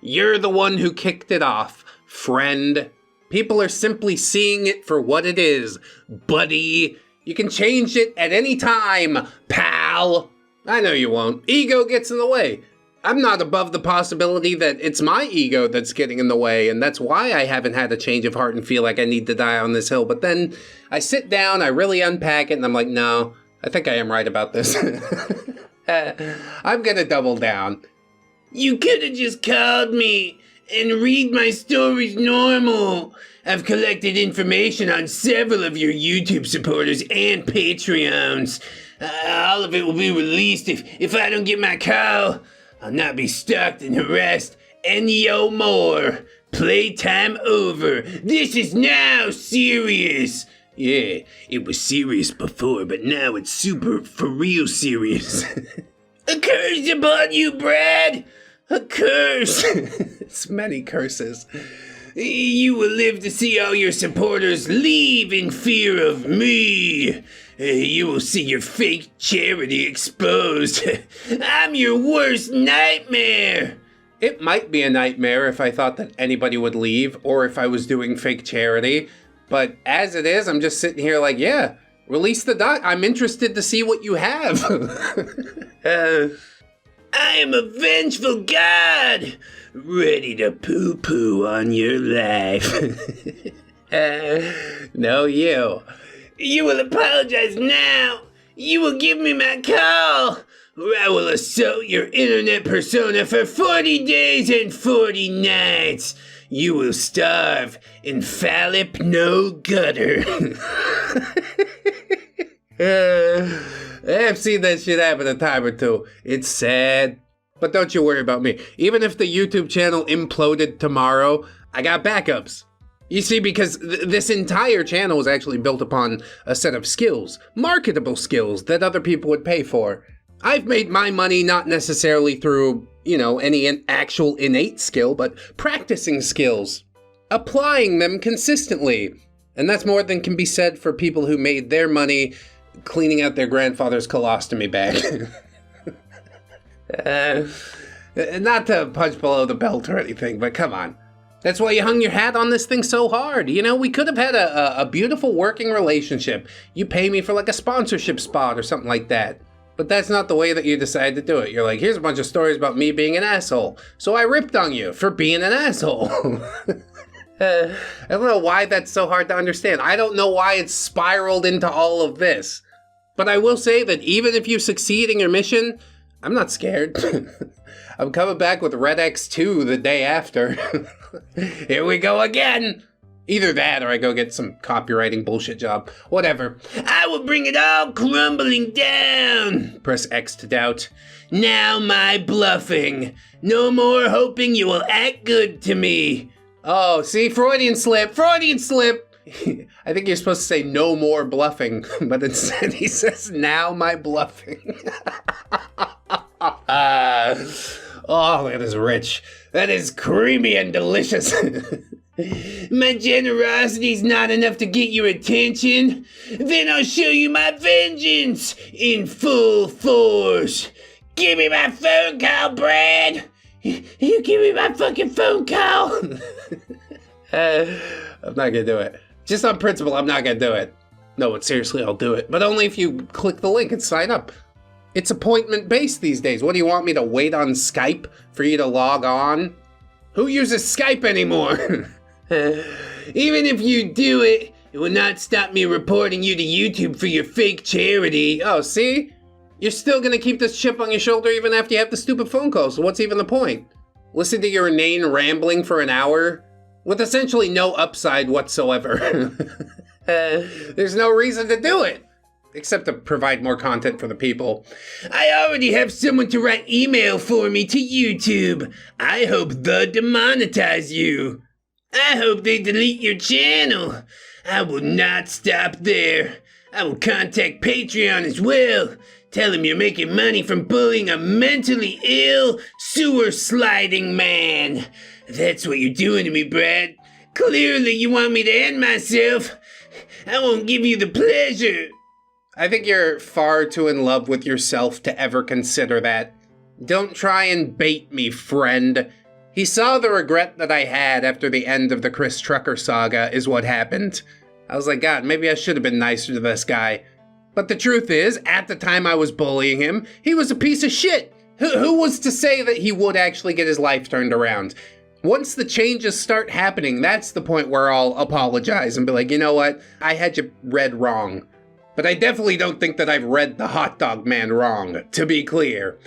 You're the one who kicked it off, friend. People are simply seeing it for what it is, buddy. You can change it at any time, pal. I know you won't. Ego gets in the way. I'm not above the possibility that it's my ego that's getting in the way, and that's why I haven't had a change of heart and feel like I need to die on this hill. But then I sit down, I really unpack it, and I'm like, no, I think I am right about this. I'm gonna double down. You could have just called me and read my stories normal. I've collected information on several of your YouTube supporters and Patreons. All of it will be released if I don't get my call. I'll not be stalked and harassed any more. Playtime over. This is now serious. Yeah, it was serious before, but now it's super for real serious. A curse upon you, Brad! A curse! It's many curses. You will live to see all your supporters leave in fear of me. You will see your fake charity exposed. I'm your worst nightmare. It might be a nightmare if I thought that anybody would leave or if I was doing fake charity. But as it is, I'm just sitting here like, yeah, release the doc. I'm interested to see what you have. I am a vengeful god, ready to poo-poo on your life. No, you. You will apologize now. You will give me my call, or I will assault your internet persona for 40 days and 40 nights. You will starve in fallop no gutter. I've seen that shit happen a time or two. It's sad. But don't you worry about me. Even if the YouTube channel imploded tomorrow, I got backups. You see, because this entire channel is actually built upon a set of skills, marketable skills that other people would pay for. I've made my money not necessarily through, any actual innate skill, but practicing skills, applying them consistently. And that's more than can be said for people who made their money cleaning out their grandfather's colostomy bag. Not to punch below the belt or anything, but come on. That's why you hung your hat on this thing so hard. We could have had a beautiful working relationship. You pay me for like a sponsorship spot or something like that. But that's not the way that you decide to do it. You're like, here's a bunch of stories about me being an asshole. So I ripped on you for being an asshole. I don't know why that's so hard to understand. I don't know why it's spiraled into all of this. But I will say that even if you succeed in your mission, I'm not scared. I'm coming back with ReddX 2 the day after. Here we go again. Either that or I go get some copywriting bullshit job. Whatever. I will bring it all crumbling down. Press X to doubt. Now my bluffing. No more hoping you will act good to me. Oh, see? Freudian slip. Freudian slip. I think you're supposed to say no more bluffing, but instead he says now my bluffing. Oh, that is rich. That is creamy and delicious. My generosity's not enough to get your attention? Then I'll show you my vengeance in full force. Give me my phone call, Brad. You give me my fucking phone call. I'm not gonna do it. Just on principle, I'm not gonna do it. No, but seriously, I'll do it. But only if you click the link and sign up. It's appointment-based these days. What, do you want me to wait on Skype for you to log on? Who uses Skype anymore? Even if you do it, It will not stop me reporting you to YouTube for your fake charity. Oh, see? You're still gonna keep this chip on your shoulder even after you have the stupid phone call, so what's even the point? Listen to your inane rambling for an hour with essentially no upside whatsoever. There's no reason to do it, except to provide more content for the people. I already have someone to write email for me to YouTube. I hope they demonetize you. I hope they delete your channel. I will not stop there. I will contact Patreon as well. Tell him you're making money from bullying a mentally ill, sewer-sliding man. That's what you're doing to me, Brad. Clearly you want me to end myself. I won't give you the pleasure. I think you're far too in love with yourself to ever consider that. Don't try and bait me, friend. He saw the regret that I had after the end of the Chris Trucker saga is what happened. I was like, God, maybe I should have been nicer to this guy. But the truth is, at the time I was bullying him, he was a piece of shit. Who was to say that he would actually get his life turned around? Once the changes start happening, that's the point where I'll apologize and be like, you know what? I had you read wrong. But I definitely don't think that I've read the hot dog man wrong, to be clear.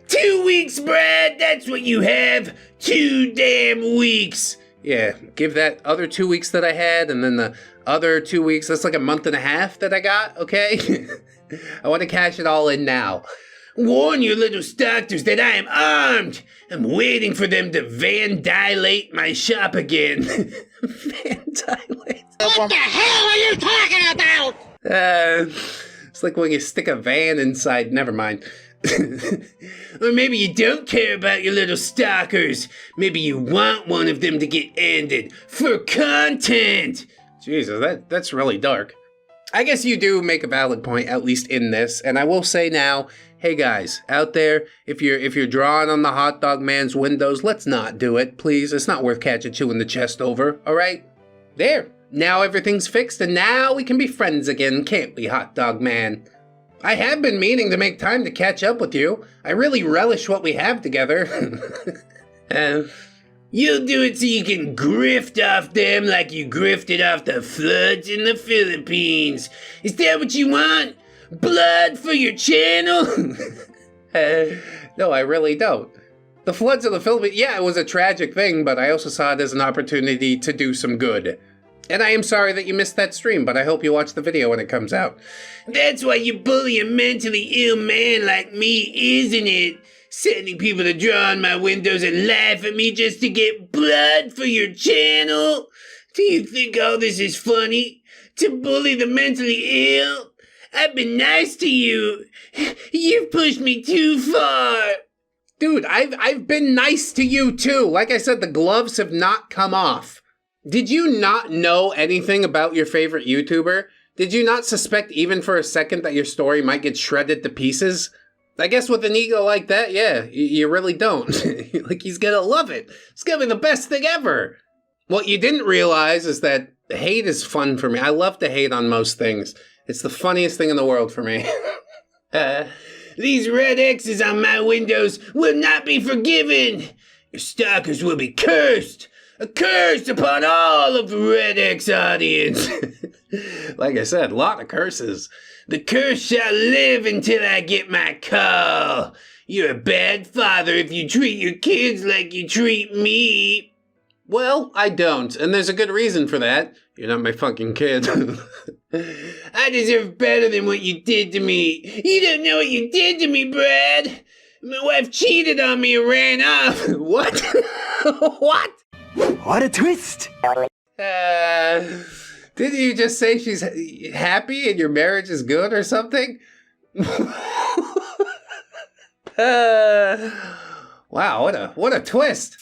2 weeks, Brad, that's what you have. 2 damn weeks. Yeah, give that other 2 weeks that I had, and then the other 2 weeks, that's like a month and a half that I got, okay? I want to cash it all in now. Warn your little stalkers that I am armed. I'm waiting for them to vandilate my shop again. Vandilate? What the hell are you talking about? It's like when you stick a van inside, never mind. Or maybe you don't care about your little stalkers. Maybe you want one of them to get ended for content. Jesus, that's really dark. I guess you do make a valid point, at least in this, and I will say now, hey guys, out there, if you're drawing on the hot dog man's windows, let's not do it, please. It's not worth catching you in the chest over, alright? There, now everything's fixed, and now we can be friends again, can't we, hot dog man? I have been meaning to make time to catch up with you. I really relish what we have together. You'll do it so you can grift off them like you grifted off the floods in the Philippines. Is that what you want? Blood for your channel? No, I really don't. The floods of the Philippines, yeah, it was a tragic thing, but I also saw it as an opportunity to do some good. And I am sorry that you missed that stream, but I hope you watch the video when it comes out. That's why you bully a mentally ill man like me, isn't it? Sending people to draw on my windows and laugh at me just to get blood for your channel? Do you think all this is funny? To bully the mentally ill? I've been nice to you. You've pushed me too far. Dude, I've been nice to you too. Like I said, the gloves have not come off. Did you not know anything about your favorite YouTuber? Did you not suspect even for a second that your story might get shredded to pieces? I guess with an ego like that, yeah, you really don't. Like, he's gonna love it. It's gonna be the best thing ever. What you didn't realize is that hate is fun for me. I love to hate on most things. It's the funniest thing in the world for me. These red X's on my windows will not be forgiven. Your stalkers will be cursed. A curse upon all of the ReddX audience. Like I said, a lot of curses. The curse shall live until I get my call. You're a bad father if you treat your kids like you treat me. Well, I don't, and there's a good reason for that. You're not my fucking kid. I deserve better than what you did to me. You don't know what you did to me, Brad. My wife cheated on me and ran off. What? What? What a twist! Didn't you just say she's happy and your marriage is good or something? Wow, what a twist.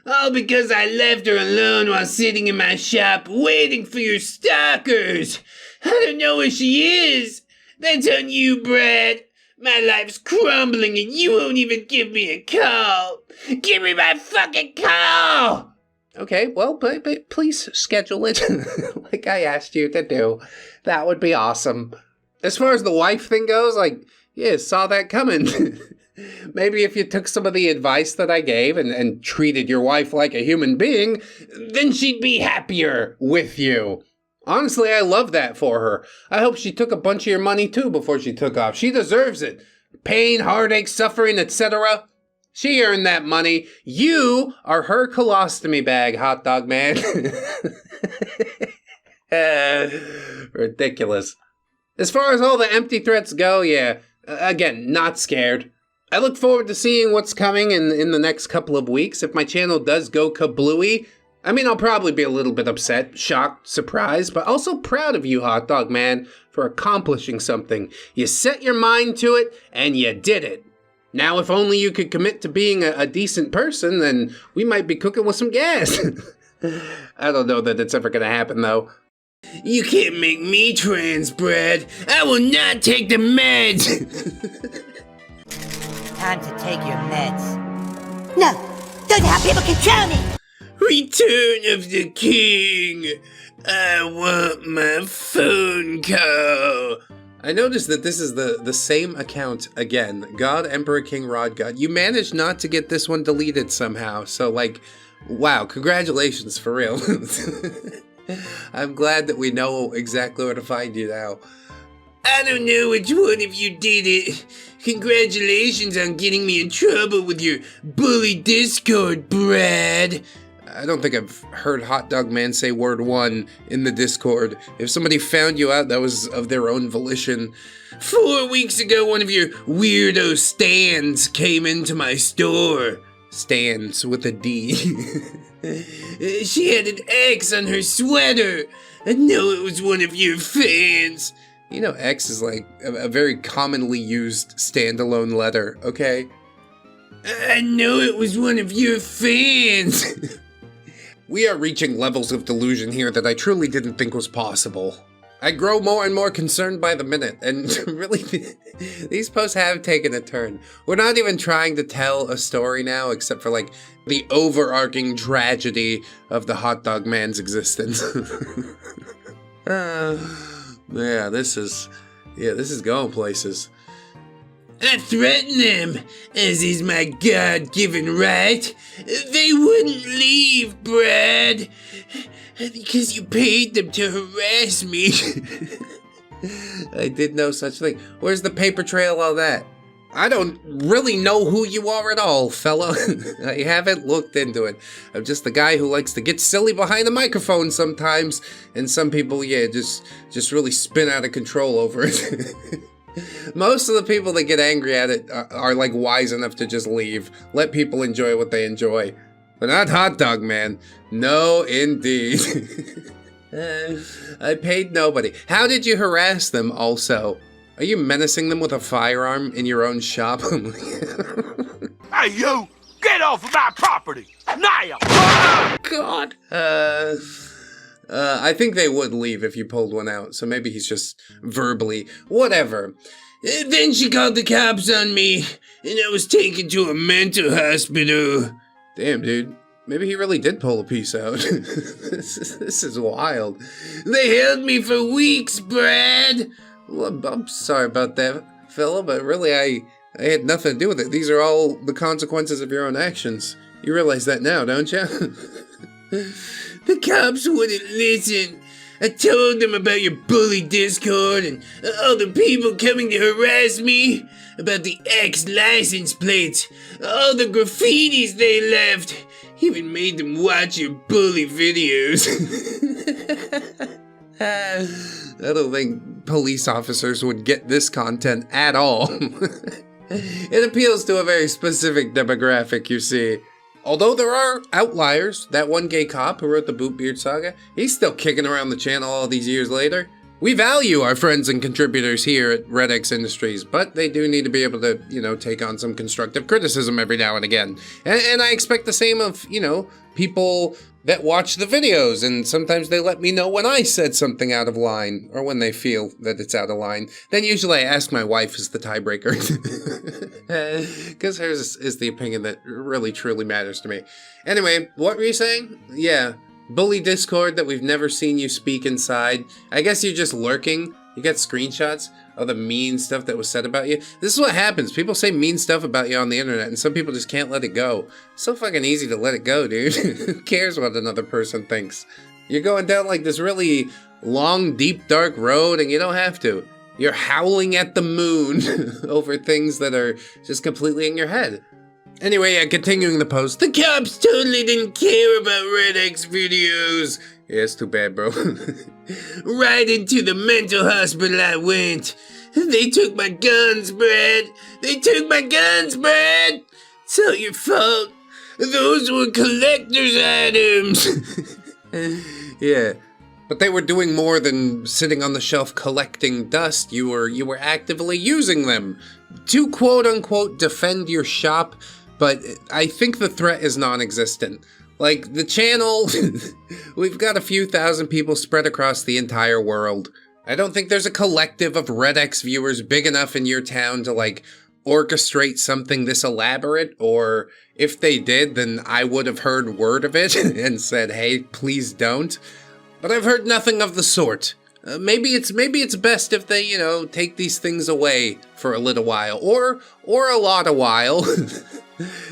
All because I left her alone while sitting in my shop waiting for your stalkers. I don't know where she is. That's on you, Brad. My life's crumbling and you won't even give me a call. Give me my fucking call! Okay, well, please schedule it like I asked you to do. That would be awesome. As far as the wife thing goes, like, yeah, saw that coming. Maybe if you took some of the advice that I gave and treated your wife like a human being, then she'd be happier with you. Honestly, I love that for her. I hope she took a bunch of your money too before she took off. She deserves it. Pain, heartache, suffering, etc. She earned that money. You are her colostomy bag, hot dog man. Ridiculous. As far as all the empty threats go, yeah, again, not scared. I look forward to seeing what's coming in the next couple of weeks. If my channel does go kablooey, I mean, I'll probably be a little bit upset, shocked, surprised, but also proud of you, hot dog man, for accomplishing something. You set your mind to it, and you did it. Now, if only you could commit to being a decent person, then we might be cooking with some gas. I don't know that it's ever gonna happen, though. You can't make me trans, Brad. I will not take the meds. Time to take your meds. No, don't have people control me. Return of the King. I want my phone call. I noticed that this is the same account again. God, Emperor, KingRodGod. You managed not to get this one deleted somehow. So, like, wow, congratulations, for real. I'm glad that we know exactly where to find you now. I don't know which one of you did it. Congratulations on getting me in trouble with your bully Discord, Brad. I don't think I've heard Hot Dog Man say word one in the Discord. If somebody found you out, that was of their own volition. 4 weeks ago, one of your weirdo stands came into my store. Stands with a D. She had an X on her sweater. I know it was one of your fans. You know, X is like a very commonly used standalone letter, okay? I know it was one of your fans. We are reaching levels of delusion here that I truly didn't think was possible. I grow more and more concerned by the minute, and really, these posts have taken a turn. We're not even trying to tell a story now, except for like the overarching tragedy of the hot dog man's existence. Yeah, this is going places. I threaten them, as is my God-given right. They wouldn't leave, Brad, because you paid them to harass me. I did no such thing. Where's the paper trail on that? I don't really know who you are at all, fella. I haven't looked into it. I'm just the guy who likes to get silly behind the microphone sometimes, and some people, yeah, just really spin out of control over it. Most of the people that get angry at it are like wise enough to just leave. Let people enjoy what they enjoy. But not Hot Dog Man. No, indeed. I paid nobody. How did you harass them also? Are you menacing them with a firearm in your own shop? Hey, you! Get off of my property! Now! God. I think they would leave if you pulled one out, so maybe he's just verbally. Whatever. Then she called the cops on me, and I was taken to a mental hospital. Damn, dude. Maybe he really did pull a piece out. This is wild. They held me for weeks, Brad. Well, I'm sorry about that, fella, but really I had nothing to do with it. These are all the consequences of your own actions. You realize that now, don't you? The cops wouldn't listen. I told them about your bully Discord and all the people coming to harass me, about the X license plates, all the graffitis they left, even made them watch your bully videos. I don't think police officers would get this content at all. It appeals to a very specific demographic, you see. Although there are outliers, that one gay cop who wrote the Bootbeard saga, he's still kicking around the channel all these years later. We value our friends and contributors here at ReddX Industries, but they do need to be able to, you know, take on some constructive criticism every now and again. And I expect the same of, you know, people that watch the videos, and sometimes they let me know when I said something out of line, or when they feel that it's out of line. Then usually I ask my wife as the tiebreaker, because hers is the opinion that really truly matters to me. Anyway, what were you saying? Yeah, bully Discord that we've never seen you speak inside. I guess you're just lurking. You got screenshots of the mean stuff that was said about you. This is what happens. People say mean stuff about you on the internet, and some people just can't let it go. It's so fucking easy to let it go, dude. Who cares what another person thinks? You're going down like this really long, deep, dark road, and you don't have to. You're howling at the moon over things that are just completely in your head. Anyway, yeah, continuing the post. The cops totally didn't care about ReddX videos. Yeah, it's too bad, bro. Right into the mental hospital I went. They took my guns, Brad. They took my guns, Brad. It's not your fault. Those were collector's items. Yeah. But they were doing more than sitting on the shelf collecting dust. You were actively using them to quote-unquote defend your shop, but I think the threat is non-existent. Like, the channel, we've got a few thousand people spread across the entire world. I don't think there's a collective of ReddX viewers big enough in your town to, like, orchestrate something this elaborate, or if they did, then I would have heard word of it and said, hey, please don't. But I've heard nothing of the sort. Maybe it's best if they, take these things away for a little while, or a lot of while,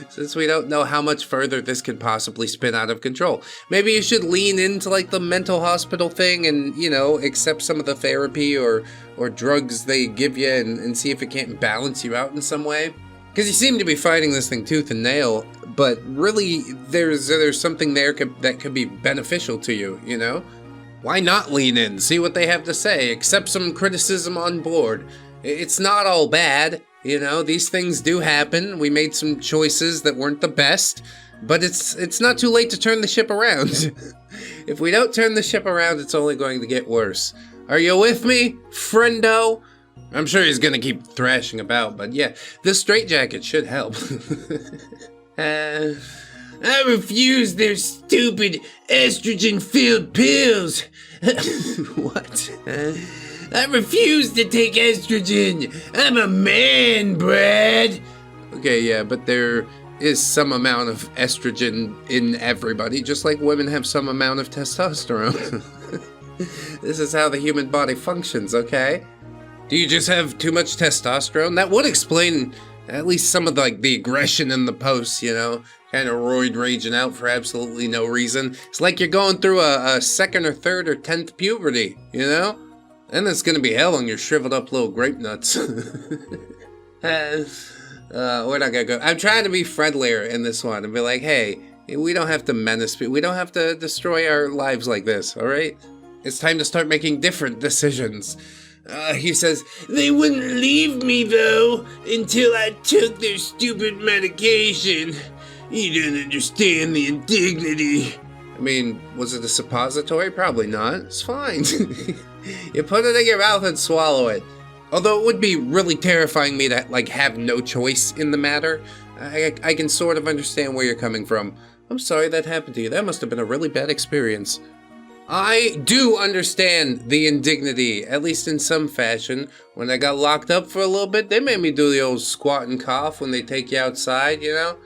since we don't know how much further this could possibly spin out of control. Maybe you should lean into like the mental hospital thing and, accept some of the therapy or drugs they give you and see if it can't balance you out in some way. Because you seem to be fighting this thing tooth and nail, but really there's something there that could be beneficial to you, Why not lean in, see what they have to say, accept some criticism on board. It's not all bad, these things do happen. We made some choices that weren't the best, but it's not too late to turn the ship around. If we don't turn the ship around, it's only going to get worse. Are you with me, friendo? I'm sure he's gonna keep thrashing about, but yeah, this straitjacket should help. I refuse their stupid estrogen-filled pills. What? I refuse to take estrogen. I'm a man, Brad. Okay, yeah, but there is some amount of estrogen in everybody, just like women have some amount of testosterone. This is how the human body functions, okay? Do you just have too much testosterone? That would explain at least some of the aggression in the posts, kind of roid raging out for absolutely no reason. It's like you're going through a second or third or 10th puberty, And it's gonna be hell on your shriveled up little grape nuts. We're not gonna go. I'm trying to be friendlier in this one and be like, hey, we don't have to menace people. We don't have to destroy our lives like this, alright? It's time to start making different decisions. He says, they wouldn't leave me, though, until I took their stupid medication. You don't understand the indignity. I mean, was it a suppository? Probably not. It's fine. You put it in your mouth and swallow it. Although it would be really terrifying me to, have no choice in the matter. I can sort of understand where you're coming from. I'm sorry that happened to you. That must have been a really bad experience. I do understand the indignity, at least in some fashion. When I got locked up for a little bit, they made me do the old squat and cough when they take you outside, There!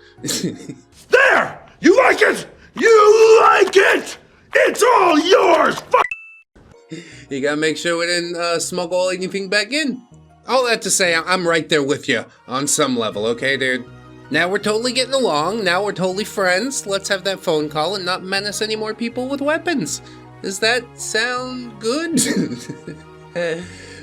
You like it? You like it? It's all yours! You gotta make sure we didn't smuggle anything back in. All that to say, I'm right there with you on some level, okay, dude? Now we're totally getting along. Now we're totally friends. Let's have that phone call and not menace any more people with weapons. Does that sound good?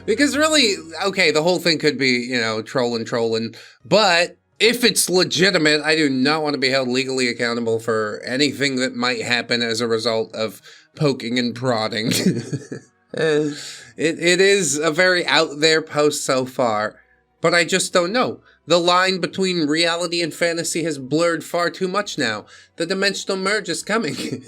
Because really, okay, the whole thing could be, trolling, but if it's legitimate, I do not want to be held legally accountable for anything that might happen as a result of poking and prodding. It is a very out there post so far, but I just don't know. The line between reality and fantasy has blurred far too much now. The dimensional merge is coming.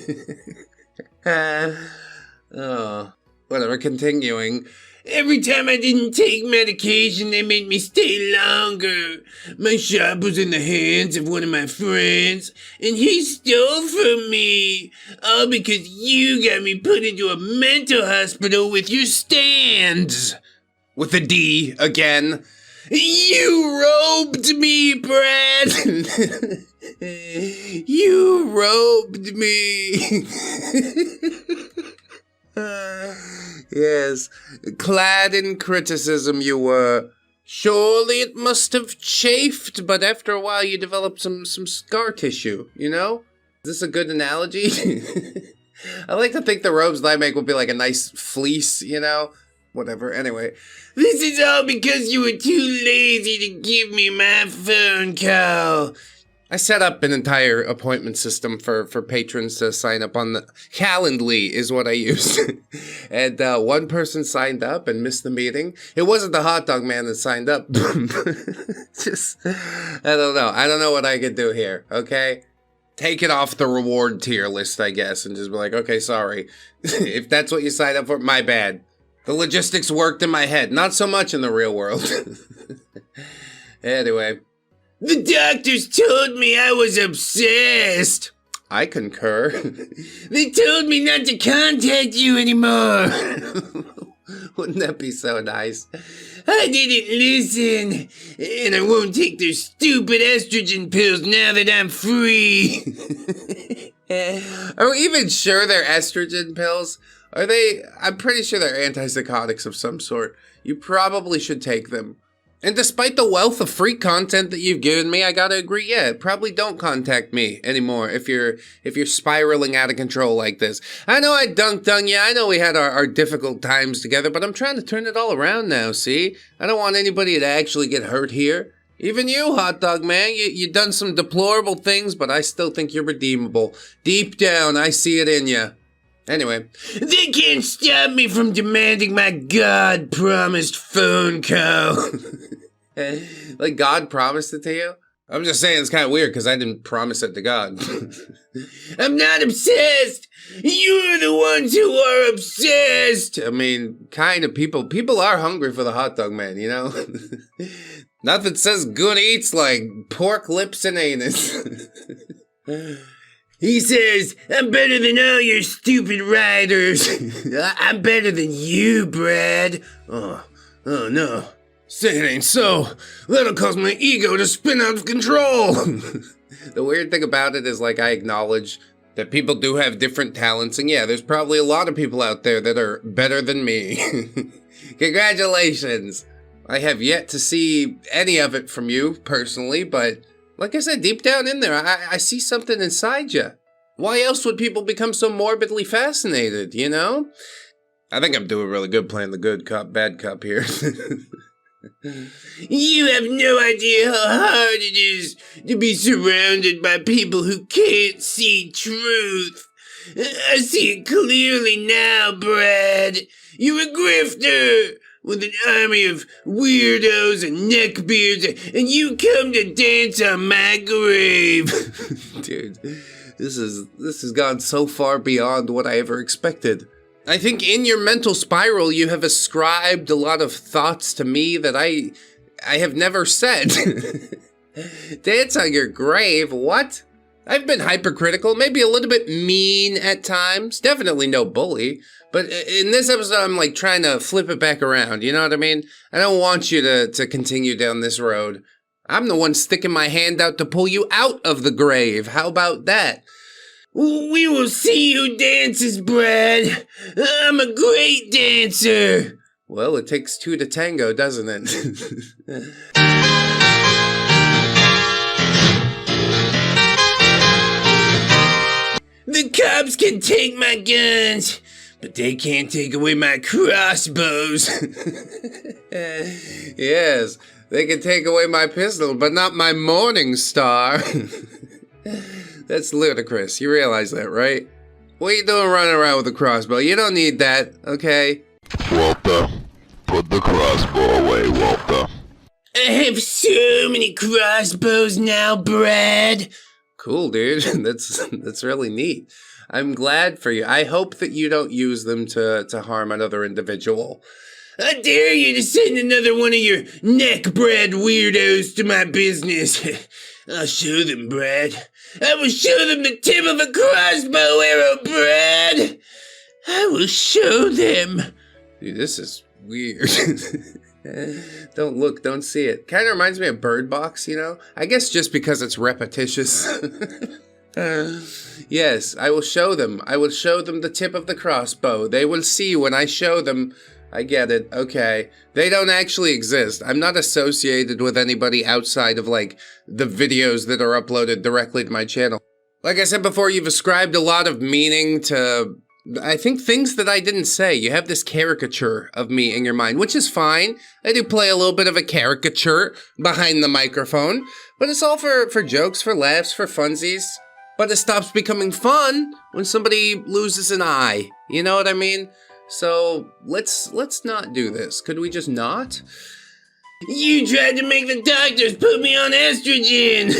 Oh, whatever, continuing. Every time I didn't take medication, they made me stay longer. My shop was in the hands of one of my friends, and he stole from me. All because you got me put into a mental hospital with your stands. With a D again. You robed me, Brad. You robed me. Yes, clad in criticism you were. Surely it must have chafed, but after a while you developed some scar tissue, Is this a good analogy? I like to think the robes that I make would be like a nice fleece, you know? Whatever, anyway. This is all because you were too lazy to give me my phone call. I set up an entire appointment system for patrons to sign up on the Calendly is what I use. And one person signed up and missed the meeting. It wasn't the hot dog man that signed up. Just, I don't know. I don't know what I could do here, okay? Take it off the reward tier list, I guess, and just be like, okay, sorry. If that's what you signed up for, my bad. The logistics worked in my head, not so much in the real world. Anyway. The doctors told me I was obsessed. I concur. They told me not to contact you anymore. Wouldn't that be so nice? I didn't listen, and I won't take their stupid estrogen pills now that I'm free. Are we even sure they're estrogen pills? Are they? I'm pretty sure they're antipsychotics of some sort. You probably should take them. And despite the wealth of free content that you've given me, I gotta agree, yeah, probably don't contact me anymore if you're spiraling out of control like this. I know I dunked on you, I know we had our difficult times together, but I'm trying to turn it all around now, see? I don't want anybody to actually get hurt here. Even you, hot dog man, you done some deplorable things, but I still think you're redeemable. Deep down, I see it in you. Anyway, they can't stop me from demanding my God-promised phone call. Like God promised it to you? I'm just saying it's kind of weird because I didn't promise it to God. I'm not obsessed! You're the ones who are obsessed! I mean, kind of people are hungry for the hot dog man, you know? Nothing says good eats like pork lips and anus. He says, I'm better than all your stupid riders. I'm better than you, Brad. Oh no. Say it ain't so. That'll cause my ego to spin out of control. The weird thing about it is, like, I acknowledge that people do have different talents, and yeah, there's probably a lot of people out there that are better than me. Congratulations. I have yet to see any of it from you, personally, but like I said, deep down in there, I see something inside you. Why else would people become so morbidly fascinated, you know? I think I'm doing really good playing the good cop, bad cop here. You have no idea how hard it is to be surrounded by people who can't see truth. I see it clearly now, Brad. You're a grifter with an army of weirdos and neckbeards, and you come to dance on my grave. Dude, this has gone so far beyond what I ever expected. I think in your mental spiral, you have ascribed a lot of thoughts to me that I have never said. Dance on your grave, what? I've been hypercritical, maybe a little bit mean at times, definitely no bully. But in this episode, I'm like trying to flip it back around, you know what I mean? I don't want you to continue down this road. I'm the one sticking my hand out to pull you out of the grave. How about that? We will see who dances, Brad. I'm a great dancer. Well, it takes two to tango, doesn't it? The cops can take my guns, but they can't take away my crossbows. Yes, they can take away my pistol, but not my morning star. That's ludicrous. You realize that, right? What are you doing running around with a crossbow? You don't need that, okay? Walter, put the crossbow away, Walter. I have so many crossbows now, Brad. Cool, dude. That's really neat. I'm glad for you. I hope that you don't use them to harm another individual. I dare you to send another one of your neck-bred weirdos to my business. I'll show them, Brad. I will show them the tip of a crossbow arrow, Brad. I will show them. Dude, this is weird. Don't look, don't see it. Kind of reminds me of Bird Box, you know? I guess just because it's repetitious. Yes, I will show them. I will show them the tip of the crossbow. They will see when I show them. I get it. Okay. They don't actually exist. I'm not associated with anybody outside of, like, the videos that are uploaded directly to my channel. Like I said before, you've ascribed a lot of meaning to, I think, things that I didn't say. You have this caricature of me in your mind, which is fine. I do play a little bit of a caricature behind the microphone, but it's all for jokes, for laughs, for funsies. But it stops becoming fun when somebody loses an eye. You know what I mean? So let's not do this. Could we just not? You tried to make the doctors put me on estrogen!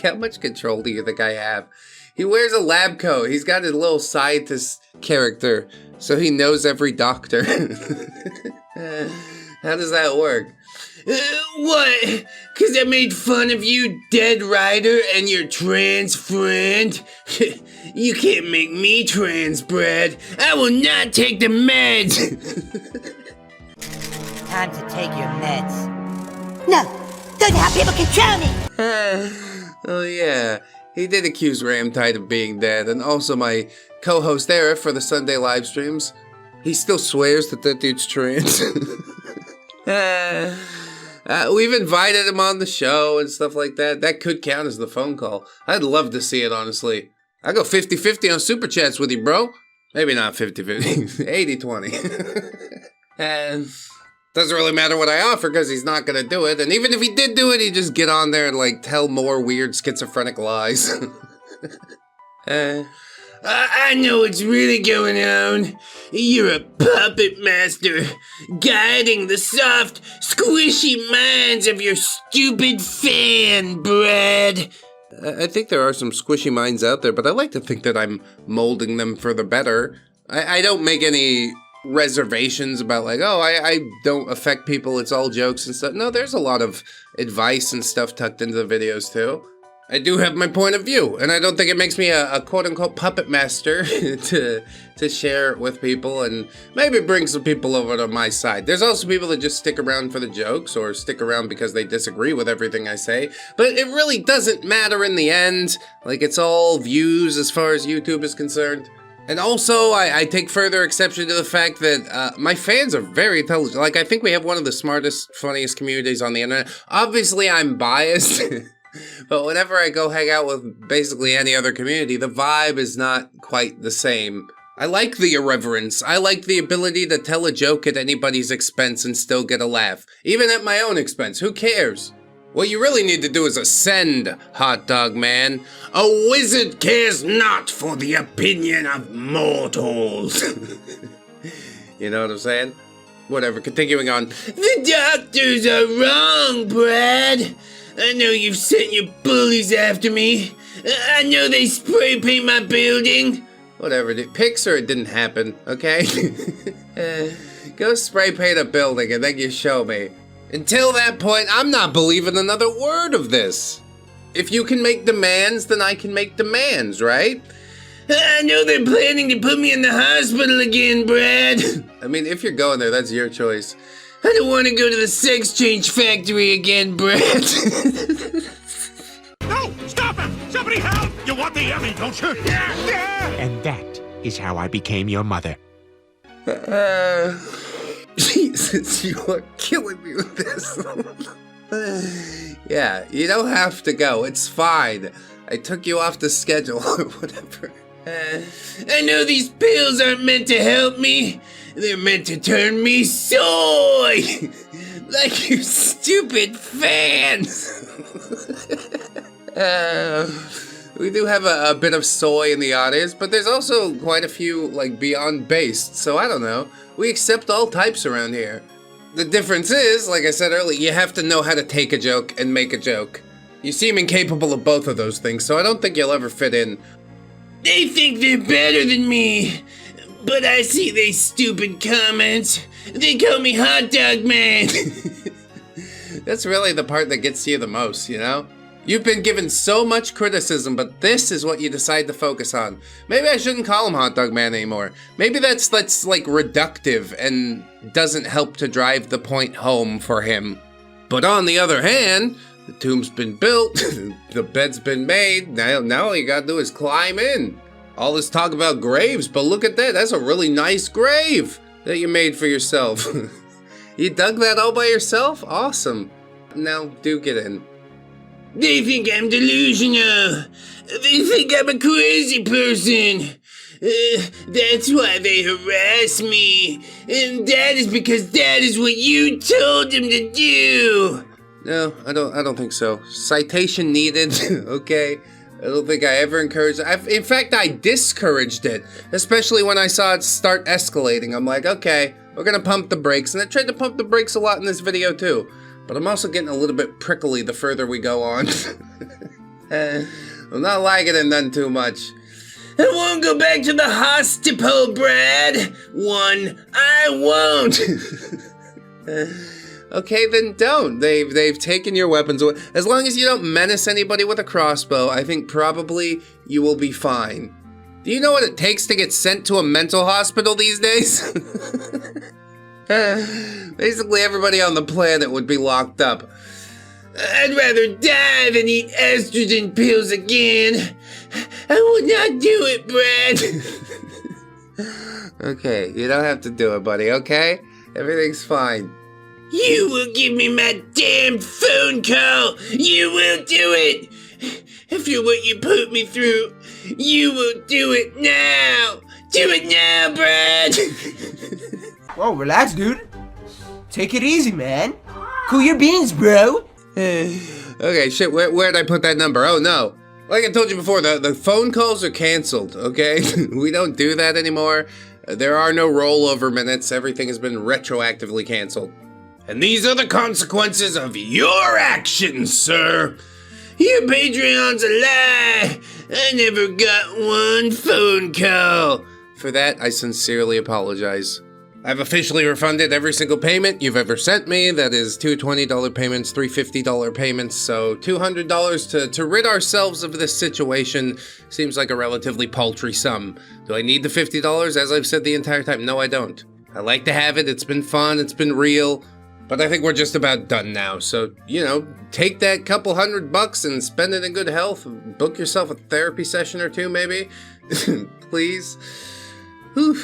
How much control do you think I have? He wears a lab coat. He's got his little scientist character, so he knows every doctor. How does that work? What? 'Cause I made fun of you, Dead Rider, and your trans friend? You can't make me trans, Brad. I will not take the meds! Time to take your meds. No! Don't have people control me! Oh yeah, he did accuse Ramtide of being dead, and also my co-host Eric for the Sunday live streams. He still swears that dude's trans. We've invited him on the show and stuff like that. That could count as the phone call. I'd love to see it, honestly. I go 50-50 on Super Chats with you, bro. Maybe not 50-50. 80-20. And doesn't really matter what I offer because he's not going to do it. And even if he did do it, he'd just get on there and, like, tell more weird schizophrenic lies. I know what's really going on. You're a puppet master, guiding the soft, squishy minds of your stupid fan, Brad. I think there are some squishy minds out there, but I like to think that I'm molding them for the better. I don't make any reservations about like, oh, I don't affect people, it's all jokes and stuff. No, there's a lot of advice and stuff tucked into the videos too. I do have my point of view, and I don't think it makes me a quote-unquote puppet master to share with people and maybe bring some people over to my side. There's also people that just stick around for the jokes or stick around because they disagree with everything I say, but it really doesn't matter in the end. Like, it's all views as far as YouTube is concerned. And also, I take further exception to the fact that my fans are very intelligent. Like, I think we have one of the smartest, funniest communities on the internet. Obviously, I'm biased. But whenever I go hang out with basically any other community, the vibe is not quite the same. I like the irreverence. I like the ability to tell a joke at anybody's expense and still get a laugh. Even at my own expense. Who cares? What you really need to do is ascend, Hot Dog Man. A wizard cares not for the opinion of mortals. You know what I'm saying? Whatever, continuing on. The doctors are wrong, Brad. I know you've sent your bullies after me. I know they spray paint my building. Whatever, dude. Picture it didn't happen, okay? Go spray paint a building and then you show me. Until that point, I'm not believing another word of this. If you can make demands, then I can make demands, right? I know they're planning to put me in the hospital again, Brad. I mean, if you're going there, that's your choice. I don't want to go to the sex change factory again, Brad. No! Stop him! Somebody help! You want the yummy, don't you? And that is how I became your mother. Jesus, you are killing me with this. Yeah, you don't have to go. It's fine. I took you off the schedule or whatever. I know these pills aren't meant to help me. They're meant to turn me soy! Like you stupid fans! We do have a bit of soy in the audience, but there's also quite a few, like, beyond based, so I don't know. We accept all types around here. The difference is, like I said earlier, you have to know how to take a joke and make a joke. You seem incapable of both of those things, so I don't think you'll ever fit in. They think they're better than me, but I see they stupid comments. They call me Hot Dog Man. That's really the part that gets you the most, you know? You've been given so much criticism, but this is what you decide to focus on. Maybe I shouldn't call him Hot Dog Man anymore. Maybe that's like reductive and doesn't help to drive the point home for him. But on the other hand, the tomb's been built, the bed's been made, now all you gotta do is climb in. All this talk about graves, but look at that, that's a really nice grave that you made for yourself. You dug that all by yourself? Awesome. Now, do get in. They think I'm delusional. They think I'm a crazy person. That's why they harass me. And that is because that is what you told them to do. No, I don't think so. Citation needed, okay? I don't think I ever encouraged it. In fact, I discouraged it, especially when I saw it start escalating. I'm like, okay, we're gonna pump the brakes. And I tried to pump the brakes a lot in this video too. But I'm also getting a little bit prickly the further we go on. I'm not liking it none too much. I won't go back to the hospital, Brad. I won't. Okay, then don't. They've taken your weapons away. As long as you don't menace anybody with a crossbow, I think probably you will be fine. Do you know what it takes to get sent to a mental hospital these days? Basically everybody on the planet would be locked up. I'd rather die than eat estrogen pills again. I would not do it, Brad. Okay, you don't have to do it, buddy, okay? Everything's fine. You will give me my damn phone call. You will do it. After what you put me through, you will do it now. Do it now, Brad. Whoa, relax, dude. Take it easy, man. Cool your beans, bro. Okay, shit, where'd I put that number? Oh, no. Like I told you before, the phone calls are canceled, okay? We don't do that anymore. There are no rollover minutes. Everything has been retroactively canceled. And these are the consequences of your actions, sir. Your Patreon's a lie. I never got one phone call. For that, I sincerely apologize. I've officially refunded every single payment you've ever sent me. That is 2 $20 payments, 3 $50 payments, so $200 to rid ourselves of this situation seems like a relatively paltry sum. Do I need the $50, as I've said the entire time? No, I don't. I like to have it. It's been fun. It's been real. But I think we're just about done now, so, you know, take that couple $100 and spend it in good health. Book yourself a therapy session or two, maybe. Please. Whew.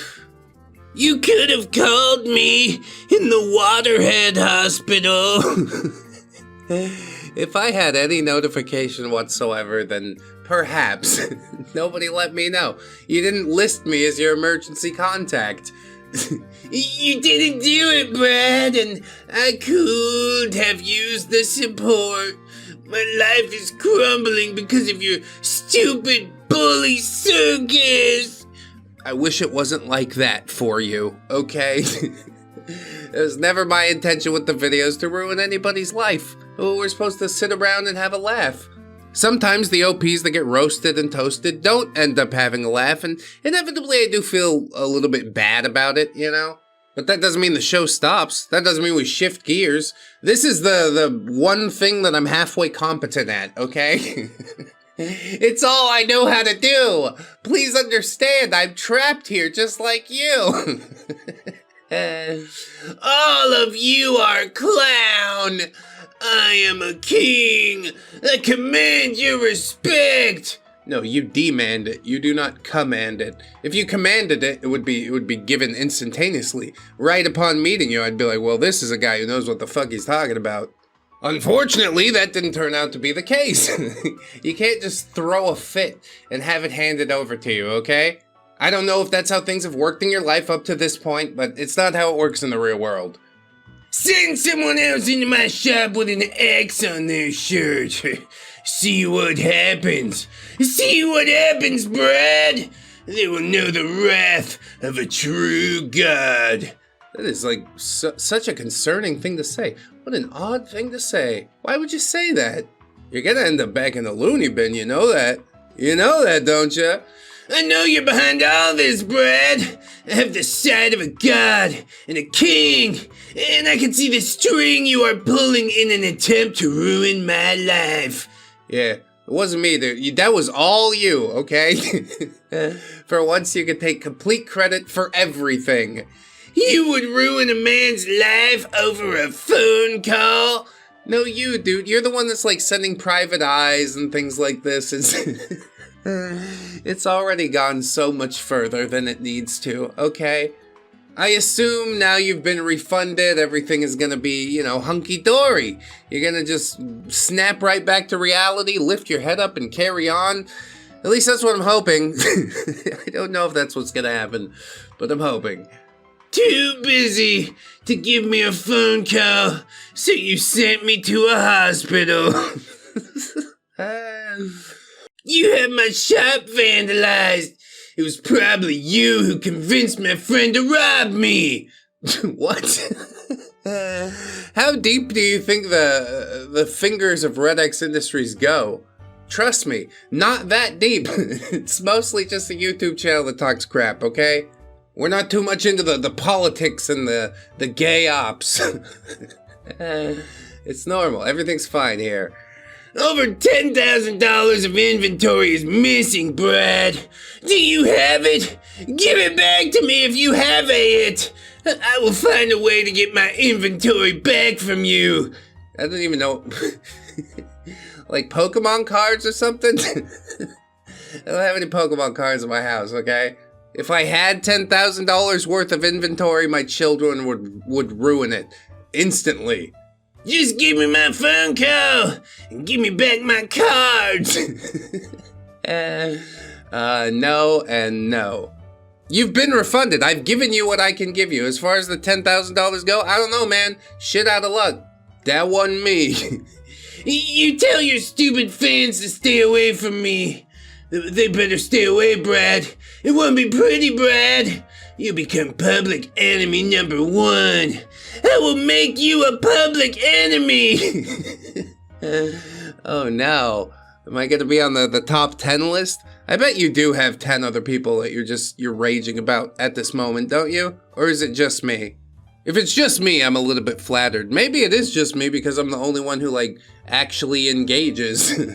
You could have called me in the Waterhead Hospital. If I had any notification whatsoever, then perhaps. Nobody let me know. You didn't list me as your emergency contact. You didn't do it, Brad, and I could have used the support. My life is crumbling because of your stupid bully circus. I wish it wasn't like that for you, okay? It was never my intention with the videos to ruin anybody's life. We're supposed to sit around and have a laugh. Sometimes the OPs that get roasted and toasted don't end up having a laugh, and inevitably I do feel a little bit bad about it, you know? But that doesn't mean the show stops. That doesn't mean we shift gears. This is the one thing that I'm halfway competent at, okay? It's all I know how to do. Please understand, I'm trapped here just like you. All of you are clown. I am a king. I command your respect. No, you demand it. You do not command it. If you commanded it, it would be given instantaneously. Right upon meeting you, I'd be like, well, this is a guy who knows what the fuck he's talking about. Unfortunately, that didn't turn out to be the case. You can't just throw a fit and have it handed over to you, okay? I don't know if that's how things have worked in your life up to this point, but it's not how it works in the real world. Send someone else into my shop with an X on their shirt. See what happens. See what happens, Brad. They will know the wrath of a true god. That is like such a concerning thing to say. What an odd thing to say. Why would you say that? You're gonna end up back in the loony bin, you know that. You know that, don't you? I know you're behind all this, Brad. I have the side of a god and a king, and I can see the string you are pulling in an attempt to ruin my life. Yeah, it wasn't me. That was all you, okay? For once, you could take complete credit for everything. You would ruin a man's life over a phone call? No, you, dude. You're the one that's like sending private eyes and things like this. It's already gone so much further than it needs to, okay? I assume now you've been refunded, everything is gonna be, you know, hunky-dory. You're gonna just snap right back to reality, lift your head up and carry on. At least that's what I'm hoping. I don't know if that's what's gonna happen, but I'm hoping. Too busy to give me a phone call, so you sent me to a hospital. You had my shop vandalized. It was probably you who convinced my friend to rob me. What? How deep do you think the fingers of ReddX Industries go? Trust me, not that deep. It's mostly just a YouTube channel that talks crap, okay? We're not too much into the politics and the gay ops. It's normal. Everything's fine here. Over $10,000 of inventory is missing, Brad. Do you have it? Give it back to me if you have it. I will find a way to get my inventory back from you. I don't even know. Like Pokemon cards or something? I don't have any Pokemon cards in my house, okay? If I had $10,000 worth of inventory, my children would ruin it instantly. Just give me my phone call and give me back my cards. No and no. You've been refunded. I've given you what I can give you. As far as the $10,000 go, I don't know, man. Shit out of luck. That wasn't me. You tell your stupid fans to stay away from me. They better stay away, Brad. It won't be pretty, Brad. You'll become public enemy number 1. I will make you a public enemy. Oh no. Am I gonna be on the top 10 list? I bet you do have 10 other people that you're raging about at this moment, don't you? Or is it just me? If it's just me, I'm a little bit flattered. Maybe it is just me because I'm the only one who, like, actually engages. Do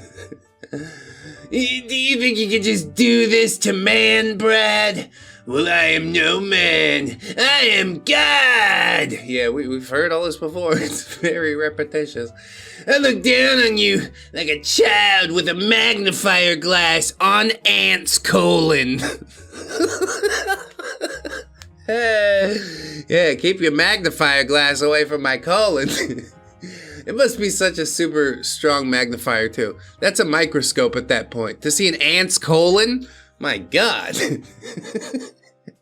you think you could just do this to man, Brad? Well, I am no man. I am God. Yeah, we've heard all this before. It's very repetitious. I look down on you like a child with a magnifier glass on ants' colon. Yeah, keep your magnifier glass away from my colon. It must be such a super strong magnifier, too. That's a microscope at that point. To see an ant's colon? My God.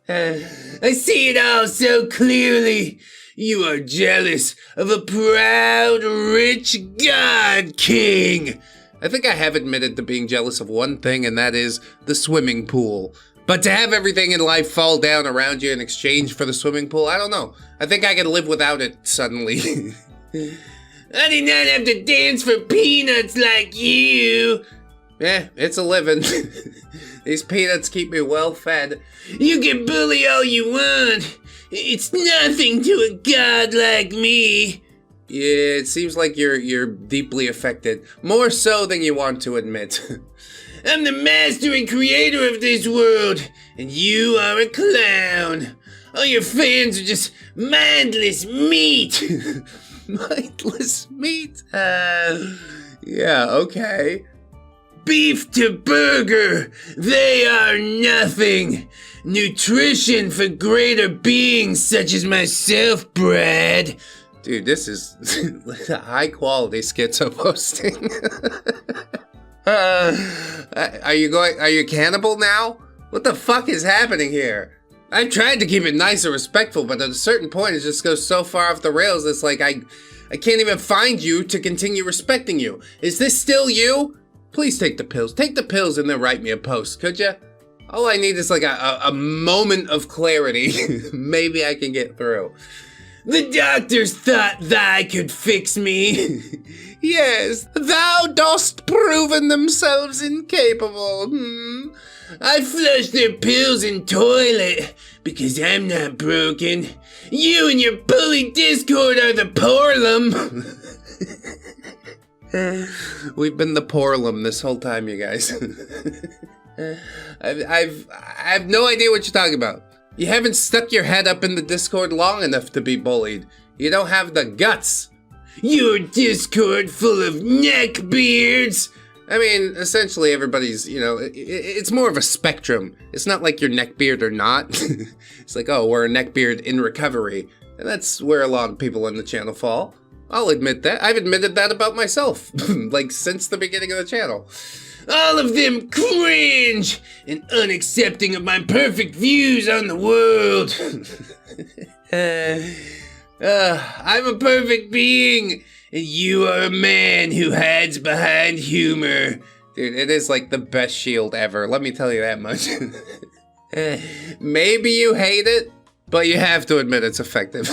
I see it all so clearly. You are jealous of a proud, rich god king. I think I have admitted to being jealous of one thing, and that is the swimming pool. But to have everything in life fall down around you in exchange for the swimming pool, I don't know. I think I could live without it suddenly. I did not have to dance for peanuts like you. It's a living. These peanuts keep me well fed. You can bully all you want. It's nothing to a god like me. Yeah, it seems like you're deeply affected. More so than you want to admit. I'm the master and creator of this world, and you are a clown. All your fans are just mindless meat. Mindless meat? Yeah, okay. Beef to burger, they are nothing. Nutrition for greater beings such as myself, Brad. Dude, this is high quality schizo posting. Are you cannibal now? What the fuck is happening here? I've tried to keep it nice and respectful, but at a certain point it just goes so far off the rails it's like I can't even find you to continue respecting you. Is this still you? Please take the pills. Take the pills and then write me a post, could ya? All I need is like a moment of clarity. Maybe I can get through. The doctors thought thy could fix me. Yes, thou dost proven themselves incapable. I flush their pills in toilet because I'm not broken. You and your bully Discord are the porlum. We've been the porlum this whole time, you guys. I have no idea what you're talking about. You haven't stuck your head up in the Discord long enough to be bullied. You don't have the guts. Your Discord full of neckbeards. I mean, essentially everybody's, it's more of a spectrum. It's not like you're neckbeard or not. It's like, oh, we're a neckbeard in recovery. And that's where a lot of people on the channel fall. I'll admit that. I've admitted that about myself, like since the beginning of the channel. All of them cringe and unaccepting of my perfect views on the world. I'm a perfect being, and you are a man who hides behind humor. Dude, it is like the best shield ever, let me tell you that much. Maybe you hate it, but you have to admit it's effective.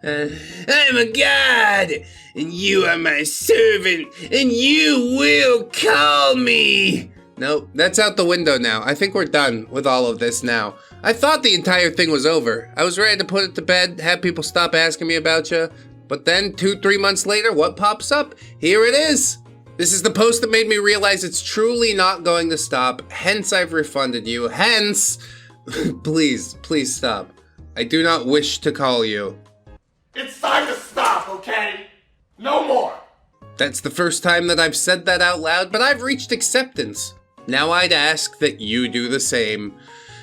I'm a god, and you are my servant, and you will call me. Nope, that's out the window now. I think we're done with all of this now. I thought the entire thing was over. I was ready to put it to bed, have people stop asking me about you. But then 2-3 months later, what pops up? Here it is. This is the post that made me realize it's truly not going to stop. Hence, I've refunded you. Hence, please stop. I do not wish to call you. It's time to stop, okay? No more. That's the first time that I've said that out loud, but I've reached acceptance. Now I'd ask that you do the same.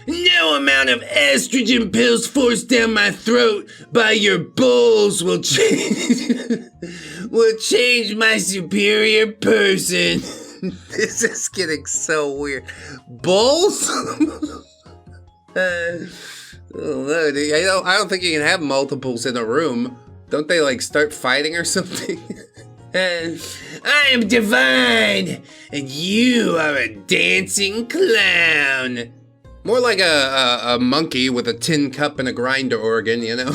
No amount of estrogen pills forced down my throat by your bulls will change my superior person. This is getting so weird. Bulls? I don't think you can have multiples in a room. Don't they like start fighting or something? I am divine, and you are a dancing clown. More like a monkey with a tin cup and a grinder organ, you know?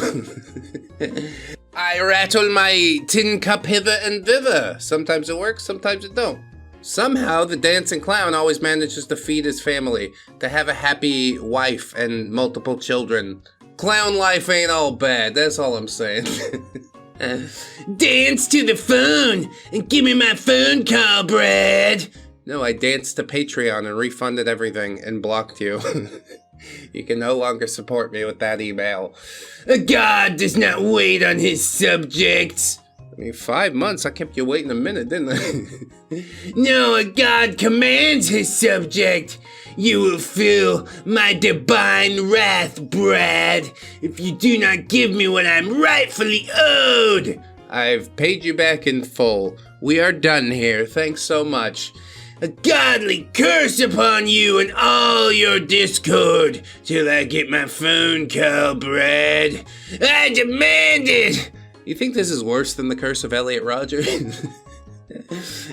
I rattle my tin cup hither and thither. Sometimes it works, sometimes it don't. Somehow, the dancing clown always manages to feed his family, to have a happy wife and multiple children. Clown life ain't all bad, that's all I'm saying. Dance to the phone and give me my phone call, Brad. No, I danced to Patreon and refunded everything and blocked you. You can no longer support me with that email. A god does not wait on his subjects. I mean, 5 months, I kept you waiting a minute, didn't I? No, a god commands his subject. You will feel my divine wrath, Brad, if you do not give me what I'm rightfully owed. I've paid you back in full. We are done here, thanks so much. A godly curse upon you and all your discord till I get my phone call, Brad. I demand it! You think this is worse than the curse of Elliot Rodger?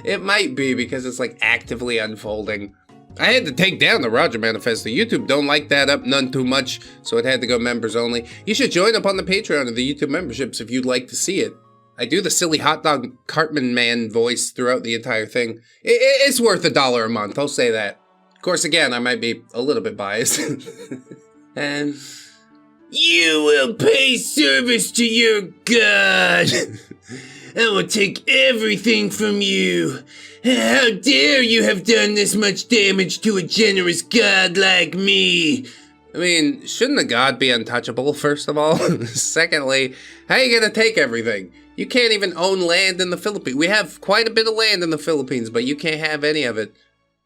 It might be because it's like actively unfolding. I had to take down the Rodger Manifesto. YouTube don't like that up none too much, so it had to go members only. You should join up on the Patreon of the YouTube memberships if you'd like to see it. I do the silly hot dog Cartman man voice throughout the entire thing. It's worth $1 a month, I'll say that. Of course, again, I might be a little bit biased. And you will pay service to your god. I will take everything from you. How dare you have done this much damage to a generous god like me? I mean, shouldn't a god be untouchable, first of all? Secondly, how are you gonna take everything? You can't even own land in the Philippines. We have quite a bit of land in the Philippines, but you can't have any of it.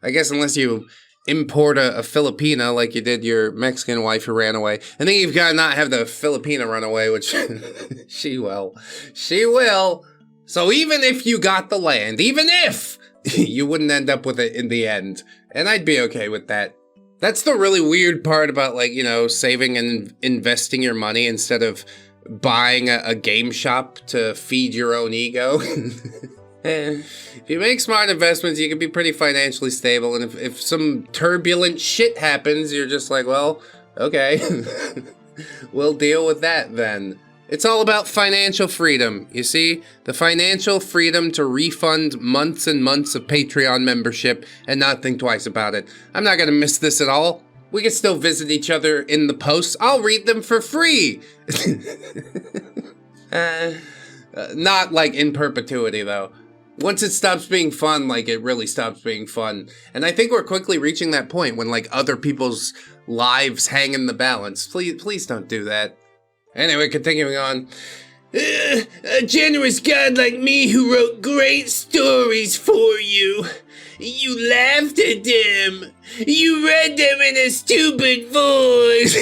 I guess unless you import a Filipina like you did your Mexican wife who ran away. And then you've got to not have the Filipina run away, which she will. She will. So even if you got the land, even if, you wouldn't end up with it in the end. And I'd be okay with that. That's the really weird part about, like, you know, saving and investing your money instead of buying a game shop to feed your own ego. If you make smart investments, you can be pretty financially stable. And if some turbulent shit happens, you're just like, well, okay, we'll deal with that then. It's all about financial freedom, you see? The financial freedom to refund months and months of Patreon membership and not think twice about it. I'm not gonna miss this at all. We can still visit each other in the posts. I'll read them for free. Not like in perpetuity though. Once it stops being fun, like it really stops being fun. And I think we're quickly reaching that point when like other people's lives hang in the balance. Please don't do that. Anyway, continuing on. A generous god like me who wrote great stories for you. You laughed at them. You read them in a stupid voice.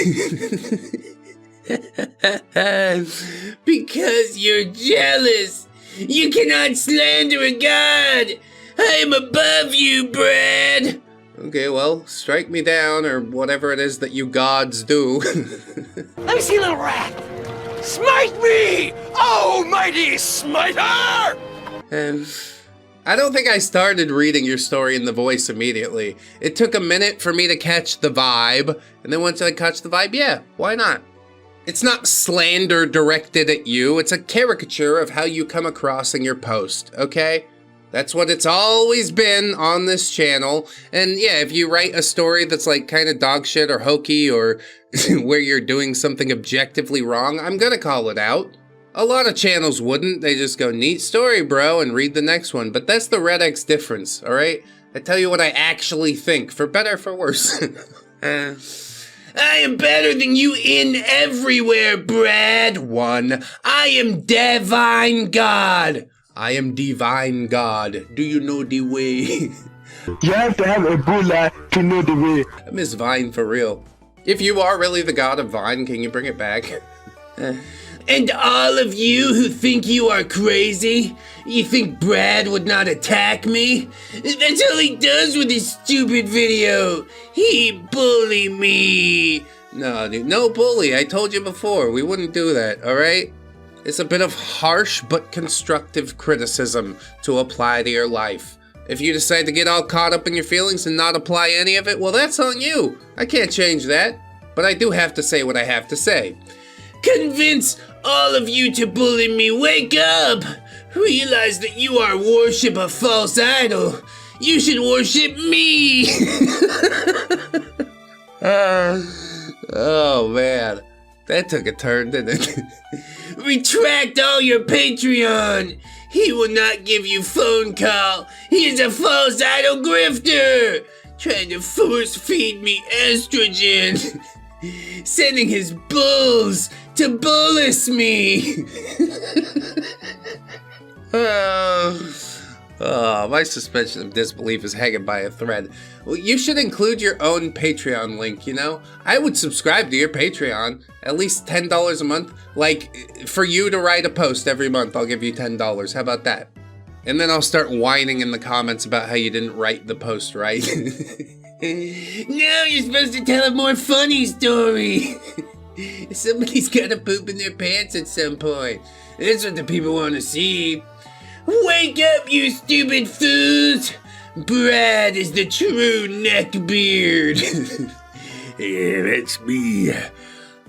Because you're jealous. You cannot slander a god. I'm above you, Brad! Okay, well, strike me down or whatever it is that you gods do. Let me see, little rat. Smite me, oh mighty smiter! I don't think I started reading your story in the voice immediately. It took a minute for me to catch the vibe, and then once I catch the vibe, yeah, why not? It's not slander directed at you, it's a caricature of how you come across in your post, okay? That's what it's always been on this channel. And yeah, if you write a story that's like kind of dog shit or hokey or where you're doing something objectively wrong, I'm gonna call it out. A lot of channels wouldn't. They just go, neat story, bro, and read the next one. But that's the ReddX difference, all right? I tell you what I actually think, for better or for worse. I am better than you in everywhere, Brad. 1. I am divine God. I am divine God. Do you know the way? You have to have Ebola to know the way. I miss Vine for real. If you are really the god of Vine, can you bring it back? And all of you who think you are crazy, you think Brad would not attack me? That's all he does with his stupid video. He bully me. No, dude, no bully. I told you before, we wouldn't do that, all right? It's a bit of harsh but constructive criticism to apply to your life. If you decide to get all caught up in your feelings and not apply any of it, well, that's on you. I can't change that. But I do have to say what I have to say. Convince all of you to bully me. Wake up! Realize that you are worship a false idol. You should worship me. Oh man, that took a turn, didn't it? Retract all your Patreon. He will not give you phone call. He is a false idol grifter. Trying to force feed me estrogen. Sending his bulls to bullish me. Oh, my suspension of disbelief is hanging by a thread. Well, you should include your own Patreon link, you know? I would subscribe to your Patreon, at least $10 a month. Like, for you to write a post every month, I'll give you $10. How about that? And then I'll start whining in the comments about how you didn't write the post right. No, you're supposed to tell a more funny story. Somebody's gotta poop in their pants at some point. That's what the people want to see. Wake up, you stupid fools! Brad is the true neckbeard. Yeah, that's me.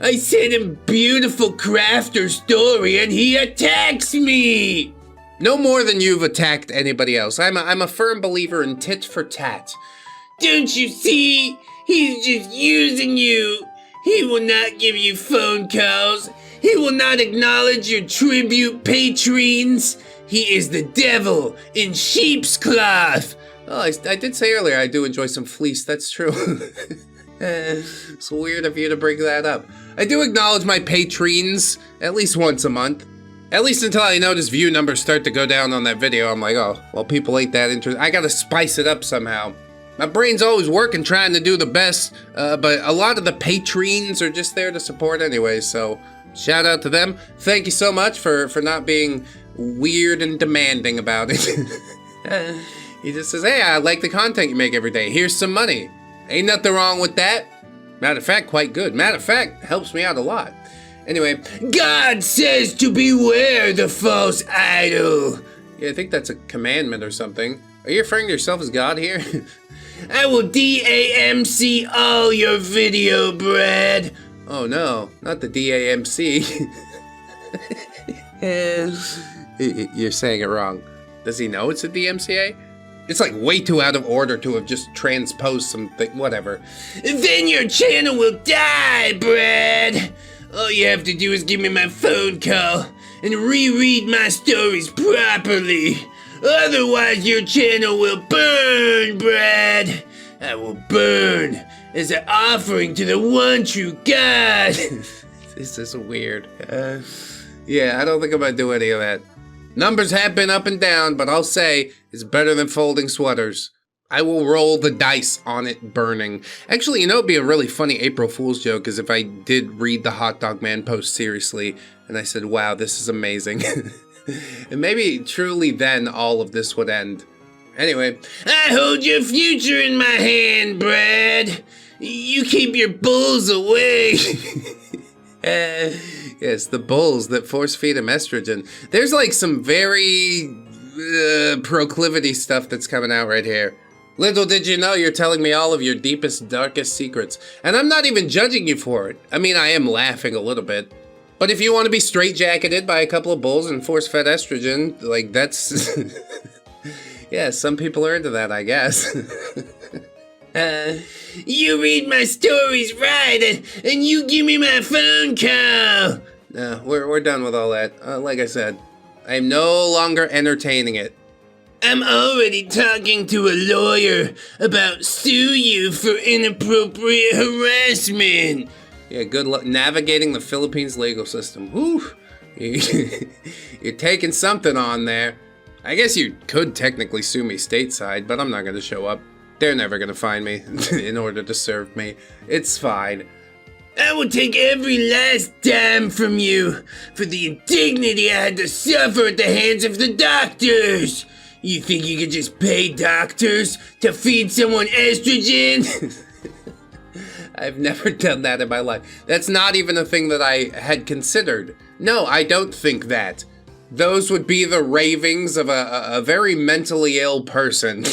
I sent him beautiful crafter story and he attacks me! No more than you've attacked anybody else. I'm a firm believer in tit for tat. Don't you see? He's just using you. He will not give you phone calls. He will not acknowledge your tribute patrons. He is the devil in sheep's cloth. Oh, I did say earlier I do enjoy some fleece. That's true. It's weird of you to bring that up. I do acknowledge my patrons at least once a month. At least until I notice view numbers start to go down on that video. I'm like, oh, well, people ain't that interested. I gotta spice it up somehow. My brain's always working trying to do the best, but a lot of the patrons are just there to support anyway, so shout out to them. Thank you so much for not being weird and demanding about it. He just says, hey, I like the content you make every day. Here's some money. Ain't nothing wrong with that. Matter of fact, quite good. Matter of fact, helps me out a lot. Anyway, God says to beware the false idol. Yeah, I think that's a commandment or something. Are you referring to yourself as God here? I will DAMC all your video, Brad. Oh no, not the DAMC. You're saying it wrong. Does he know it's a DMCA? It's like way too out of order to have just transposed something, whatever. Then your channel will die, Brad. All you have to do is give me my phone call and reread my stories properly. Otherwise, your channel will burn, Brad. I will burn as an offering to the one true God. This is weird. Yeah, I don't think I'm gonna do any of that. Numbers have been up and down, but I'll say it's better than folding sweaters. I will roll the dice on it burning. Actually, you know, it'd be a really funny April Fool's joke is if I did read the Hot Dog Man post seriously and I said, wow, this is amazing. And maybe truly then all of this would end. Anyway, I hold your future in my hand, Brad. You keep your bulls away. Yes, the bulls that force feed him estrogen. There's like some very proclivity stuff that's coming out right here. Little did you know you're telling me all of your deepest, darkest secrets. And I'm not even judging you for it. I mean, I am laughing a little bit. But if you want to be straitjacketed by a couple of bulls and force-fed estrogen, like, that's... yeah, some people are into that, I guess. You read my stories right, and you give me my phone call. No, we're done with all that. Like I said, I am no longer entertaining it. I'm already talking to a lawyer about sue you for inappropriate harassment. Yeah, good luck navigating the Philippines legal system. Whew. You're taking something on there. I guess you could technically sue me stateside, but I'm not going to show up. They're never going to find me in order to serve me. It's fine. I will take every last dime from you for the indignity I had to suffer at the hands of the doctors. You think you could just pay doctors to feed someone estrogen? I've never done that in my life. That's not even a thing that I had considered. No, I don't think that. Those would be the ravings of a very mentally ill person.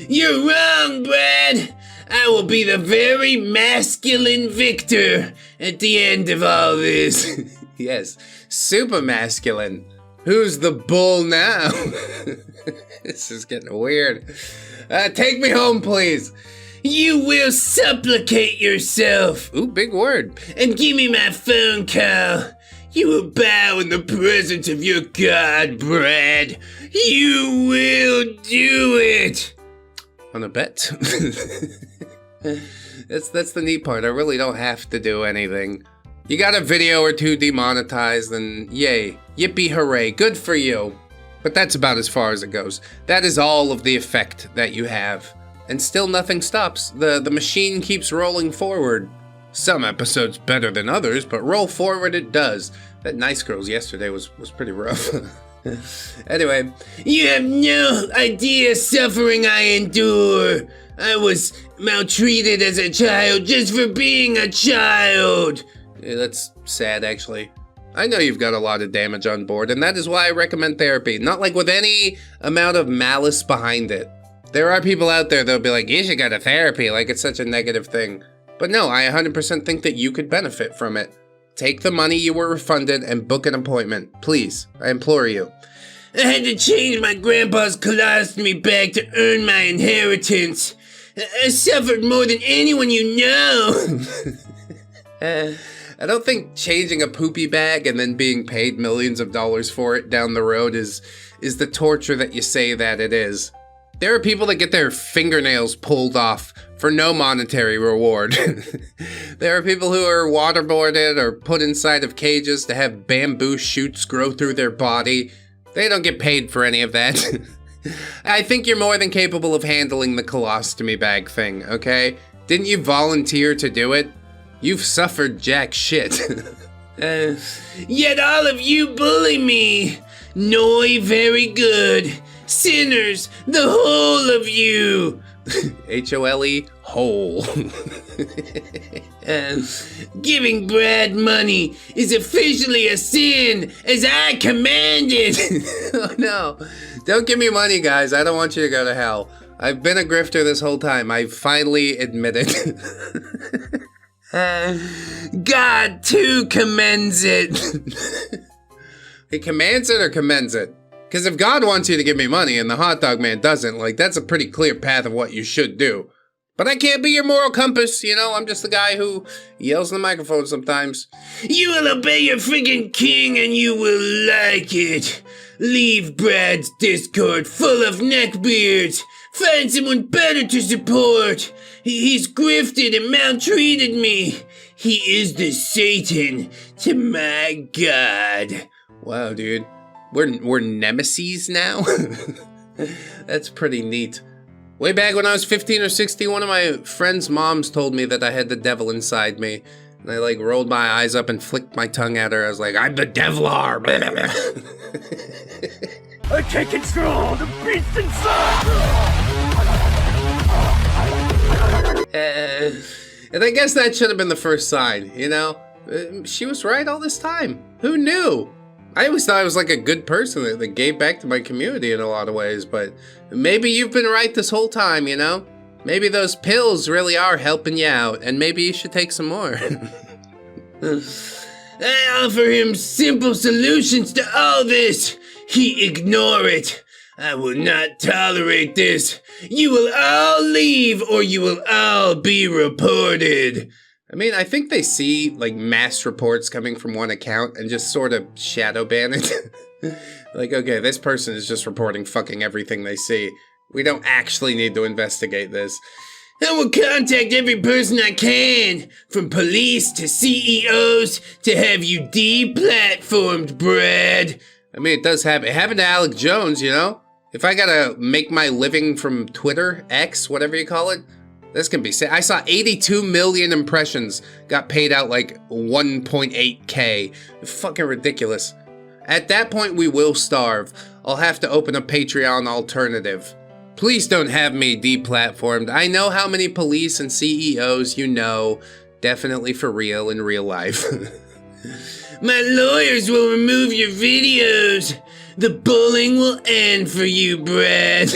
You're wrong, Brad. I will be the very masculine victor at the end of all this. Yes, super masculine. Who's the bull now? This is getting weird. Take me home, please. You will supplicate yourself. Ooh, big word. And give me my phone call. You will bow in the presence of your God, Brad. You will do it. On a bet. That's the neat part. I really don't have to do anything. You got a video or two demonetized, and yay. Yippee hooray. Good for you. But that's about as far as it goes. That is all of the effect that you have. And still nothing stops. The machine keeps rolling forward. Some episodes better than others, but roll forward it does. That Nice Girls yesterday was pretty rough. Anyway, you have no idea suffering I endure. I was maltreated as a child just for being a child. Yeah, that's sad, actually. I know you've got a lot of damage on board, and that is why I recommend therapy. Not like with any amount of malice behind it. There are people out there that'll be like, you should go to therapy, like it's such a negative thing. But no, I 100% think that you could benefit from it. Take the money you were refunded and book an appointment. Please, I implore you. I had to change my grandpa's colostomy bag to earn my inheritance. I suffered more than anyone you know. I don't think changing a poopy bag and then being paid millions of dollars for it down the road is the torture that you say that it is. There are people that get their fingernails pulled off for no monetary reward. There are people who are waterboarded or put inside of cages to have bamboo shoots grow through their body. They don't get paid for any of that. I think you're more than capable of handling the colostomy bag thing, okay? Didn't you volunteer to do it? You've suffered jack shit. Yet all of you bully me. Noi very good. Sinners, the whole of you. H-O-L-E, whole. Giving Brad money is officially a sin, as I commanded. Oh no, don't give me money, guys. I don't want you to go to hell. I've been a grifter this whole time. I finally admit it. God too commends it. He commands it or commends it? Because if God wants you to give me money and the hot dog man doesn't, like, that's a pretty clear path of what you should do. But I can't be your moral compass, you know? I'm just the guy who yells in the microphone sometimes. You will obey your friggin' king and you will like it. Leave Brad's Discord full of neckbeards. Find someone better to support. He's grifted and maltreated me. He is the Satan to my God. Wow, dude. We're nemesis now? That's pretty neat. Way back when I was 15 or 16, one of my friend's moms told me that I had the devil inside me. And I like rolled my eyes up and flicked my tongue at her. I was like, I'm the Devlar. I can't control the beast inside! And I guess that should have been the first sign, you know? She was right all this time. Who knew? I always thought I was like a good person that gave back to my community in a lot of ways, but maybe you've been right this whole time, you know? Maybe those pills really are helping you out, and maybe you should take some more. I offer him simple solutions to all this. He ignore it. I will not tolerate this. You will all leave or you will all be reported. I mean, I think they see, like, mass reports coming from one account and just sort of shadow ban it. Like, okay, this person is just reporting fucking everything they see. We don't actually need to investigate this. I will contact every person I can, from police to CEOs, to have you deplatformed, Brad. I mean, it does happen. It happened to Alec Jones, you know? If I gotta make my living from Twitter, X, whatever you call it, this can be sad. I saw 82 million impressions got paid out like 1.8K. Fucking ridiculous. At that point, we will starve. I'll have to open a Patreon alternative. Please don't have me deplatformed. I know how many police and CEOs you know. Definitely for real in real life. My lawyers will remove your videos. The bullying will end for you, Brad.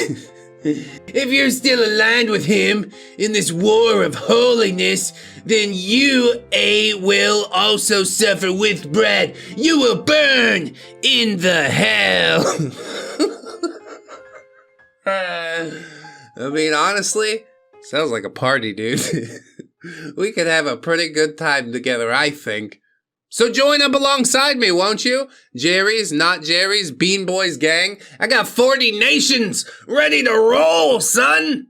If you're still aligned with him in this war of holiness, then you, will also suffer with Brad. You will burn in the hell. I mean, honestly, sounds like a party, dude. We could have a pretty good time together, I think. So join up alongside me, won't you? Jerry's, not Jerry's, Bean Boys gang. I got 40 nations ready to roll, son!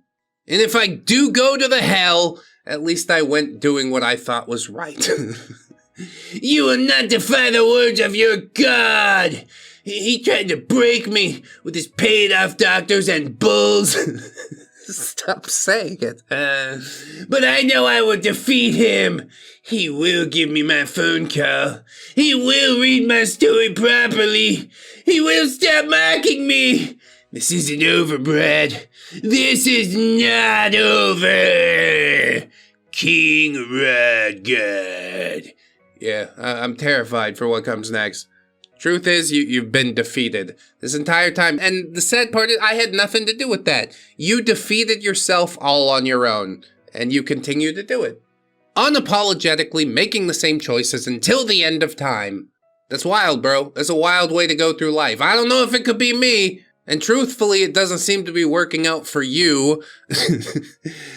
And if I do go to the hell, at least I went doing what I thought was right. You will not defy the words of your God! He tried to break me with his paid-off doctors and bulls. Stop saying it. But I know I will defeat him. He will give me my phone call. He will read my story properly. He will stop mocking me. This isn't over, Brad. This is not over. KingRodGod. Yeah, I'm terrified for what comes next. Truth is, you've been defeated this entire time. And the sad part is, I had nothing to do with that. You defeated yourself all on your own, and you continue to do it. Unapologetically making the same choices until the end of time. That's wild, bro. That's a wild way to go through life. I don't know if it could be me. And truthfully, it doesn't seem to be working out for you.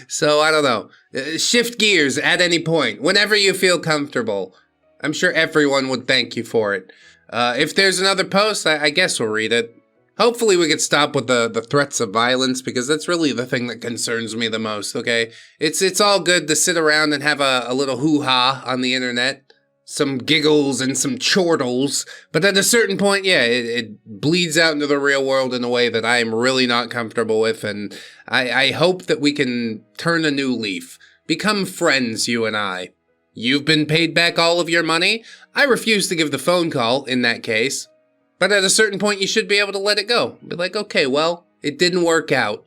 So, I don't know. Shift gears at any point, whenever you feel comfortable. I'm sure everyone would thank you for it. If there's another post, I guess we'll read it. Hopefully we could stop with the threats of violence, because that's really the thing that concerns me the most, okay? It's all good to sit around and have a little hoo-ha on the internet. Some giggles and some chortles. But at a certain point, yeah, it bleeds out into the real world in a way that I am really not comfortable with, and I hope that we can turn a new leaf. Become friends, you and I. You've been paid back all of your money. I refuse to give the phone call in that case. But at a certain point, you should be able to let it go. Be like, okay, well, it didn't work out.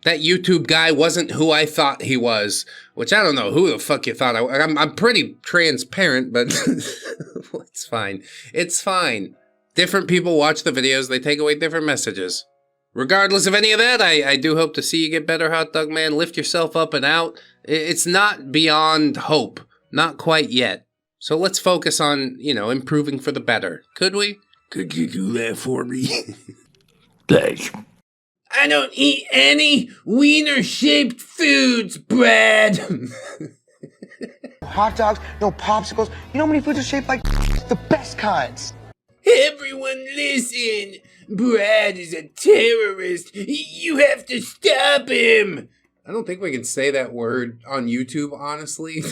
That YouTube guy wasn't who I thought he was. Which I don't know who the fuck you thought I'm pretty transparent, but it's fine. It's fine. Different people watch the videos, they take away different messages. Regardless of any of that, I do hope to see you get better, Hot Dog Man. Lift yourself up and out. It's not beyond hope. Not quite yet. So let's focus on, improving for the better. Could we? Could you do that for me? Thanks. I don't eat any wiener-shaped foods, Brad. Hot dogs, no popsicles. You know how many foods are shaped like the best kinds? Everyone listen. Brad is a terrorist. You have to stop him. I don't think we can say that word on YouTube, honestly.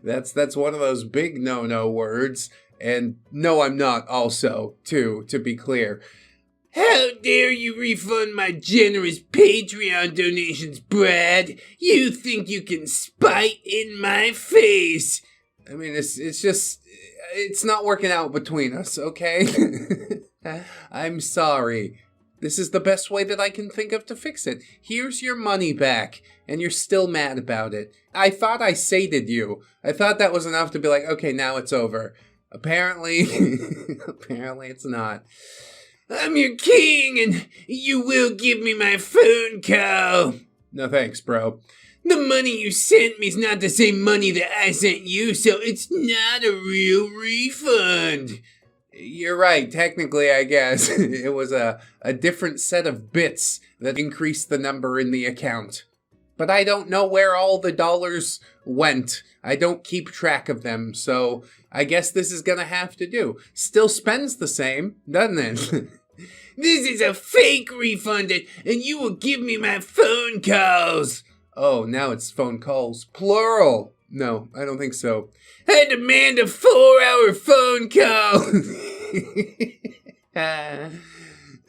That's one of those big no-no words. And no, I'm not also, too, to be clear. How dare you refund my generous Patreon donations, Brad? You think you can spite in my face? I mean, it's just, it's not working out between us, okay? I'm sorry. This is the best way that I can think of to fix it. Here's your money back, and you're still mad about it. I thought I sated you. I thought that was enough to be like, okay, now it's over. Apparently, apparently it's not. I'm your king, and you will give me my phone call. No thanks, bro. The money you sent me is not the same money that I sent you, so it's not a real refund. You're right, technically, I guess. It was a different set of bits that increased the number in the account. But I don't know where all the dollars went. I don't keep track of them, so I guess this is gonna have to do. Still spends the same, doesn't it? This is a fake refund, and you will give me my phone calls. Oh, now it's phone calls. Plural. No, I don't think so. I demand a 4-hour phone call.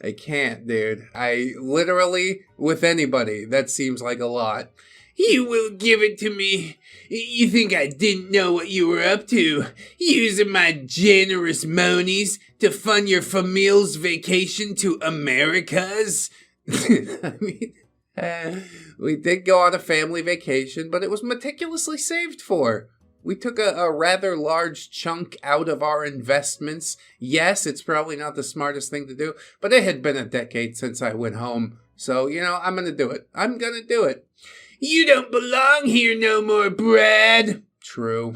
I can't, dude. I literally, with anybody, that seems like a lot. You will give it to me. You think I didn't know what you were up to, using my generous monies to fund your family's vacation to Americas? I mean, we did go on a family vacation, but it was meticulously saved for. We took a rather large chunk out of our investments. Yes, it's probably not the smartest thing to do, but it had been a decade since I went home. So, you know, I'm gonna do it. I'm gonna do it. You don't belong here no more, Brad. True.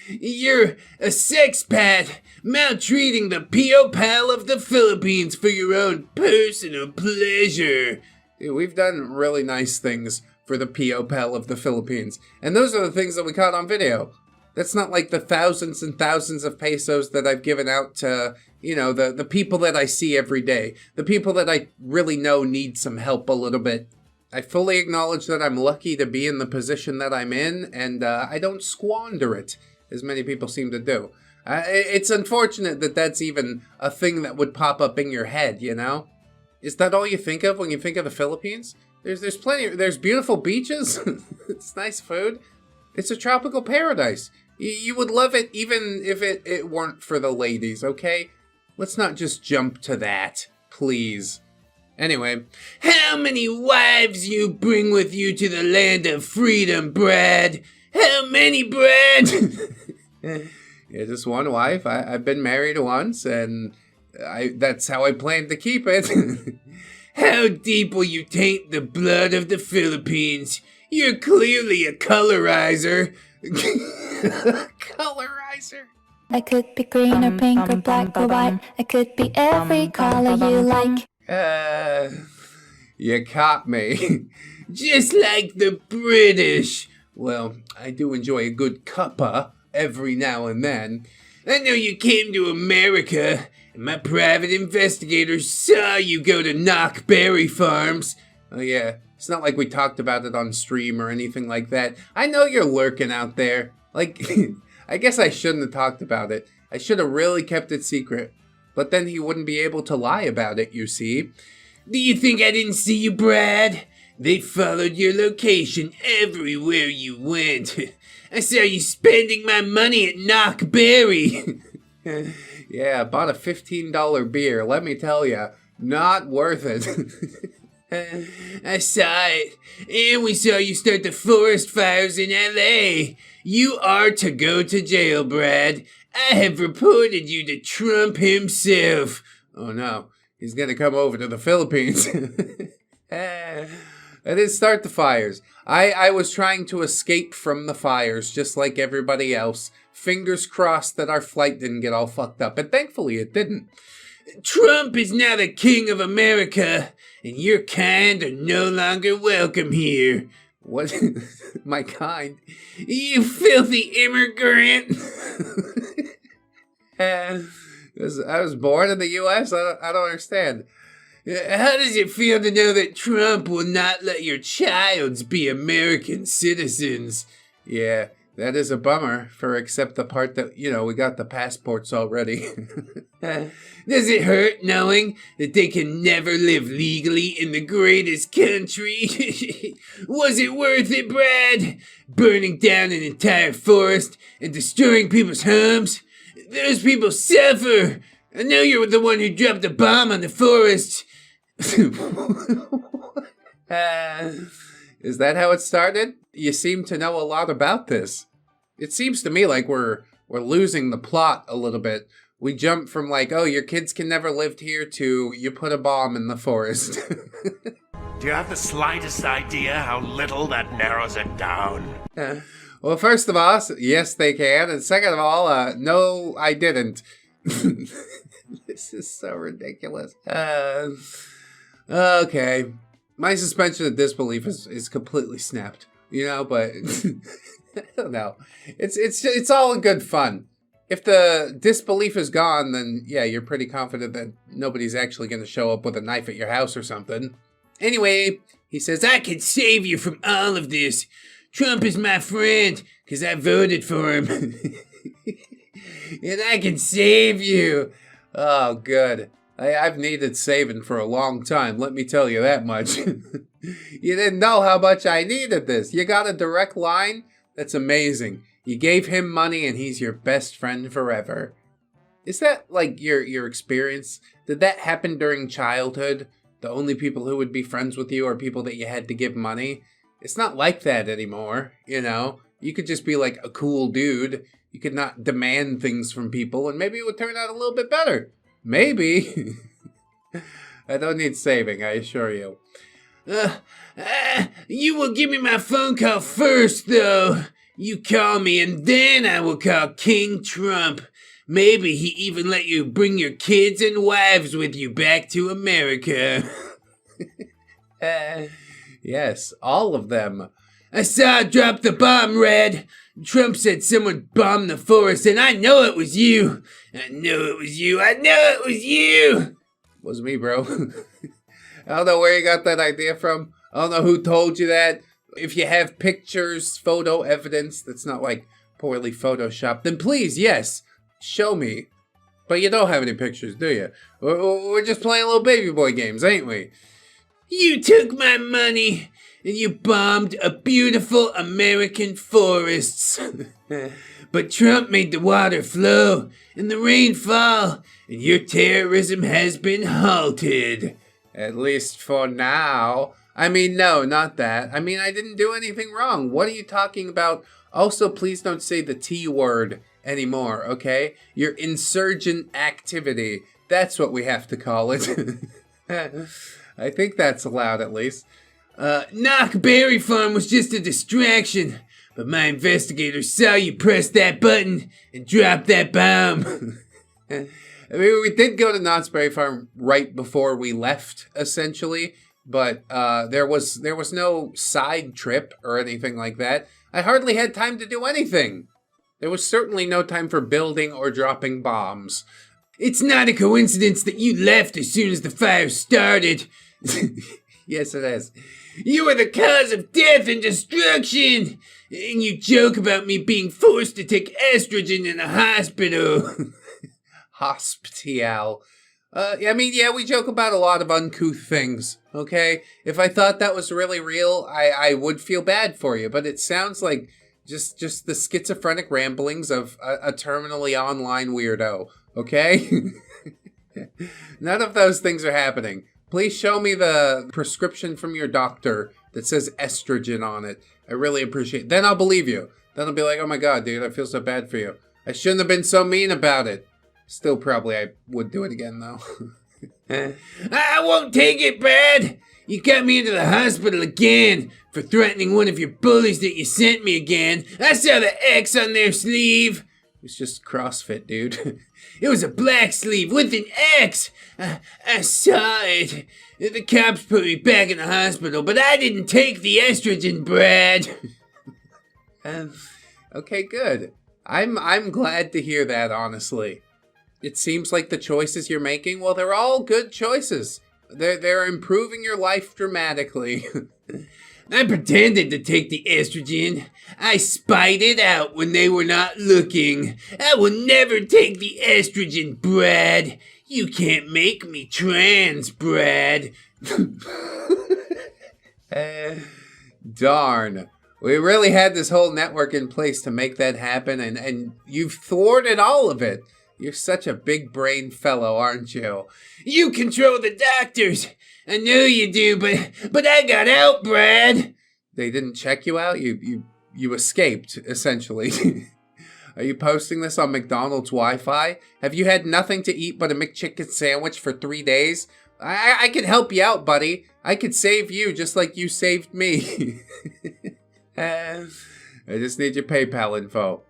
You're a sexpat, maltreating the P.O. Pal of the Philippines for your own personal pleasure. Dude, we've done really nice things for the P.O. Pal of the Philippines. And those are the things that we caught on video. That's not like the thousands and thousands of pesos that I've given out to, you know, the people that I see every day. The people that I really know need some help a little bit. I fully acknowledge that I'm lucky to be in the position that I'm in, and I don't squander it, as many people seem to do. It's unfortunate that that's even a thing that would pop up in your head, you know? Is that all you think of when you think of the Philippines? There's plenty, there's beautiful beaches, it's nice food, it's a tropical paradise. You would love it even if it weren't for the ladies, okay? Let's not just jump to that, please. Anyway, how many wives you bring with you to the land of freedom, Brad? How many, Brad? Yeah, just one wife. I've been married once, and that's how I plan to keep it. How deep will you taint the blood of the Philippines? You're clearly a colorizer. Colorizer. I could be green or pink or black or white. I could be every color you like. You caught me. Just like the British. Well, I do enjoy a good cuppa every now and then. I know you came to America, and my private investigators saw you go to Knockberry Farms. Oh yeah, it's not like we talked about it on stream or anything like that. I know you're lurking out there. Like, I guess I shouldn't have talked about it. I should have really kept it secret. But then he wouldn't be able to lie about it, you see. Do you think I didn't see you, Brad? They followed your location everywhere you went. I saw you spending my money at Knockberry. Yeah, I bought a $15 beer, let me tell you. Not worth it. I saw it. And we saw you start the forest fires in LA. You are to go to jail, Brad. I have reported you to Trump himself. Oh no, he's gonna come over to the Philippines. I didn't start the fires. I was trying to escape from the fires, just like everybody else. Fingers crossed that our flight didn't get all fucked up, and thankfully it didn't. Trump is now the king of America, and your kind are no longer welcome here. What? My kind? You filthy immigrant! I was born in the U.S.? I don't understand. How does it feel to know that Trump will not let your childs be American citizens? Yeah, that is a bummer, except the part that, you know, we got the passports already. Does it hurt knowing that they can never live legally in the greatest country? Was it worth it, Brad? Burning down an entire forest and destroying people's homes? Those people suffer. I know you were the one who dropped the bomb on the forest. Is that how it started? You seem to know a lot about this. It seems to me like we're losing the plot a little bit. We jump from like, oh, your kids can never live here to you put a bomb in the forest. Do you have the slightest idea how little that narrows it down? Well, first of all, yes, they can. And second of all, no, I didn't. This is so ridiculous. Okay. My suspension of disbelief is completely snapped, you know, but I don't know. It's all in good fun. If the disbelief is gone, then yeah, you're pretty confident that nobody's actually going to show up with a knife at your house or something. Anyway, he says, I can save you from all of this. Trump is my friend, because I voted for him. And I can save you. Oh, good. I've needed saving for a long time, let me tell you that much. You didn't know how much I needed this. You got a direct line? That's amazing. You gave him money and he's your best friend forever. Is that, like, your experience? Did that happen during childhood? The only people who would be friends with you are people that you had to give money? It's not like that anymore, you know? You could just be, like, a cool dude. You could not demand things from people, and maybe it would turn out a little bit better. Maybe. I don't need saving, I assure you. You will give me my phone call first, though. You call me, and then I will call King Trump. Maybe he even let you bring your kids and wives with you back to America. Yes, all of them. I saw drop the bomb, Red. Trump said someone bombed the forest, and I know it was you. I know it was you. I know it was you. It was me, bro. I don't know where you got that idea from. I don't know who told you that. If you have pictures, photo evidence that's not like poorly photoshopped, then please, yes, show me. But you don't have any pictures, do you? We're just playing little baby boy games, ain't we? You took my money, and you bombed a beautiful American forests. But Trump made the water flow, and the rain fall, and your terrorism has been halted. At least for now. I mean, no, not that. I mean, I didn't do anything wrong. What are you talking about? Also, please don't say the T word anymore, okay? Your insurgent activity. That's what we have to call it. I think that's allowed, at least. Knock Berry Farm was just a distraction, but my investigators saw you press that button and drop that bomb. I mean, we did go to Knott's Berry Farm right before we left, essentially, but there was no side trip or anything like that. I hardly had time to do anything. There was certainly no time for building or dropping bombs. It's not a coincidence that you left as soon as the fire started. Yes, it is. You were the cause of death and destruction! And you joke about me being forced to take estrogen in a hospital. Hospital. I mean, yeah, we joke about a lot of uncouth things, okay? If I thought that was really real, I would feel bad for you, but it sounds like just the schizophrenic ramblings of a terminally online weirdo, okay? None of those things are happening. Please show me the prescription from your doctor that says estrogen on it. I really appreciate it. Then I'll believe you. Then I'll be like, oh my god, dude, I feel so bad for you. I shouldn't have been so mean about it. Still, probably I would do it again, though. I won't take it, Brad! You got me into the hospital again for threatening one of your bullies that you sent me again. I saw the X on their sleeve. It's just CrossFit, dude. It was a black sleeve with an X. I saw it. The cops put me back in the hospital, but I didn't take the estrogen, Brad. Okay, good. I'm glad to hear that, honestly. It seems like the choices you're making, well, they're all good choices. They're improving your life dramatically. I pretended to take the estrogen. I spied it out when they were not looking. I will never take the estrogen, Brad. You can't make me trans, Brad. Darn. We really had this whole network in place to make that happen, and you've thwarted all of it. You're such a big brain fellow, aren't you? You control the doctors. I know you do, but I got out, Brad. They didn't check you out? You escaped, essentially. Are you posting this on McDonald's Wi-Fi? Have you had nothing to eat but a McChicken sandwich for 3 days? I could help you out, buddy. I could save you just like you saved me. I just need your PayPal info.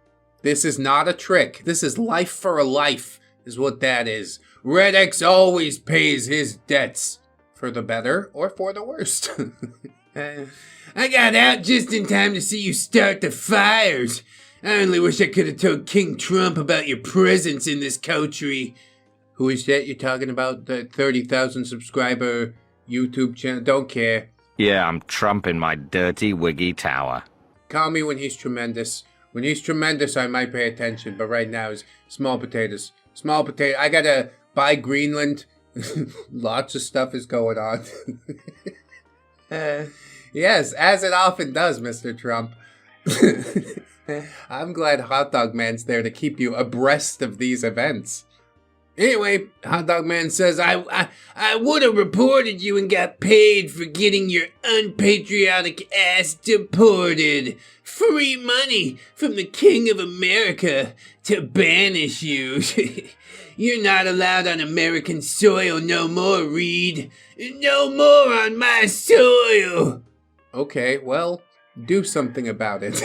This is not a trick. This is life for a life, is what that is. ReddX always pays his debts. For the better or for the worst. I got out just in time to see you start the fires. I only wish I could have told King Trump about your presence in this country. Who is that you're talking about? The 30,000 subscriber YouTube channel? Don't care. Yeah, I'm Trump in my dirty wiggy tower. Call me when he's tremendous. When he's tremendous, I might pay attention. But right now, it's small potatoes. Small potato. I gotta buy Greenland. Lots of stuff is going on. Yes, as it often does, Mr. Trump. I'm glad Hot Dog Man's there to keep you abreast of these events. Anyway, Hot Dog Man says, I would have reported you and got paid for getting your unpatriotic ass deported. Free money from the King of America to banish you. You're not allowed on American soil no more, Reed. No more on my soil. Okay, well, do something about it.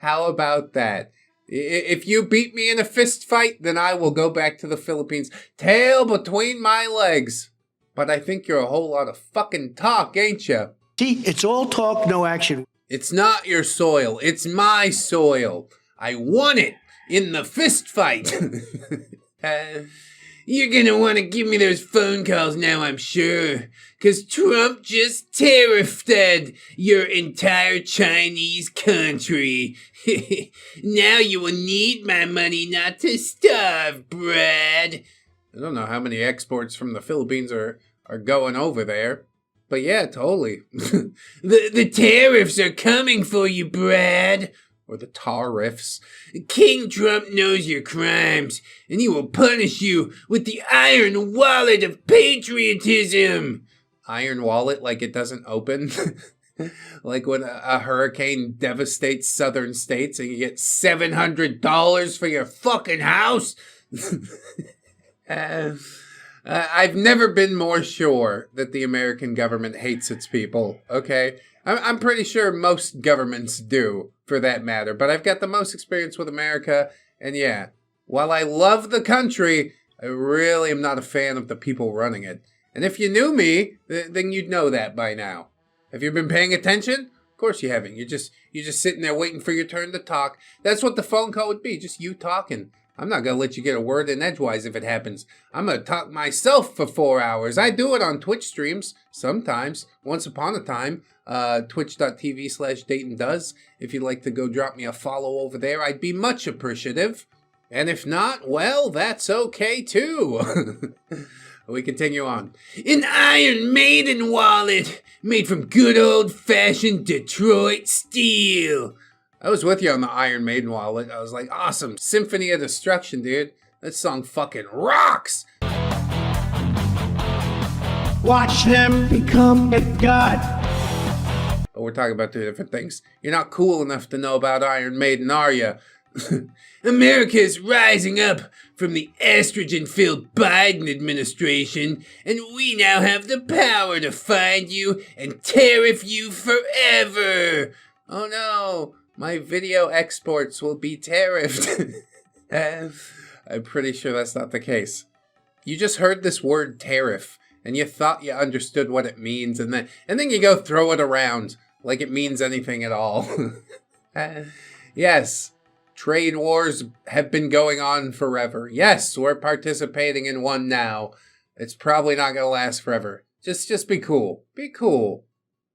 How about that? If you beat me in a fist fight, then I will go back to the Philippines, tail between my legs. But I think you're a whole lot of fucking talk, ain't you? See, it's all talk, no action. It's not your soil, it's my soil. I won it in the fist fight. You're gonna want to give me those phone calls now, I'm sure. 'Cause Trump just tariffed your entire Chinese country. Now you will need my money not to starve, Brad. I don't know how many exports from the Philippines are going over there. But yeah, totally. The tariffs are coming for you, Brad. Or the tariffs. King Trump knows your crimes, and he will punish you with the iron wallet of patriotism. Iron wallet like it doesn't open? Like when a hurricane devastates southern states and you get $700 for your fucking house? I've never been more sure that the American government hates its people, okay? I'm pretty sure most governments do, for that matter, but I've got the most experience with America, and yeah, while I love the country, I really am not a fan of the people running it. And if you knew me, then you'd know that by now. Have you been paying attention? Of course you haven't. You're just sitting there waiting for your turn to talk. That's what the phone call would be, just you talking. I'm not going to let you get a word in edgewise if it happens. I'm going to talk myself for 4 hours. I do it on Twitch streams sometimes, once upon a time. Twitch.tv/DaytonDoes. If you'd like to go drop me a follow over there, I'd be much appreciative. And if not, well, that's okay too. We continue on. An Iron Maiden wallet made from good old-fashioned Detroit steel. I was with you on the Iron Maiden wallet. I was like, awesome. Symphony of Destruction, dude. That song fucking rocks. Watch them become a god. But we're talking about two different things. You're not cool enough to know about Iron Maiden, are you? America is rising up from the estrogen-filled Biden administration, and we now have the power to find you and tariff you forever. Oh no, my video exports will be tariffed. I'm pretty sure that's not the case. You just heard this word tariff, and you thought you understood what it means, and then you go throw it around like it means anything at all. Yes. Trade wars have been going on forever. Yes, we're participating in one now. It's probably not going to last forever. Just be cool. Be cool.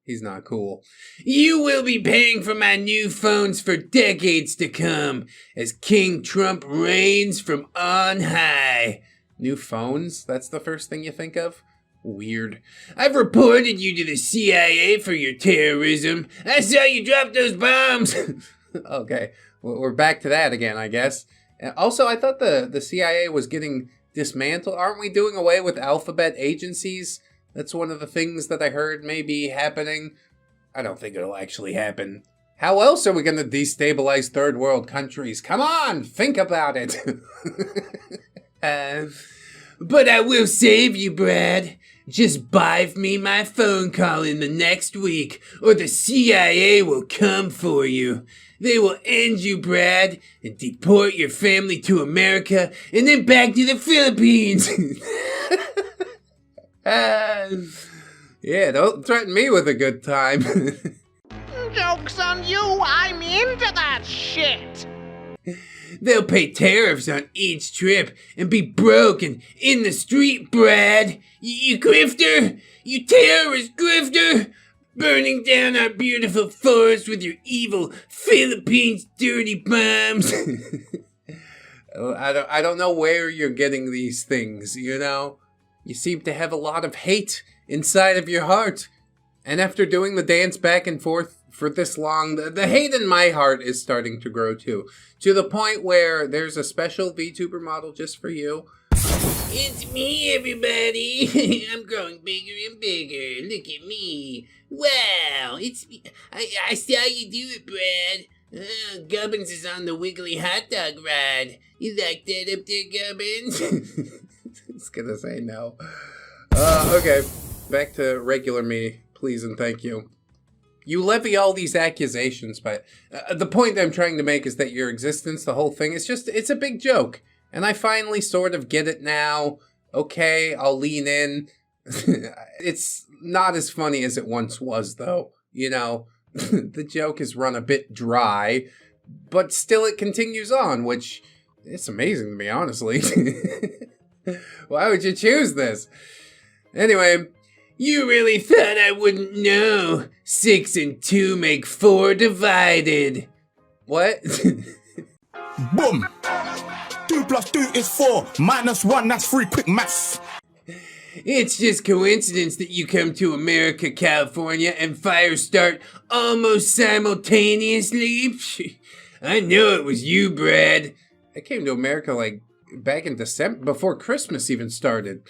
He's not cool. You will be paying for my new phones for decades to come as King Trump reigns from on high. New phones? That's the first thing you think of? Weird. I've reported you to the CIA for your terrorism. I saw you drop those bombs. Okay. We're back to that again, I guess. Also, I thought the CIA was getting dismantled. Aren't we doing away with alphabet agencies? That's one of the things that I heard may be happening. I don't think it'll actually happen. How else are we going to destabilize third world countries? Come on, think about it. But I will save you, Brad. Just buy me my phone call in the next week, or the CIA will come for you. They will end you, Brad, and deport your family to America, and then back to the Philippines. Yeah, don't threaten me with a good time. Joke's on you, I'm into that shit! They'll pay tariffs on each trip and be broke and in the street, Brad. You grifter! You terrorist grifter! Burning down our beautiful forest with your evil Philippines dirty bombs. I don't know where you're getting these things, you know? You seem to have a lot of hate inside of your heart. And after doing the dance back and forth for this long, the hate in my heart is starting to grow too. To the point where there's a special VTuber model just for you. It's me, everybody. I'm growing bigger and bigger. Look at me. Wow, it's me. I saw you do it, Brad. Gubbins is on the wiggly hot dog ride. You like that up there, Gubbins? It's gonna say no. Okay, back to regular me, please and thank you. You levy all these accusations, but the point I'm trying to make is that your existence, the whole thing, it's a big joke. And I finally sort of get it now. Okay, I'll lean in. It's not as funny as it once was, though. You know, the joke has run a bit dry, but still it continues on, which it's amazing to me, honestly. Why would you choose this? Anyway, you really thought I wouldn't know. 6 and 2 make 4 divided. What? Boom! 2 plus 2 is 4. Minus 1, that's 3. Quick maths. It's just coincidence that you come to America, California, and fires start almost simultaneously. I know it was you, Brad. I came to America like back in December, before Christmas even started.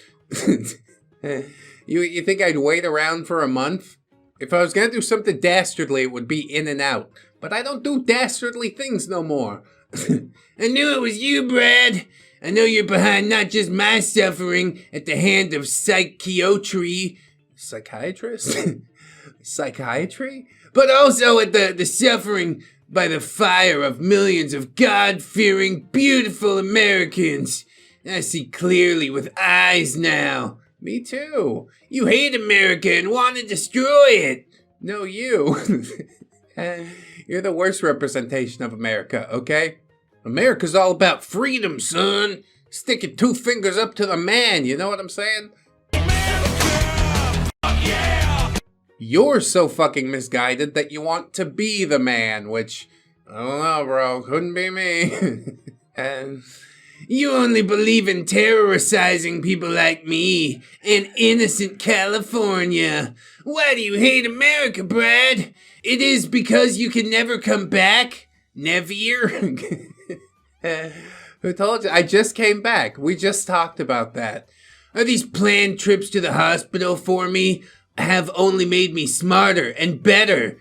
You think I'd wait around for a month? If I was gonna do something dastardly, it would be in and out. But I don't do dastardly things no more. I knew it was you, Brad. I know you're behind not just my suffering at the hand of psychiatry. Psychiatrist? Psychiatry? But also at the suffering by the fire of millions of God-fearing, beautiful Americans. I see clearly with eyes now. Me too. You hate America and want to destroy it. No, you. You're the worst representation of America, okay? America's all about freedom, son. Sticking 2 fingers up to the man, you know what I'm saying? Yeah! You're so fucking misguided that you want to be the man, which, I don't know, bro, couldn't be me. And you only believe in terrorizing people like me in innocent California. Why do you hate America, Brad? It is because you can never come back? Never? Who told you? I just came back. We just talked about that. Are these planned trips to the hospital for me have only made me smarter and better?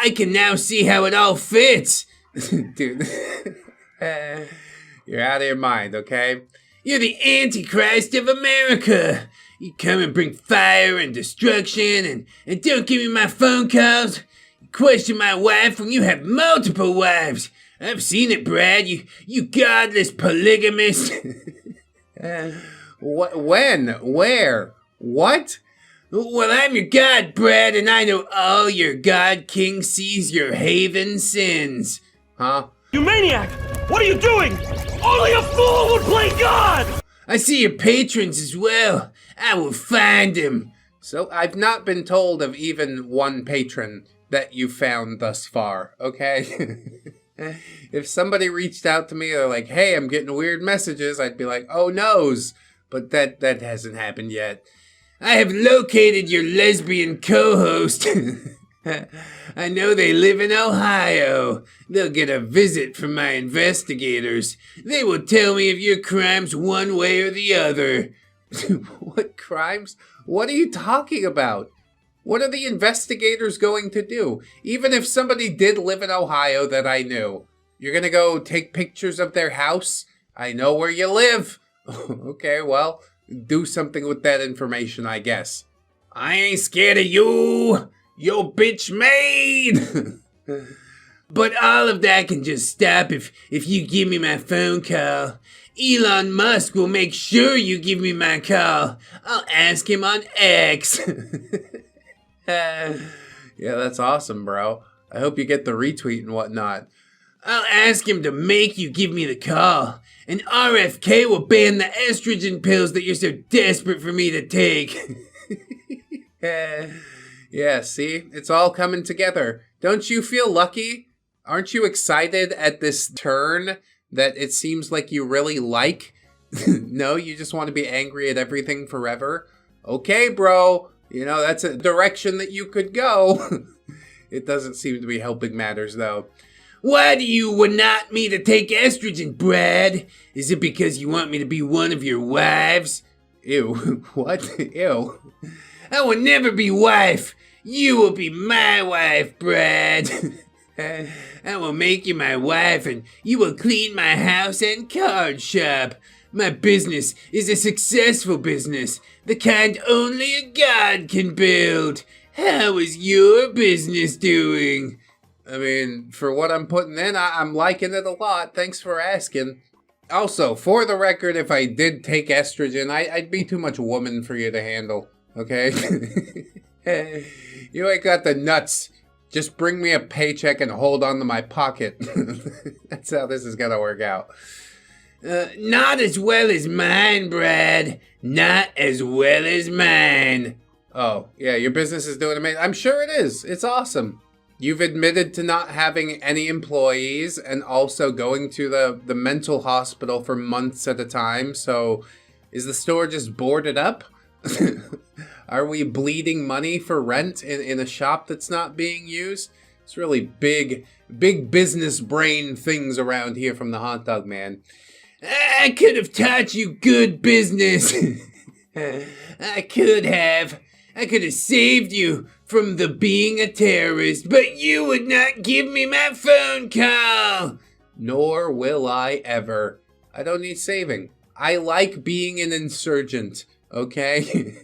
I can now see how it all fits. Dude. You're out of your mind, okay? You're the Antichrist of America. You come and bring fire and destruction and don't give me my phone calls. You question my wife when you have multiple wives. I've seen it, Brad. You godless polygamist. When? Where? What? Well, I'm your god, Brad, and I know all your god king sees your haven sins. Huh? You maniac! What are you doing? Only a fool would play God! I see your patrons as well. I will find him. So I've not been told of even one patron that you found thus far, okay? If somebody reached out to me, they're like, hey, I'm getting weird messages, I'd be like, oh noes. But that hasn't happened yet. I have located your lesbian co-host. I know they live in Ohio. They'll get a visit from my investigators. They will tell me of your crimes one way or the other. What crimes? What are you talking about? What are the investigators going to do? Even if somebody did live in Ohio that I knew, you're gonna go take pictures of their house? I know where you live. Okay, well, do something with that information, I guess. I ain't scared of you, yo bitch maid. But all of that can just stop if you give me my phone call. Elon Musk will make sure you give me my call. I'll ask him on X. Yeah, that's awesome, bro. I hope you get the retweet and whatnot. I'll ask him to make you give me the call. And RFK will ban the estrogen pills that you're so desperate for me to take. Yeah, see? It's all coming together. Don't you feel lucky? Aren't you excited at this turn that it seems like you really like? No, you just want to be angry at everything forever? Okay, bro. You know, that's a direction that you could go. It doesn't seem to be helping matters, though. Why do you want me to take estrogen, Brad? Is it because you want me to be one of your wives? Ew. What? Ew. I will never be wife. You will be my wife, Brad. I will make you my wife and you will clean my house and card shop. My business is a successful business, the kind only a god can build. How is your business doing? I mean, for what I'm putting in, I'm liking it a lot. Thanks for asking. Also, for the record, if I did take estrogen, I'd be too much woman for you to handle, okay? You ain't got the nuts. Just bring me a paycheck and hold on to my pocket. That's how this is gonna work out. Not as well as mine, Brad. Not as well as mine. Oh, yeah, your business is doing amazing. I'm sure it is. It's awesome. You've admitted to not having any employees and also going to the mental hospital for months at a time. So is the store just boarded up? Are we bleeding money for rent in a shop that's not being used? It's really big business brain things around here from the hot dog man. I could have taught you good business. I could have saved you from the being a terrorist, but you would not give me my phone call. Nor will I ever. I don't need saving. I like being an insurgent, okay?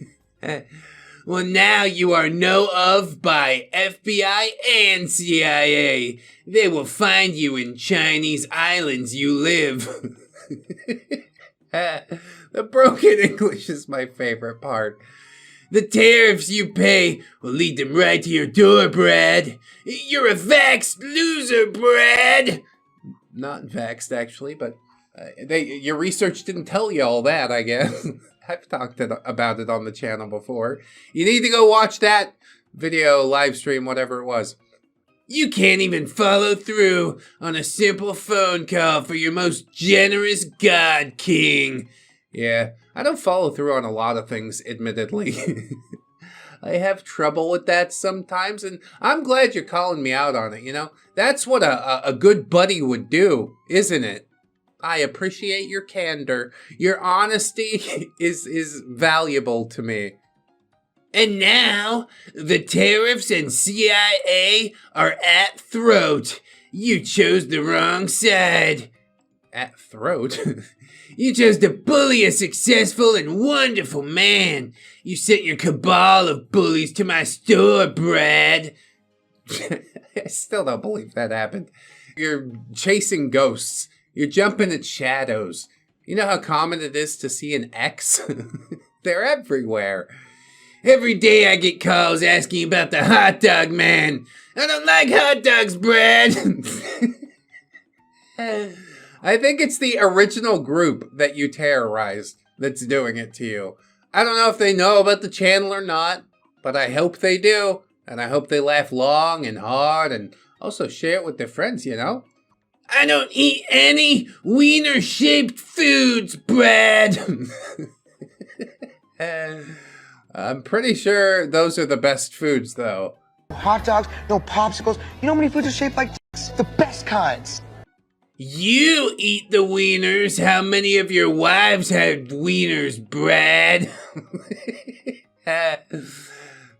Well, now you are known of by FBI and CIA. They will find you in Chinese islands you live. The broken English is my favorite part. The tariffs you pay will lead them right to your door, Brad. You're a vaxxed loser, Brad. Not vaxxed, actually, but your research didn't tell you all that, I guess. I've talked about it on the channel before. You need to go watch that video, live stream, whatever it was. You can't even follow through on a simple phone call for your most generous God King. Yeah, I don't follow through on a lot of things, admittedly. I have trouble with that sometimes, and I'm glad you're calling me out on it, you know? That's what a good buddy would do, isn't it? I appreciate your candor. Your honesty is valuable to me. And now, the tariffs and CIA are at throat. You chose the wrong side. At throat? You chose to bully a successful and wonderful man. You sent your cabal of bullies to my store, Brad. I still don't believe that happened. You're chasing ghosts. You're jumping at shadows. You know how common it is to see an X? They're everywhere. Every day I get calls asking about the hot dog man. I don't like hot dogs, Brad. I think it's the original group that you terrorized that's doing it to you. I don't know if they know about the channel or not, but I hope they do. And I hope they laugh long and hard and also share it with their friends, you know? I don't eat any wiener-shaped foods, Brad. I'm pretty sure those are the best foods, though. hot dogs, no popsicles. You know how many foods are shaped like dicks? The best kinds. You eat the wieners. How many of your wives have wieners, Brad?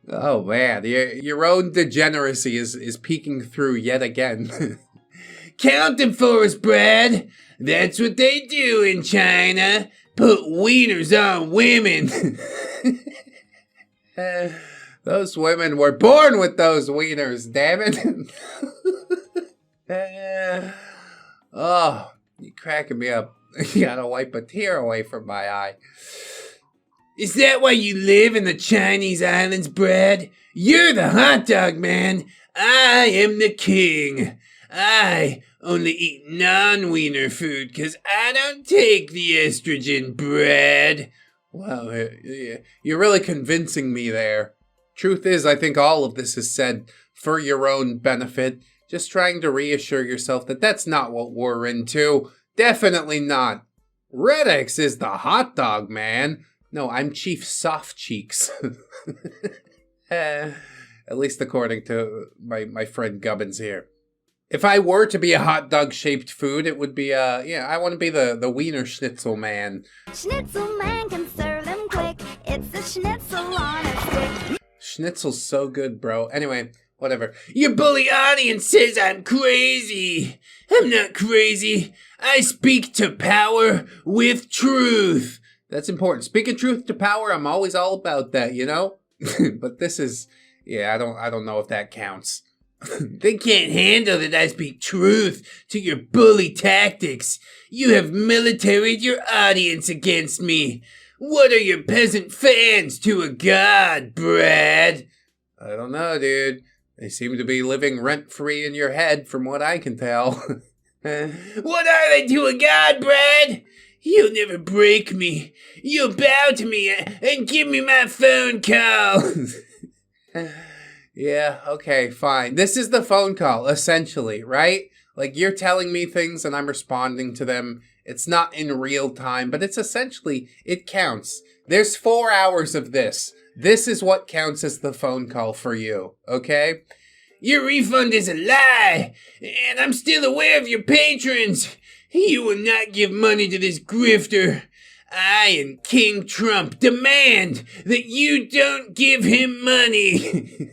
Oh man, your own degeneracy is peeking through yet again. Counting for us, Brad. That's what they do in China. Put wieners on women. Those women were born with those wieners, damn it. Oh, you're cracking me up. You gotta wipe a tear away from my eye. Is that why you live in the Chinese islands, Brad? You're the hot dog man. I am the king. I only eat non-wiener food because I don't take the estrogen, Brad. Wow, you're really convincing me there. Truth is, I think all of this is said for your own benefit. Just trying to reassure yourself that that's not what we're into. Definitely not. ReddX is the hot dog man. No, I'm Chief Soft Cheeks. At least according to my friend Gubbins here. If I were to be a hot dog shaped food, it would be I want to be the wiener schnitzel man. Schnitzel man can serve them quick. It's a schnitzel on a stick. Schnitzel's so good, bro. Anyway, whatever. Your bully audience says I'm crazy. I'm not crazy. I speak to power with truth. That's important. Speaking truth to power, I'm always all about that, you know? But this is, I don't know if that counts. They can't handle that I speak truth to your bully tactics. You have militaried your audience against me. What are your peasant fans to a god, Brad? I don't know, dude. They seem to be living rent-free in your head from what I can tell. What are they to a god, Brad? You'll never break me. You'll bow to me and give me my phone call. Yeah, okay, fine. This is the phone call, essentially, right? Like, you're telling me things and I'm responding to them. It's not in real time, but it's essentially, it counts. There's 4 hours of this. This is what counts as the phone call for you, okay? Your refund is a lie, and I'm still aware of your patrons. You will not give money to this grifter. I and King Trump demand that you don't give him money.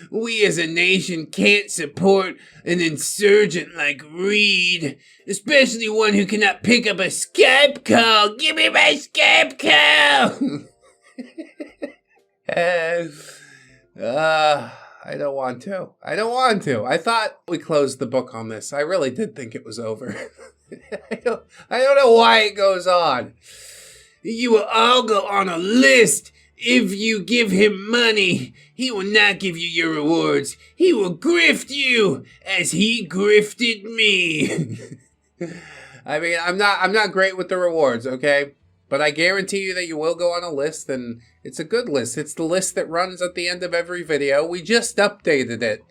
We as a nation can't support an insurgent like Reed, especially one who cannot pick up a Skype call. Give me my Skype call! I don't want to. I thought we closed the book on this. I really did think it was over. I don't know why it goes on. You will all go on a list. If you give him money, he will not give you your rewards. He will grift you as he grifted me. I mean, I'm not great with the rewards, okay? But I guarantee you that you will go on a list, and it's a good list. It's the list that runs at the end of every video. We just updated it.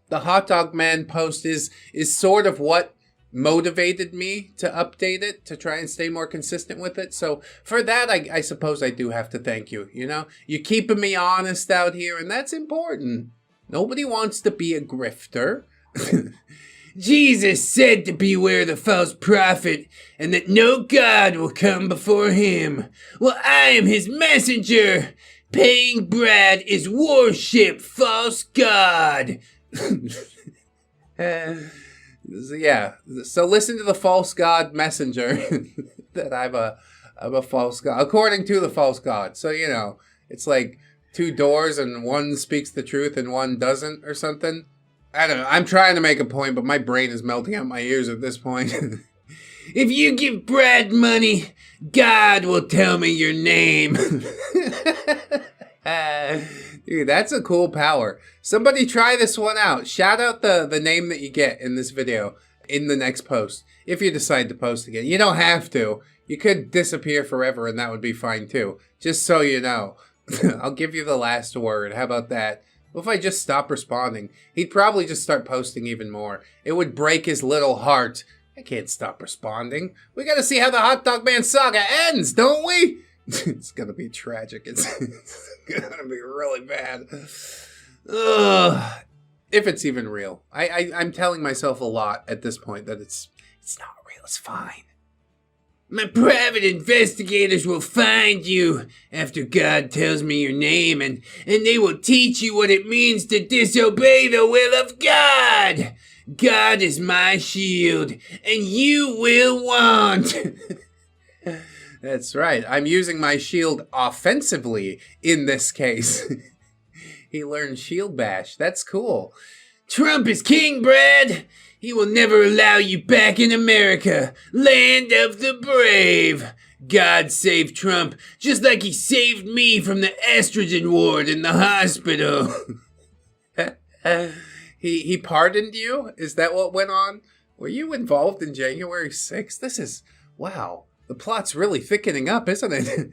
The Hot Dog Man post is sort of what motivated me to update it, to try and stay more consistent with it. So for that, I suppose I do have to thank you, you know? You're keeping me honest out here, and that's important. Nobody wants to be a grifter. Jesus said to beware the false prophet, and that no god will come before him. Well, I am his messenger. Paying Brad is worship false god. Yeah, so listen to the false god messenger. That I'm a false god, according to the false god. So, you know, it's like 2 doors and one speaks the truth and one doesn't or something. I don't know. I'm trying to make a point, but my brain is melting out my ears at this point. If you give Brad money, God will tell me your name. Dude, that's a cool power. Somebody try this one out. Shout out the name that you get in this video in the next post. If you decide to post again. You don't have to. You could disappear forever and that would be fine too. Just so you know. I'll give you the last word. How about that? What if I just stop responding? He'd probably just start posting even more. It would break his little heart. I can't stop responding. We gotta see how the Hot Dog Man saga ends, don't we? It's gonna be tragic. It's gonna be really bad. Ugh. If it's even real. I'm telling myself a lot at this point that it's not real, it's fine. My private investigators will find you after God tells me your name, and they will teach you what it means to disobey the will of God. God is my shield, and you will want. That's right. I'm using my shield offensively in this case. He learned shield bash. That's cool. Trump is king, Brad. He will never allow you back in America, land of the brave. God save Trump, just like he saved me from the estrogen ward in the hospital. He pardoned you? Is that what went on? Were you involved in January 6th? This is, wow, the plot's really thickening up, isn't it?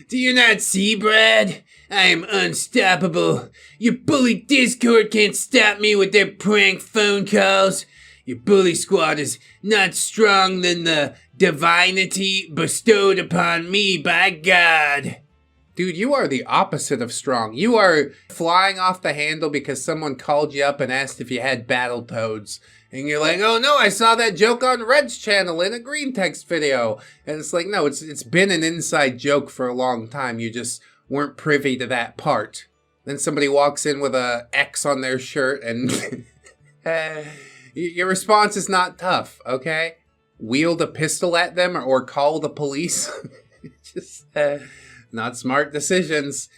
Do you not see, Brad? I am unstoppable. Your bully Discord can't stop me with their prank phone calls. Your bully squad is not strong than the divinity bestowed upon me by God. Dude, you are the opposite of strong. You are flying off the handle because someone called you up and asked if you had battle toads. And you're like, oh no, I saw that joke on Red's channel in a green text video. And it's like, no, it's been an inside joke for a long time. You just weren't privy to that part. Then somebody walks in with a X on their shirt and your response is not tough, okay? Wield a pistol at them or call the police. Just not smart decisions.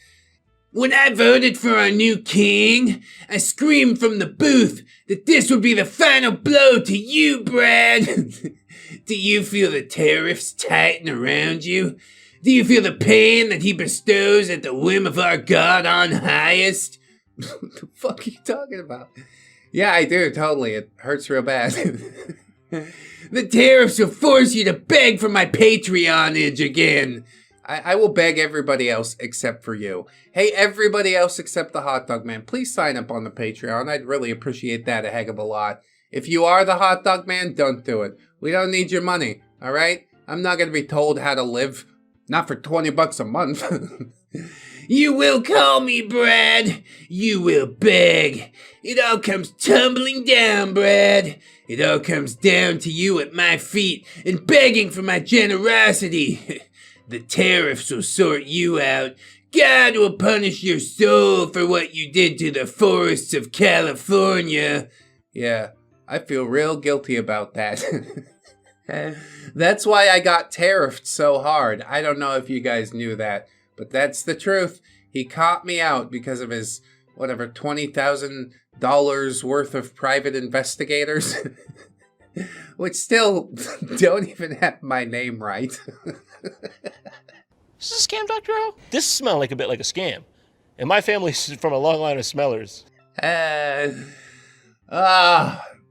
When I voted for our new king, I screamed from the booth that this would be the final blow to you, Brad. Do you feel the tariffs tighten around you? Do you feel the pain that he bestows at the whim of our God on highest? What the fuck are you talking about? Yeah, I do, totally. It hurts real bad. The tariffs will force you to beg for my Patreonage again. I will beg everybody else except for you. Hey, everybody else except the Hot Dog Man, please sign up on the Patreon. I'd really appreciate that a heck of a lot. If you are the Hot Dog Man, don't do it. We don't need your money, all right? I'm not going to be told how to live. Not for $20 a month. You will call me, Brad. You will beg. It all comes tumbling down, Brad. It all comes down to you at my feet and begging for my generosity. The tariffs will sort you out. God will punish your soul for what you did to the forests of California. Yeah, I feel real guilty about that. That's why I got tariffed so hard. I don't know if you guys knew that, but that's the truth. He caught me out because of his, whatever, $20,000 worth of private investigators. Which still don't even have my name right. Is this a scam, Dr. O? This smells like a bit like a scam. And my family's from a long line of smellers. It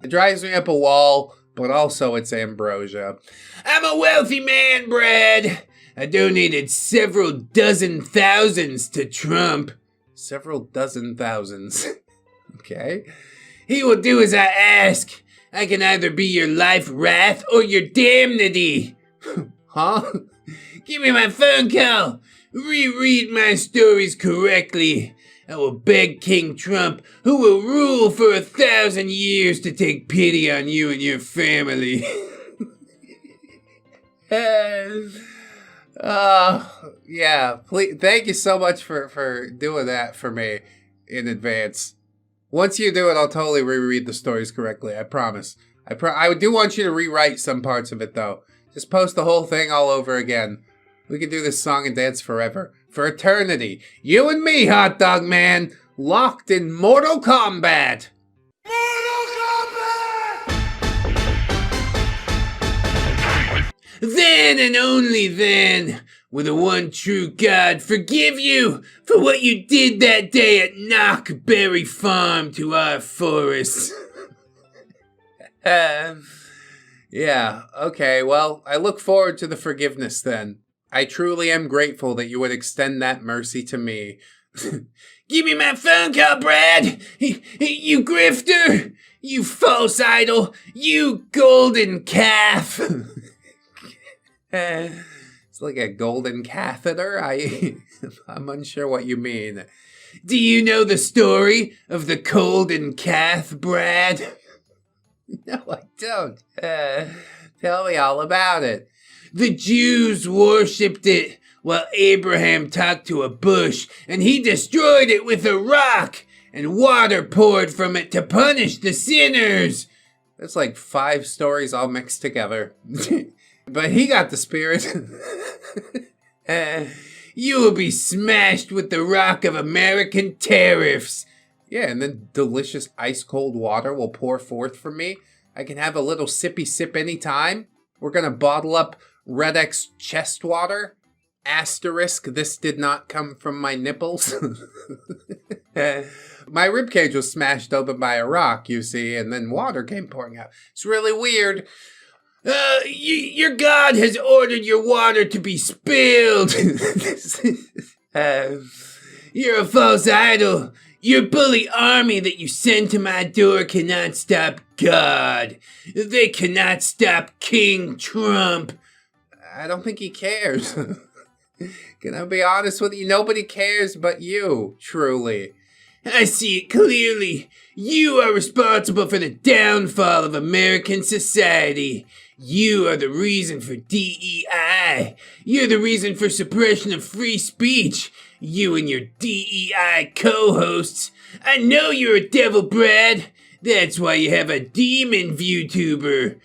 drives me up a wall, but also it's ambrosia. I'm a wealthy man, Brad. I donated several dozen thousands to Trump. Several dozen thousands. Okay. He will do as I ask. I can either be your life wrath or your damnity. Huh? Give me my phone call. Reread my stories correctly. I will beg King Trump, who will rule for 1,000 years, to take pity on you and your family. Yeah, please, thank you so much for doing that for me in advance. Once you do it, I'll totally reread the stories correctly, I promise. I do want you to rewrite some parts of it, though. Just post the whole thing all over again. We could do this song and dance forever. For eternity. You and me, Hot Dog Man, locked in Mortal Kombat. Then and only then will the one true God forgive you for what you did that day at Knockberry Farm to our forests. Yeah, okay, well, I look forward to the forgiveness then. I truly am grateful that you would extend that mercy to me. Give me my phone call, Brad! You grifter! You false idol! You golden calf! It's like a golden catheter? I'm unsure what you mean. Do you know the story of the golden calf, Brad? No, I don't. Tell me all about it. The Jews worshipped it while Abraham talked to a bush, and he destroyed it with a rock, and water poured from it to punish the sinners. That's like 5 stories all mixed together. But he got the spirit. You will be smashed with the rock of American tariffs. Yeah, and then delicious ice-cold water will pour forth from me. I can have a little sippy sip anytime. We're gonna bottle up ReddX chest water. Asterisk, this did not come from my nipples. My ribcage was smashed open by a rock, you see, and then water came pouring out. It's really weird. Your God has ordered your water to be spilled. You're a false idol. Your bully army that you send to my door cannot stop God. They cannot stop King Trump. I don't think he cares. Can I be honest with you? Nobody cares but you, truly. I see it clearly. You are responsible for the downfall of American society. You are the reason for DEI. You're the reason for suppression of free speech. You and your DEI co-hosts. I know you're a devil, Brad. That's why you have a demon VTuber.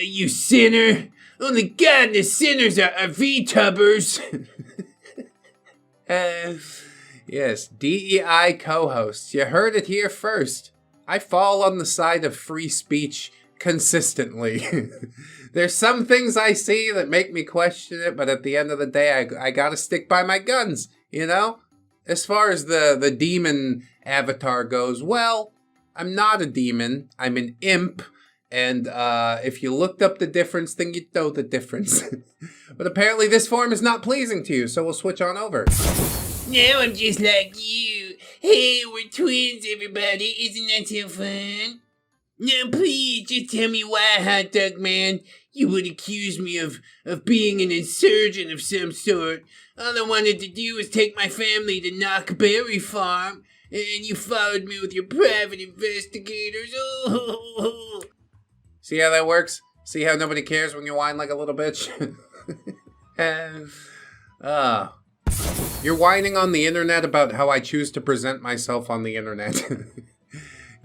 You sinner. Only godless sinners are VTubers. Yes, DEI co-hosts. You heard it here first. I fall on the side of free speech consistently. There's some things I see that make me question it, but at the end of the day, I gotta stick by my guns, you know? As far as the demon avatar goes, well, I'm not a demon. I'm an imp. And if you looked up the difference, then you'd know the difference. But apparently this form is not pleasing to you, so we'll switch on over. Now I'm just like you. Hey, we're twins, everybody. Isn't that so fun? Now, please, just tell me why, Hot Dog Man, you would accuse me of being an insurgent of some sort. All I wanted to do was take my family to Knockberry Farm, and you followed me with your private investigators. Oh. See how that works? See how nobody cares when you whine like a little bitch? You're whining on the internet about how I choose to present myself on the internet.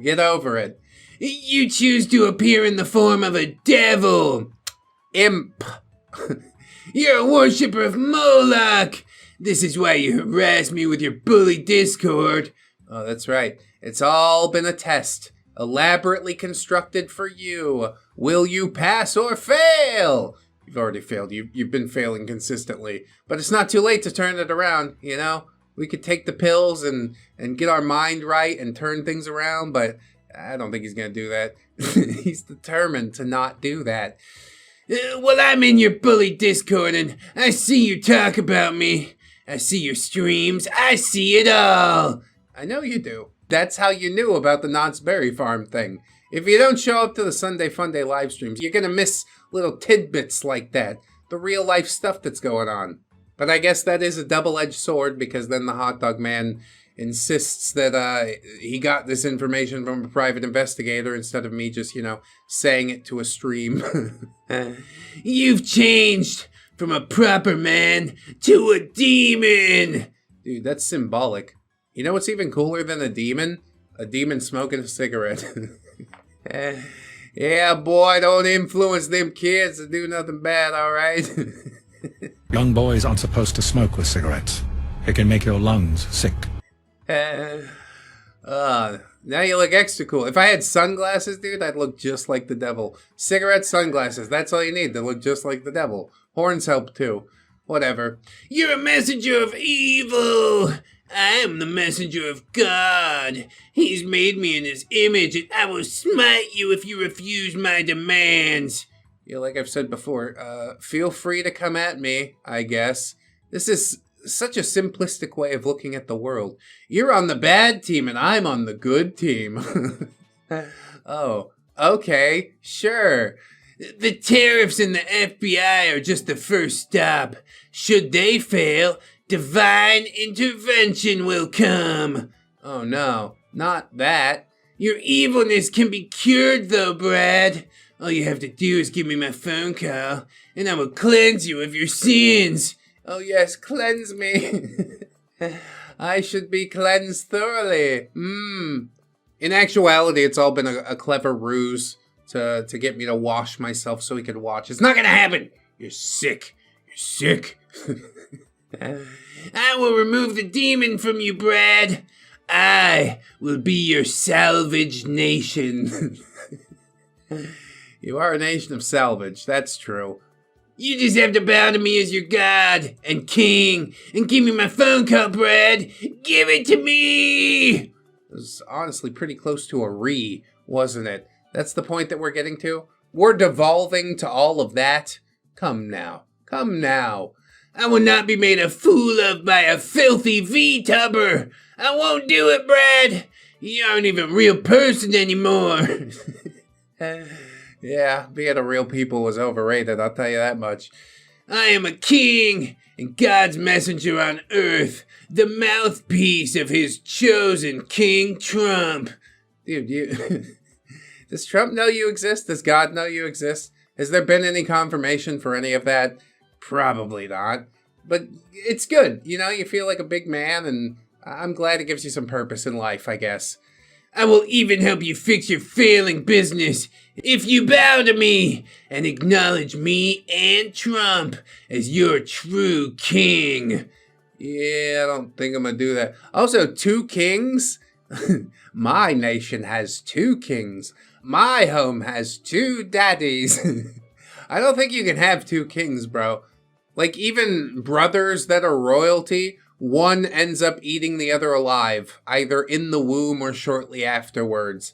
Get over it. You choose to appear in the form of a devil. Imp. You're a worshipper of Moloch. This is why you harass me with your bully Discord. Oh, that's right. It's all been a test. Elaborately constructed for you. Will you pass or fail? You've already failed. You've been failing consistently. But it's not too late to turn it around, you know? We could take the pills and get our mind right and turn things around, but I don't think he's going to do that. He's determined to not do that. Well, I'm in your bully Discord and I see you talk about me. I see your streams. I see it all. I know you do. That's how you knew about the Knott's Berry Farm thing. If you don't show up to the Sunday Funday live streams, you're going to miss little tidbits like that. The real life stuff that's going on. But I guess that is a double-edged sword because then the Hot Dog Man insists that he got this information from a private investigator instead of me just, saying it to a stream. You've changed from a proper man to a demon! Dude, that's symbolic. You know what's even cooler than a demon? A demon smoking a cigarette. Yeah, boy, don't influence them kids to do nothing bad, alright? Young boys aren't supposed to smoke with cigarettes. It can make your lungs sick. Now you look extra cool. If I had sunglasses, dude, I'd look just like the devil. Cigarette sunglasses, that's all you need to look just like the devil. Horns help too. Whatever. You're a messenger of evil! I am the messenger of God. He's made me in his image, and I will smite you if you refuse my demands. Yeah, like I've said before, feel free to come at me, I guess. This is such a simplistic way of looking at the world. You're on the bad team, and I'm on the good team. Oh, okay, sure. The tariffs and the FBI are just the first stop. Should they fail, divine intervention will come. Oh no, not that. Your evilness can be cured though, Brad. All you have to do is give me my phone call, and I will cleanse you of your sins. Oh yes, cleanse me. I should be cleansed thoroughly. In actuality, it's all been a clever ruse to get me to wash myself so he could watch. It's not gonna happen. You're sick. You're sick. I will remove the demon from you, Brad. I will be your salvage nation. You are a nation of salvage, that's true. You just have to bow to me as your god and king and give me my phone call, Brad. Give it to me! It was honestly pretty close to a wasn't it? That's the point that we're getting to? We're devolving to all of that? Come now. Come now. I will not be made a fool of by a filthy VTuber. I won't do it, Brad. You aren't even a real person anymore. Yeah, being a real people was overrated, I'll tell you that much. I am a king and God's messenger on earth, the mouthpiece of his chosen King Trump. Dude, does Trump know you exist? Does God know you exist? Has there been any confirmation for any of that? Probably not. But it's good, you know, you feel like a big man, and I'm glad it gives you some purpose in life, I guess. I will even help you fix your failing business if you bow to me and acknowledge me and Trump as your true king. Yeah, I don't think I'm gonna do that. Also, 2 kings? My nation has 2 kings. My home has 2 daddies. I don't think you can have 2 kings, bro. Like, even brothers that are royalty, one ends up eating the other alive, either in the womb or shortly afterwards.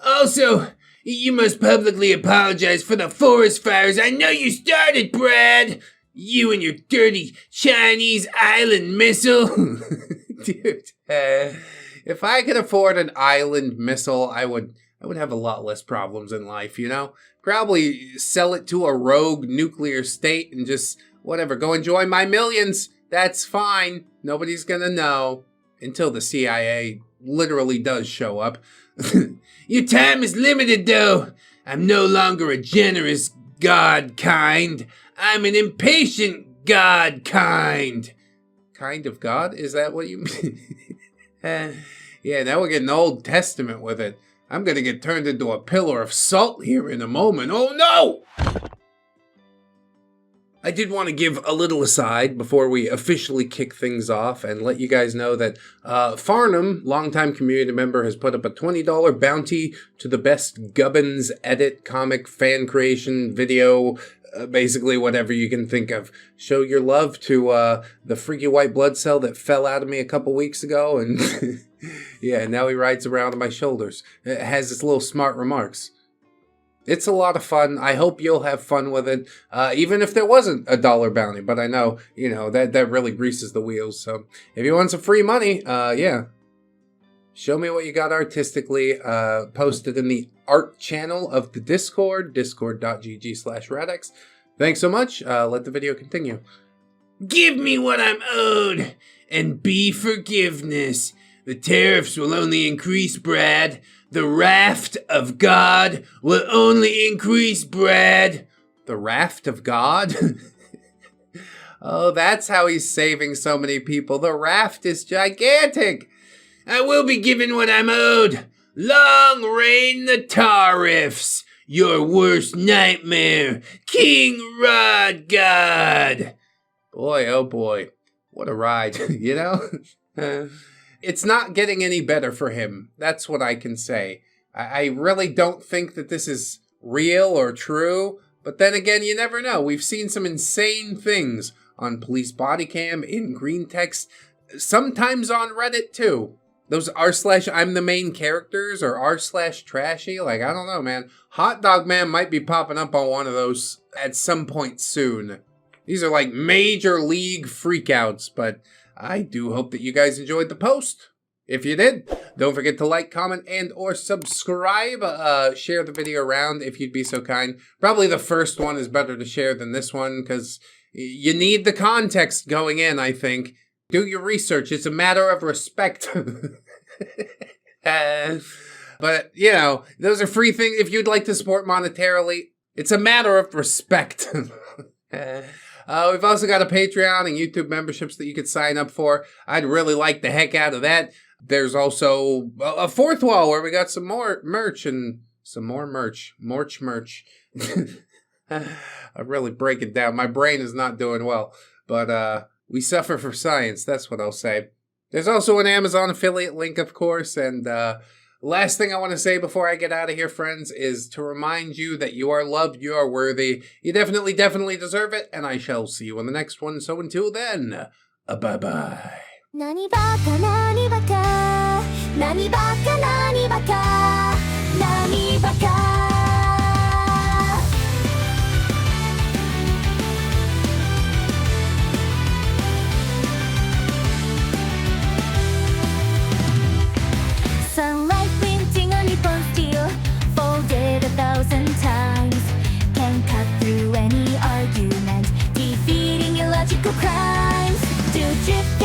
Also, you must publicly apologize for the forest fires I know you started, Brad! You and your dirty Chinese island missile! Dude, if I could afford an island missile, I would have a lot less problems in life, you know? Probably sell it to a rogue nuclear state and just, whatever, go enjoy my millions. That's fine. Nobody's gonna know. Until the CIA literally does show up. Your time is limited, though. I'm no longer a generous god kind. I'm an impatient god kind. Kind of god? Is that what you mean? Yeah, now we're getting Old Testament with it. I'm gonna get turned into a pillar of salt here in a moment. Oh no! I did want to give a little aside before we officially kick things off and let you guys know that Farnham, longtime community member, has put up a $20 bounty to the best Gubbins edit comic fan creation video, basically whatever you can think of. Show your love to the freaky white blood cell that fell out of me a couple weeks ago, and yeah, now he rides around on my shoulders. It has its little smart remarks. It's a lot of fun. I hope you'll have fun with it, even if there wasn't a dollar bounty. But I know, you know, that really greases the wheels. So if you want some free money, yeah, show me what you got artistically. Post it in the art channel of the Discord, discord.gg/ReddX. Thanks so much. Let the video continue. Give me what I'm owed, and be forgiveness. The tariffs will only increase, Brad. The raft of God will only increase, Brad. The raft of God? Oh, that's how he's saving so many people. The raft is gigantic. I will be given what I'm owed. Long reign the tariffs. Your worst nightmare. KingRodGod. Boy, oh boy. What a ride, you know? It's not getting any better for him. That's what I can say. I really don't think that this is real or true. But then again, you never know. We've seen some insane things on police body cam, in green text, sometimes on Reddit too. Those r/I'm the main characters or r/trashy. Like, I don't know, man. Hot Dog Man might be popping up on one of those at some point soon. These are like major league freakouts, but I do hope that you guys enjoyed the post. If you did, don't forget to like, comment, and or subscribe. Share the video around if you'd be so kind. Probably the first one is better to share than this one because you need the context going in, I think. Do your research. It's a matter of respect. But, you know, those are free things. If you'd like to support monetarily, it's a matter of respect. We've also got a Patreon and YouTube memberships that you could sign up for. I'd really like the heck out of that. There's also a fourth wall where we got some more merch and some more merch. Merch. I'm really breaking down. My brain is not doing well. But we suffer for science. That's what I'll say. There's also an Amazon affiliate link, of course. And last thing I want to say before I get out of here, friends, is to remind you that you are loved, you are worthy. You definitely deserve it. And I shall see you on the next one. So until then, bye-bye. 何バカ何バカ何バカ何バカ何バカSunlight printing on Nippon steel folded 1,000 times can cut through any argument defeating illogical crimes to drift